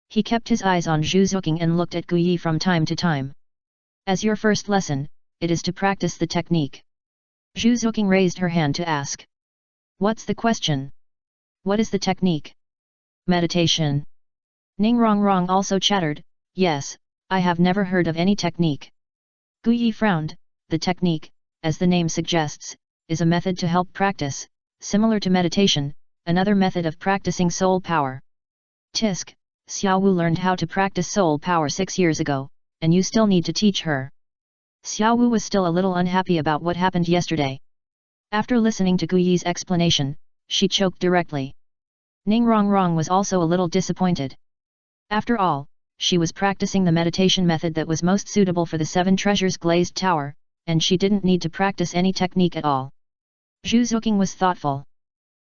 He kept his eyes on Zhu Zuqing and looked at Guyi from time to time. As your first lesson, it is to practice the technique. Zhu Zuqing raised her hand to ask. What's the question? What is the technique? Meditation. Ning Rongrong also chattered, yes, I have never heard of any technique. Guyi frowned. The technique, as the name suggests, is a method to help practice, similar to meditation, another method of practicing soul power. Tisk, Xiao Wu learned how to practice soul power 6 years ago, and you still need to teach her. Xiao Wu was still a little unhappy about what happened yesterday. After listening to Guyi's explanation, she choked directly. Ning Rongrong was also a little disappointed. After all, she was practicing the meditation method that was most suitable for the 7 treasures glazed tower, and she didn't need to practice any technique at all. Zhu Zuqing was thoughtful.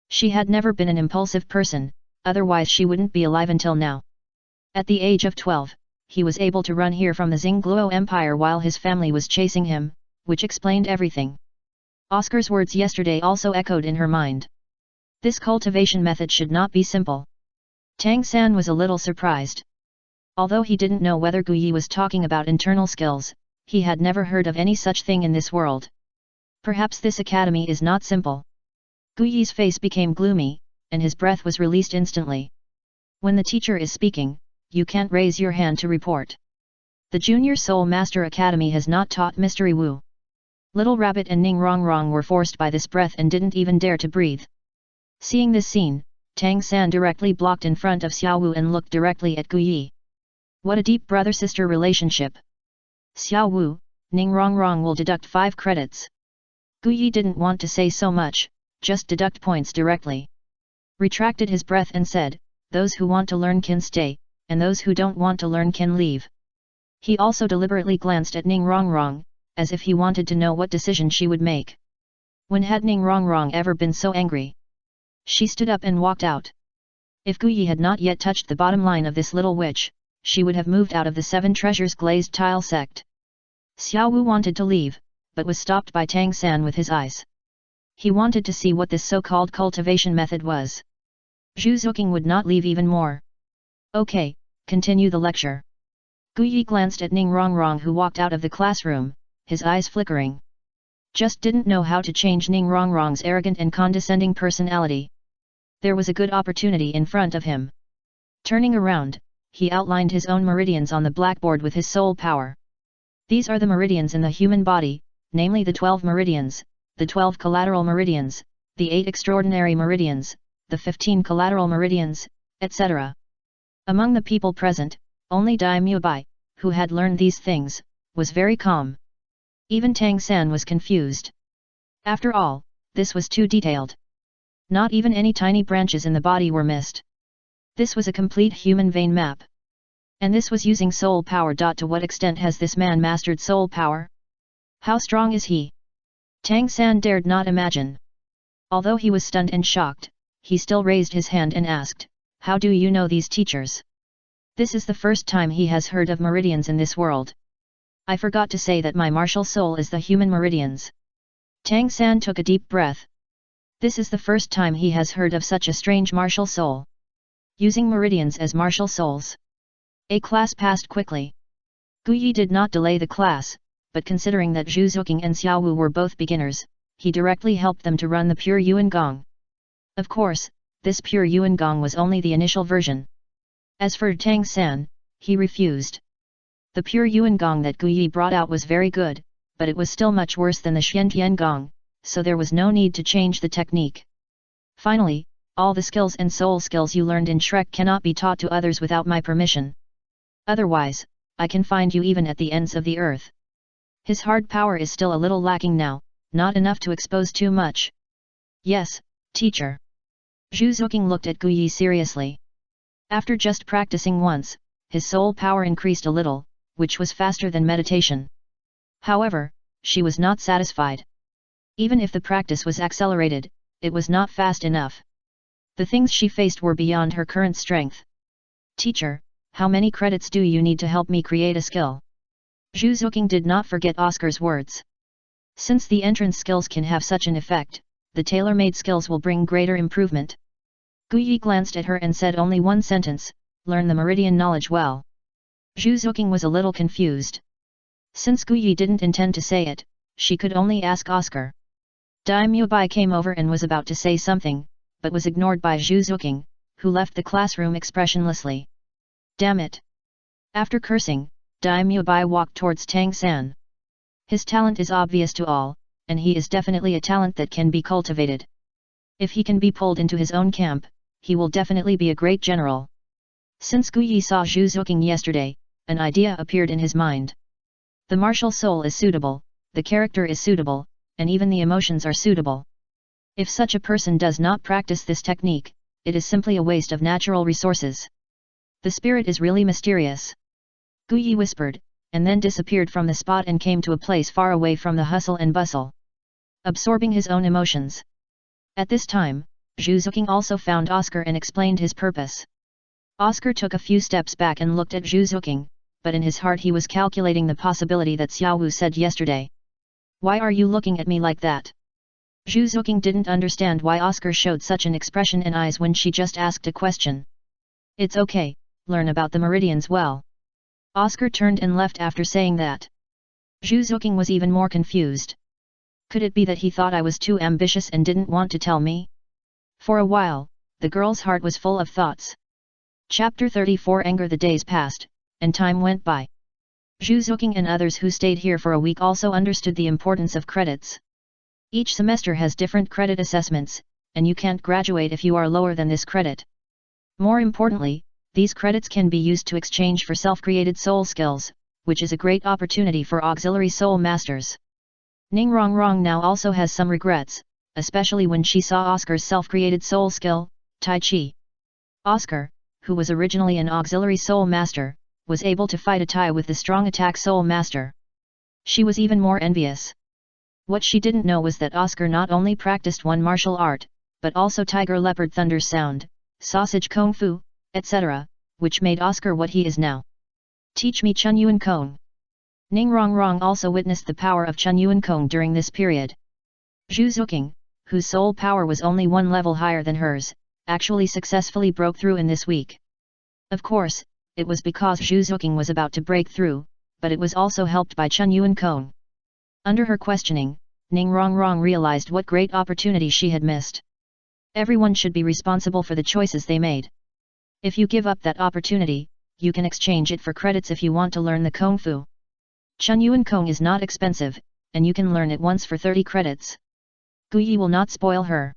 She had never been an impulsive person, otherwise she wouldn't be alive until now. At the age of 12, he was able to run here from the Xingluo Empire while his family was chasing him, which explained everything. Oscar's words yesterday also echoed in her mind. This cultivation method should not be simple. Tang San was a little surprised. Although he didn't know whether Guyi was talking about internal skills, he had never heard of any such thing in this world. Perhaps this academy is not simple. Guyi's face became gloomy, and his breath was released instantly. When the teacher is speaking, you can't raise your hand to report. The Junior Soul Master Academy has not taught Mystery Wu. Little Rabbit and Ning Rongrong were forced by this breath and didn't even dare to breathe. Seeing this scene, Tang San directly blocked in front of Xiao Wu and looked directly at Guyi. What a deep brother-sister relationship. Xiao Wu, Ning Rongrong will deduct 5 credits. Guyi didn't want to say so much, just deduct points directly. Retracted his breath and said, those who want to learn can stay, and those who don't want to learn can leave. He also deliberately glanced at Ning Rongrong, as if he wanted to know what decision she would make. When had Ning Rongrong ever been so angry? She stood up and walked out. If Guyi had not yet touched the bottom line of this little witch, she would have moved out of the 7 treasures glazed tile sect. Xiao Wu wanted to leave, but was stopped by Tang San with his eyes. He wanted to see what this so-called cultivation method was. Zhu Zuqing would not leave even more. Okay, continue the lecture. Guyi glanced at Ning Rongrong who walked out of the classroom, his eyes flickering. Just didn't know how to change Ning Rongrong's arrogant and condescending personality. There was a good opportunity in front of him. Turning around, he outlined his own meridians on the blackboard with his soul power. These are the meridians in the human body, namely the 12 meridians, the 12 collateral meridians, the 8 extraordinary meridians, the 15 collateral meridians, etc. Among the people present, only Daimyo Bai, who had learned these things, was very calm. Even Tang San was confused. After all, this was too detailed. Not even any tiny branches in the body were missed. This was a complete human vein map. And this was using soul power. To what extent has this man mastered soul power? How strong is he? Tang San dared not imagine. Although he was stunned and shocked, he still raised his hand and asked, how do you know these teachers? This is the first time he has heard of meridians in this world. I forgot to say that my martial soul is the human meridians. Tang San took a deep breath. This is the first time he has heard of such a strange martial soul. Using meridians as martial souls. A class passed quickly. Guyi did not delay the class, but considering that Zhu Zuqing and Xiao Wu were both beginners, he directly helped them to run the pure Yuan Gong. Of course, this pure Yuan Gong was only the initial version. As for Tang San, he refused. The pure Yuan Gong that Guyi brought out was very good, but it was still much worse than the Xiantian Gong, so there was no need to change the technique. Finally, all the skills and soul skills you learned in Shrek cannot be taught to others without my permission. Otherwise, I can find you even at the ends of the earth. His hard power is still a little lacking now, not enough to expose too much. Yes, teacher. Zhu Zuqing looked at Guyi seriously. After just practicing once, his soul power increased a little, which was faster than meditation. However, she was not satisfied. Even if the practice was accelerated, it was not fast enough. The things she faced were beyond her current strength. Teacher, how many credits do you need to help me create a skill? Zhu Zuqing did not forget Oscar's words. Since the entrance skills can have such an effect, the tailor-made skills will bring greater improvement. Gu Yi glanced at her and said only one sentence, learn the meridian knowledge well. Zhu Zuqing was a little confused. Since Gu Yi didn't intend to say it, she could only ask Oscar. Dai Mubai came over and was about to say something, but was ignored by Zhu Zuqing, who left the classroom expressionlessly. Damn it! After cursing, Dai Mubai walked towards Tang San. His talent is obvious to all, and he is definitely a talent that can be cultivated. If he can be pulled into his own camp, he will definitely be a great general. Since Gu Yi saw Zhu Zuqing yesterday, an idea appeared in his mind. The martial soul is suitable, the character is suitable, and even the emotions are suitable. If such a person does not practice this technique, it is simply a waste of natural resources. The spirit is really mysterious. Gu Yi whispered, and then disappeared from the spot and came to a place far away from the hustle and bustle. Absorbing his own emotions. At this time, Zhu Zuqing also found Oscar and explained his purpose. Oscar took a few steps back and looked at Zhu Zuqing, but in his heart he was calculating the possibility that Xiao Wu said yesterday. Why are you looking at me like that? Zhu Zuqing didn't understand why Oscar showed such an expression in eyes when she just asked a question. It's okay, learn about the meridians well. Oscar turned and left after saying that. Zhu Zuqing was even more confused. Could it be that he thought I was too ambitious and didn't want to tell me? For a while, the girl's heart was full of thoughts. Chapter 34 Anger. The days passed, and time went by. Zhu Zuqing and others who stayed here for a week also understood the importance of credits. Each semester has different credit assessments, and you can't graduate if you are lower than this credit. More importantly, these credits can be used to exchange for self-created soul skills, which is a great opportunity for auxiliary soul masters. Rongrong now also has some regrets, especially when she saw Oscar's self-created soul skill, Tai Chi. Oscar, who was originally an auxiliary soul master, was able to fight a Tai with the strong attack soul master. She was even more envious. What she didn't know was that Oscar not only practiced one martial art, but also tiger leopard thunder sound, sausage kung fu, etc., which made Oscar what he is now. Teach me Chun Yuan Kong. Rongrong also witnessed the power of Chun Yuan Kong during this period. Zhu Zuqing, whose soul power was only one level higher than hers, actually successfully broke through in this week. Of course, it was because Zhu Zuqing was about to break through, but it was also helped by Chun Yuan Kong. Under her questioning, Rongrong realized what great opportunity she had missed. Everyone should be responsible for the choices they made. If you give up that opportunity, you can exchange it for credits if you want to learn the Kung Fu. Chun Yuan Kong is not expensive, and you can learn it once for 30 credits. Gu Yi will not spoil her.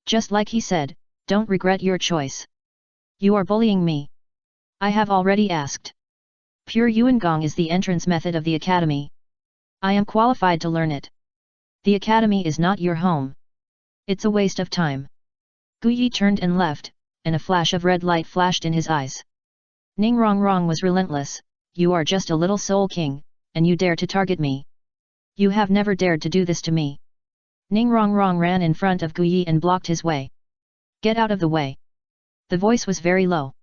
Just like he said, don't regret your choice. You are bullying me. I have already asked. Pure Yuan Gong is the entrance method of the academy. I am qualified to learn it. The academy is not your home. It's a waste of time. Gu Yi turned and left, and a flash of red light flashed in his eyes. Rongrong was relentless. You are just a little soul king, and you dare to target me. You have never dared to do this to me. Rongrong ran in front of Gu Yi and blocked his way. Get out of the way. The voice was very low.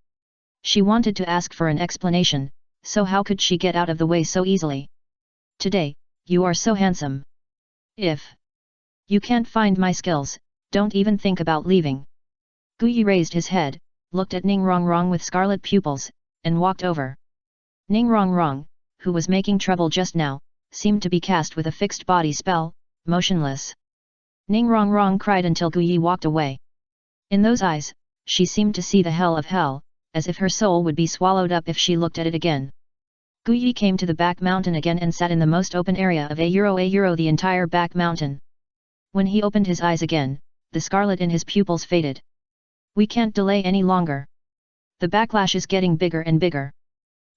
She wanted to ask for an explanation, so how could she get out of the way so easily? Today, you are so handsome. If you can't find my skills, don't even think about leaving. Gu Yi raised his head, looked at Rongrong with scarlet pupils, and walked over. Rongrong, who was making trouble just now, seemed to be cast with a fixed body spell, motionless. Rongrong cried until Gu Yi walked away. In those eyes, she seemed to see the hell of hell, as if her soul would be swallowed up if she looked at it again. Gu Yi came to the back mountain again and sat in the most open area of the entire back mountain. When he opened his eyes again, the scarlet in his pupils faded. We can't delay any longer. The backlash is getting bigger and bigger.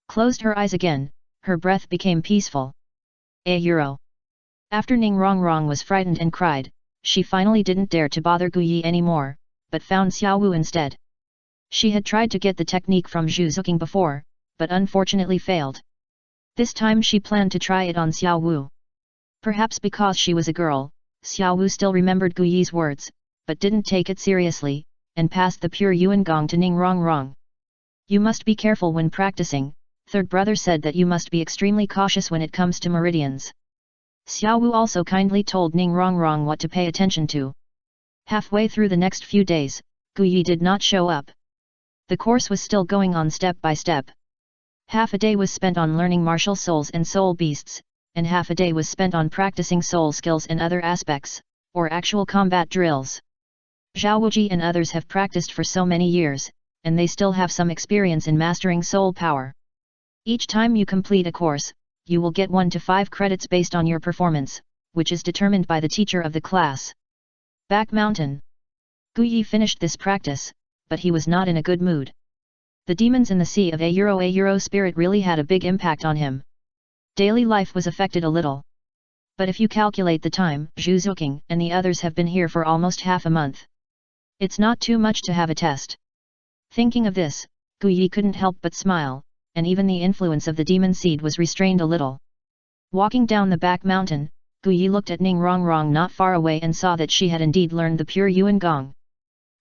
Closed her eyes again, her breath became peaceful. After Rongrong was frightened and cried, she finally didn't dare to bother Gu Yi anymore, but found Xiao Wu instead. She had tried to get the technique from Zhu Zuqing before, but unfortunately failed. This time she planned to try it on Xiao Wu. Perhaps because she was a girl, Xiao Wu still remembered Gu Yi's words, but didn't take it seriously, and passed the pure Yuan Gong to Rongrong. You must be careful when practicing, third brother said that you must be extremely cautious when it comes to meridians. Xiao Wu also kindly told Rongrong what to pay attention to. Halfway through the next few days, Gu Yi did not show up. The course was still going on step by step. Half a day was spent on learning martial souls and soul beasts, and half a day was spent on practicing soul skills and other aspects, or actual combat drills. Zhao Wuji and others have practiced for so many years, and they still have some experience in mastering soul power. Each time you complete a course, you will get 1 to 5 credits based on your performance, which is determined by the teacher of the class. Back Mountain. Gu Yi finished this practice, but he was not in a good mood. The demons in the sea of a spirit really had a big impact on him. Daily life was affected a little. But if you calculate the time, Zhu Zuqing and the others have been here for almost half a month. It's not too much to have a test. Thinking of this, Gu Yi couldn't help but smile, and even the influence of the demon seed was restrained a little. Walking down the back mountain, Gu Yi looked at Rongrong not far away and saw that she had indeed learned the pure Yuan Gong.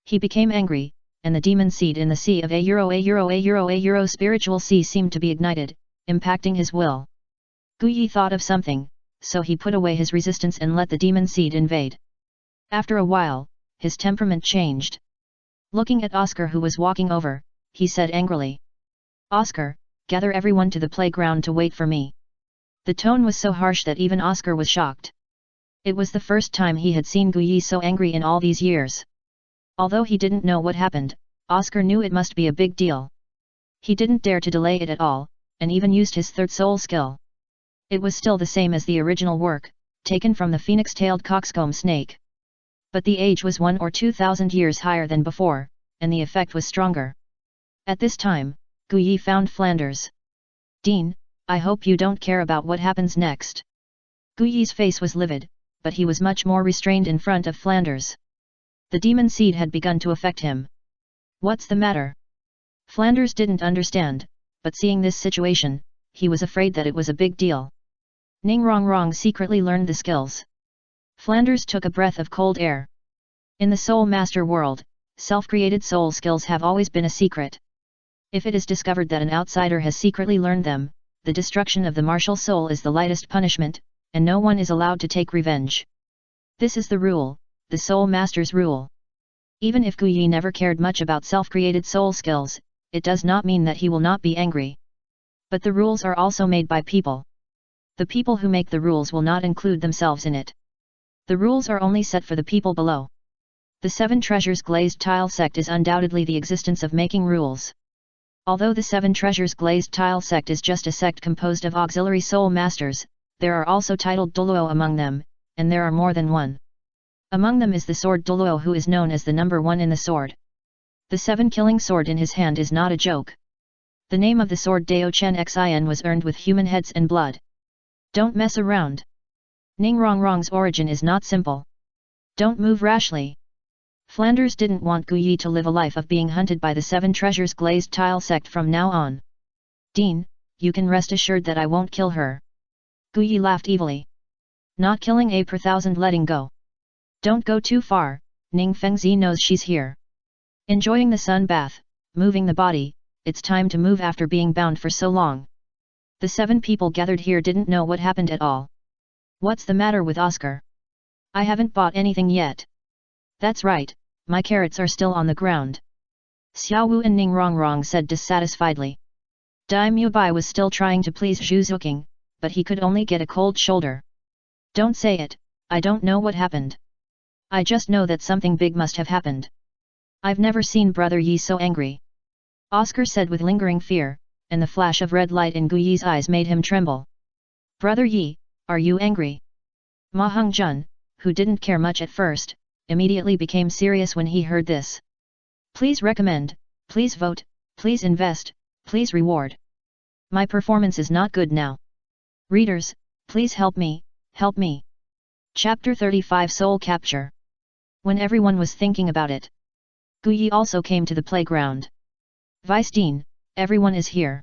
He became angry, and the demon seed in the sea of a spiritual sea seemed to be ignited, impacting his will. Gu Yi thought of something, so he put away his resistance and let the demon seed invade. After a while, his temperament changed. Looking at Oscar who was walking over, he said angrily, "Oscar, gather everyone to the playground to wait for me." The tone was so harsh that even Oscar was shocked. It was the first time he had seen Gu Yi so angry in all these years. Although he didn't know what happened, Oscar knew it must be a big deal. He didn't dare to delay it at all, and even used his third soul skill. It was still the same as the original work, taken from the phoenix-tailed coxcomb snake. But the age was 1 or 2,000 years higher than before, and the effect was stronger. At this time, Gu Yi found Flanders. "Dean, I hope you don't care about what happens next." Gu Yi's face was livid, but he was much more restrained in front of Flanders. The demon seed had begun to affect him. "What's the matter?" Flanders didn't understand, but seeing this situation, he was afraid that it was a big deal. Rongrong secretly learned the skills. Flanders took a breath of cold air. In the Soul Master world, self-created soul skills have always been a secret. If it is discovered that an outsider has secretly learned them, the destruction of the martial soul is the lightest punishment, and no one is allowed to take revenge. This is the rule, the Soul Master's rule. Even if Gu Yi never cared much about self-created soul skills, it does not mean that he will not be angry. But the rules are also made by people. The people who make the rules will not include themselves in it. The rules are only set for the people below. The 7 Treasures Glazed Tile sect is undoubtedly the existence of making rules. Although the 7 Treasures Glazed Tile sect is just a sect composed of auxiliary soul masters, there are also titled Douluo among them, and there are more than one. Among them is the sword Douluo, who is known as the number 1 in the sword. The 7-killing sword in his hand is not a joke. The name of the sword Dao Chen Xin was earned with human heads and blood. Don't mess around. Rongrong's origin is not simple. Don't move rashly. Flanders didn't want Gu Yi to live a life of being hunted by the 7 Treasures Glazed Tile sect from now on. "Dean, you can rest assured that I won't kill her." Gu Yi laughed evilly. "Not killing a per thousand, letting go. Don't go too far, Ning Fengzi knows she's here." Enjoying the sun bath, moving the body, it's time to move after being bound for so long. The 7 people gathered here didn't know what happened at all. "What's the matter with Oscar?" "I haven't bought anything yet." "That's right, my carrots are still on the ground." Xiao Wu and Rongrong said dissatisfiedly. Daimyo Bai was still trying to please Zhu Zuqing, but he could only get a cold shoulder. "Don't say it, I don't know what happened. I just know that something big must have happened. I've never seen Brother Yi so angry." Oscar said with lingering fear, and the flash of red light in Gu Yi's eyes made him tremble. "Brother Yi, are you angry?" Ma Hongjun, who didn't care much at first, immediately became serious when he heard this. "Please recommend, please vote, please invest, please reward. My performance is not good now. Readers, please help me, help me." Chapter 35 Soul Capture. When everyone was thinking about it, Gu Yi also came to the playground. "Vice Dean, everyone is here."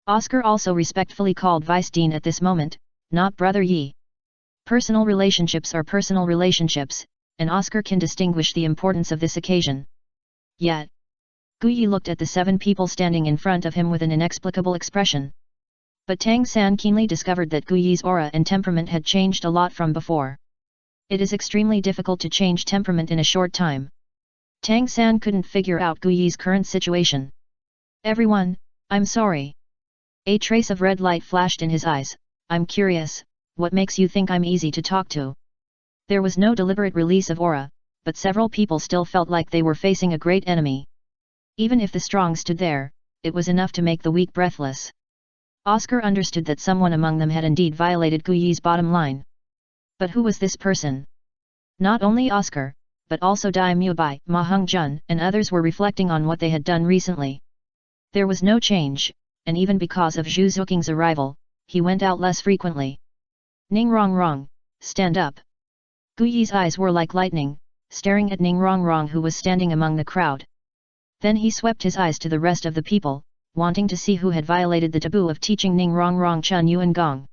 Oscar also respectfully called Vice Dean at this moment, not Brother Yi. Personal relationships are personal relationships, and Oscar can distinguish the importance of this occasion. Yet, Guyi looked at the 7 people standing in front of him with an inexplicable expression. But Tang San keenly discovered that Guyi's aura and temperament had changed a lot from before. It is extremely difficult to change temperament in a short time. Tang San couldn't figure out Guyi's current situation. "Everyone, I'm sorry." A trace of red light flashed in his eyes. "I'm curious, what makes you think I'm easy to talk to?" There was no deliberate release of aura, but several people still felt like they were facing a great enemy. Even if the strong stood there, it was enough to make the weak breathless. Oscar understood that someone among them had indeed violated Guyi's bottom line. But who was this person? Not only Oscar, but also Dai Mubai, Ma Hongjun, and others were reflecting on what they had done recently. There was no change, and even because of Zhu Zuking's arrival, he went out less frequently. "Ning Rongrong, stand up." Guyi's eyes were like lightning, staring at Ning Rongrong who was standing among the crowd. Then he swept his eyes to the rest of the people, wanting to see who had violated the taboo of teaching Ning Rongrong Chun Yuan Gong.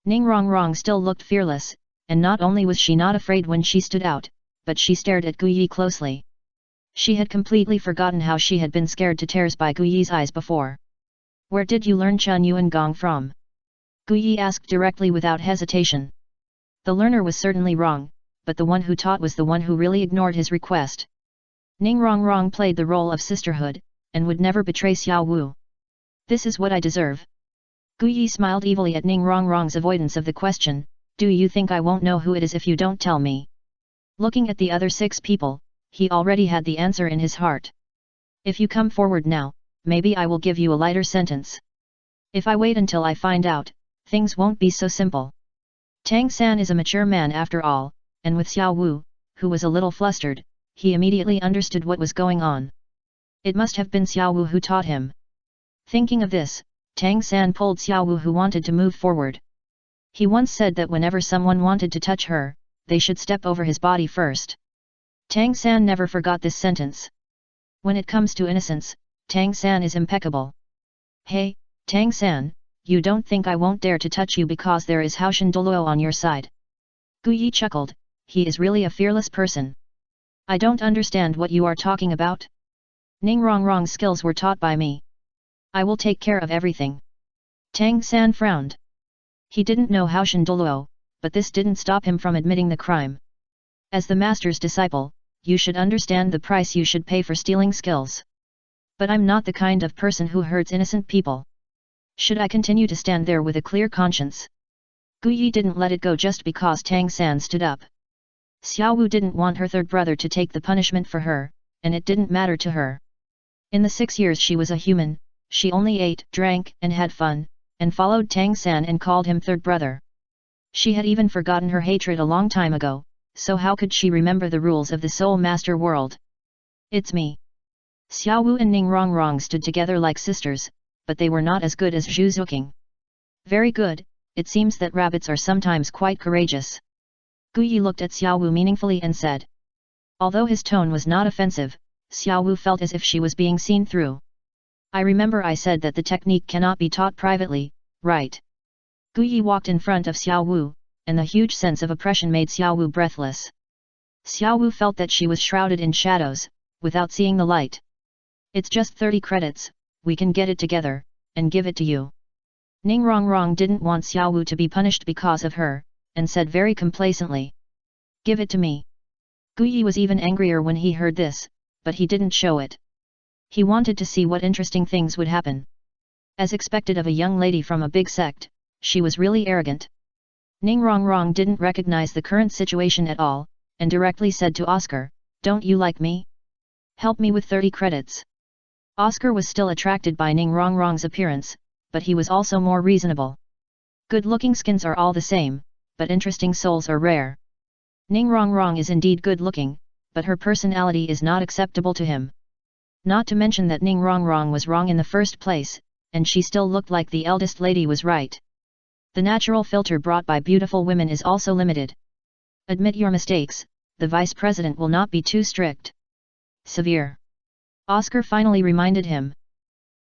Ning Rongrong still looked fearless, and not only was she not afraid when she stood out, but she stared at Guyi closely. She had completely forgotten how she had been scared to tears by Guyi's eyes before. "Where did you learn Chun Yuan Gong from?" Guyi asked directly without hesitation. The learner was certainly wrong, but the one who taught was the one who really ignored his request. Ning Rongrong played the role of sisterhood, and would never betray Xiao Wu. "This is what I deserve." Guyi smiled evilly at Ning Rongrong's avoidance of the question. "Do you think I won't know who it is if you don't tell me?" Looking at the other 6 people, he already had the answer in his heart. "If you come forward now, maybe I will give you a lighter sentence. If I wait until I find out, things won't be so simple." Tang San is a mature man after all, and with Xiao Wu, who was a little flustered, he immediately understood what was going on. It must have been Xiao Wu who taught him. Thinking of this, Tang San pulled Xiao Wu who wanted to move forward. He once said that whenever someone wanted to touch her, they should step over his body first. Tang San never forgot this sentence. When it comes to innocence, Tang San is impeccable. "Hey, Tang San, you don't think I won't dare to touch you because there is Haoshan Douluo on your side?" Guyi chuckled. He is really a fearless person. "I don't understand what you are talking about." "Ning Rongrong's skills were taught by me. I will take care of everything." Tang San frowned. He didn't know Haoshan Douluo, but this didn't stop him from admitting the crime. "As the master's disciple, you should understand the price you should pay for stealing skills. But I'm not the kind of person who hurts innocent people. Should I continue to stand there with a clear conscience?" Guyi didn't let it go just because Tang San stood up. Xiao Wu didn't want her third brother to take the punishment for her, and it didn't matter to her. In the 6 years she was a human, she only ate, drank, and had fun, and followed Tang San and called him third brother. She had even forgotten her hatred a long time ago, so how could she remember the rules of the Soul Master world? "It's me." Xiao Wu and Ning Rongrong stood together like sisters, but they were not as good as Zhu Zuking. "Very good, it seems that rabbits are sometimes quite courageous." Guyi looked at Xiao Wu meaningfully and said. Although his tone was not offensive, Xiao Wu felt as if she was being seen through. "I remember I said that the technique cannot be taught privately, right?" Guyi walked in front of Xiao Wu, and the huge sense of oppression made Xiao Wu breathless. Xiao Wu felt that she was shrouded in shadows, without seeing the light. "It's just 30 credits, we can get it together, and give it to you." Ning Rongrong didn't want Xiao Wu to be punished because of her, and said very complacently. "Give it to me." Guyi was even angrier when he heard this, but he didn't show it. He wanted to see what interesting things would happen. As expected of a young lady from a big sect, she was really arrogant. Ning Rongrong didn't recognize the current situation at all, and directly said to Oscar, "Don't you like me? Help me with 30 credits. Oscar was still attracted by Ning Rongrong's appearance, but he was also more reasonable. Good-looking skins are all the same, but interesting souls are rare. Ning Rongrong is indeed good-looking, but her personality is not acceptable to him. Not to mention that Ning Rongrong was wrong in the first place, and she still looked like the eldest lady was right. The natural filter brought by beautiful women is also limited. Admit your mistakes, the vice president will not be too strict. Severe. Oscar finally reminded him.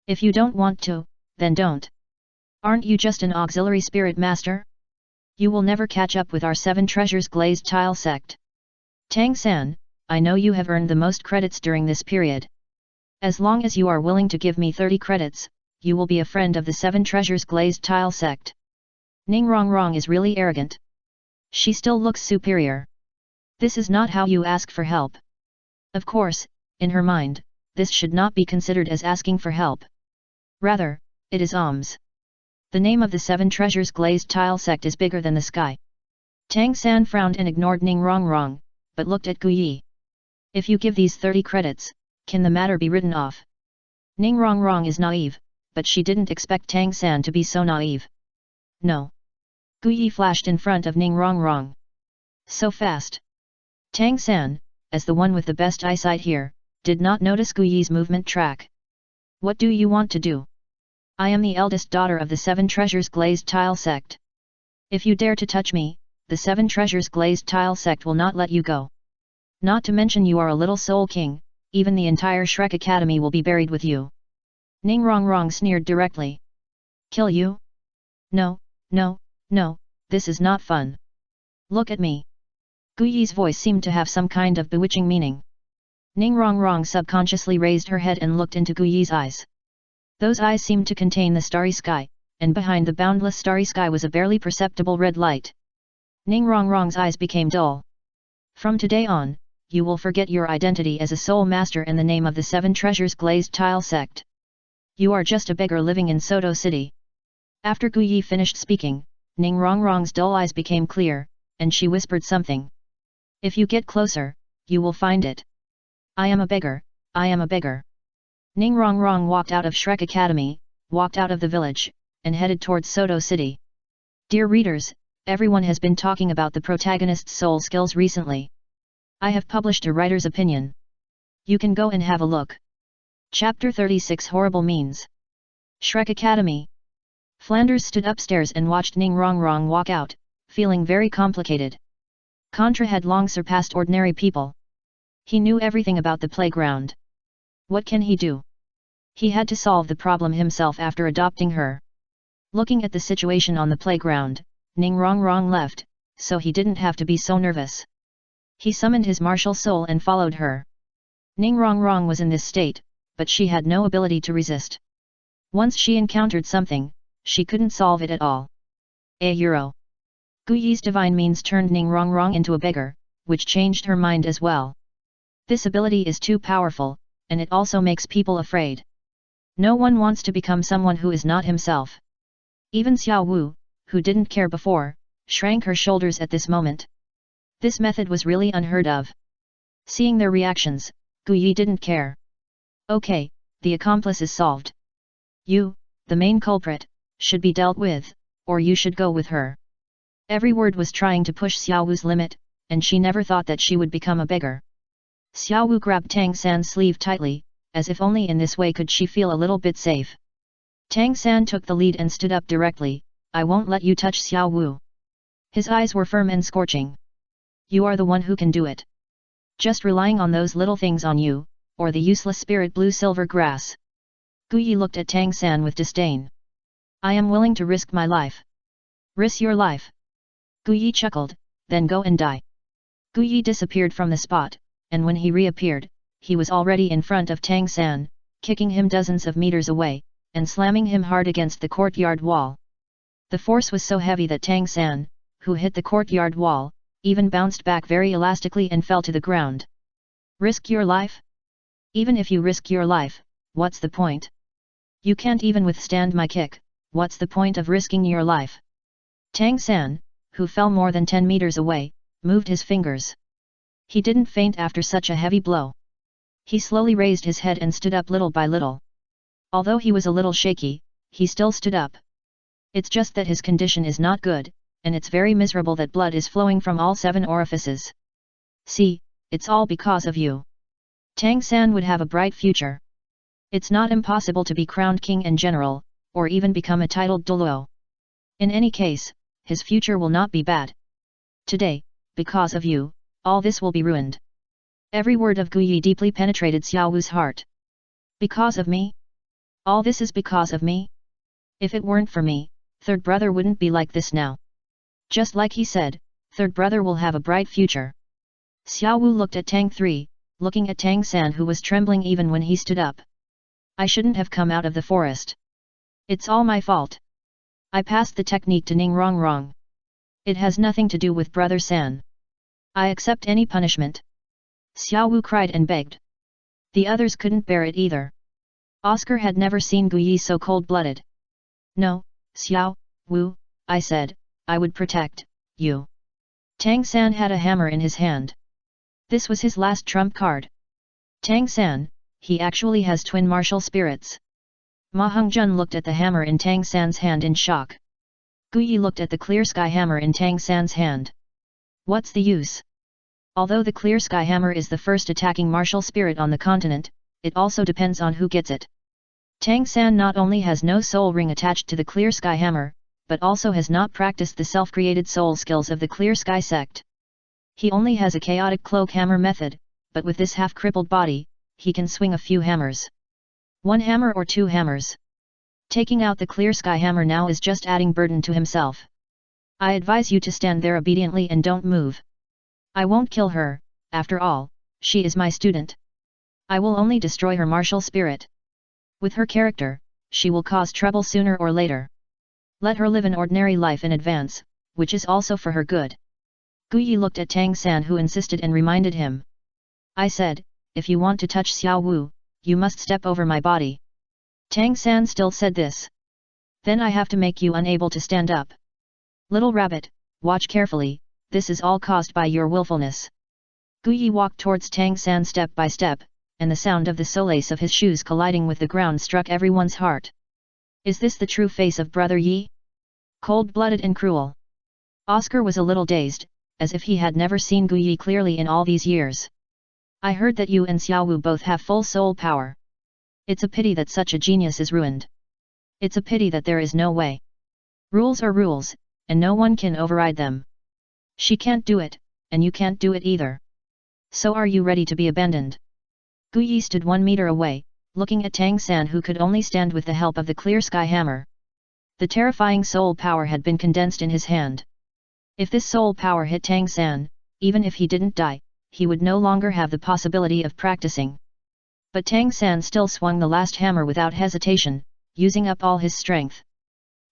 If you don't want to, then don't. Aren't you just an auxiliary spirit master? You will never catch up with our 7 treasures glazed tile sect. Tang San, I know you have earned the most credits during this period. As long as you are willing to give me 30 credits, you will be a friend of the 7 Treasures Glazed Tile sect. Ning Rongrong is really arrogant. She still looks superior. This is not how you ask for help. Of course, in her mind, this should not be considered as asking for help. Rather, it is alms. The name of the 7 Treasures Glazed Tile sect is bigger than the sky. Tang San frowned and ignored Ning Rongrong, but looked at Gu Yi. If you give these 30 credits, can the matter be written off? Ning Rongrong is naive, but she didn't expect Tang San to be so naive. No. Gu Yi flashed in front of Ning Rongrong. So fast. Tang San, as the one with the best eyesight here, did not notice Gu Yi's movement track. What do you want to do? I am the eldest daughter of the 7 Treasures Glazed Tile sect. If you dare to touch me, the 7 Treasures Glazed Tile sect will not let you go. Not to mention you are a little soul king, even the entire Shrek Academy will be buried with you. Ning Rongrong sneered directly. Kill you? No, no, no, this is not fun. Look at me. Gu Yi's voice seemed to have some kind of bewitching meaning. Ning Rongrong subconsciously raised her head and looked into Gu Yi's eyes. Those eyes seemed to contain the starry sky, and behind the boundless starry sky was a barely perceptible red light. Ning Rongrong's eyes became dull. From today on, you will forget your identity as a soul master and the name of the 7 Treasures Glazed Tile sect. You are just a beggar living in Soto City. After Gu Yi finished speaking, Ning Rongrong's dull eyes became clear, and she whispered something. If you get closer, you will find it. I am a beggar, I am a beggar. Ning Rongrong walked out of Shrek Academy, walked out of the village, and headed towards Soto City. Dear readers, everyone has been talking about the protagonist's soul skills recently. I have published a writer's opinion. You can go and have a look. Chapter 36 Horrible Means. Shrek Academy. Flanders stood upstairs and watched Ning Rongrong walk out, feeling very complicated. Contra had long surpassed ordinary people. He knew everything about the playground. What can he do? He had to solve the problem himself after adopting her. Looking at the situation on the playground, Ning Rongrong left, so he didn't have to be so nervous. He summoned his martial soul and followed her. Ning Rongrong was in this state, but she had no ability to resist. Once she encountered something, she couldn't solve it at all. Euro. Gu Yi's divine means turned Ning Rongrong into a beggar, which changed her mind as well. This ability is too powerful, and it also makes people afraid. No one wants to become someone who is not himself. Even Xiao Wu, who didn't care before, shrank her shoulders at this moment. This method was really unheard of. Seeing their reactions, Gu Yi didn't care. Okay, the accomplice is solved. You, the main culprit, should be dealt with, or you should go with her. Every word was trying to push Xiao Wu's limit, and she never thought that she would become a beggar. Xiao Wu grabbed Tang San's sleeve tightly, as if only in this way could she feel a little bit safe. Tang San took the lead and stood up directly. I won't let you touch Xiao Wu. His eyes were firm and scorching. You are the one who can do it. Just relying on those little things on you, or the useless spirit blue silver grass. Gu Yi looked at Tang San with disdain. I am willing to risk my life. Risk your life. Gu Yi chuckled, then go and die. Gu Yi disappeared from the spot, and when he reappeared, he was already in front of Tang San, kicking him dozens of meters away, and slamming him hard against the courtyard wall. The force was so heavy that Tang San, who hit the courtyard wall, even bounced back very elastically and fell to the ground. Risk your life? Even if you risk your life, what's the point? You can't even withstand my kick, what's the point of risking your life? Tang San, who fell more than 10 meters away, moved his fingers. He didn't faint after such a heavy blow. He slowly raised his head and stood up little by little. Although he was a little shaky, he still stood up. It's just that his condition is not good, and it's very miserable that blood is flowing from all 7 orifices. See, it's all because of you. Tang San would have a bright future. It's not impossible to be crowned king and general, or even become a titled Douluo. In any case, his future will not be bad. Today, because of you, all this will be ruined. Every word of Gu Yi deeply penetrated Xiao Wu's heart. Because of me? All this is because of me? If it weren't for me, third brother wouldn't be like this now. Just like he said, third brother will have a bright future. Xiao Wu looked at Tang 3, looking at Tang San who was trembling even when he stood up. I shouldn't have come out of the forest. It's all my fault. I passed the technique to Rongrong. It has nothing to do with Brother San. I accept any punishment. Xiao Wu cried and begged. The others couldn't bear it either. Oscar had never seen Guyi so cold-blooded. No, Xiao Wu, I said, I would protect you. Tang San had a hammer in his hand. This was his last trump card. Tang San, he actually has twin martial spirits. Ma Hongjun looked at the hammer in Tang San's hand in shock. Guyi looked at the clear sky hammer in Tang San's hand. What's the use? Although the clear sky hammer is the first attacking martial spirit on the continent, it also depends on who gets it. Tang San not only has no soul ring attached to the clear sky hammer, but also has not practiced the self-created soul skills of the clear sky sect. He only has a chaotic cloak hammer method, but with this half-crippled body, he can swing a few hammers. One hammer or two hammers. Taking out the clear sky hammer now is just adding burden to himself. I advise you to stand there obediently and don't move. I won't kill her, after all, she is my student. I will only destroy her martial spirit. With her character, she will cause trouble sooner or later. Let her live an ordinary life in advance, which is also for her good. Guyi looked at Tang San who insisted and reminded him. I said, if you want to touch Xiao Wu, you must step over my body. Tang San still said this. Then I have to make you unable to stand up. Little rabbit, watch carefully, this is all caused by your willfulness. Guyi walked towards Tang San step by step, and the sound of the solace of his shoes colliding with the ground struck everyone's heart. Is this the true face of Brother Yi? Cold-blooded and cruel. Oscar was a little dazed, as if he had never seen Guyi clearly in all these years. I heard that you and Xiao Wu both have full soul power. It's a pity that such a genius is ruined. It's a pity that there is no way. Rules are rules, and no one can override them. She can't do it, and you can't do it either. So are you ready to be abandoned? Guyi stood 1 meter away, looking at Tang San who could only stand with the help of the clear sky hammer. The terrifying soul power had been condensed in his hand. If this soul power hit Tang San, even if he didn't die, he would no longer have the possibility of practicing. But Tang San still swung the last hammer without hesitation, using up all his strength.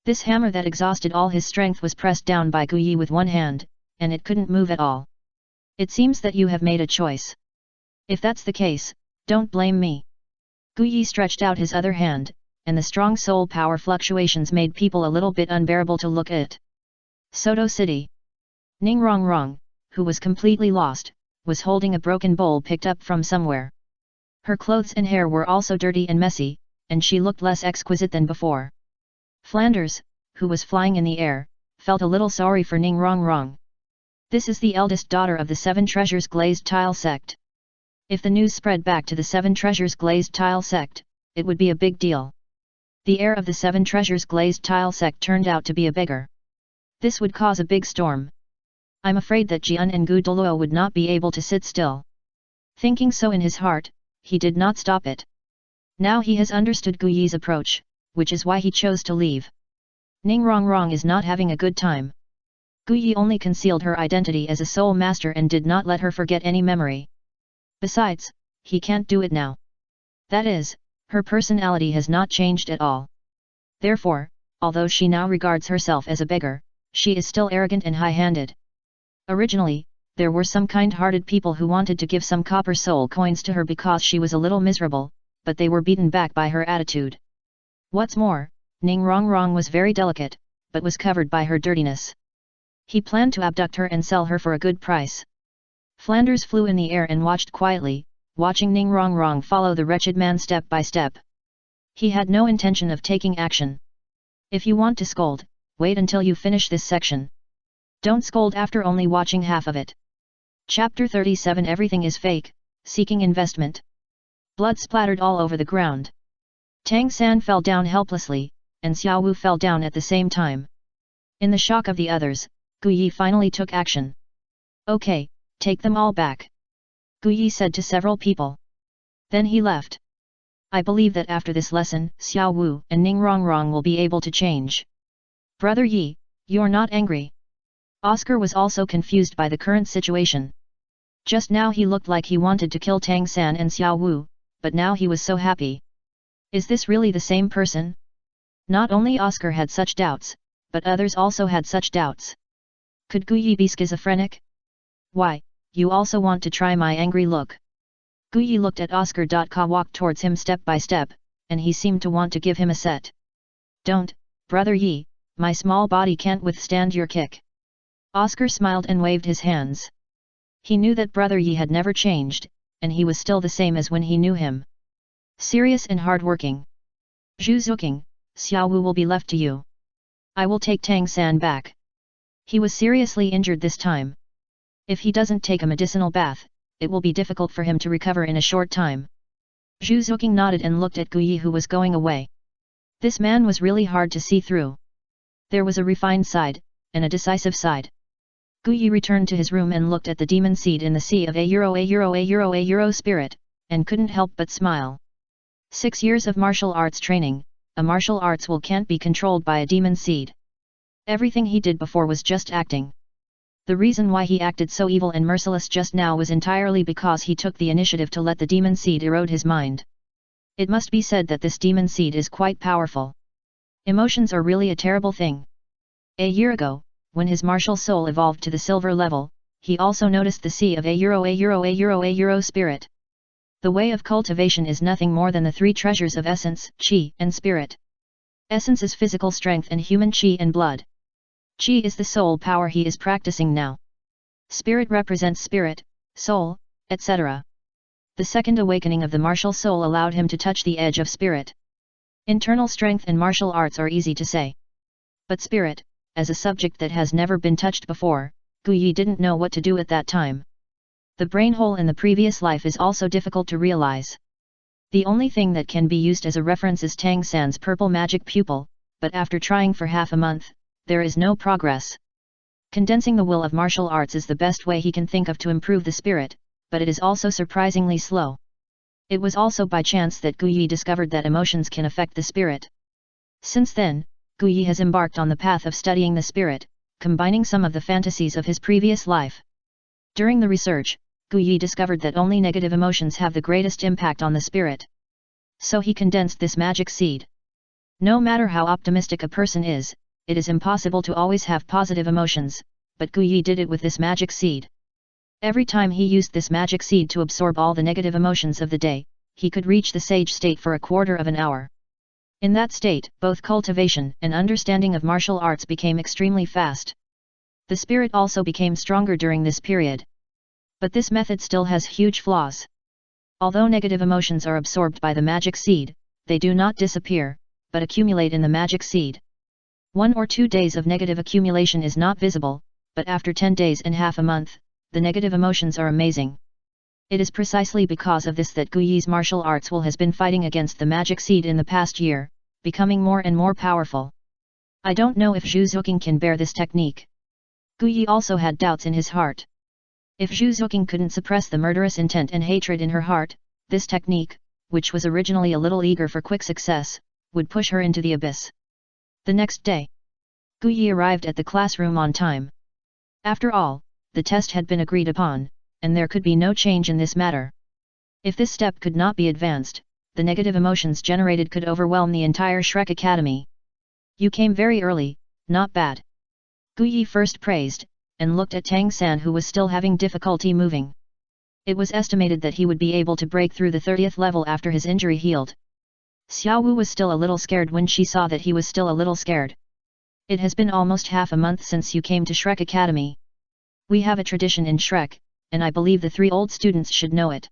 This hammer that exhausted all his strength was pressed down by Guyi with one hand, and it couldn't move at all. It seems that you have made a choice. If that's the case, don't blame me. Guyi stretched out his other hand, and the strong soul power fluctuations made people a little bit unbearable to look at. Soto City. Rongrong, who was completely lost, was holding a broken bowl picked up from somewhere. Her clothes and hair were also dirty and messy, and she looked less exquisite than before. Flanders, who was flying in the air, felt a little sorry for Rongrong. This is the eldest daughter of the Seven Treasures Glazed Tile sect. If the news spread back to the Seven Treasures Glazed Tile sect, it would be a big deal. The heir of the Seven Treasures Glazed Tile sect turned out to be a beggar. This would cause a big storm. I'm afraid that Jian and Douluo would not be able to sit still. Thinking so in his heart, he did not stop it. Now he has understood Guyi's approach, which is why he chose to leave. Rongrong is not having a good time. Guyi only concealed her identity as a soul master and did not let her forget any memory. Besides, he can't do it now. That is, her personality has not changed at all. Therefore, although she now regards herself as a beggar, she is still arrogant and high-handed. Originally, there were some kind-hearted people who wanted to give some copper soul coins to her because she was a little miserable, but they were beaten back by her attitude. What's more, Rongrong was very delicate, but was covered by her dirtiness. He planned to abduct her and sell her for a good price. Flanders flew in the air and watched quietly, watching Rongrong follow the wretched man step by step. He had no intention of taking action. If you want to scold, wait until you finish this section. Don't scold after only watching half of it. Chapter 37 Everything is fake, seeking investment. Blood splattered all over the ground. Tang San fell down helplessly, and Xiao Wu fell down at the same time. In the shock of the others, Guyi finally took action. Okay, take them all back. Guyi said to several people. Then he left. I believe that after this lesson, Xiao Wu and Rongrong will be able to change. Brother Yi, you're not angry. Oscar was also confused by the current situation. Just now he looked like he wanted to kill Tang San and Xiao Wu, but now he was so happy. Is this really the same person? Not only Oscar had such doubts, but others also had such doubts. Could Guyi be schizophrenic? Why, you also want to try my angry look? Guyi looked at Oscar. Ka walked towards him step by step, and he seemed to want to give him a set. Don't, brother Yi, my small body can't withstand your kick. Oscar smiled and waved his hands. He knew that brother Yi had never changed, and he was still the same as when he knew him. Serious and hard-working. Zhu Zuqing, Xiao Wu will be left to you. I will take Tang San back. He was seriously injured this time. If he doesn't take a medicinal bath, it will be difficult for him to recover in a short time. Zhu Zuqing nodded and looked at Guyi, who was going away. This man was really hard to see through. There was a refined side, and a decisive side. Guyi returned to his room and looked at the demon seed in the sea of a spirit, and couldn't help but smile. 6 years of martial arts training, a martial arts will can't be controlled by a demon seed. Everything he did before was just acting. The reason why he acted so evil and merciless just now was entirely because he took the initiative to let the demon seed erode his mind. It must be said that this demon seed is quite powerful. Emotions are really a terrible thing. A year ago, when his martial soul evolved to the silver level, he also noticed the sea of a spirit. The way of cultivation is nothing more than the 3 treasures of essence, qi, and spirit. Essence is physical strength and human qi and blood. Qi is the soul power he is practicing now. Spirit represents spirit, soul, etc. The second awakening of the martial soul allowed him to touch the edge of spirit. Internal strength and martial arts are easy to say. But spirit, as a subject that has never been touched before, Guyi didn't know what to do at that time. The brain hole in the previous life is also difficult to realize. The only thing that can be used as a reference is Tang San's purple magic pupil, but after trying for half a month, there is no progress. Condensing the will of martial arts is the best way he can think of to improve the spirit, but it is also surprisingly slow. It was also by chance that Guyi discovered that emotions can affect the spirit. Since then, Guyi has embarked on the path of studying the spirit, combining some of the fantasies of his previous life. During the research, Guyi discovered that only negative emotions have the greatest impact on the spirit. So he condensed this magic seed. No matter how optimistic a person is, it is impossible to always have positive emotions, but Guyi did it with this magic seed. Every time he used this magic seed to absorb all the negative emotions of the day, he could reach the sage state for a quarter of an hour. In that state, both cultivation and understanding of martial arts became extremely fast. The spirit also became stronger during this period. But this method still has huge flaws. Although negative emotions are absorbed by the magic seed, they do not disappear, but accumulate in the magic seed. 1 or 2 days of negative accumulation is not visible, but after 10 days and half a month, the negative emotions are amazing. It is precisely because of this that Guyi's martial arts will has been fighting against the magic seed in the past year, becoming more and more powerful. I don't know if Zhu Zuqing can bear this technique. Guyi also had doubts in his heart. If Zhu Zuqing couldn't suppress the murderous intent and hatred in her heart, this technique, which was originally a little eager for quick success, would push her into the abyss. The next day, Guyi arrived at the classroom on time. After all, the test had been agreed upon, and there could be no change in this matter. If this step could not be advanced, the negative emotions generated could overwhelm the entire Shrek Academy. You came very early, not bad. Guyi first praised, and looked at Tang San, who was still having difficulty moving. It was estimated that he would be able to break through the 30th level after his injury healed. Xiao Wu was still a little scared when she saw that he was still a little scared. It has been almost half a month since you came to Shrek Academy. We have a tradition in Shrek, and I believe the 3 old students should know it.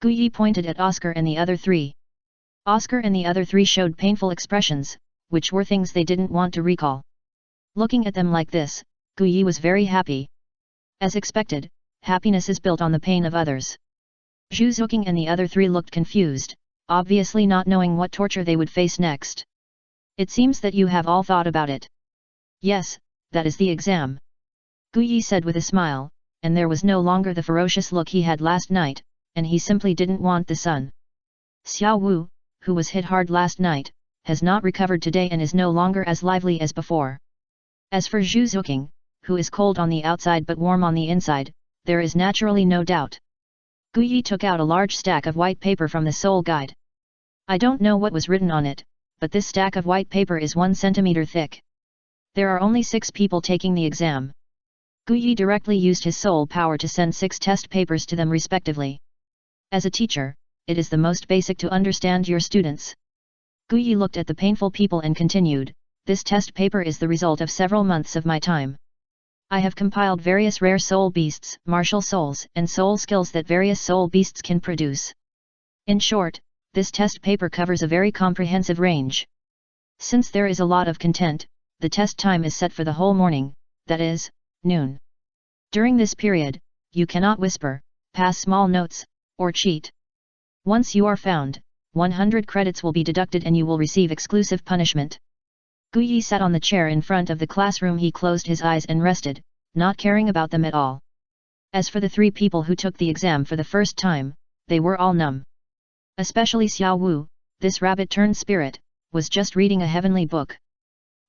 Guyi pointed at Oscar and the other 3. Oscar and the other 3 showed painful expressions, which were things they didn't want to recall. Looking at them like this, Guyi was very happy. As expected, happiness is built on the pain of others. Zhu Zuqing and the other 3 looked confused, obviously not knowing what torture they would face next. It seems that you have all thought about it. Yes, that is the exam. Guyi said with a smile, and there was no longer the ferocious look he had last night, and he simply didn't want the sun. Xiao Wu, who was hit hard last night, has not recovered today and is no longer as lively as before. As for Zhu Zuqing, who is cold on the outside but warm on the inside, there is naturally no doubt. Guyi took out a large stack of white paper from the soul guide. I don't know what was written on it, but this stack of white paper is 1 centimeter thick. There are only 6 people taking the exam. Guyi directly used his soul power to send 6 test papers to them respectively. As a teacher, it is the most basic to understand your students. Guyi looked at the painful people and continued, this test paper is the result of several months of my time. I have compiled various rare soul beasts, martial souls, and soul skills that various soul beasts can produce. In short, this test paper covers a very comprehensive range. Since there is a lot of content, the test time is set for the whole morning, that is, noon. During this period, you cannot whisper, pass small notes, or cheat. Once you are found, 100 credits will be deducted and you will receive exclusive punishment. Guyi sat on the chair in front of the classroom. He closed his eyes and rested, not caring about them at all. As for the 3 people who took the exam for the first time, they were all numb. Especially Xiao Wu, this rabbit-turned spirit, was just reading a heavenly book.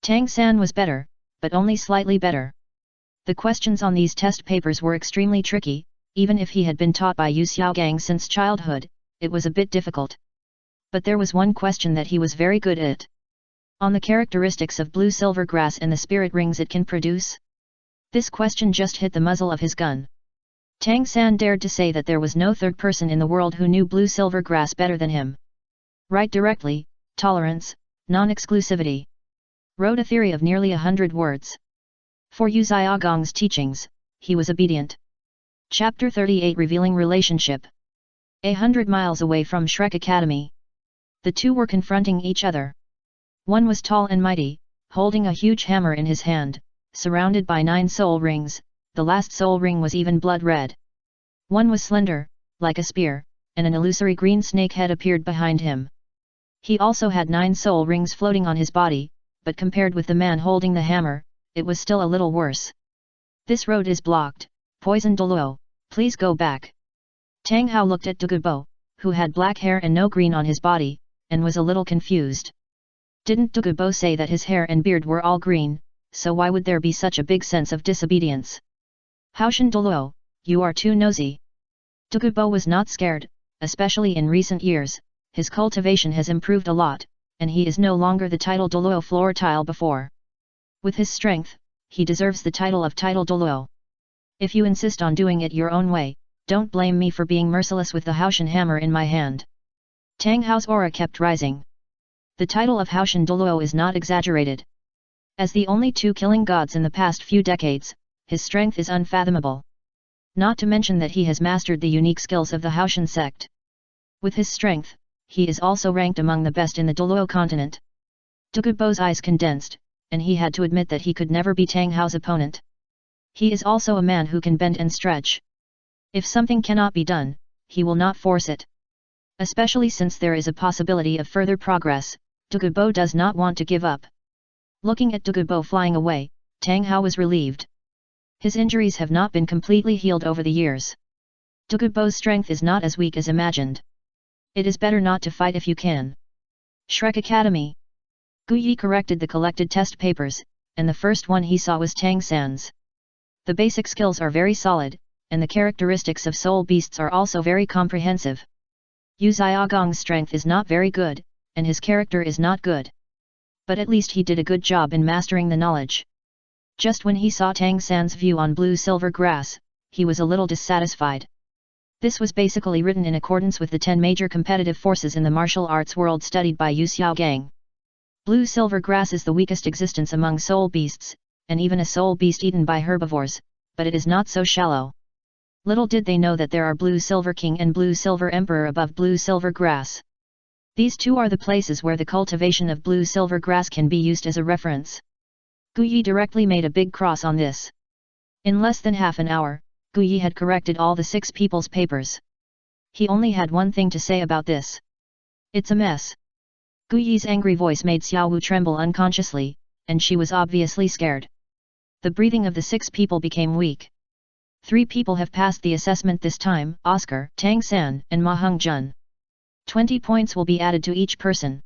Tang San was better, but only slightly better. The questions on these test papers were extremely tricky, even if he had been taught by Yu Xiaogang since childhood, it was a bit difficult. But there was one question that he was very good at. On the characteristics of blue silver grass and the spirit rings it can produce? This question just hit the muzzle of his gun. Tang San dared to say that there was no third person in the world who knew blue silver grass better than him. Write directly, tolerance, non-exclusivity. Wrote a theory of nearly 100 words. For Yu Xiaogang's teachings, he was obedient. Chapter 38 Revealing Relationship. 100 miles away from Shrek Academy. The two were confronting each other. One was tall and mighty, holding a huge hammer in his hand, surrounded by 9 soul rings, the last soul ring was even blood red. One was slender, like a spear, and an illusory green snake head appeared behind him. He also had 9 soul rings floating on his body, but compared with the man holding the hammer, it was still a little worse. This road is blocked, Poison Douluo, please go back. Tang Hao looked at Douluo, who had black hair and no green on his body, and was a little confused. Didn't Douluo say that his hair and beard were all green, so why would there be such a big sense of disobedience? Haoshan Douluo, you are too nosy. Douluo was not scared, especially in recent years, his cultivation has improved a lot, and he is no longer the title Douluo Floratile before. With his strength, he deserves the title of Title Douluo. If you insist on doing it your own way, don't blame me for being merciless with the Haoshan hammer in my hand. Tang Hao's aura kept rising. The title of Haoshan Douluo is not exaggerated. As the only 2 killing gods in the past few decades, his strength is unfathomable. Not to mention that he has mastered the unique skills of the Haoshan sect. With his strength, he is also ranked among the best in the Douluo continent. Douluo's eyes condensed, and he had to admit that he could never be Tang Hao's opponent. He is also a man who can bend and stretch. If something cannot be done, he will not force it. Especially since there is a possibility of further progress, Douluo does not want to give up. Looking at Douluo flying away, Tang Hao was relieved. His injuries have not been completely healed over the years. Douluo's strength is not as weak as imagined. It is better not to fight if you can. Shrek Academy. Guyi corrected the collected test papers, and the first one he saw was Tang San's. The basic skills are very solid, and the characteristics of soul beasts are also very comprehensive. Yu Xiaogang's strength is not very good, and his character is not good. But at least he did a good job in mastering the knowledge. Just when he saw Tang San's view on blue-silver grass, he was a little dissatisfied. This was basically written in accordance with the 10 major competitive forces in the martial arts world studied by Yu Xiaogang. Blue-silver grass is the weakest existence among soul beasts, and even a soul beast eaten by herbivores, but it is not so shallow. Little did they know that there are Blue-Silver King and Blue-Silver Emperor above Blue-Silver Grass. These two are the places where the cultivation of Blue-Silver Grass can be used as a reference. Guyi directly made a big cross on this. In less than half an hour, Guyi had corrected all the 6 people's papers. He only had one thing to say about this. It's a mess. Guyi's angry voice made Xiaowu tremble unconsciously, and she was obviously scared. The breathing of the 6 people became weak. 3 people have passed the assessment this time, Oscar, Tang San, and Ma Hongjun. 20 points will be added to each person.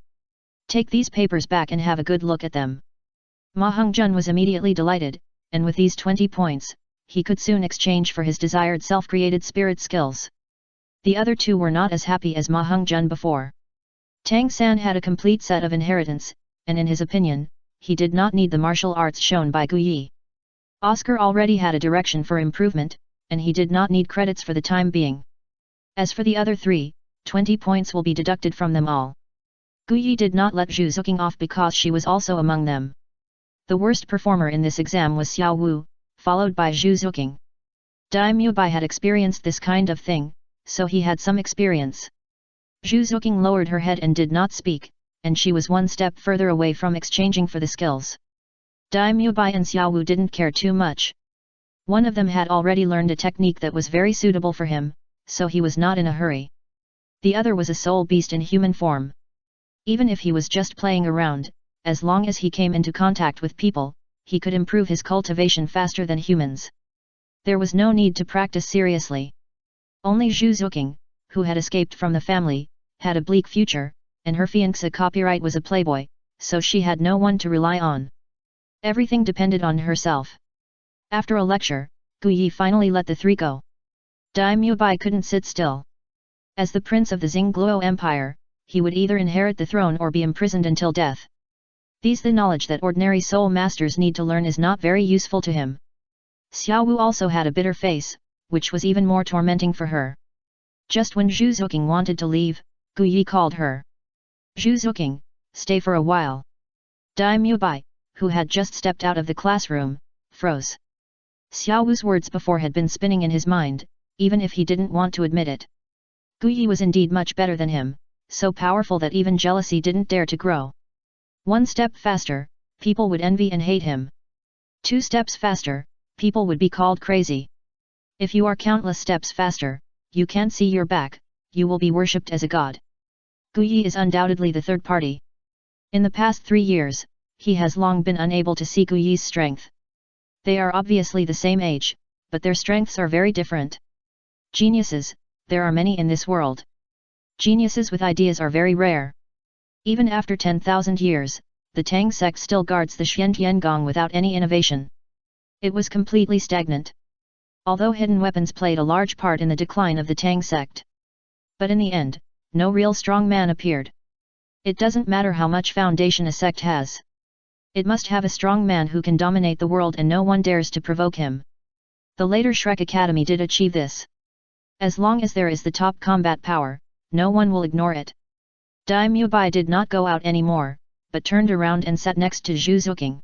Take these papers back and have a good look at them. Ma Hongjun was immediately delighted, and with these 20 points, he could soon exchange for his desired self-created spirit skills. The other two were not as happy as Ma Heng-jun before. Tang San had a complete set of inheritance, and in his opinion, he did not need the martial arts shown by Gu Yi. Oscar already had a direction for improvement, and he did not need credits for the time being. As for the other three, 20 points will be deducted from them all. Gu Yi did not let Zhu Zuqing off because she was also among them. The worst performer in this exam was Xiao Wu, followed by Zhu Zuqing. Dai Mubai had experienced this kind of thing, so he had some experience. Zhu Zuqing lowered her head and did not speak, and she was one step further away from exchanging for the skills. Dai Mubai and Xiao Wu didn't care too much. One of them had already learned a technique that was very suitable for him, so he was not in a hurry. The other was a soul beast in human form. Even if he was just playing around, as long as he came into contact with people, he could improve his cultivation faster than humans. There was no need to practice seriously. Only Zhu Zuqing, who had escaped from the family, had a bleak future, and her fiancé copyright was a playboy, so she had no one to rely on. Everything depended on herself. After a lecture, Gu Yi finally let the three go. Dai Mubai couldn't sit still. As the prince of the Xingluo Empire, he would either inherit the throne or be imprisoned until death. The knowledge that ordinary soul masters need to learn is not very useful to him. Xiao Wu also had a bitter face, which was even more tormenting for her. Just when Zhu Zuqing wanted to leave, Gu Yi called her. Zhu Zuqing, stay for a while. Dai Mubai, who had just stepped out of the classroom, froze. Xiao Wu's words before had been spinning in his mind, even if he didn't want to admit it. Gu Yi was indeed much better than him, so powerful that even jealousy didn't dare to grow. One step faster, people would envy and hate him. 2 steps faster, people would be called crazy. If you are countless steps faster, you can't see your back, you will be worshipped as a god. Gu Yi is undoubtedly the third party. In the past 3 years, he has long been unable to see Gu Yi's strength. They are obviously the same age, but their strengths are very different. Geniuses, there are many in this world. Geniuses with ideas are very rare. Even after 10,000 years, the Tang sect still guards the Xiantiangong without any innovation. It was completely stagnant. Although hidden weapons played a large part in the decline of the Tang sect. But in the end, no real strong man appeared. It doesn't matter how much foundation a sect has. It must have a strong man who can dominate the world and no one dares to provoke him. The later Shrek Academy did achieve this. As long as there is the top combat power, no one will ignore it. Dai Mubai did not go out anymore, but turned around and sat next to Zhu Zuqing.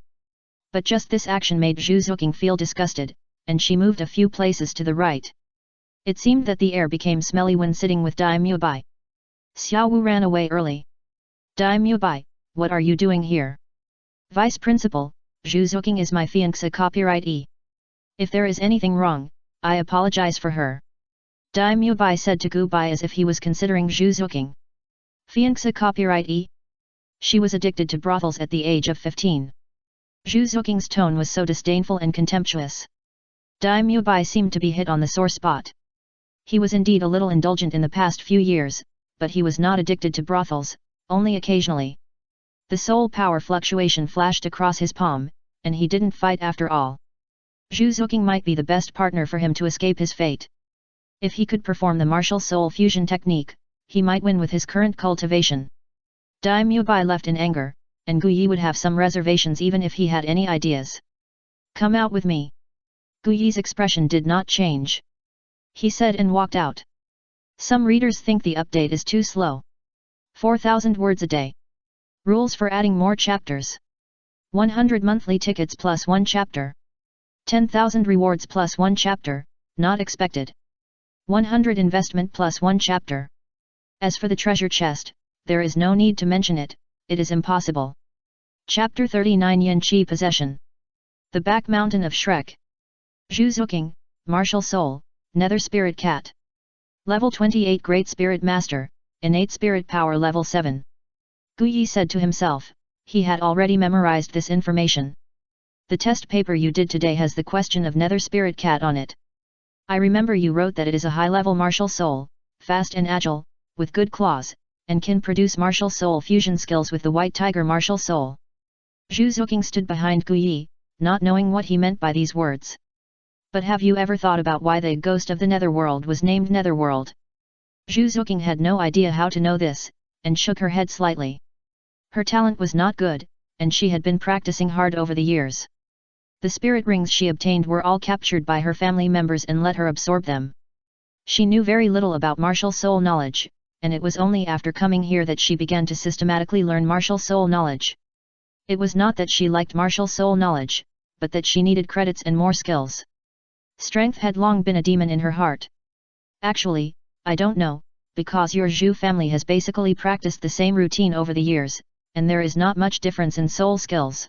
But just this action made Zhu Zuqing feel disgusted, and she moved a few places to the right. It seemed that the air became smelly when sitting with Dai Mubai. Xiao Wu ran away early. Dai Mubai, what are you doing here? Vice Principal, Zhu Zuqing is my fiancé copyright. If there is anything wrong, I apologize for her. Dai Mubai said to Gu Bai as if he was considering Zhu Zuqing. Fiancé copyright. She was addicted to brothels at the age of 15. Zhu Zuqing's tone was so disdainful and contemptuous. Dai Mubai seemed to be hit on the sore spot. He was indeed a little indulgent in the past few years, but he was not addicted to brothels, only occasionally. The soul power fluctuation flashed across his palm, and he didn't fight after all. Zhu Zuqing might be the best partner for him to escape his fate. If he could perform the martial soul fusion technique, he might win with his current cultivation. Dai Mubai left in anger, and Gu Yi would have some reservations even if he had any ideas. Come out with me. Gu Yi's expression did not change. He said and walked out. Some readers think the update is too slow. 4,000 words a day. Rules for adding more chapters. 100 monthly tickets plus 1 chapter. 10,000 rewards plus 1 chapter, not expected. 100 investment plus 1 chapter. As for the treasure chest, there is no need to mention it, it is impossible. Chapter 39 Yin Qi Possession. The Back Mountain of Shrek. Zhu Zuqing, Martial Soul, Nether Spirit Cat. Level 28 Great Spirit Master, Innate Spirit Power Level 7. Gu Yi said to himself, he had already memorized this information. The test paper you did today has the question of Nether Spirit Cat on it. I remember you wrote that it is a high-level martial soul, fast and agile, with good claws, and can produce martial soul fusion skills with the White Tiger martial soul. Zhu Zuqing stood behind Gu Yi, not knowing what he meant by these words. But have you ever thought about why the ghost of the netherworld was named Netherworld? Zhu Zuoqing had no idea how to know this, and shook her head slightly. Her talent was not good, and she had been practicing hard over the years. The spirit rings she obtained were all captured by her family members and let her absorb them. She knew very little about martial soul knowledge, and it was only after coming here that she began to systematically learn martial soul knowledge. It was not that she liked martial soul knowledge, but that she needed credits and more skills. Strength had long been a demon in her heart. Actually, I don't know, because your Zhu family has basically practiced the same routine over the years, and there is not much difference in soul skills.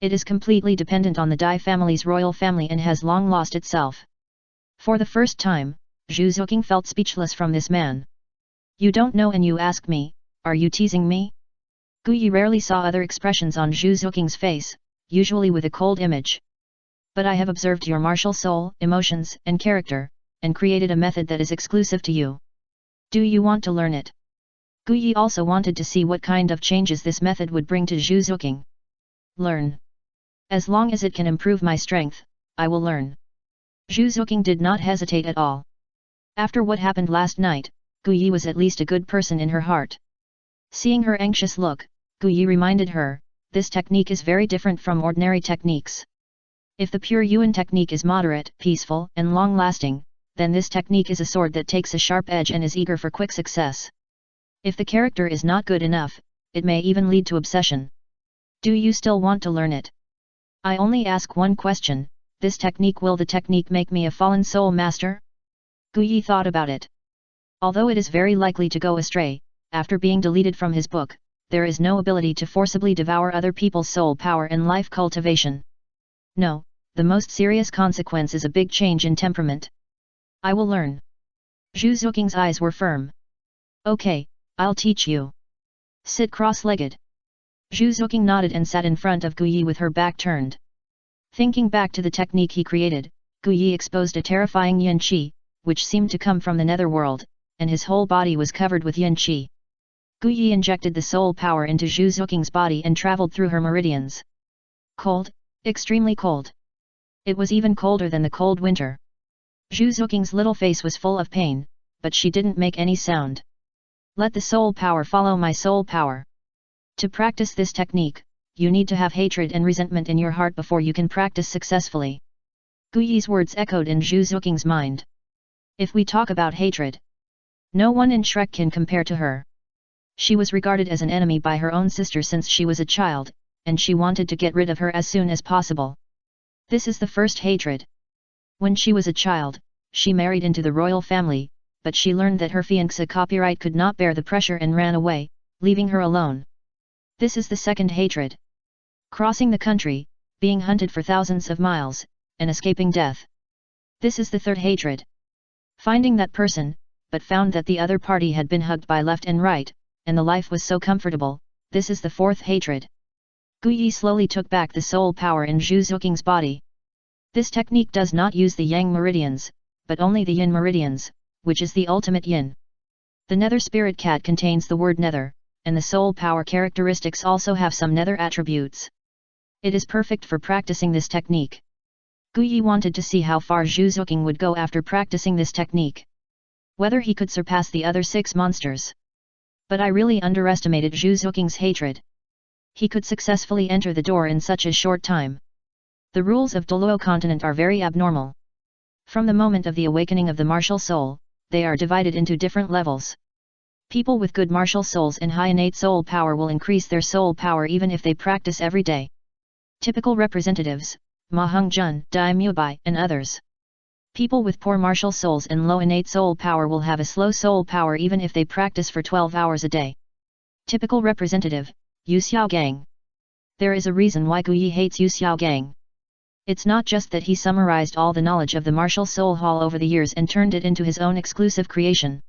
It is completely dependent on the Dai family's royal family and has long lost itself. For the first time, Zhu Zuoqing felt speechless from this man. You don't know and you ask me, are you teasing me? Gu Yi rarely saw other expressions on Zhu Zuoqing's face, usually with a cold image. But I have observed your martial soul, emotions, and character, and created a method that is exclusive to you. Do you want to learn it? Gu Yi also wanted to see what kind of changes this method would bring to Zhu Zuoqing. Learn. As long as it can improve my strength, I will learn. Zhu Zuoqing did not hesitate at all. After what happened last night, Gu Yi was at least a good person in her heart. Seeing her anxious look, Gu Yi reminded her, this technique is very different from ordinary techniques. If the pure Yuan technique is moderate, peaceful, and long-lasting, then this technique is a sword that takes a sharp edge and is eager for quick success. If the character is not good enough, it may even lead to obsession. Do you still want to learn it? I only ask one question, will the technique make me a fallen soul master? Gu Yi thought about it. Although it is very likely to go astray, after being deleted from his book, there is no ability to forcibly devour other people's soul power and life cultivation. No, the most serious consequence is a big change in temperament. I will learn. Zhu Zuoqing's eyes were firm. Okay, I'll teach you. Sit cross-legged. Zhu Zuoqing nodded and sat in front of Gu Yi with her back turned. Thinking back to the technique he created, Gu Yi exposed a terrifying yin qi, which seemed to come from the netherworld, and his whole body was covered with yin qi. Gu Yi injected the soul power into Zhu Zuoqing's body and traveled through her meridians. Cold, extremely cold. It was even colder than the cold winter. Zhu Zuoqing's little face was full of pain, but she didn't make any sound. Let the soul power follow my soul power. To practice this technique, you need to have hatred and resentment in your heart before you can practice successfully. Gu Yi's words echoed in Zhu Zuoqing's mind. If we talk about hatred, no one in Shrek can compare to her. She was regarded as an enemy by her own sister since she was a child, and she wanted to get rid of her as soon as possible. This is the first hatred. When she was a child, she married into the royal family, but she learned that her fiancé copyright could not bear the pressure and ran away, leaving her alone. This is the second hatred. Crossing the country, being hunted for thousands of miles, and escaping death. This is the third hatred. Finding that person, but found that the other party had been hugged by left and right, and the life was so comfortable, this is the fourth hatred. Gu Yi slowly took back the soul power in Zhu Zuoqing's body. This technique does not use the yang meridians, but only the yin meridians, which is the ultimate yin. The nether spirit cat contains the word nether, and the soul power characteristics also have some nether attributes. It is perfect for practicing this technique. Gu Yi wanted to see how far Zhu Zuoqing would go after practicing this technique. Whether he could surpass the other 6 monsters. But I really underestimated Zhu Zuoqing's hatred. He could successfully enter the door in such a short time. The rules of Douluo continent are very abnormal. From the moment of the awakening of the martial soul, they are divided into different levels. People with good martial souls and high innate soul power will increase their soul power even if they practice every day. Typical representatives, Ma Hongjun, Dai Mubai, and others. People with poor martial souls and low innate soul power will have a slow soul power even if they practice for 12 hours a day. Typical representative, Yu Xiaogang. There is a reason why Gu Yi hates Yu Xiaogang. It's not just that he summarized all the knowledge of the martial soul hall over the years and turned it into his own exclusive creation.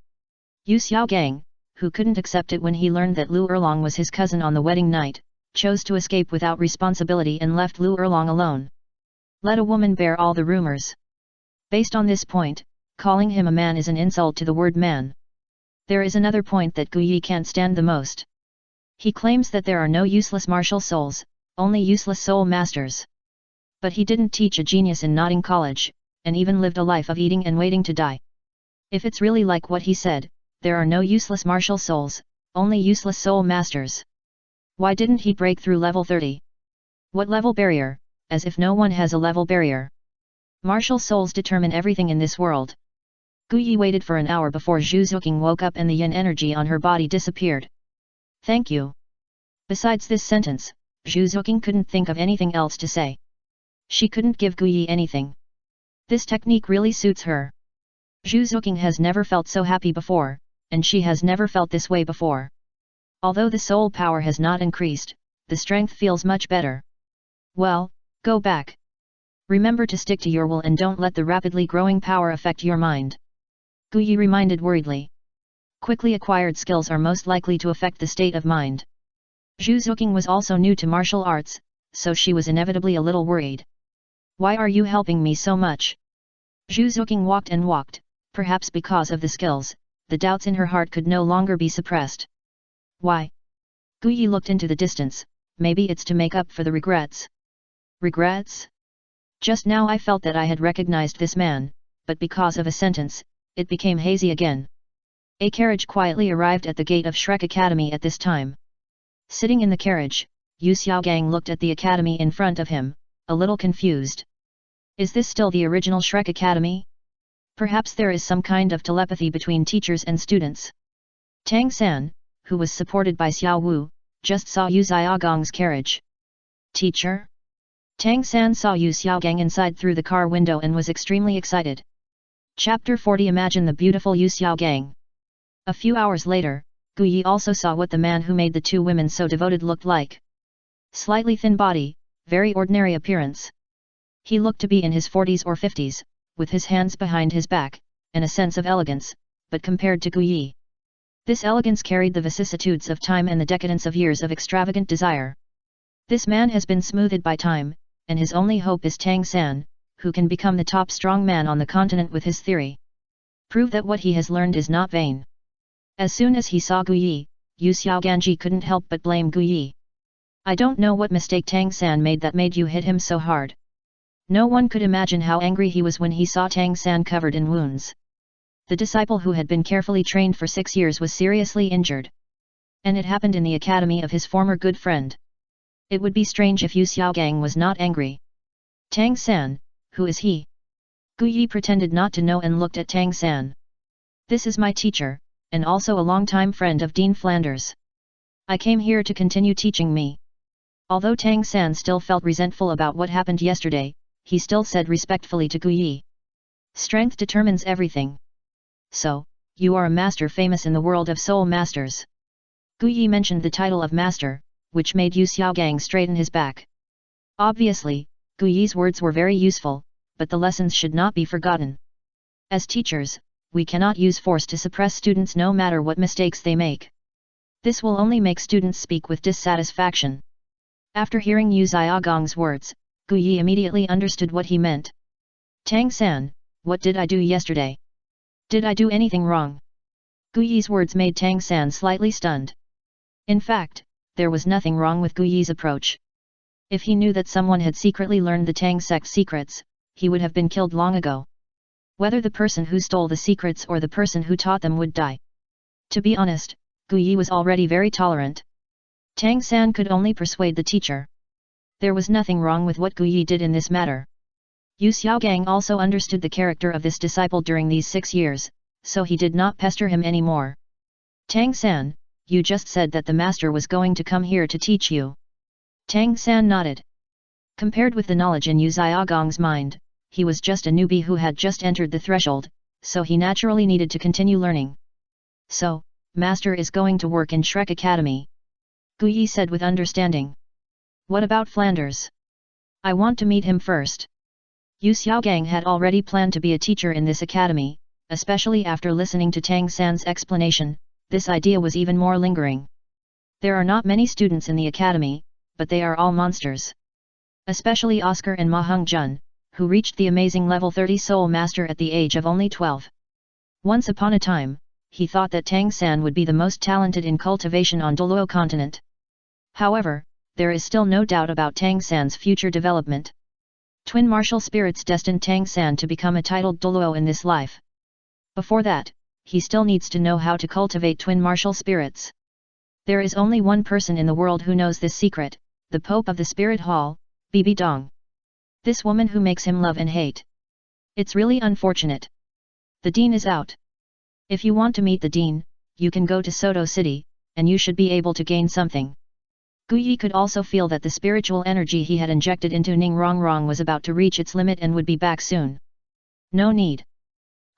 Yu Xiaogang, who couldn't accept it when he learned that Lu Erlong was his cousin on the wedding night, chose to escape without responsibility and left Lu Erlong alone. Let a woman bear all the rumors. Based on this point, calling him a man is an insult to the word man. There is another point that Gu Yi can't stand the most. He claims that there are no useless martial souls, only useless soul masters. But he didn't teach a genius in Notting College, and even lived a life of eating and waiting to die. If it's really like what he said, there are no useless martial souls, only useless soul masters. Why didn't he break through level 30? What level barrier, as if no one has a level barrier. Martial souls determine everything in this world. Gu Yi waited for an hour before Zhu Zuqing woke up and the yin energy on her body disappeared. Thank you. Besides this sentence, Zhu Zuqing couldn't think of anything else to say. She couldn't give Gu Yi anything. This technique really suits her. Zhu Zuqing has never felt so happy before, and she has never felt this way before. Although the soul power has not increased, the strength feels much better. Well, go back. Remember to stick to your will and don't let the rapidly growing power affect your mind. Gu Yi reminded worriedly. Quickly acquired skills are most likely to affect the state of mind. Zhu Zuqing was also new to martial arts, so she was inevitably a little worried. Why are you helping me so much? Zhu Zuqing walked and walked, perhaps because of the skills, the doubts in her heart could no longer be suppressed. Why? Gu Yi looked into the distance, maybe it's to make up for the regrets. Regrets? Just now I felt that I had recognized this man, but because of a sentence, it became hazy again. A carriage quietly arrived at the gate of Shrek Academy at this time. Sitting in the carriage, Yu Xiaogang looked at the academy in front of him, a little confused. Is this still the original Shrek Academy? Perhaps there is some kind of telepathy between teachers and students. Tang San, who was supported by Xiao Wu, just saw Yu Xiaogang's carriage. Teacher? Tang San saw Yu Xiaogang inside through the car window and was extremely excited. Chapter 40 Imagine the beautiful Yu Xiaogang. A few hours later, Gu Yi also saw what the man who made the two women so devoted looked like. Slightly thin body, very ordinary appearance. He looked to be in his 40s or 50s, with his hands behind his back, and a sense of elegance, but compared to Gu Yi, this elegance carried the vicissitudes of time and the decadence of years of extravagant desire. This man has been smoothed by time, and his only hope is Tang San, who can become the top strong man on the continent with his theory. Prove that what he has learned is not vain. As soon as he saw Gu Yi, Yu Xiaoganji couldn't help but blame Gu Yi. I don't know what mistake Tang San made that made you hit him so hard. No one could imagine how angry he was when he saw Tang San covered in wounds. The disciple who had been carefully trained for 6 years was seriously injured. And it happened in the academy of his former good friend. It would be strange if Yu Xiaogang was not angry. Tang San, who is he? Gu Yi pretended not to know and looked at Tang San. This is my teacher, and also a longtime friend of Dean Flanders. I came here to continue teaching me. Although Tang San still felt resentful about what happened yesterday, he still said respectfully to Gu Yi. Strength determines everything. So, you are a master famous in the world of soul masters. Gu Yi mentioned the title of master, which made Yu Xiaogang straighten his back. Obviously, Gu Yi's words were very useful, but the lessons should not be forgotten. As teachers, we cannot use force to suppress students no matter what mistakes they make. This will only make students speak with dissatisfaction. After hearing Yu Xiaogang's words, Gu Yi immediately understood what he meant. Tang San, what did I do yesterday? Did I do anything wrong? Gu Yi's words made Tang San slightly stunned. In fact, there was nothing wrong with Gu Yi's approach. If he knew that someone had secretly learned the Tang sect's secrets, he would have been killed long ago. Whether the person who stole the secrets or the person who taught them would die. To be honest, Gu Yi was already very tolerant. Tang San could only persuade the teacher. There was nothing wrong with what Gu Yi did in this matter. Yu Xiaogang also understood the character of this disciple during these 6 years, so he did not pester him anymore. Tang San, you just said that the master was going to come here to teach you. Tang San nodded. Compared with the knowledge in Yu Xiaogang's mind, he was just a newbie who had just entered the threshold, so he naturally needed to continue learning. So, master is going to work in Shrek Academy. Gu Yi said with understanding. What about Flanders? I want to meet him first. Yu Xiaogang had already planned to be a teacher in this academy, especially after listening to Tang San's explanation, this idea was even more lingering. There are not many students in the academy, but they are all monsters. Especially Oscar and Ma Heng-jun, who reached the amazing level 30 Soul Master at the age of only 12. Once upon a time, he thought that Tang San would be the most talented in cultivation on Douluo continent. However, there is still no doubt about Tang San's future development. Twin martial spirits destined Tang San to become a titled Douluo in this life. Before that, he still needs to know how to cultivate twin martial spirits. There is only one person in the world who knows this secret, the Pope of the Spirit Hall, Bibi Dong. This woman who makes him love and hate. It's really unfortunate. The Dean is out. If you want to meet the Dean, you can go to Soto City, and you should be able to gain something. Gu Yi could also feel that the spiritual energy he had injected into Rongrong was about to reach its limit and would be back soon. No need.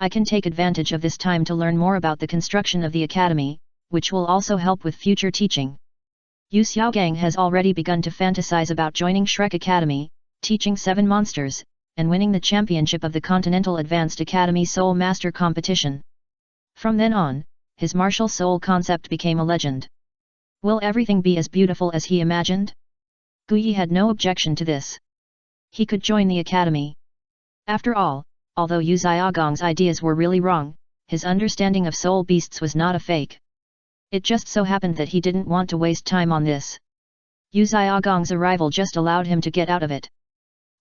I can take advantage of this time to learn more about the construction of the academy, which will also help with future teaching. Yu Xiaogang has already begun to fantasize about joining Shrek Academy, teaching 7 monsters, and winning the championship of the Continental Advanced Academy Soul Master Competition. From then on, his martial soul concept became a legend. Will everything be as beautiful as he imagined? Gu Yi had no objection to this. He could join the academy. After all, although Yu Xiaogang's ideas were really wrong, his understanding of soul beasts was not a fake. It just so happened that he didn't want to waste time on this. Yu Xiaogang's arrival just allowed him to get out of it.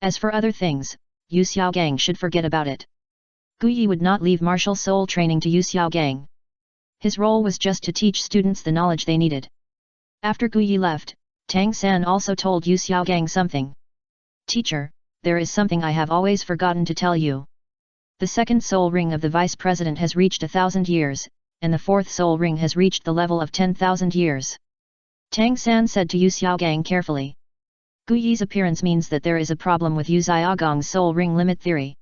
As for other things, Yu Xiaogang should forget about it. Gu Yi would not leave martial soul training to Yu Xiaogang. His role was just to teach students the knowledge they needed. After Gu Yi left, Tang San also told Yu Xiaogang something. Teacher, there is something I have always forgotten to tell you. The second soul ring of the vice president has reached 1,000 years, and the fourth soul ring has reached the level of 10,000 years. Tang San said to Yu Xiaogang carefully. Gu Yi's appearance means that there is a problem with Yu Xiaogang's soul ring limit theory.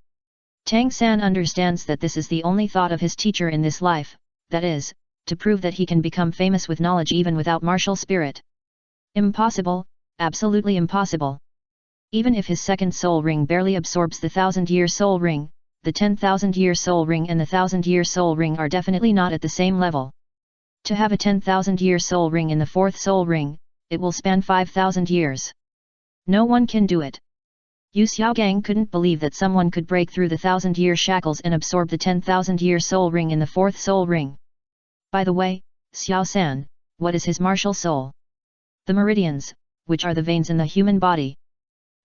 Tang San understands that this is the only thought of his teacher in this life, that is, to prove that he can become famous with knowledge even without martial spirit. Impossible, absolutely impossible. Even if his second soul ring barely absorbs the 1,000-year soul ring, the 10,000-year soul ring and the 1,000-year soul ring are definitely not at the same level. To have a 10,000-year soul ring in the fourth soul ring, it will span 5,000 years. No one can do it. Yu Xiaogang couldn't believe that someone could break through the 1,000-year shackles and absorb the 10,000-year soul ring in the fourth soul ring. By the way, Xiao San, what is his martial soul? The meridians, which are the veins in the human body.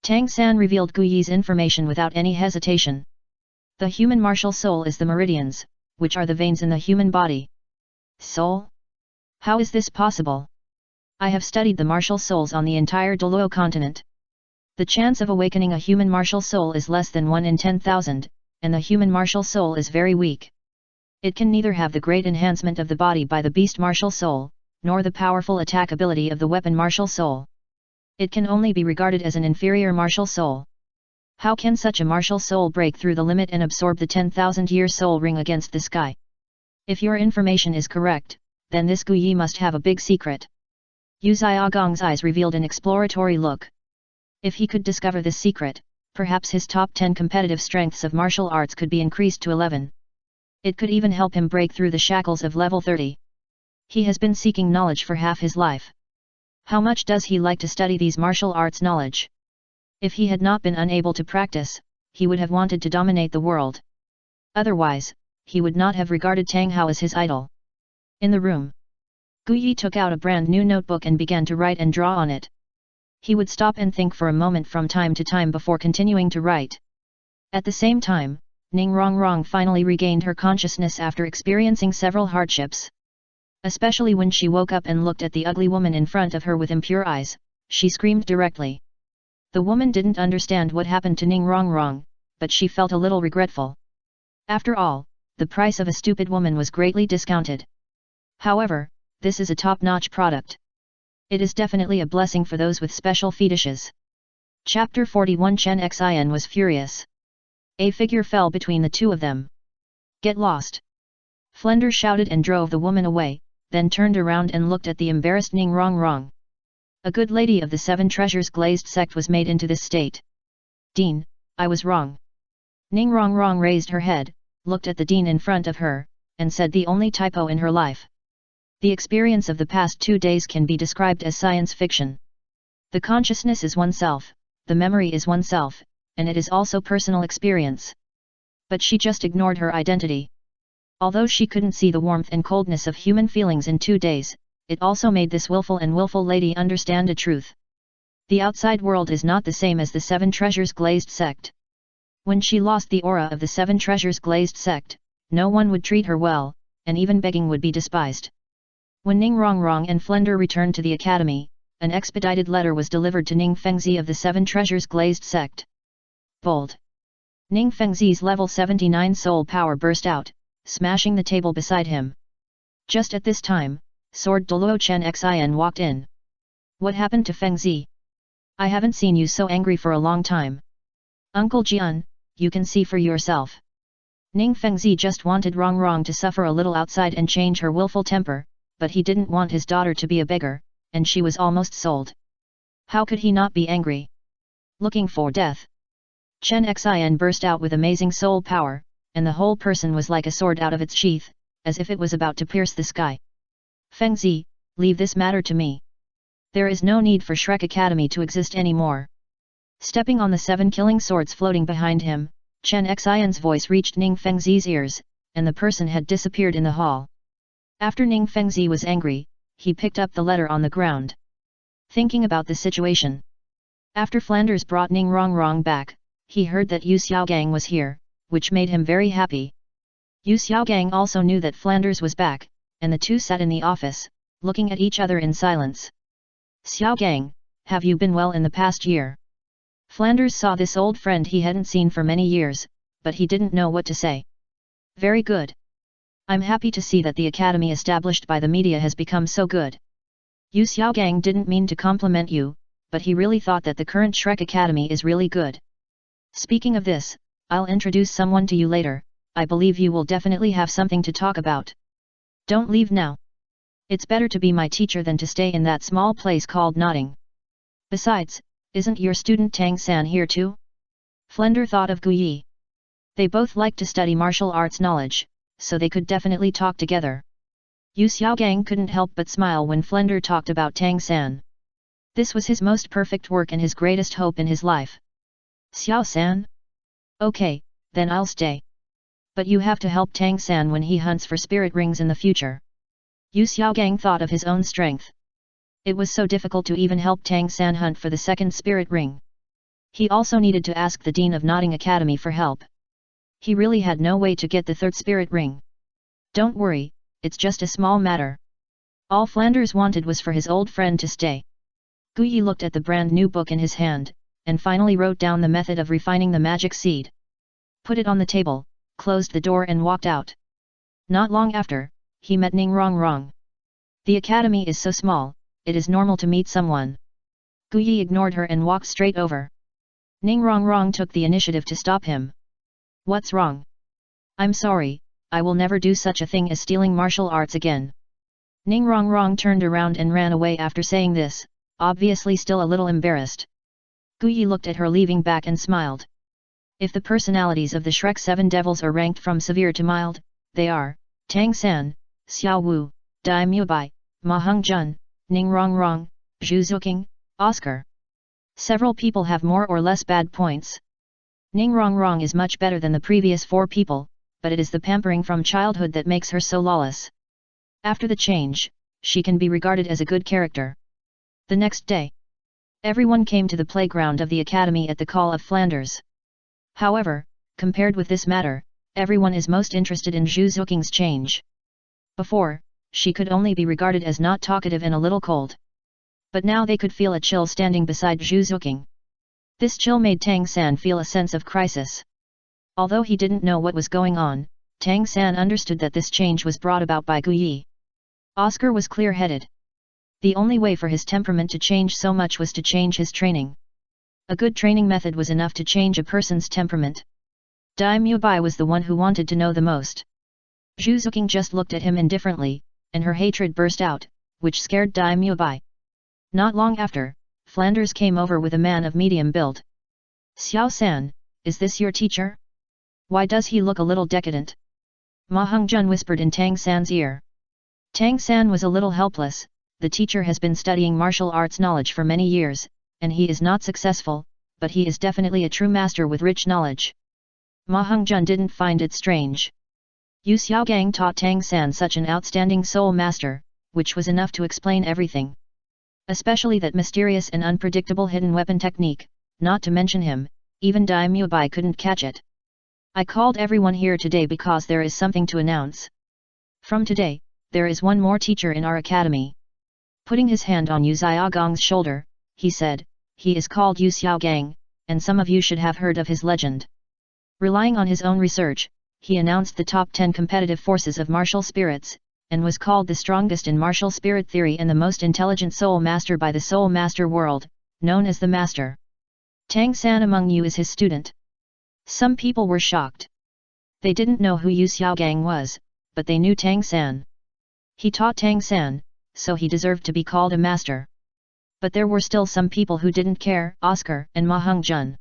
Tang San revealed Gu Yi's information without any hesitation. The human martial soul is the meridians, which are the veins in the human body. Soul? How is this possible? I have studied the martial souls on the entire Douluo continent. The chance of awakening a human martial soul is less than 1 in 10,000, and the human martial soul is very weak. It can neither have the great enhancement of the body by the beast martial soul, nor the powerful attack ability of the weapon martial soul. It can only be regarded as an inferior martial soul. How can such a martial soul break through the limit and absorb the 10,000-year soul ring against the sky? If your information is correct, then this Gu Yi must have a big secret. Yu Xiaogang's eyes revealed an exploratory look. If he could discover this secret, perhaps his top 10 competitive strengths of martial arts could be increased to 11. It could even help him break through the shackles of level 30. He has been seeking knowledge for half his life. How much does he like to study these martial arts knowledge? If he had not been unable to practice, he would have wanted to dominate the world. Otherwise, he would not have regarded Tang Hao as his idol. In the room, Gu Yi took out a brand new notebook and began to write and draw on it. He would stop and think for a moment from time to time before continuing to write. At the same time, Rongrong finally regained her consciousness after experiencing several hardships. Especially when she woke up and looked at the ugly woman in front of her with impure eyes, she screamed directly. The woman didn't understand what happened to Rongrong, but she felt a little regretful. After all, the price of a stupid woman was greatly discounted. However, this is a top-notch product. It is definitely a blessing for those with special fetishes. Chapter 41. Chen Xin was furious. A figure fell between the two of them. Get lost! Flender shouted and drove the woman away, then turned around and looked at the embarrassed Rongrong. A good lady of the 7 treasures glazed sect was made into this state. Dean, I was wrong. Rongrong raised her head, looked at the dean in front of her, and said the only typo in her life. The experience of the past 2 days can be described as science fiction. The consciousness is oneself, the memory is oneself, and it is also personal experience. But she just ignored her identity. Although she couldn't see the warmth and coldness of human feelings in 2 days, it also made this willful lady understand a truth. The outside world is not the same as the Seven Treasures Glazed sect. When she lost the aura of the Seven Treasures Glazed sect, no one would treat her well, and even begging would be despised. When Ning Rongrong and Flender returned to the academy, an expedited letter was delivered to Ning Fengzi of the Seven Treasures Glazed sect. Bold. Ning Fengzi's level 79 soul power burst out, smashing the table beside him. Just at this time, Sword Douluo Chen Xin walked in. What happened to Fengzi? I haven't seen you so angry for a long time. Uncle Jian, you can see for yourself. Ning Fengzi just wanted Rongrong to suffer a little outside and change her willful temper, but he didn't want his daughter to be a beggar, and she was almost sold. How could he not be angry? Looking for death. Chen Xin burst out with amazing soul power, and the whole person was like a sword out of its sheath, as if it was about to pierce the sky. Fengzi, leave this matter to me. There is no need for Shrek Academy to exist anymore. Stepping on the 7 killing swords floating behind him, Chen Xion's voice reached Ning Fengzi's ears, and the person had disappeared in the hall. After Ning Fengzi was angry, he picked up the letter on the ground. Thinking about the situation. After Flanders brought Ning Rongrong back, he heard that Yu Xiaogang was here, which made him very happy. Yu Xiaogang also knew that Flanders was back, and the two sat in the office, looking at each other in silence. Xiaogang, have you been well in the past year? Flanders saw this old friend he hadn't seen for many years, but he didn't know what to say. Very good. I'm happy to see that the academy established by the media has become so good. Yu Xiaogang didn't mean to compliment you, but he really thought that the current Shrek Academy is really good. Speaking of this, I'll introduce someone to you later. I believe you will definitely have something to talk about. Don't leave now. It's better to be my teacher than to stay in that small place called Nodding. Besides, isn't your student Tang San here too? Flender thought of Gu Yi. They both like to study martial arts knowledge, so they could definitely talk together. Yu Xiaogang couldn't help but smile when Flender talked about Tang San. This was his most perfect work and his greatest hope in his life. Xiao San? Okay, then I'll stay. But you have to help Tang San when he hunts for spirit rings in the future. Yu Xiaogang thought of his own strength. It was so difficult to even help Tang San hunt for the second spirit ring. He also needed to ask the Dean of Nodding Academy for help. He really had no way to get the third spirit ring. Don't worry, it's just a small matter. All Flanders wanted was for his old friend to stay. Gu Yi looked at the brand new book in his hand, and finally wrote down the method of refining the magic seed. Put it on the table, closed the door and walked out. Not long after, he met Ning Rongrong. The academy is so small, it is normal to meet someone. Gu Yi ignored her and walked straight over. Ning Rongrong took the initiative to stop him. What's wrong? I'm sorry, I will never do such a thing as stealing martial arts again. Ning Rongrong turned around and ran away after saying this, obviously still a little embarrassed. Gu Yi looked at her leaving back and smiled. If the personalities of the Shrek 7 devils are ranked from severe to mild, they are Tang San, Xiao Wu, Dai Mubai, Ma Hongjun, Ning Rongrong, Zhu Zuqing, Oscar. Several people have more or less bad points. Ning Rongrong is much better than the previous 4 people, but it is the pampering from childhood that makes her so lawless. After the change, she can be regarded as a good character. The next day, everyone came to the playground of the academy at the call of Flanders. However, compared with this matter, everyone is most interested in Zhu Zuqing's change. Before, she could only be regarded as not talkative and a little cold. But now they could feel a chill standing beside Zhu Zuqing. This chill made Tang San feel a sense of crisis. Although he didn't know what was going on, Tang San understood that this change was brought about by Gu Yi. Oscar was clear-headed. The only way for his temperament to change so much was to change his training. A good training method was enough to change a person's temperament. Dai Mubai was the one who wanted to know the most. Zhu Zuqing just looked at him indifferently, and her hatred burst out, which scared Dai Mubai. Not long after, Flanders came over with a man of medium build. Xiao San, is this your teacher? Why does he look a little decadent? Ma Hongjun whispered in Tang San's ear. Tang San was a little helpless. The teacher has been studying martial arts knowledge for many years, and he is not successful, but he is definitely a true master with rich knowledge. Ma Hongjun didn't find it strange. Yu Xiaogang taught Tang San such an outstanding soul master, which was enough to explain everything. Especially that mysterious and unpredictable hidden weapon technique, not to mention him, even Daimyo Bai couldn't catch it. I called everyone here today because there is something to announce. From today, there is one more teacher in our academy. Putting his hand on Yu Xiaogang's shoulder, he said, he is called Yu Xiaogang, and some of you should have heard of his legend. Relying on his own research, he announced the top 10 competitive forces of martial spirits, and was called the strongest in martial spirit theory and the most intelligent soul master by the Soul Master world, known as the Master. Tang San among you is his student. Some people were shocked. They didn't know who Yu Xiaogang was, but they knew Tang San. He taught Tang San, so he deserved to be called a master. But there were still some people who didn't care, Oscar and Ma Heng-jun.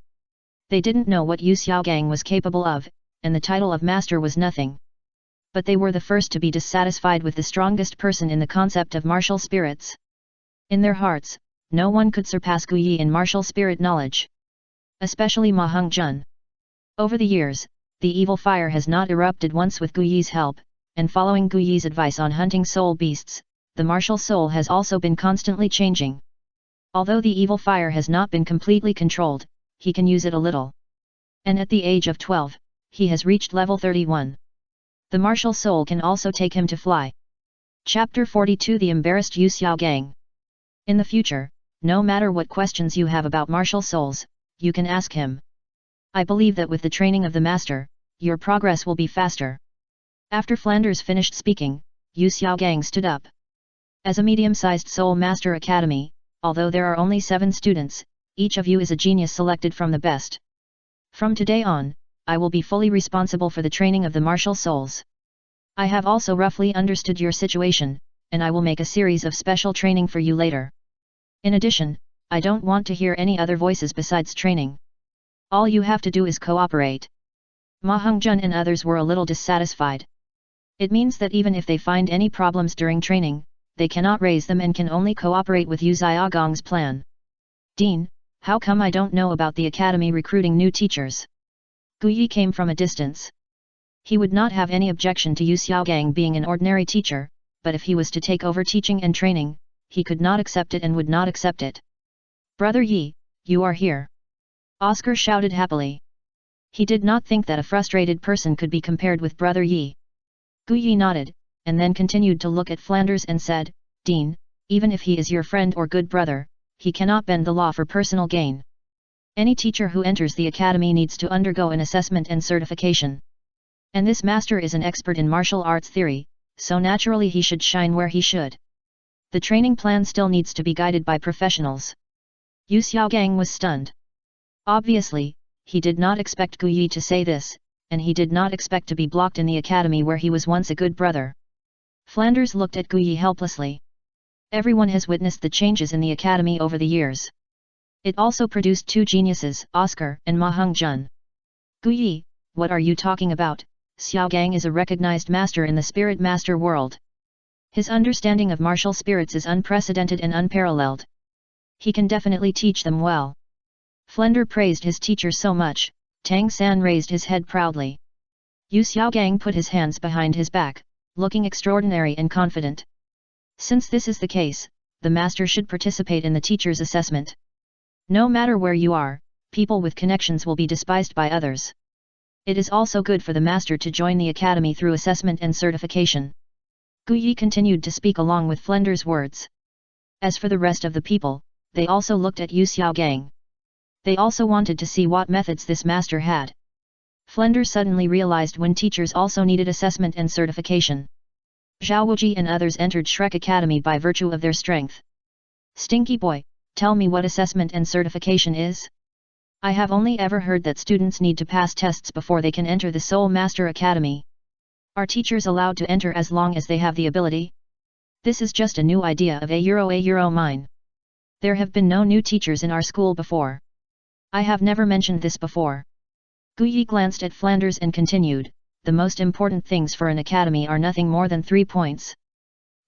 They didn't know what Yu Xiaogang was capable of, and the title of master was nothing. But they were the first to be dissatisfied with the strongest person in the concept of martial spirits. In their hearts, no one could surpass Gu Yi in martial spirit knowledge. Especially Ma Heng-jun. Over the years, the evil fire has not erupted once with Gu Yi's help, and following Gu Yi's advice on hunting soul beasts, the martial soul has also been constantly changing. Although the evil fire has not been completely controlled, he can use it a little. And at the age of 12, he has reached level 31. The martial soul can also take him to fly. Chapter 42 The Embarrassed Yu Xiaogang. In the future, no matter what questions you have about martial souls, you can ask him. I believe that with the training of the master, your progress will be faster. After Flanders finished speaking, Yu Xiaogang stood up. As a medium-sized Soul Master Academy, although there are only 7 students, each of you is a genius selected from the best. From today on, I will be fully responsible for the training of the martial souls. I have also roughly understood your situation, and I will make a series of special training for you later. In addition, I don't want to hear any other voices besides training. All you have to do is cooperate. Ma Heng-jun and others were a little dissatisfied. It means that even if they find any problems during training, they cannot raise them and can only cooperate with Yu Xiaogang's plan. Dean, how come I don't know about the academy recruiting new teachers? Gu Yi came from a distance. He would not have any objection to Yu Xiaogang being an ordinary teacher, but if he was to take over teaching and training, he could not accept it and would not accept it. Brother Yi, you are here. Oscar shouted happily. He did not think that a frustrated person could be compared with Brother Yi. Gu Yi nodded, and then continued to look at Flanders and said, Dean, even if he is your friend or good brother, he cannot bend the law for personal gain. Any teacher who enters the academy needs to undergo an assessment and certification. And this master is an expert in martial arts theory, so naturally he should shine where he should. The training plan still needs to be guided by professionals. Yu Xiaogang was stunned. Obviously, he did not expect Gu Yi to say this, and he did not expect to be blocked in the academy where he was once a good brother. Flanders looked at Gu Yi helplessly. Everyone has witnessed the changes in the academy over the years. It also produced 2 geniuses, Oscar and Ma Heng-jun. Gu Yi, what are you talking about? Xiaogang is a recognized master in the spirit master world. His understanding of martial spirits is unprecedented and unparalleled. He can definitely teach them well. Flender praised his teacher so much, Tang San raised his head proudly. Yu Xiaogang put his hands behind his back, looking extraordinary and confident. Since this is the case, the master should participate in the teacher's assessment. No matter where you are, people with connections will be despised by others. It is also good for the master to join the academy through assessment and certification. Gu Yi continued to speak along with Flender's words. As for the rest of the people, they also looked at Yu Xiaogang. They also wanted to see what methods this master had. Flender suddenly realized when teachers also needed assessment and certification. Zhao Wuji and others entered Shrek Academy by virtue of their strength. Stinky boy, tell me what assessment and certification is? I have only ever heard that students need to pass tests before they can enter the Soul Master Academy. Are teachers allowed to enter as long as they have the ability? This is just a new idea of a mine. There have been no new teachers in our school before. I have never mentioned this before. Gu Yi glanced at Flanders and continued, the most important things for an academy are nothing more than 3 points.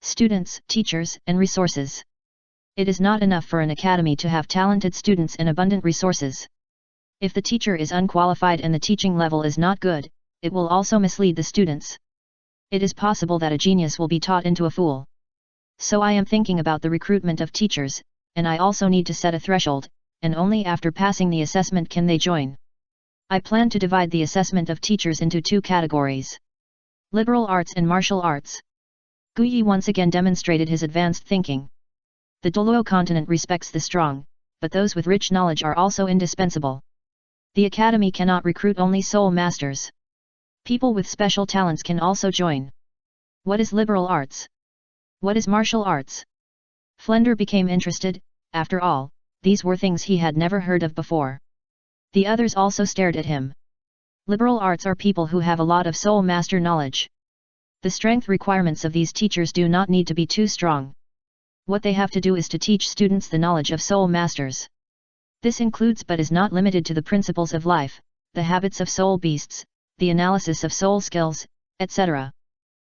Students, teachers, and resources. It is not enough for an academy to have talented students and abundant resources. If the teacher is unqualified and the teaching level is not good, it will also mislead the students. It is possible that a genius will be taught into a fool. So I am thinking about the recruitment of teachers, and I also need to set a threshold, and only after passing the assessment can they join. I plan to divide the assessment of teachers into two categories: liberal arts and martial arts. Guyi once again demonstrated his advanced thinking. The Douluo continent respects the strong, but those with rich knowledge are also indispensable. The academy cannot recruit only soul masters. People with special talents can also join. What is liberal arts? What is martial arts? Flender became interested. After all, these were things he had never heard of before. The others also stared at him. Liberal arts are people who have a lot of soul master knowledge. The strength requirements of these teachers do not need to be too strong. What they have to do is to teach students the knowledge of soul masters. This includes but is not limited to the principles of life, the habits of soul beasts, the analysis of soul skills, etc.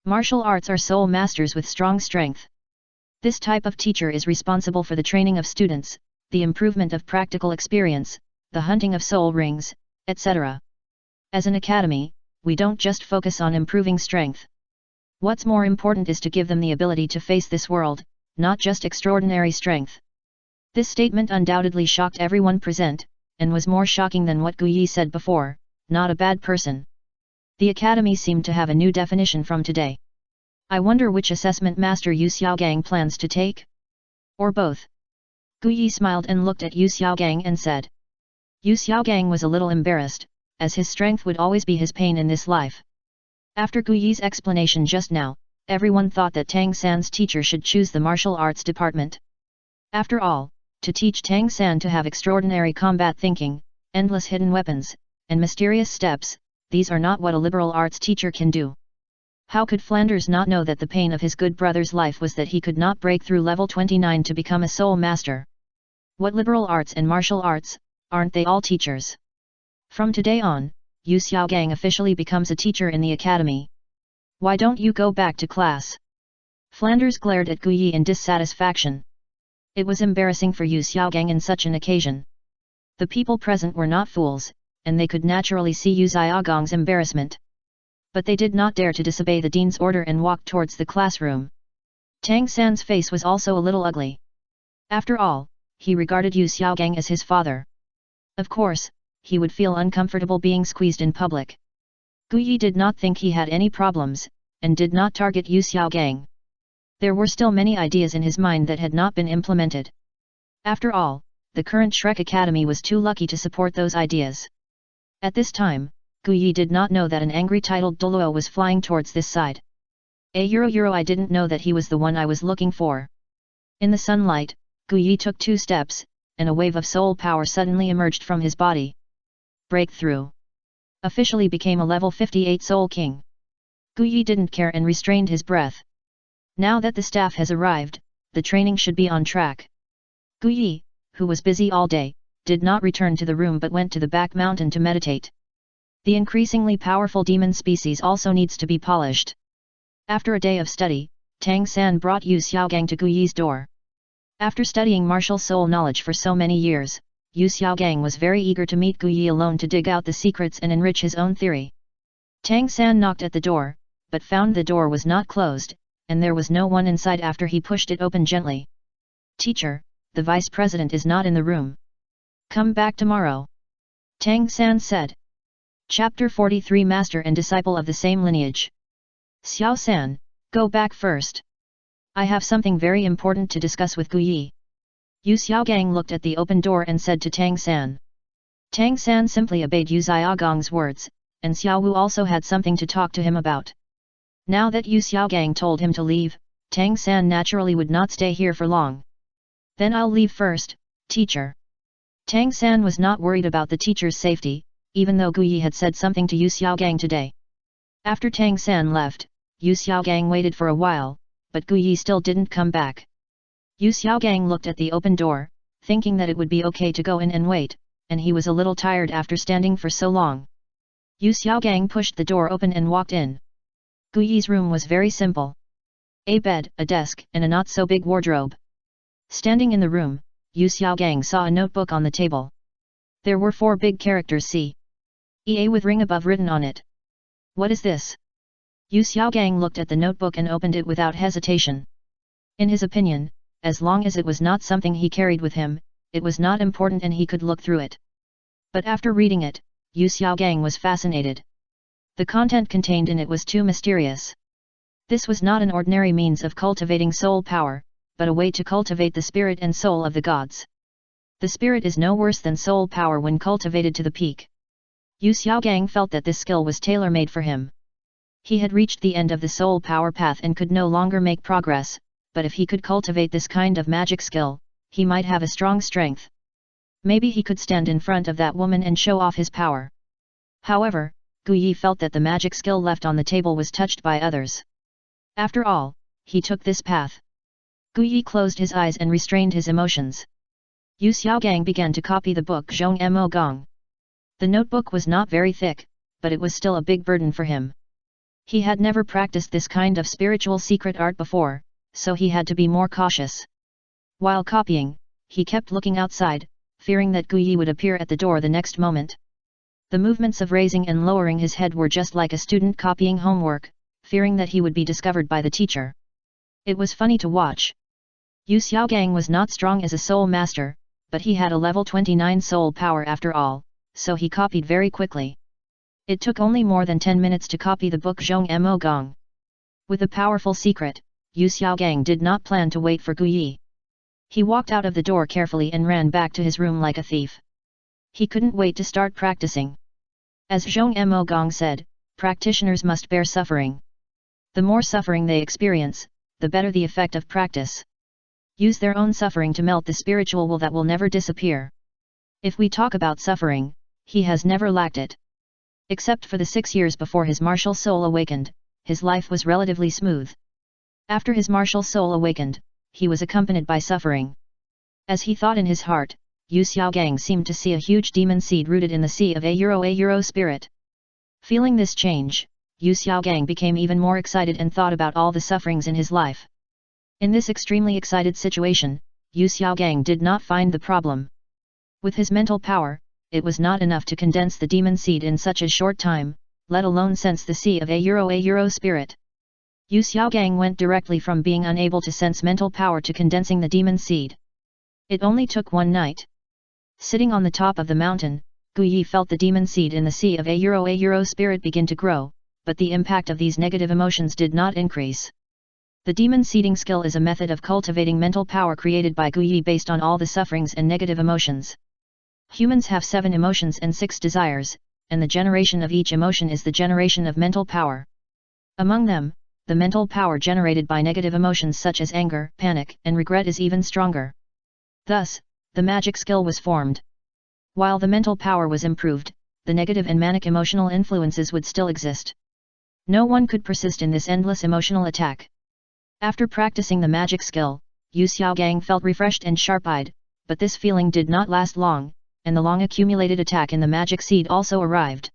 Martial arts are soul masters with strong strength. This type of teacher is responsible for the training of students, the improvement of practical experience, the hunting of soul rings, etc. As an academy, we don't just focus on improving strength. What's more important is to give them the ability to face this world, not just extraordinary strength. This statement undoubtedly shocked everyone present, and was more shocking than what Guyi said before: not a bad person. The academy seemed to have a new definition from today. I wonder which assessment master Yu Xiaogang plans to take? Or both? Guyi smiled and looked Yu Xiaogang and said. Yu Xiaogang was a little embarrassed, as his strength would always be his pain in this life. After Guyi's explanation just now, everyone thought that Tang San's teacher should choose the martial arts department. After all, to teach Tang San to have extraordinary combat thinking, endless hidden weapons, and mysterious steps, these are not what a liberal arts teacher can do. How could Flanders not know that the pain of his good brother's life was that he could not break through level 29 to become a soul master? What liberal arts and martial arts, aren't they all teachers? From today on, Yu Xiaogang officially becomes a teacher in the academy. Why don't you go back to class? Flanders glared at Guyi in dissatisfaction. It was embarrassing for Yu Xiaogang in such an occasion. The people present were not fools, and they could naturally see Yu Xiaogang's embarrassment. But they did not dare to disobey the dean's order and walk towards the classroom. Tang San's face was also a little ugly. After all, he regarded Yu Xiaogang as his father. Of course, he would feel uncomfortable being squeezed in public. Guyi did not think he had any problems, and did not target Yu Xiaogang. There were still many ideas in his mind that had not been implemented. After all, the current Shrek Academy was too lucky to support those ideas. At this time, Guyi did not know that an angry titled Douluo was flying towards this side. I didn't know that he was the one I was looking for. In the sunlight, Guyi took 2 steps, and a wave of soul power suddenly emerged from his body. Breakthrough. Officially became a level 58 Soul King. Guyi didn't care and restrained his breath. Now that the staff has arrived, the training should be on track. Guyi, who was busy all day, did not return to the room but went to the back mountain to meditate. The increasingly powerful demon species also needs to be polished. After a day of study, Tang San brought Yu Xiaogang to Guyi's door. After studying martial soul knowledge for so many years, Yu Xiaogang was very eager to meet Guyi alone to dig out the secrets and enrich his own theory. Tang San knocked at the door, but found the door was not closed, and there was no one inside after he pushed it open gently. Teacher, the vice president is not in the room. Come back tomorrow. Tang San said. Chapter 43 Master and Disciple of the Same Lineage. Xiao San, go back first. I have something very important to discuss with Guyi. Yu Xiaogang looked at the open door and said to Tang San. Tang San simply obeyed Yu Xiaogang's words, and Xiao Wu also had something to talk to him about. Now that Yu Xiaogang told him to leave, Tang San naturally would not stay here for long. Then I'll leave first, teacher. Tang San was not worried about the teacher's safety, even though Guyi had said something to Yu Xiaogang today. After Tang San left, Yu Xiaogang waited for a while, but Guyi still didn't come back. Yu Xiaogang looked at the open door, thinking that it would be okay to go in and wait, and he was a little tired after standing for so long. Yu Xiaogang pushed the door open and walked in. Guyi's room was very simple. A bed, a desk, and a not-so-big wardrobe. Standing in the room, Yu Xiaogang saw a notebook on the table. There were 4 big characters C.E.A. with ring above written on it. What is this? Yu Xiaogang looked at the notebook and opened it without hesitation. In his opinion, as long as it was not something he carried with him, it was not important and he could look through it. But after reading it, Yu Xiaogang was fascinated. The content contained in it was too mysterious. This was not an ordinary means of cultivating soul power, but a way to cultivate the spirit and soul of the gods. The spirit is no worse than soul power when cultivated to the peak. Yu Xiaogang felt that this skill was tailor-made for him. He had reached the end of the soul power path and could no longer make progress, but if he could cultivate this kind of magic skill, he might have a strong strength. Maybe he could stand in front of that woman and show off his power. However, Gu Yi felt that the magic skill left on the table was touched by others. After all, he took this path. Gu Yi closed his eyes and restrained his emotions. Yu Xiaogang began to copy the book Zhong Mo Gong. The notebook was not very thick, but it was still a big burden for him. He had never practiced this kind of spiritual secret art before, so he had to be more cautious. While copying, he kept looking outside, fearing that Gu Yi would appear at the door the next moment. The movements of raising and lowering his head were just like a student copying homework, fearing that he would be discovered by the teacher. It was funny to watch. Yu Xiaogang was not strong as a soul master, but he had a level 29 soul power after all, so he copied very quickly. It took only more than 10 minutes to copy the book Zhong Mo Gong. With a powerful secret, Yu Xiaogang did not plan to wait for Gu Yi. He walked out of the door carefully and ran back to his room like a thief. He couldn't wait to start practicing. As Zhong Mo Gong said, practitioners must bear suffering. The more suffering they experience, the better the effect of practice. Use their own suffering to melt the spiritual wool that will never disappear. If we talk about suffering, he has never lacked it. Except for the 6 years before his martial soul awakened, his life was relatively smooth. After his martial soul awakened, he was accompanied by suffering. As he thought in his heart, Yu Xiaogang seemed to see a huge demon seed rooted in the sea of a euro spirit. Feeling this change, Yu Xiaogang became even more excited and thought about all the sufferings in his life. In this extremely excited situation, Yu Xiaogang did not find the problem. With his mental power, it was not enough to condense the demon seed in such a short time, let alone sense the sea of a euro spirit. Yu Xiaogang went directly from being unable to sense mental power to condensing the demon seed. It only took one night. Sitting on the top of the mountain, Gu Yi felt the demon seed in the sea of a euro spirit begin to grow, but the impact of these negative emotions did not increase. The demon seeding skill is a method of cultivating mental power created by Gu Yi based on all the sufferings and negative emotions. Humans have 7 emotions and 6 desires, and the generation of each emotion is the generation of mental power. Among them, the mental power generated by negative emotions such as anger, panic, and regret is even stronger. Thus, the magic skill was formed. While the mental power was improved, the negative and manic emotional influences would still exist. No one could persist in this endless emotional attack. After practicing the magic skill, Yu Xiaogang felt refreshed and sharp-eyed, but this feeling did not last long, and the long-accumulated attack in the magic seed also arrived.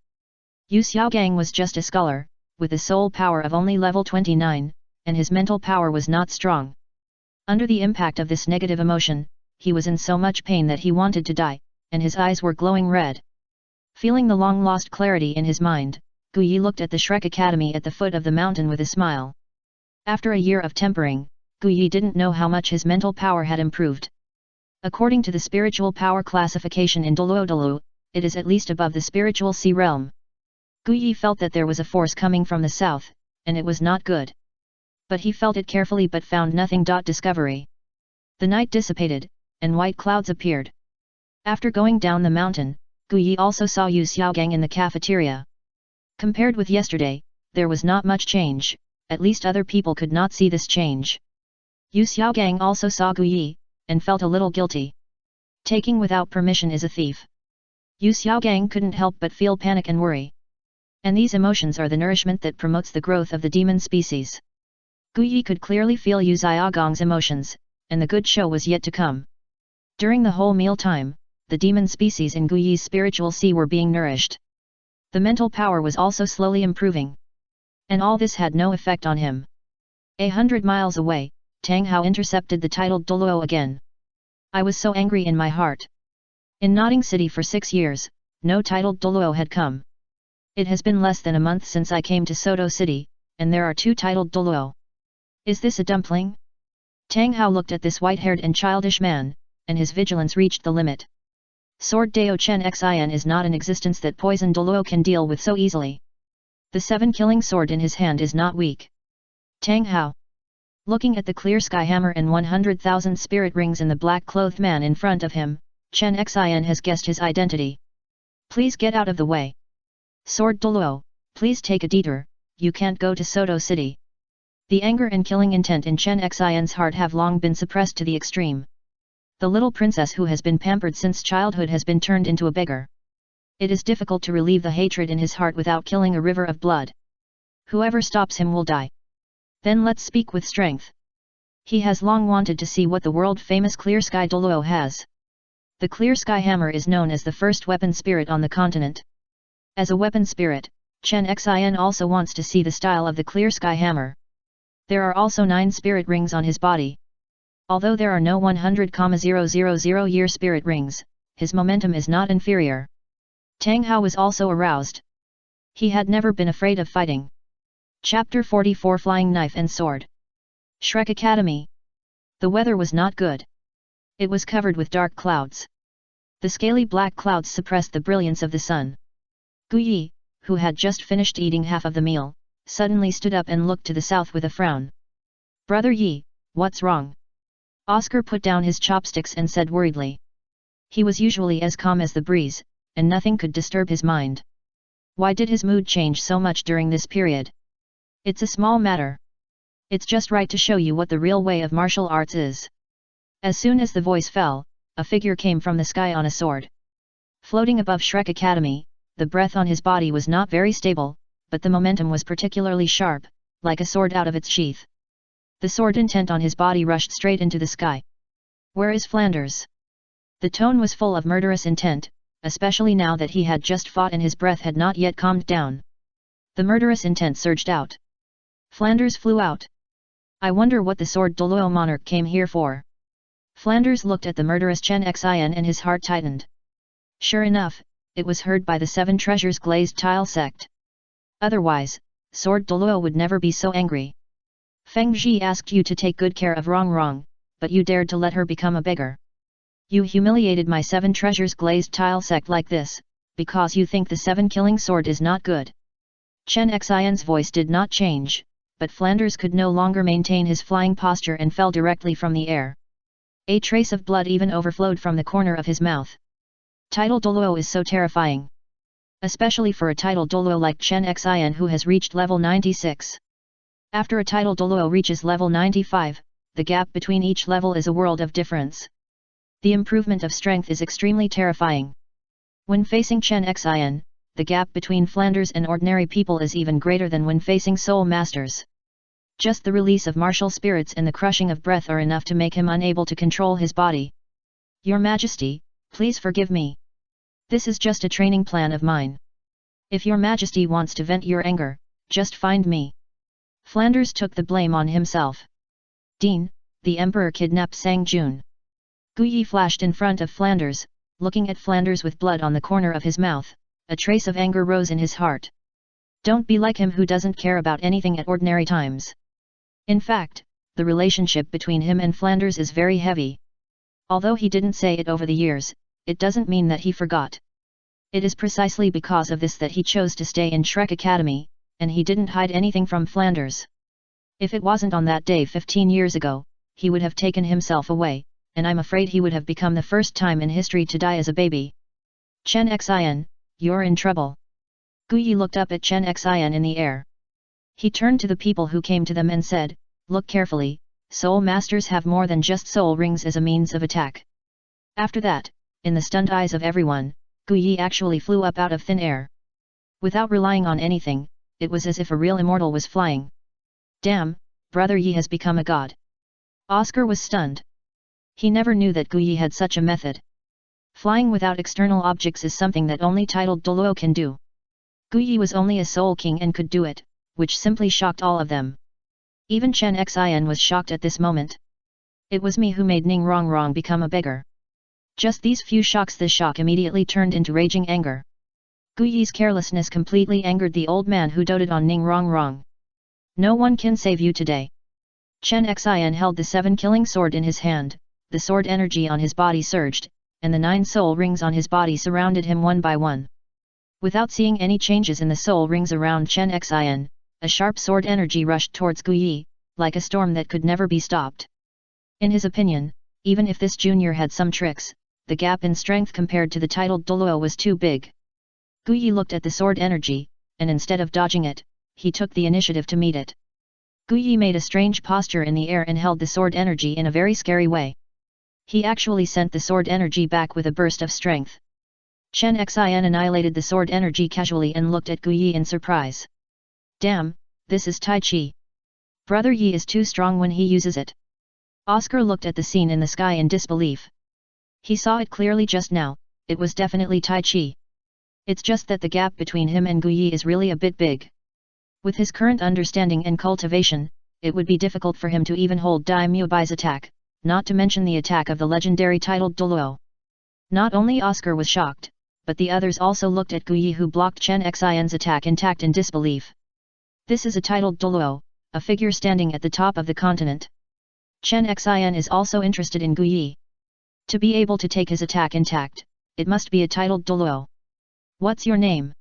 Yu Xiaogang was just a scholar, with a soul power of only level 29, and his mental power was not strong. Under the impact of this negative emotion, he was in so much pain that he wanted to die, and his eyes were glowing red. Feeling the long-lost clarity in his mind, Gu Yi looked at the Shrek Academy at the foot of the mountain with a smile. After a year of tempering, Gu Yi didn't know how much his mental power had improved. According to the spiritual power classification in Douluo, it is at least above the spiritual sea realm. Gu Yi felt that there was a force coming from the south, and it was not good. But he felt it carefully but found nothing. Discovery. The night dissipated, and white clouds appeared. After going down the mountain, Gu Yi also saw Yu Xiaogang in the cafeteria. Compared with yesterday, there was not much change, at least other people could not see this change. Yu Xiaogang also saw Gu Yi, and felt a little guilty. Taking without permission is a thief. Yu Xiaogang couldn't help but feel panic and worry. And these emotions are the nourishment that promotes the growth of the demon species. Gu Yi could clearly feel Yu Xiaogang's emotions, and the good show was yet to come. During the whole meal time, the demon species in Gu Yi's spiritual sea were being nourished. The mental power was also slowly improving. And all this had no effect on him. 100 miles away, Tang Hao intercepted the titled Douluo again. I was so angry in my heart. In Nodding City for 6 years, no titled Douluo had come. It has been less than a month since I came to Soto City, and there are 2 titled Douluo. Is this a dumpling? Tang Hao looked at this white-haired and childish man, and his vigilance reached the limit. Sword Dao Chen Xin is not an existence that poison Douluo can deal with so easily. The 7-killing sword in his hand is not weak. Tang Hao. Looking at the clear sky hammer and 100,000 spirit rings in the black-clothed man in front of him, Chen Xin has guessed his identity. Please get out of the way. Sword Douluo, please take a detour, you can't go to Soto City. The anger and killing intent in Chen Xin's heart have long been suppressed to the extreme. The little princess who has been pampered since childhood has been turned into a beggar. It is difficult to relieve the hatred in his heart without killing a river of blood. Whoever stops him will die. Then let's speak with strength. He has long wanted to see what the world-famous Clear Sky Douluo has. The Clear Sky Hammer is known as the first weapon spirit on the continent. As a weapon spirit, Chen Xin also wants to see the style of the Clear Sky Hammer. There are also 9 spirit rings on his body. Although there are no 100,000 year spirit rings, his momentum is not inferior. Tang Hao was also aroused. He had never been afraid of fighting. Chapter 44 Flying Knife and Sword. Shrek Academy. The weather was not good. It was covered with dark clouds. The scaly black clouds suppressed the brilliance of the sun. Gu Yi, who had just finished eating half of the meal, suddenly stood up and looked to the south with a frown. Brother Yi, what's wrong? Oscar put down his chopsticks and said worriedly. He was usually as calm as the breeze, and nothing could disturb his mind. Why did his mood change so much during this period? It's a small matter. It's just right to show you what the real way of martial arts is. As soon as the voice fell, a figure came from the sky on a sword. Floating above Shrek Academy, the breath on his body was not very stable, but the momentum was particularly sharp, like a sword out of its sheath. The sword intent on his body rushed straight into the sky. Where is Flanders? The tone was full of murderous intent, especially now that he had just fought and his breath had not yet calmed down. The murderous intent surged out. Flanders flew out. I wonder what the sword Douluo monarch came here for. Flanders looked at the murderous Chen Xin and his heart tightened. Sure enough, it was heard by the 7 treasures glazed tile sect. Otherwise, sword Douluo would never be so angry. Feng Zhi asked you to take good care of Rongrong, but you dared to let her become a beggar. You humiliated my 7 treasures glazed tile sect like this, because you think the 7-killing sword is not good. Chen Xin's voice did not change, but Flanders could no longer maintain his flying posture and fell directly from the air. A trace of blood even overflowed from the corner of his mouth. Title Douluo is so terrifying. Especially for a title Douluo like Chen Xin who has reached level 96. After a title Douluo reaches level 95, the gap between each level is a world of difference. The improvement of strength is extremely terrifying. When facing Chen Xin, the gap between Flanders and ordinary people is even greater than when facing soul masters. Just the release of martial spirits and the crushing of breath are enough to make him unable to control his body. Your Majesty, please forgive me. This is just a training plan of mine. If your Majesty wants to vent your anger, just find me. Flanders took the blame on himself. Dean, the Emperor kidnapped Sang Jun. Gu Yi flashed in front of Flanders, looking at Flanders with blood on the corner of his mouth. A trace of anger rose in his heart. Don't be like him who doesn't care about anything at ordinary times. In fact, the relationship between him and Flanders is very heavy. Although he didn't say it over the years, it doesn't mean that he forgot. It is precisely because of this that he chose to stay in Shrek Academy, and he didn't hide anything from Flanders. If it wasn't on that day 15 years ago, he would have taken himself away, and I'm afraid he would have become the first time in history to die as a baby. Chen Xin, you're in trouble. Gu Yi looked up at Chen Xin in the air. He turned to the people who came to them and said, look carefully, soul masters have more than just soul rings as a means of attack. After that, in the stunned eyes of everyone, Gu Yi actually flew up out of thin air. Without relying on anything, it was as if a real immortal was flying. Damn, Brother Yi has become a god. Oscar was stunned. He never knew that Gu Yi had such a method. Flying without external objects is something that only titled Douluo can do. Gu Yi was only a soul king and could do it, which simply shocked all of them. Even Chen Xin was shocked at this moment. It was me who made Rongrong become a beggar. Just these few shocks. This shock immediately turned into raging anger. Gu Yi's carelessness completely angered the old man who doted on Rongrong. No one can save you today. Chen Xin held the 7-killing sword in his hand, the sword energy on his body surged, and the 9 soul rings on his body surrounded him one by one. Without seeing any changes in the soul rings around Chen Xin, a sharp sword energy rushed towards Guyi, like a storm that could never be stopped. In his opinion, even if this junior had some tricks, the gap in strength compared to the titled Douluo was too big. Guyi looked at the sword energy, and instead of dodging it, he took the initiative to meet it. Guyi made a strange posture in the air and held the sword energy in a very scary way. He actually sent the sword energy back with a burst of strength. Chen Xin annihilated the sword energy casually and looked at Guyi in surprise. Damn, this is Tai Chi. Brother Yi is too strong when he uses it. Oscar looked at the scene in the sky in disbelief. He saw it clearly just now, it was definitely Tai Chi. It's just that the gap between him and Guyi is really a bit big. With his current understanding and cultivation, it would be difficult for him to even hold Dai Muebai's attack, not to mention the attack of the legendary titled Douluo. Not only Oscar was shocked, but the others also looked at Guyi who blocked Chen Xin's attack intact in disbelief. This is a titled Douluo, a figure standing at the top of the continent. Chen Xin is also interested in Guyi. To be able to take his attack intact, it must be a titled Douluo. What's your name?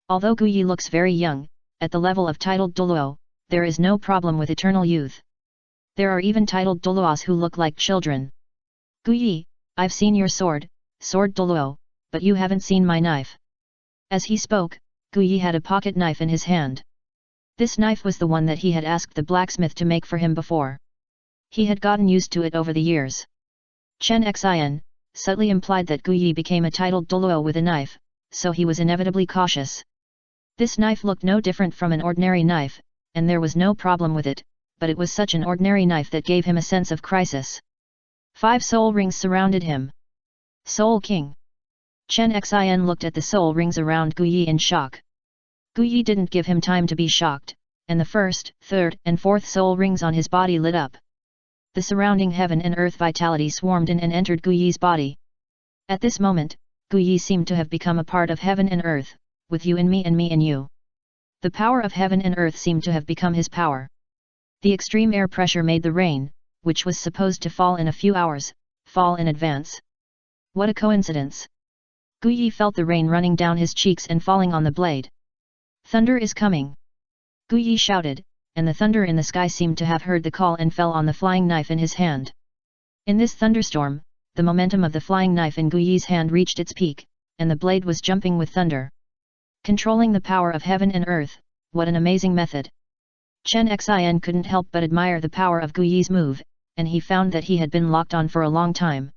Although Guyi looks very young, at the level of titled Douluo, there is no problem with eternal youth. There are even titled Douluos who look like children. Guyi, I've seen your sword, Sword Douluo, but you haven't seen my knife. As he spoke, Guyi had a pocket knife in his hand. This knife was the one that he had asked the blacksmith to make for him before. He had gotten used to it over the years. Chen Xin subtly implied that Guyi became a titled Douluo with a knife, so he was inevitably cautious. This knife looked no different from an ordinary knife, and there was no problem with it, but it was such an ordinary knife that gave him a sense of crisis. 5 soul rings surrounded him. Soul King. Chen Xin looked at the soul rings around Guyi in shock. Guyi didn't give him time to be shocked, and the 1st, 3rd, and 4th soul rings on his body lit up. The surrounding heaven and earth vitality swarmed in and entered Guyi's body. At this moment, Guyi seemed to have become a part of heaven and earth, with you and me and you. The power of heaven and earth seemed to have become his power. The extreme air pressure made the rain, which was supposed to fall in a few hours, fall in advance. What a coincidence! Guyi felt the rain running down his cheeks and falling on the blade. Thunder is coming! Guyi shouted, and the thunder in the sky seemed to have heard the call and fell on the flying knife in his hand. In this thunderstorm, the momentum of the flying knife in Guyi's hand reached its peak, and the blade was jumping with thunder. Controlling the power of heaven and earth, what an amazing method! Chen Xin couldn't help but admire the power of Guyi's move, and he found that he had been locked on for a long time.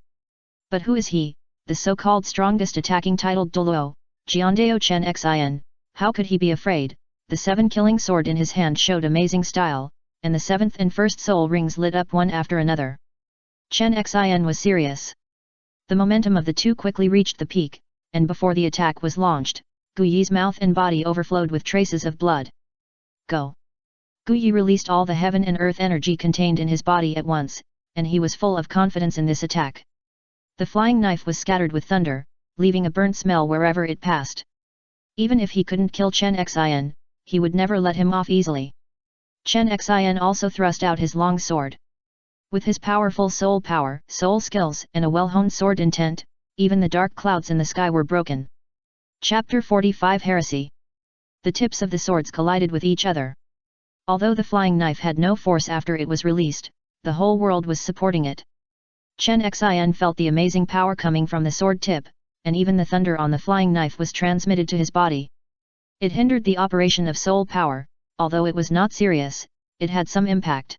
But who is he, the so-called strongest attacking titled Douluo, Jiandao Chen Xin, how could he be afraid? The 7-killing sword in his hand showed amazing style, and the 7th and 1st soul rings lit up one after another. Chen Xin was serious. The momentum of the two quickly reached the peak, and before the attack was launched, Guyi's mouth and body overflowed with traces of blood. Go! Guyi released all the heaven and earth energy contained in his body at once, and he was full of confidence in this attack. The flying knife was scattered with thunder, leaving a burnt smell wherever it passed. Even if he couldn't kill Chen Xin, he would never let him off easily. Chen Xin also thrust out his long sword. With his powerful soul power, soul skills, and a well-honed sword intent, even the dark clouds in the sky were broken. Chapter 45 Heresy. The tips of the swords collided with each other. Although the flying knife had no force after it was released, the whole world was supporting it. Chen Xin felt the amazing power coming from the sword tip, and even the thunder on the flying knife was transmitted to his body. It hindered the operation of soul power, although it was not serious, it had some impact.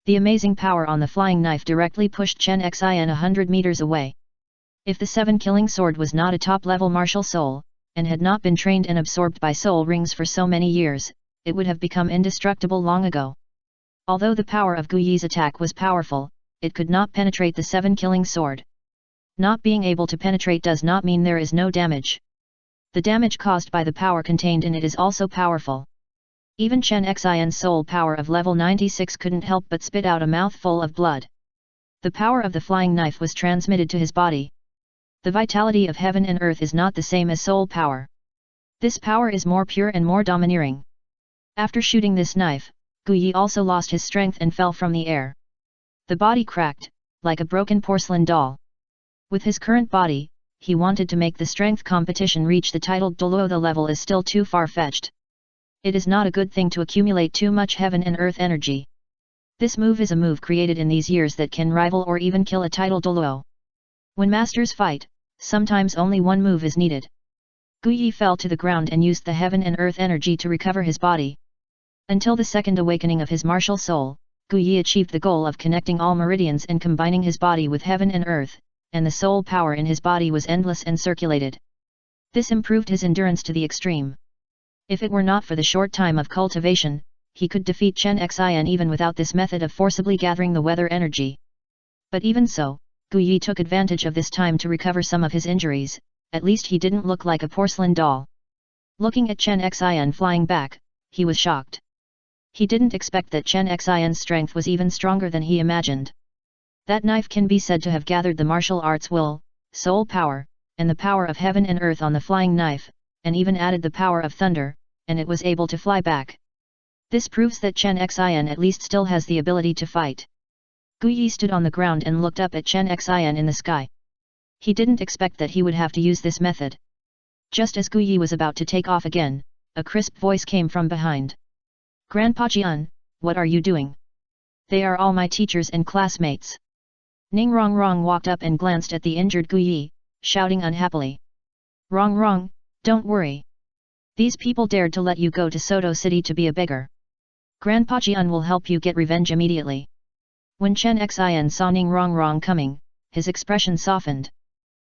The amazing power on the flying knife directly pushed Chen Xin 100 meters away. If the 7-killing sword was not a top-level martial soul, and had not been trained and absorbed by soul rings for so many years, it would have become indestructible long ago. Although the power of Guyi's attack was powerful, it could not penetrate the 7-killing sword. Not being able to penetrate does not mean there is no damage. The damage caused by the power contained in it is also powerful. Even Chen Xin's soul power of level 96 couldn't help but spit out a mouthful of blood. The power of the flying knife was transmitted to his body. The vitality of heaven and earth is not the same as soul power. This power is more pure and more domineering. After shooting this knife, Gu Yi also lost his strength and fell from the air. The body cracked, like a broken porcelain doll. With his current body, he wanted to make the strength competition reach the titled Douluo. The level is still too far-fetched. It is not a good thing to accumulate too much heaven and earth energy. This move is a move created in these years that can rival or even kill a titled Douluo. When masters fight, sometimes only one move is needed. Gu Yi fell to the ground and used the heaven and earth energy to recover his body. Until the second awakening of his martial soul, Gu Yi achieved the goal of connecting all meridians and combining his body with heaven and earth, and the soul power in his body was endless and circulated. This improved his endurance to the extreme. If it were not for the short time of cultivation, he could defeat Chen Xin even without this method of forcibly gathering the weather energy. But even so, Gu Yi took advantage of this time to recover some of his injuries. At least he didn't look like a porcelain doll. Looking at Chen Xin flying back, he was shocked. He didn't expect that Chen Xin's strength was even stronger than he imagined. That knife can be said to have gathered the martial arts will, soul power, and the power of heaven and earth on the flying knife, and even added the power of thunder, and it was able to fly back. This proves that Chen Xin at least still has the ability to fight. Gu Yi stood on the ground and looked up at Chen Xin in the sky. He didn't expect that he would have to use this method. Just as Gu Yi was about to take off again, a crisp voice came from behind. "Grandpa Jian, what are you doing? They are all my teachers and classmates." Rongrong walked up and glanced at the injured Gu Yi, shouting unhappily. "Rongrong, don't worry. These people dared to let you go to Soto City to be a beggar. Grandpa Jian will help you get revenge immediately." When Chen Xin saw Rongrong coming, his expression softened.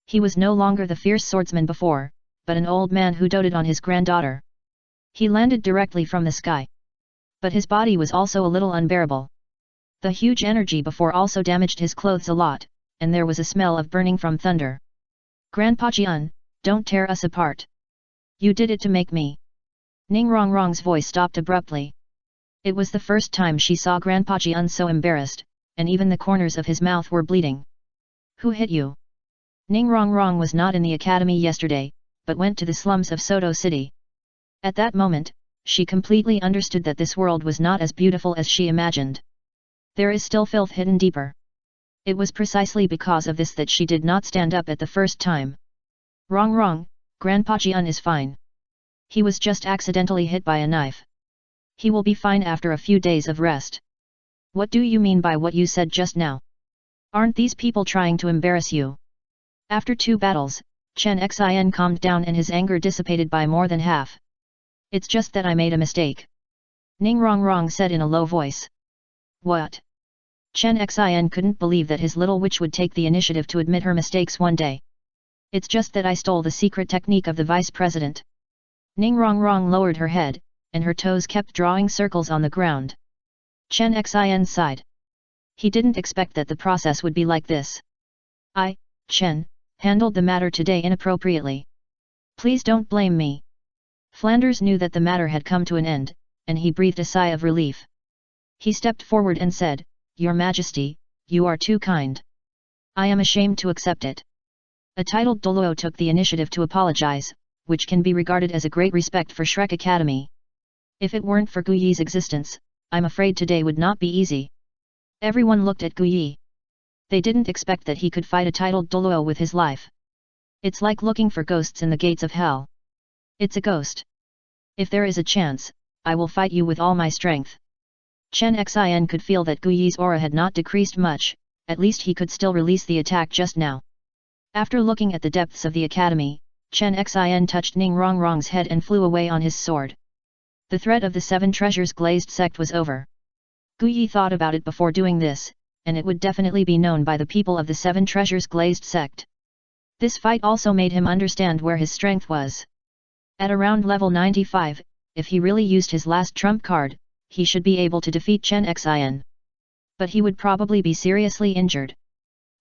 He was no longer the fierce swordsman before, but an old man who doted on his granddaughter. He landed directly from the sky. But his body was also a little unbearable. The huge energy before also damaged his clothes a lot, and there was a smell of burning from thunder. "Grandpa Jian, don't tear us apart. You did it to make me." Rongrong's voice stopped abruptly. It was the first time she saw Grandpa Jian so embarrassed, and even the corners of his mouth were bleeding. "Who hit you?" Rongrong was not in the academy yesterday, but went to the slums of Soto City. At that moment, she completely understood that this world was not as beautiful as she imagined. There is still filth hidden deeper. It was precisely because of this that she did not stand up at the first time. "Rongrong, Grandpa Jian is fine. He was just accidentally hit by a knife. He will be fine after a few days of rest." "What do you mean by what you said just now? Aren't these people trying to embarrass you?" After 2 battles, Chen Xin calmed down and his anger dissipated by more than half. "It's just that I made a mistake," Rongrong said in a low voice. "What?" Chen Xin couldn't believe that his little witch would take the initiative to admit her mistakes one day. "It's just that I stole the secret technique of the vice president." Rongrong lowered her head, and her toes kept drawing circles on the ground. Chen Xin sighed. He didn't expect that the process would be like this. Chen, handled the matter today inappropriately. Please don't blame me." Flanders knew that the matter had come to an end, and he breathed a sigh of relief. He stepped forward and said, "Your Majesty, you are too kind. I am ashamed to accept it." A titled Douluo took the initiative to apologize, which can be regarded as a great respect for Shrek Academy. If it weren't for Gu Yi's existence, I'm afraid today would not be easy. Everyone looked at Gu Yi. They didn't expect that he could fight a titled Douluo with his life. It's like looking for ghosts in the gates of hell. It's a ghost. If there is a chance, I will fight you with all my strength. Chen Xin could feel that Gu Yi's aura had not decreased much, at least he could still release the attack just now. After looking at the depths of the academy, Chen Xin touched Rongrong's head and flew away on his sword. The threat of the 7 treasures glazed sect was over. Gu Yi thought about it before doing this, and it would definitely be known by the people of the 7 treasures glazed sect. This fight also made him understand where his strength was. At around level 95, if he really used his last trump card, he should be able to defeat Chen Xin. But he would probably be seriously injured.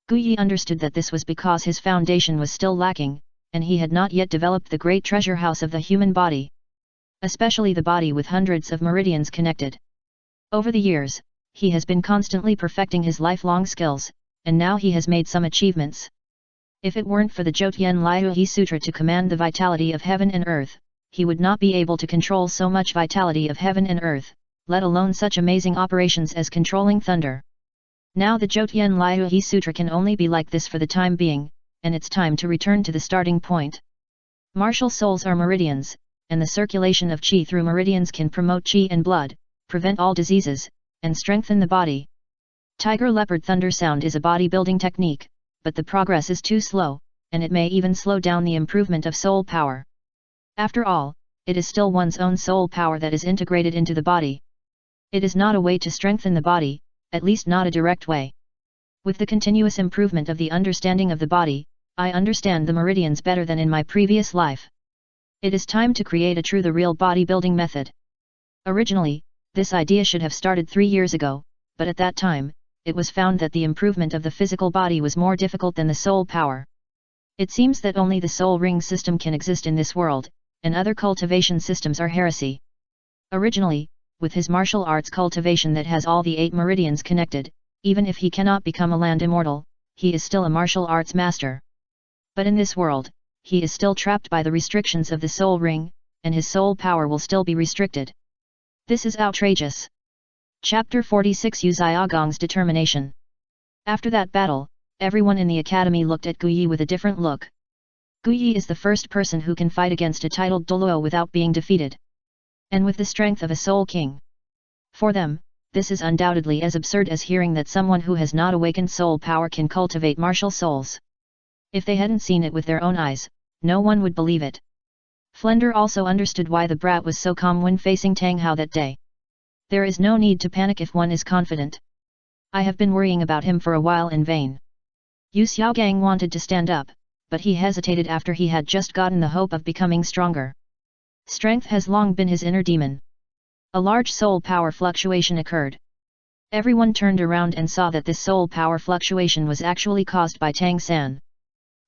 Gu Yi understood that this was because his foundation was still lacking, and he had not yet developed the great treasure house of the human body. Especially the body with hundreds of meridians connected. Over the years, he has been constantly perfecting his lifelong skills, and now he has made some achievements. If it weren't for the Jotien Liu He Sutra to command the vitality of heaven and earth, he would not be able to control so much vitality of heaven and earth, let alone such amazing operations as controlling thunder. Now the Jotien Liu He Sutra can only be like this for the time being, and it's time to return to the starting point. Martial souls are meridians, and the circulation of qi through meridians can promote qi and blood, prevent all diseases, and strengthen the body. Tiger leopard thunder sound is a bodybuilding technique, but the progress is too slow, and it may even slow down the improvement of soul power. After all, it is still one's own soul power that is integrated into the body. It is not a way to strengthen the body, at least not a direct way. With the continuous improvement of the understanding of the body, I understand the meridians better than in my previous life. It is time to create a true the real bodybuilding method. Originally, this idea should have started 3 years ago, but at that time, it was found that the improvement of the physical body was more difficult than the soul power. It seems that only the soul ring system can exist in this world, and other cultivation systems are heresy. Originally, with his martial arts cultivation that has all the 8 meridians connected, even if he cannot become a land immortal, he is still a martial arts master. But in this world, he is still trapped by the restrictions of the soul ring, and his soul power will still be restricted. This is outrageous. Chapter 46 Yu Xiaogong's Determination. After that battle, everyone in the academy looked at Guyi with a different look. Guyi is the first person who can fight against a titled Douluo without being defeated. And with the strength of a soul king. For them, this is undoubtedly as absurd as hearing that someone who has not awakened soul power can cultivate martial souls. If they hadn't seen it with their own eyes, no one would believe it. Flender also understood why the brat was so calm when facing Tang Hao that day. There is no need to panic if one is confident. I have been worrying about him for a while in vain. Yu Xiaogang wanted to stand up, but he hesitated after he had just gotten the hope of becoming stronger. Strength has long been his inner demon. A large soul power fluctuation occurred. Everyone turned around and saw that this soul power fluctuation was actually caused by Tang San.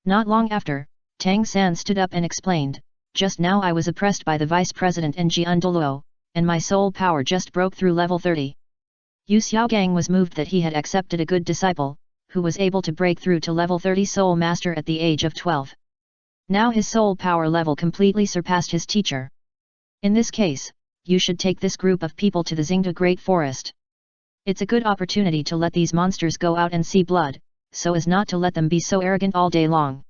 Not long after, Tang San stood up and explained, "Just now I was oppressed by the Vice President Jian Douluo, and my soul power just broke through level 30. Yu Xiaogang was moved that he had accepted a good disciple, who was able to break through to level 30 soul master at the age of 12. Now his soul power level completely surpassed his teacher. In this case, you should take this group of people to the Xingda Great Forest. It's a good opportunity to let these monsters go out and see blood, so as not to let them be so arrogant all day long."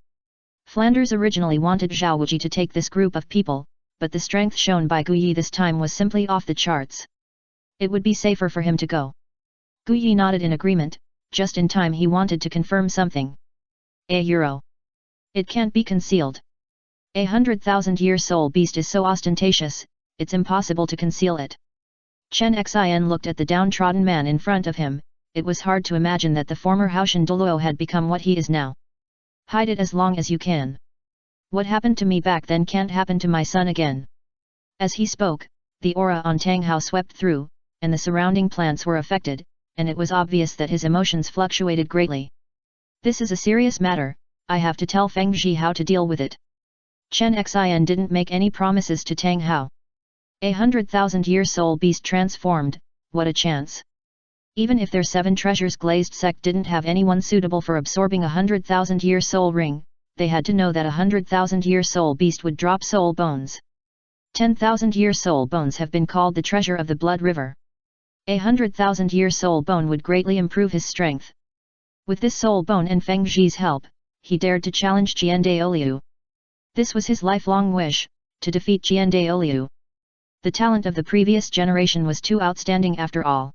Flanders originally wanted Zhao Wuji to take this group of people, but the strength shown by Guyi this time was simply off the charts. It would be safer for him to go. Guyi nodded in agreement. Just in time he wanted to confirm something. €1. It can't be concealed. 100,000-year soul beast is so ostentatious, it's impossible to conceal it. Chen Xin looked at the downtrodden man in front of him. It was hard to imagine that the former Haoshan Douluo had become what he is now. Hide it as long as you can. What happened to me back then can't happen to my son again. As he spoke, the aura on Tang Hao swept through, and the surrounding plants were affected, and it was obvious that his emotions fluctuated greatly. This is a serious matter, I have to tell Feng Zhi how to deal with it. Chen Xin didn't make any promises to Tang Hao. 100,000-year soul beast transformed, what a chance. Even if their 7 treasures glazed sect didn't have anyone suitable for absorbing 100,000-year soul ring, they had to know that 100,000-year soul beast would drop soul bones. 10,000-year soul bones have been called the treasure of the blood river. 100,000-year soul bone would greatly improve his strength. With this soul bone and Feng Zhi's help, he dared to challenge Jian Daoliu. This was his lifelong wish, to defeat Jian Daoliu. The talent of the previous generation was too outstanding after all.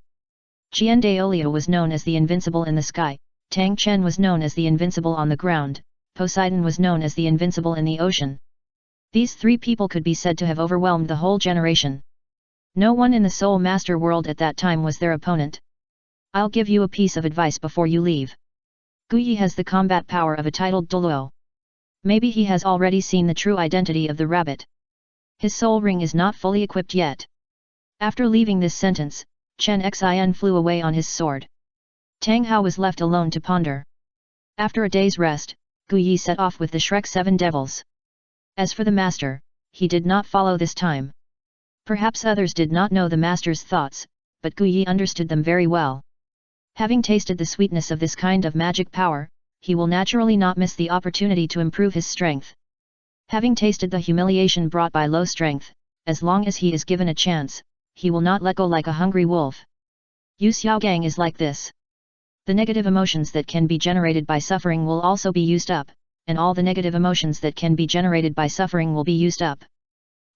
Jian Daoliu was known as the invincible in the sky, Tang Chen was known as the invincible on the ground, Poseidon was known as the invincible in the ocean. These 3 people could be said to have overwhelmed the whole generation. No one in the Soul Master world at that time was their opponent. I'll give you a piece of advice before you leave. Guyi has the combat power of a titled Douluo. Maybe he has already seen the true identity of the rabbit. His soul ring is not fully equipped yet. After leaving this sentence, Chen Xin flew away on his sword. Tang Hao was left alone to ponder. After a day's rest, Guyi set off with the Shrek 7 devils. As for the master, he did not follow this time. Perhaps others did not know the master's thoughts, but Guyi understood them very well. Having tasted the sweetness of this kind of magic power, he will naturally not miss the opportunity to improve his strength. Having tasted the humiliation brought by low strength, as long as he is given a chance, he will not let go like a hungry wolf. Yu Xiaogang is like this. The negative emotions that can be generated by suffering will also be used up, and all the negative emotions that can be generated by suffering will be used up.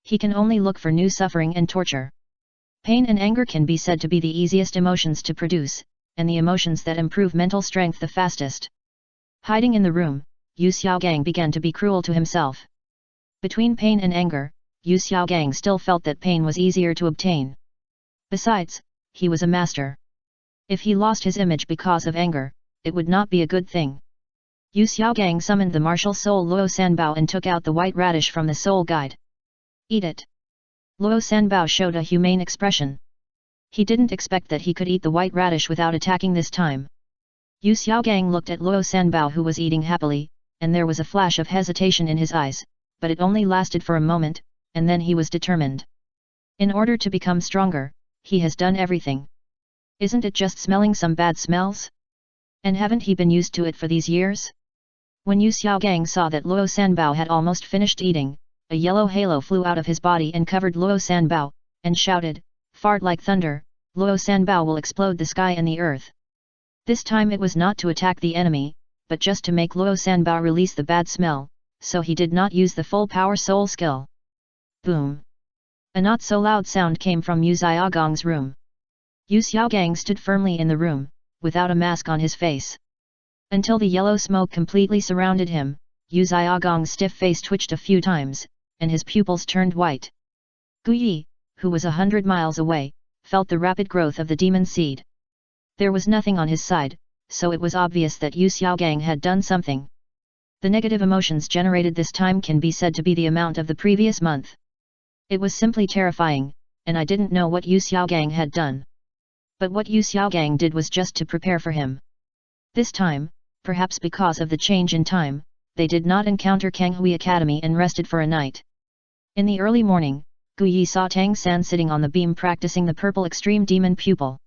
He can only look for new suffering and torture. Pain and anger can be said to be the easiest emotions to produce, and the emotions that improve mental strength the fastest. Hiding in the room, Yu Xiaogang began to be cruel to himself. Between pain and anger, Yu Xiaogang still felt that pain was easier to obtain. Besides, he was a master. If he lost his image because of anger, it would not be a good thing. Yu Xiaogang summoned the martial soul Luo Sanbao and took out the white radish from the soul guide. Eat it. Luo Sanbao showed a humane expression. He didn't expect that he could eat the white radish without attacking this time. Yu Xiaogang looked at Luo Sanbao who was eating happily, and there was a flash of hesitation in his eyes, but it only lasted for a moment, and then he was determined. In order to become stronger, he has done everything. Isn't it just smelling some bad smells? And haven't he been used to it for these years? When Yu Xiaogang saw that Luo Sanbao had almost finished eating, a yellow halo flew out of his body and covered Luo Sanbao, and shouted, "Fart like thunder, Luo Sanbao will explode the sky and the earth." This time it was not to attack the enemy, but just to make Luo Sanbao release the bad smell, so he did not use the full power soul skill. Boom! A not so loud sound came from Yu Xiaogang's room. Yu Xiaogang stood firmly in the room, without a mask on his face. Until the yellow smoke completely surrounded him, Yu Xiaogang's stiff face twitched a few times, and his pupils turned white. Gu Yi, who was 100 miles away, felt the rapid growth of the demon seed. There was nothing on his side, so it was obvious that Yu Xiaogang had done something. The negative emotions generated this time can be said to be the amount of the previous month. It was simply terrifying, and I didn't know what Yu Xiaogang had done. But what Yu Xiaogang did was just to prepare for him. This time, perhaps because of the change in time, they did not encounter Kanghui Academy and rested for a night. In the early morning, Gu Yi saw Tang San sitting on the beam practicing the purple extreme demon pupil.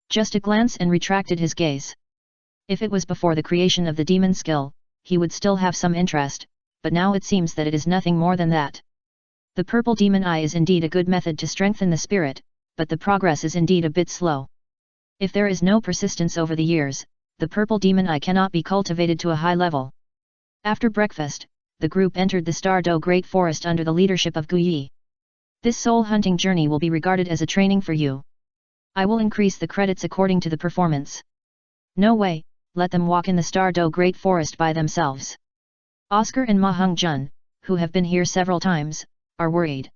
Just a glance and retracted his gaze. If it was before the creation of the demon skill, he would still have some interest, but now it seems that it is nothing more than that. The purple demon eye is indeed a good method to strengthen the spirit, but the progress is indeed a bit slow. If there is no persistence over the years, the purple demon eye cannot be cultivated to a high level. After breakfast, the group entered the Douluo Great Forest under the leadership of Gu Yi. This soul hunting journey will be regarded as a training for you. I will increase the credits according to the performance. No way, let them walk in the Douluo Great Forest by themselves. Oscar and Ma Hongjun, who have been here several times, are worried.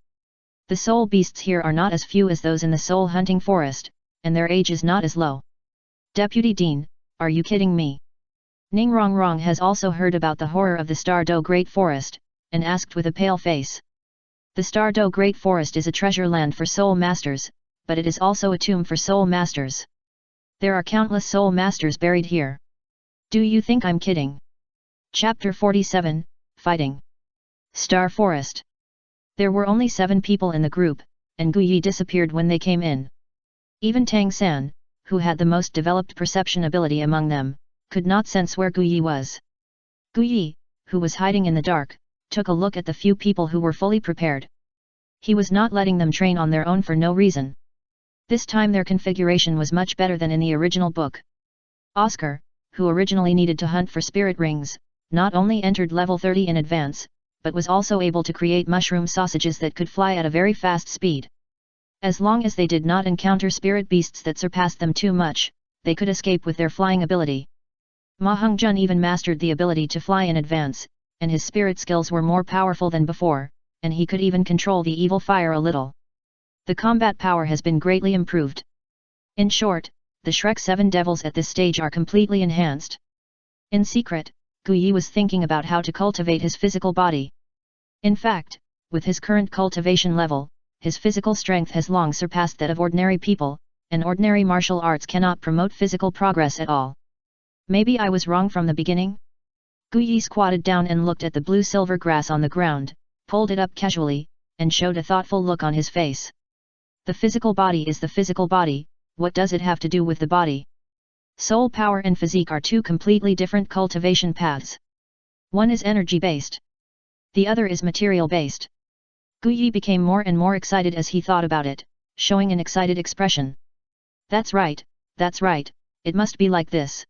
The soul beasts here are not as few as those in the soul hunting forest, and their age is not as low. Deputy Dean, are you kidding me? Rongrong has also heard about the horror of the Douluo Great Forest, and asked with a pale face. The Douluo Great Forest is a treasure land for soul masters, but it is also a tomb for soul masters. There are countless soul masters buried here. Do you think I'm kidding? Chapter 47, Fighting. Star Forest. There were only 7 people in the group, and Gu Yi disappeared when they came in. Even Tang San, who had the most developed perception ability among them, could not sense where Gu Yi was. Gu Yi, who was hiding in the dark, took a look at the few people who were fully prepared. He was not letting them train on their own for no reason. This time their configuration was much better than in the original book. Oscar, who originally needed to hunt for spirit rings, not only entered level 30 in advance, but was also able to create mushroom sausages that could fly at a very fast speed. As long as they did not encounter spirit beasts that surpassed them too much, they could escape with their flying ability. Ma Hongjun even mastered the ability to fly in advance, and his spirit skills were more powerful than before, and he could even control the evil fire a little. The combat power has been greatly improved. In short, the Shrek 7 devils at this stage are completely enhanced. In secret, Gu Yi was thinking about how to cultivate his physical body. In fact, with his current cultivation level, his physical strength has long surpassed that of ordinary people, and ordinary martial arts cannot promote physical progress at all. Maybe I was wrong from the beginning? Gu Yi squatted down and looked at the blue-silver grass on the ground, pulled it up casually, and showed a thoughtful look on his face. The physical body is the physical body, what does it have to do with the body? Soul power and physique are two completely different cultivation paths. One is energy-based. The other is material-based. Gu Yi became more and more excited as he thought about it, showing an excited expression. That's right, it must be like this.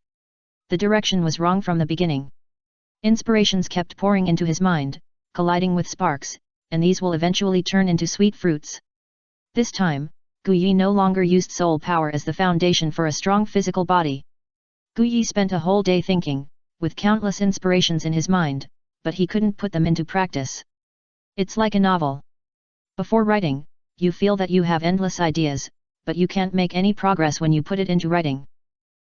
The direction was wrong from the beginning. Inspirations kept pouring into his mind, colliding with sparks, and these will eventually turn into sweet fruits. This time, Guyi no longer used soul power as the foundation for a strong physical body. Guyi spent a whole day thinking, with countless inspirations in his mind, but he couldn't put them into practice. It's like a novel. Before writing, you feel that you have endless ideas, but you can't make any progress when you put it into writing.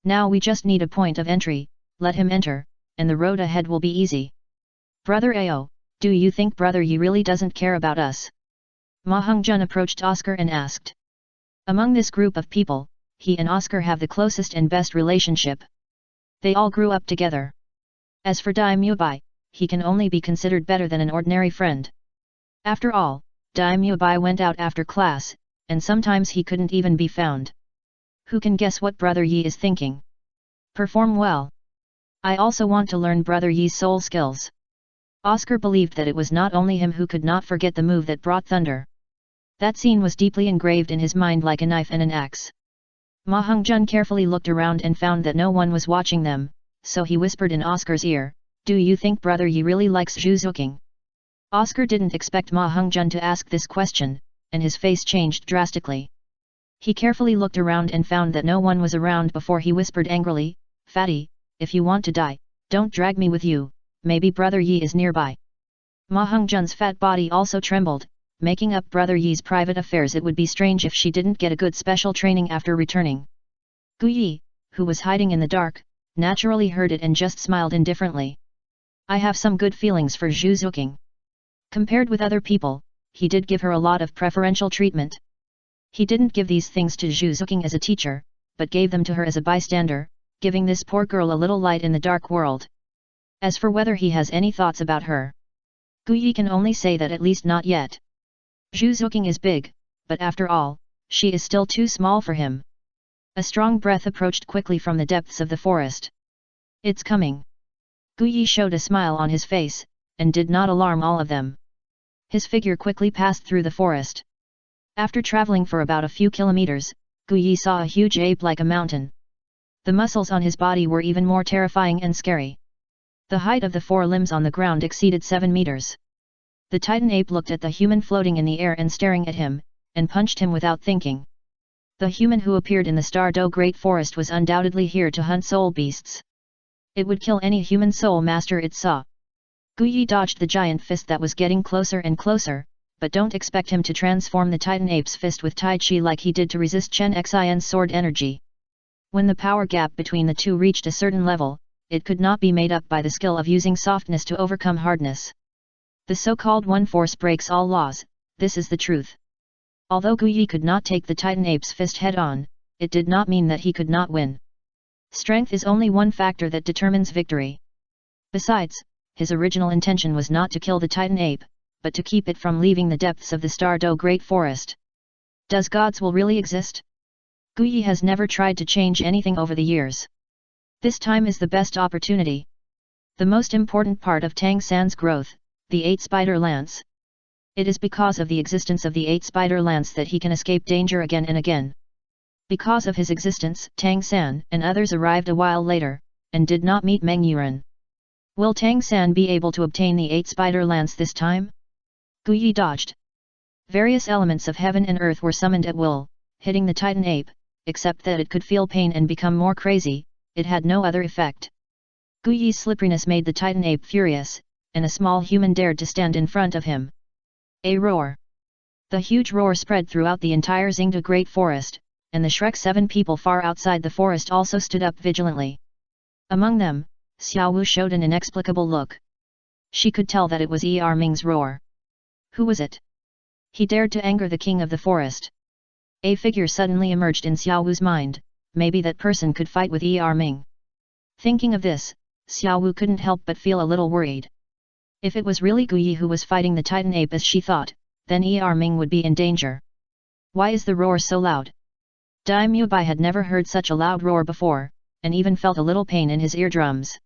Now we just need a point of entry, let him enter, and the road ahead will be easy. Brother Ao, do you think Brother Yi really doesn't care about us? Ma Hongjun approached Oscar and asked. Among this group of people, he and Oscar have the closest and best relationship. They all grew up together. As for Dai Mubai, he can only be considered better than an ordinary friend. After all, Dai Mubai went out after class, and sometimes he couldn't even be found. Who can guess what Brother Yi is thinking? Perform well. I also want to learn Brother Yi's soul skills. Oscar believed that it was not only him who could not forget the move that brought thunder. That scene was deeply engraved in his mind like a knife and an axe. Ma Hongjun carefully looked around and found that no one was watching them, so he whispered in Oscar's ear, "Do you think Brother Yi really likes zhuzhuking?" Oscar didn't expect Ma Hongjun to ask this question, and his face changed drastically. He carefully looked around and found that no one was around before he whispered angrily, "Fatty, if you want to die, don't drag me with you, maybe Brother Yi is nearby." Ma Hongjun's fat body also trembled, making up Brother Yi's private affairs. It would be strange if she didn't get a good special training after returning. Guyi, who was hiding in the dark, naturally heard it and just smiled indifferently. I have some good feelings for zhuzhuking. Compared with other people, he did give her a lot of preferential treatment. He didn't give these things to zhuzhuking as a teacher, but gave them to her as a bystander, giving this poor girl a little light in the dark world. As for whether he has any thoughts about her, Guyi can only say that at least not yet. Zhuzhuking is big, but after all, she is still too small for him. A strong breath approached quickly from the depths of the forest. It's coming. Guyi showed a smile on his face, and did not alarm all of them. His figure quickly passed through the forest. After traveling for about a few kilometers, Guyi saw a huge ape like a mountain. The muscles on his body were even more terrifying and scary. The height of the four limbs on the ground exceeded 7 meters. The titan ape looked at the human floating in the air and staring at him, and punched him without thinking. The human who appeared in the Stardo Great Forest was undoubtedly here to hunt soul beasts. It would kill any human soul master it saw. Guyi dodged the giant fist that was getting closer and closer, but don't expect him to transform the titan ape's fist with Tai Chi like he did to resist Chen Xin's sword energy. When the power gap between the two reached a certain level, it could not be made up by the skill of using softness to overcome hardness. The so-called one force breaks all laws, this is the truth. Although Guyi could not take the titan ape's fist head-on, it did not mean that he could not win. Strength is only one factor that determines victory. Besides, his original intention was not to kill the titan ape, but to keep it from leaving the depths of the Stardo Great Forest. Does God's will really exist? Guyi has never tried to change anything over the years. This time is the best opportunity. The most important part of Tang San's growth, the 8-spider lance. It is because of the existence of the 8-spider lance that he can escape danger again and again. Because of his existence, Tang San and others arrived a while later, and did not meet Meng Yuren. Will Tang San be able to obtain the 8-spider lance this time? Guyi dodged. Various elements of heaven and earth were summoned at will, hitting the titan ape, except that it could feel pain and become more crazy, it had no other effect. Guyi's slipperiness made the titan ape furious, and a small human dared to stand in front of him. A roar. The huge roar spread throughout the entire Xingda Great Forest, and the Shrek 7 people far outside the forest also stood up vigilantly. Among them, Xiao Wu showed an inexplicable look. She could tell that it was Ming's roar. Who was it? He dared to anger the king of the forest. A figure suddenly emerged in Xiao Wu's mind, maybe that person could fight with Ming. Thinking of this, Xiao Wu couldn't help but feel a little worried. If it was really Guyi who was fighting the titan ape as she thought, then Ming would be in danger. Why is the roar so loud? Dai Mubai had never heard such a loud roar before, and even felt a little pain in his eardrums.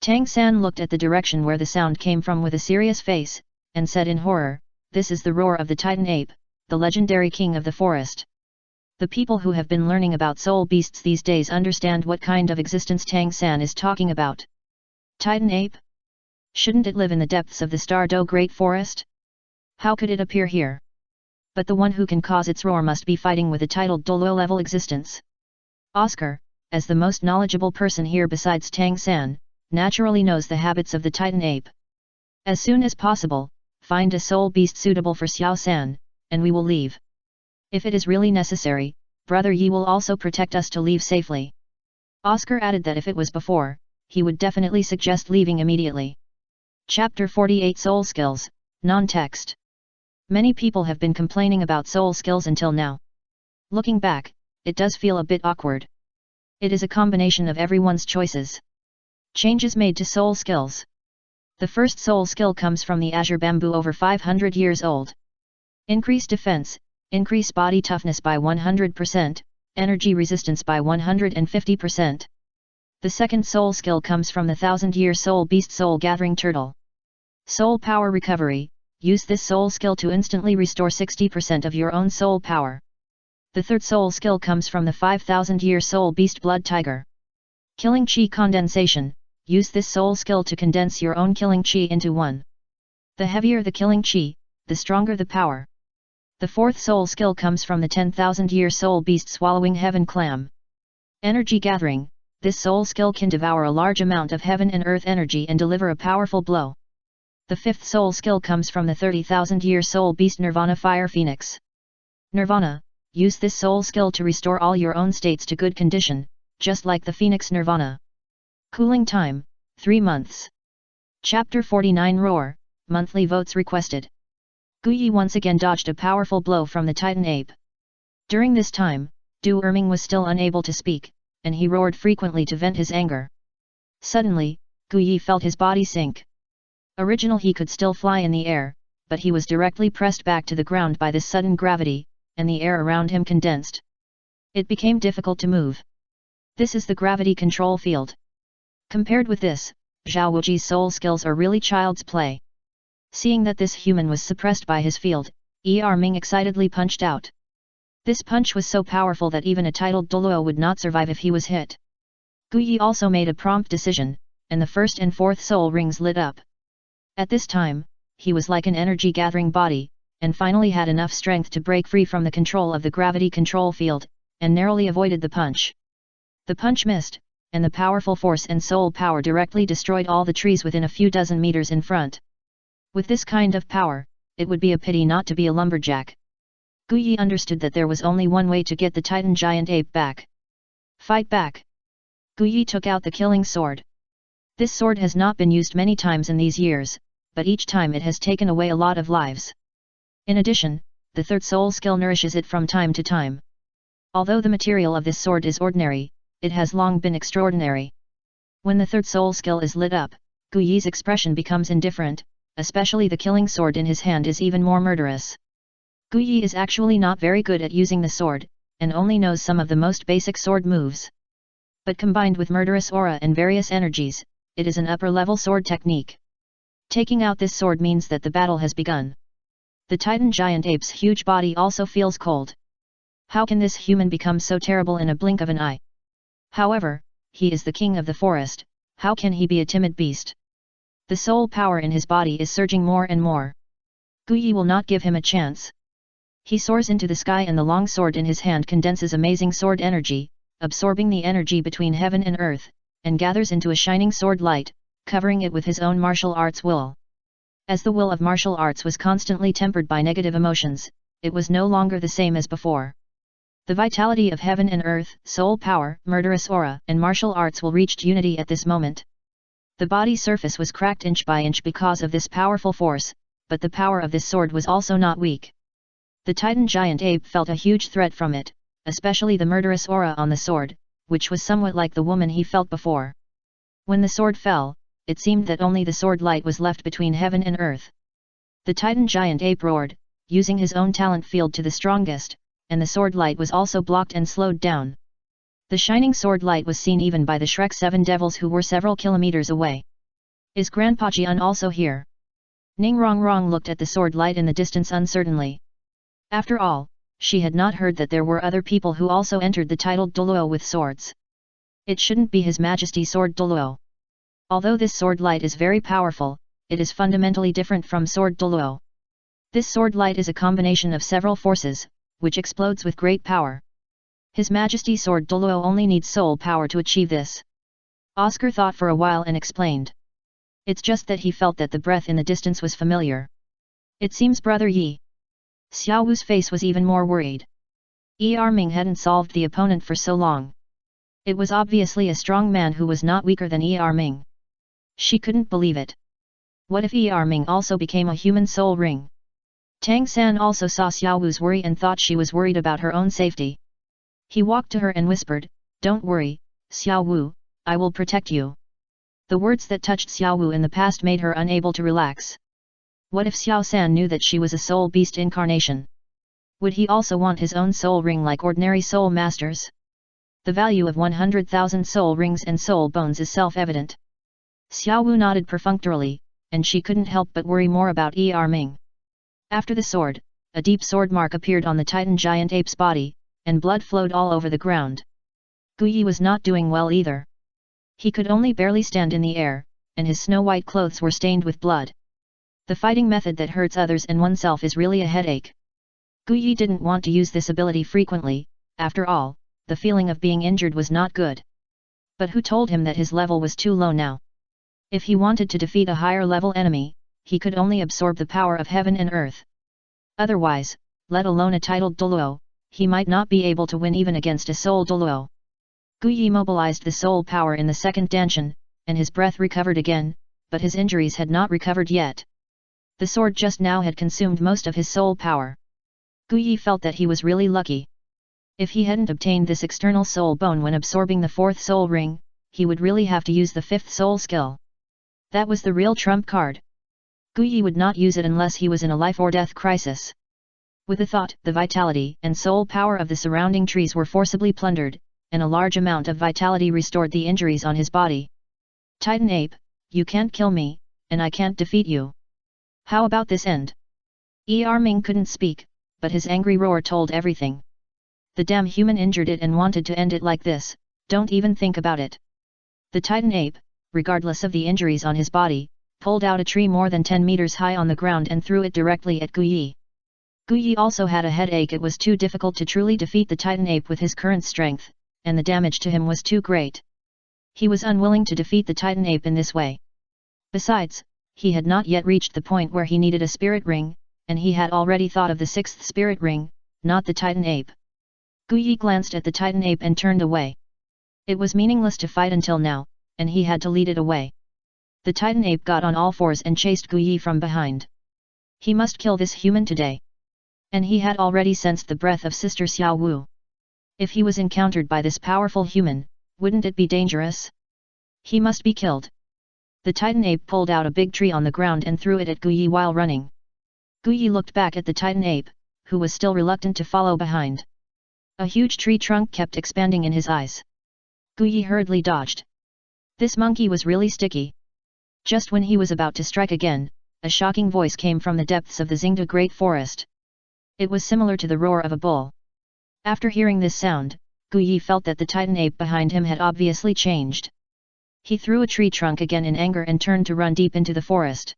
Tang San looked at the direction where the sound came from with a serious face, and said in horror, "This is the roar of the titan ape, the legendary king of the forest. The people who have been learning about soul beasts these days understand what kind of existence Tang San is talking about. Titan ape? Shouldn't it live in the depths of the Star Do Great Forest? How could it appear here? But the one who can cause its roar must be fighting with a titled Douluo level existence. Oscar, as the most knowledgeable person here besides Tang San, naturally knows the habits of the Titan ape. As soon as possible, find a soul beast suitable for Xiao San, and we will leave. If it is really necessary, Brother Yi will also protect us to leave safely. Oscar added that if it was before, he would definitely suggest leaving immediately. Chapter 48 Soul Skills, Non-Text. Many people have been complaining about soul skills until now. Looking back, it does feel a bit awkward. It is a combination of everyone's choices. Changes made to soul skills. The first soul skill comes from the azure bamboo over 500 years old. Increase defense, increase body toughness by 100%, energy resistance by 150%. The second soul skill comes from the 1000-year soul beast soul gathering turtle. Soul power recovery, use this soul skill to instantly restore 60% of your own soul power. The third soul skill comes from the 5000-year soul beast blood tiger. Killing chi condensation, use this soul skill to condense your own killing chi into one. The heavier the killing chi, the stronger the power. The fourth soul skill comes from the 10,000-year soul beast swallowing heaven clam. Energy gathering, this soul skill can devour a large amount of heaven and earth energy and deliver a powerful blow. The fifth soul skill comes from the 30,000-year soul beast nirvana fire phoenix. Nirvana, use this soul skill to restore all your own states to good condition, just like the phoenix nirvana. Cooling time, 3 months. Chapter 49 Roar, monthly votes requested. Guyi once again dodged a powerful blow from the Titan ape. During this time, Du Erming was still unable to speak, and he roared frequently to vent his anger. Suddenly, Guyi felt his body sink. Originally he could still fly in the air, but he was directly pressed back to the ground by this sudden gravity, and the air around him condensed. It became difficult to move. This is the gravity control field. Compared with this, Zhao Wuji's soul skills are really child's play. Seeing that this human was suppressed by his field, Ming excitedly punched out. This punch was so powerful that even a titled Douluo would not survive if he was hit. Guyi also made a prompt decision, and the first and fourth soul rings lit up. At this time, he was like an energy-gathering body, and finally had enough strength to break free from the control of the gravity control field, and narrowly avoided the punch. The punch missed, and the powerful force and soul power directly destroyed all the trees within a few dozen meters in front. With this kind of power, it would be a pity not to be a lumberjack. Guyi understood that there was only one way to get the Titan giant ape back. Fight back. Guyi took out the killing sword. This sword has not been used many times in these years, but each time it has taken away a lot of lives. In addition, the third soul skill nourishes it from time to time. Although the material of this sword is ordinary, it has long been extraordinary. When the third soul skill is lit up, Guyi's expression becomes indifferent, especially the killing sword in his hand is even more murderous. Guyi is actually not very good at using the sword, and only knows some of the most basic sword moves. But combined with murderous aura and various energies, it is an upper-level sword technique. Taking out this sword means that the battle has begun. The Titan giant ape's huge body also feels cold. How can this human become so terrible in a blink of an eye? However, he is the king of the forest, how can he be a timid beast? The soul power in his body is surging more and more. Guyi will not give him a chance. He soars into the sky and the long sword in his hand condenses amazing sword energy, absorbing the energy between heaven and earth, and gathers into a shining sword light, covering it with his own martial arts will. As the will of martial arts was constantly tempered by negative emotions, it was no longer the same as before. The vitality of heaven and earth, soul power, murderous aura, and martial arts will reach unity at this moment. The body's surface was cracked inch by inch because of this powerful force, but the power of this sword was also not weak. The Titan giant ape felt a huge threat from it, especially the murderous aura on the sword, which was somewhat like the woman he felt before. When the sword fell, it seemed that only the sword light was left between heaven and earth. The Titan giant ape roared, using his own talent field to the strongest, and the sword light was also blocked and slowed down. The shining sword light was seen even by the Shrek 7 devils who were several kilometers away. Is Grandpa Jian also here? Rongrong looked at the sword light in the distance uncertainly. After all, she had not heard that there were other people who also entered the titled Douluo with swords. It shouldn't be His Majesty's sword Douluo. Although this sword light is very powerful, it is fundamentally different from sword Douluo. This sword light is a combination of several forces, which explodes with great power. His Majesty's sword Douluo only needs soul power to achieve this. Oscar thought for a while and explained. It's just that he felt that the breath in the distance was familiar. It seems Brother Yi. Xiao Wu's face was even more worried. Ming hadn't solved the opponent for so long. It was obviously a strong man who was not weaker than Ming. She couldn't believe it. What if Ming also became a human soul ring? Tang San also saw Xiao Wu's worry and thought she was worried about her own safety. He walked to her and whispered, "Don't worry, Xiao Wu, I will protect you." The words that touched Xiao Wu in the past made her unable to relax. What if Xiao San knew that she was a soul beast incarnation? Would he also want his own soul ring like ordinary soul masters? The value of 100,000 soul rings and soul bones is self-evident. Xiao Wu nodded perfunctorily, and she couldn't help but worry more about Ming. After the sword, a deep sword mark appeared on the Titan giant ape's body, and blood flowed all over the ground. Guyi was not doing well either. He could only barely stand in the air, and his snow-white clothes were stained with blood. The fighting method that hurts others and oneself is really a headache. Guyi didn't want to use this ability frequently, after all, the feeling of being injured was not good. But who told him that his level was too low now? If he wanted to defeat a higher level enemy, he could only absorb the power of heaven and earth. Otherwise, let alone a titled Douluo, he might not be able to win even against a soul Douluo. Guyi mobilized the soul power in the second danshan, and his breath recovered again, but his injuries had not recovered yet. The sword just now had consumed most of his soul power. Guyi felt that he was really lucky. If he hadn't obtained this external soul bone when absorbing the fourth soul ring, he would really have to use the fifth soul skill. That was the real trump card. Guyi would not use it unless he was in a life-or-death crisis. With the thought, the vitality and soul power of the surrounding trees were forcibly plundered, and a large amount of vitality restored the injuries on his body. Titan Ape, you can't kill me, and I can't defeat you. How about this end? Ming couldn't speak, but his angry roar told everything. The damn human injured it and wanted to end it like this, don't even think about it. The Titan Ape, regardless of the injuries on his body, pulled out a tree more than 10 meters high on the ground and threw it directly at Guyi. Guyi also had a headache. It was too difficult to truly defeat the Titan Ape with his current strength, and the damage to him was too great. He was unwilling to defeat the Titan Ape in this way. Besides, he had not yet reached the point where he needed a spirit ring, and he had already thought of the sixth spirit ring, not the Titan Ape. Guyi glanced at the Titan Ape and turned away. It was meaningless to fight until now, and he had to lead it away. The Titan Ape got on all fours and chased Guyi from behind. He must kill this human today. And he had already sensed the breath of Sister Xiao Wu. If he was encountered by this powerful human, wouldn't it be dangerous? He must be killed. The Titan Ape pulled out a big tree on the ground and threw it at Guyi while running. Guyi looked back at the Titan Ape, who was still reluctant to follow behind. A huge tree trunk kept expanding in his eyes. Guyi hurriedly dodged. This monkey was really sticky. Just when he was about to strike again, a shocking voice came from the depths of the Xingda Great Forest. It was similar to the roar of a bull. After hearing this sound, Guyi felt that the Titan Ape behind him had obviously changed. He threw a tree trunk again in anger and turned to run deep into the forest.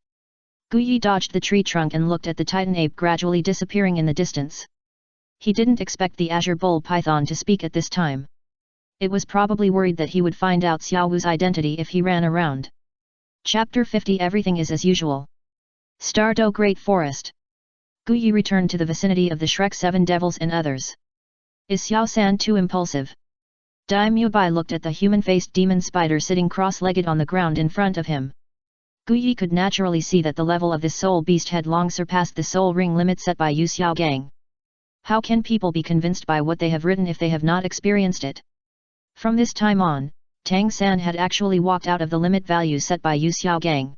Guyi dodged the tree trunk and looked at the Titan Ape gradually disappearing in the distance. He didn't expect the Azure Bull Python to speak at this time. It was probably worried that he would find out Xiao Wu's identity if he ran around. Chapter 50 Everything is as usual. Stardo Great Forest. Guyi returned to the vicinity of the Shrek 7 Devils and others. Is Xiao San too impulsive? Daimyo Bai looked at the human-faced demon spider sitting cross-legged on the ground in front of him. Guyi could naturally see that the level of this soul beast had long surpassed the soul ring limit set by Yu Xiaogang. How can people be convinced by what they have written if they have not experienced it? From this time on, Tang San had actually walked out of the limit value set by Yu Xiaogang.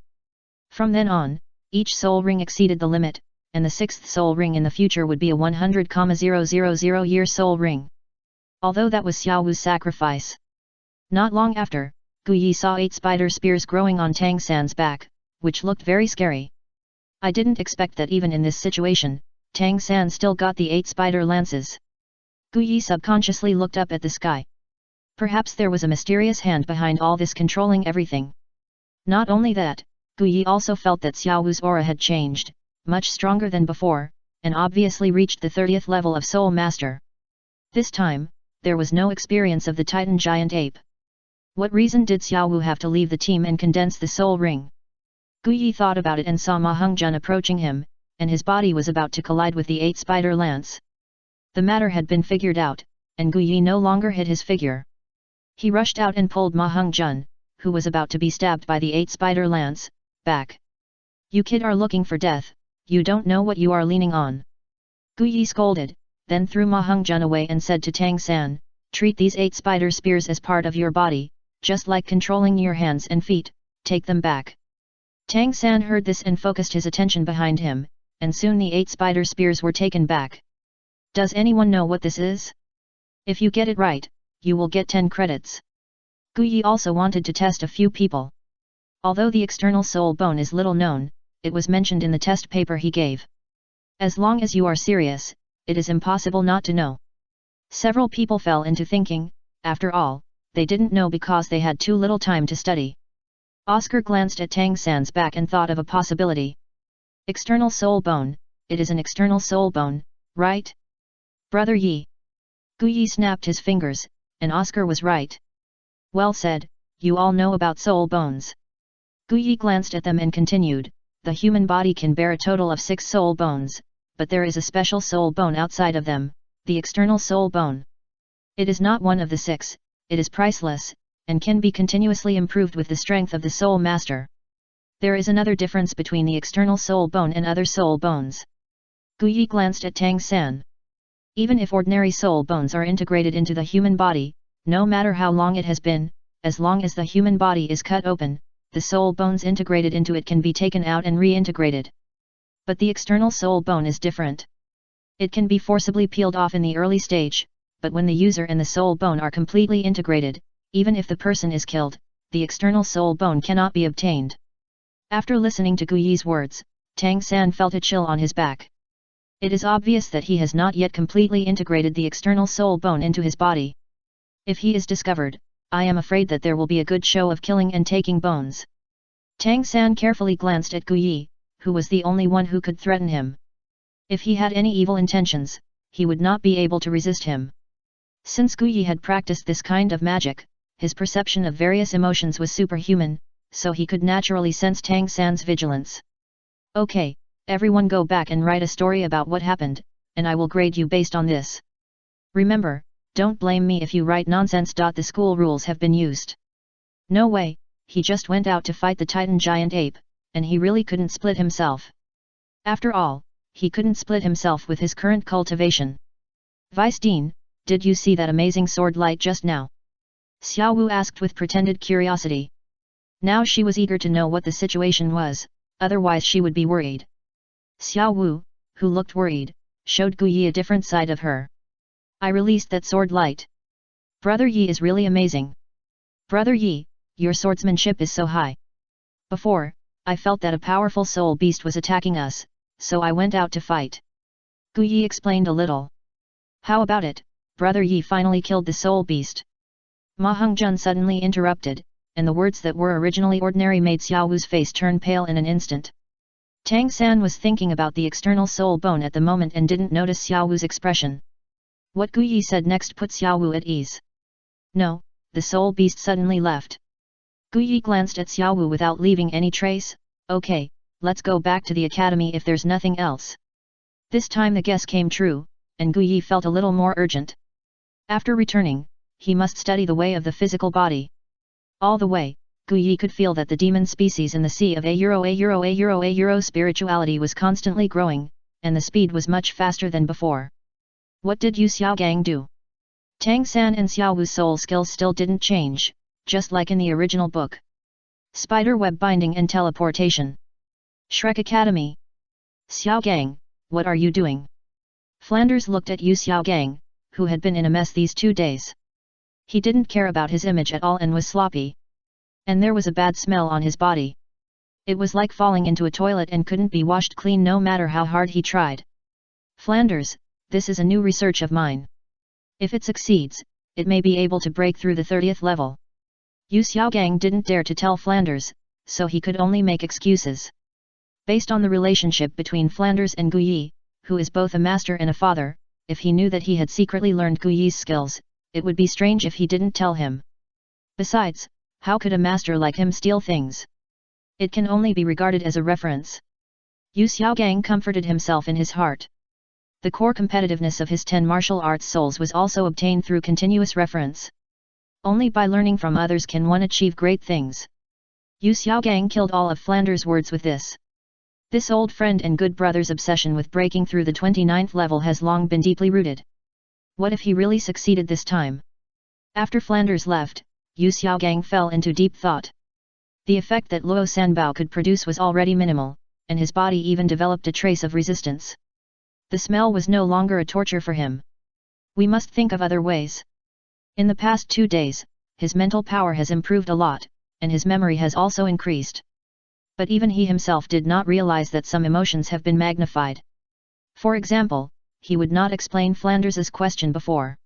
From then on, each soul ring exceeded the limit, and the sixth soul ring in the future would be a 100,000 year soul ring. Although that was Xiao Wu's sacrifice. Not long after, Guyi saw 8 spider spears growing on Tang San's back, which looked very scary. I didn't expect that even in this situation, Tang San still got the 8 spider lances. Gu Yi subconsciously looked up at the sky. Perhaps there was a mysterious hand behind all this controlling everything. Not only that, Gu Yi also felt that Xiao Wu's aura had changed, much stronger than before, and obviously reached the 30th level of Soul Master. This time, there was no experience of the Titan Giant Ape. What reason did Xiao Wu have to leave the team and condense the Soul Ring? Gu Yi thought about it and saw Ma Hongjun approaching him, and his body was about to collide with the 8 spider lance. The matter had been figured out, and Gu Yi no longer hid his figure. He rushed out and pulled Ma Hongjun, who was about to be stabbed by the 8 spider lance, back. You kid are looking for death, you don't know what you are leaning on. Gu Yi scolded, then threw Ma Hongjun away and said to Tang San, treat these 8 spider spears as part of your body, just like controlling your hands and feet, take them back. Tang San heard this and focused his attention behind him, and soon the 8 spider spears were taken back. Does anyone know what this is? If you get it right, you will get 10 credits. Gu Yi also wanted to test a few people. Although the external soul bone is little known, it was mentioned in the test paper he gave. As long as you are serious, it is impossible not to know. Several people fell into thinking, after all, they didn't know because they had too little time to study. Oscar glanced at Tang San's back and thought of a possibility. External soul bone, it is an external soul bone, right? Brother Yi. Gu Yi snapped his fingers, and Oscar was right. Well said, you all know about soul bones. Gu Yi glanced at them and continued, the human body can bear a total of 6 soul bones, but there is a special soul bone outside of them, the external soul bone. It is not one of the 6, it is priceless, and can be continuously improved with the strength of the soul master. There is another difference between the external soul bone and other soul bones. Gu Yi glanced at Tang San. Even if ordinary soul bones are integrated into the human body, no matter how long it has been, as long as the human body is cut open, the soul bones integrated into it can be taken out and reintegrated. But the external soul bone is different. It can be forcibly peeled off in the early stage, but when the user and the soul bone are completely integrated, even if the person is killed, the external soul bone cannot be obtained. After listening to Gu Yi's words, Tang San felt a chill on his back. It is obvious that he has not yet completely integrated the external soul bone into his body. If he is discovered, I am afraid that there will be a good show of killing and taking bones. Tang San carefully glanced at Gu Yi, who was the only one who could threaten him. If he had any evil intentions, he would not be able to resist him. Since Gu Yi had practiced this kind of magic, his perception of various emotions was superhuman, so he could naturally sense Tang San's vigilance. Okay, everyone go back and write a story about what happened, and I will grade you based on this. Remember, don't blame me if you write nonsense. The school rules have been used. No way, he just went out to fight the Titan Giant Ape, and he really couldn't split himself. After all, he couldn't split himself with his current cultivation. Vice Dean, did you see that amazing sword light just now? Xiao Wu asked with pretended curiosity. Now she was eager to know what the situation was, otherwise she would be worried. Xiao Wu, who looked worried, showed Gu Yi a different side of her. I released that sword light. Brother Yi is really amazing. Brother Yi, your swordsmanship is so high. Before, I felt that a powerful soul beast was attacking us, so I went out to fight. Gu Yi explained a little. How about it, Brother Yi finally killed the soul beast? Ma Hongjun suddenly interrupted, and the words that were originally ordinary made Xiao Wu's face turn pale in an instant. Tang San was thinking about the external soul bone at the moment and didn't notice Xiao Wu's expression. What Gu Yi said next put Xiao Wu at ease. No, the soul beast suddenly left. Gu Yi glanced at Xiao Wu without leaving any trace. Okay, let's go back to the academy if there's nothing else. This time the guess came true, and Gu Yi felt a little more urgent. After returning, he must study the way of the physical body. All the way, Gu Yi could feel that the demon species in the sea of a spirituality was constantly growing, and the speed was much faster than before. What did Yu Xiaogang do? Tang San and Xiao Wu's soul skills still didn't change, just like in the original book. Spider web binding and teleportation. Shrek Academy. Xiaogang, what are you doing? Flanders looked at Yu Xiaogang, who had been in a mess these 2 days. He didn't care about his image at all and was sloppy. And there was a bad smell on his body. It was like falling into a toilet and couldn't be washed clean no matter how hard he tried. Flanders, this is a new research of mine. If it succeeds, it may be able to break through the 30th level. Yu Xiaogang didn't dare to tell Flanders, so he could only make excuses. Based on the relationship between Flanders and Guyi, who is both a master and a father, if he knew that he had secretly learned Guyi's skills, it would be strange if he didn't tell him. Besides, how could a master like him steal things? It can only be regarded as a reference. Yu Xiaogang comforted himself in his heart. The core competitiveness of his 10 martial arts souls was also obtained through continuous reference. Only by learning from others can one achieve great things. Yu Xiaogang killed all of Flanders' words with this. This old friend and good brother's obsession with breaking through the 29th level has long been deeply rooted. What if he really succeeded this time? After Flanders left, Yu Xiaogang fell into deep thought. The effect that Luo Sanbao could produce was already minimal, and his body even developed a trace of resistance. The smell was no longer a torture for him. We must think of other ways. In the past 2 days, his mental power has improved a lot, and his memory has also increased. But even he himself did not realize that some emotions have been magnified. For example, he would not explain Flanders's question before.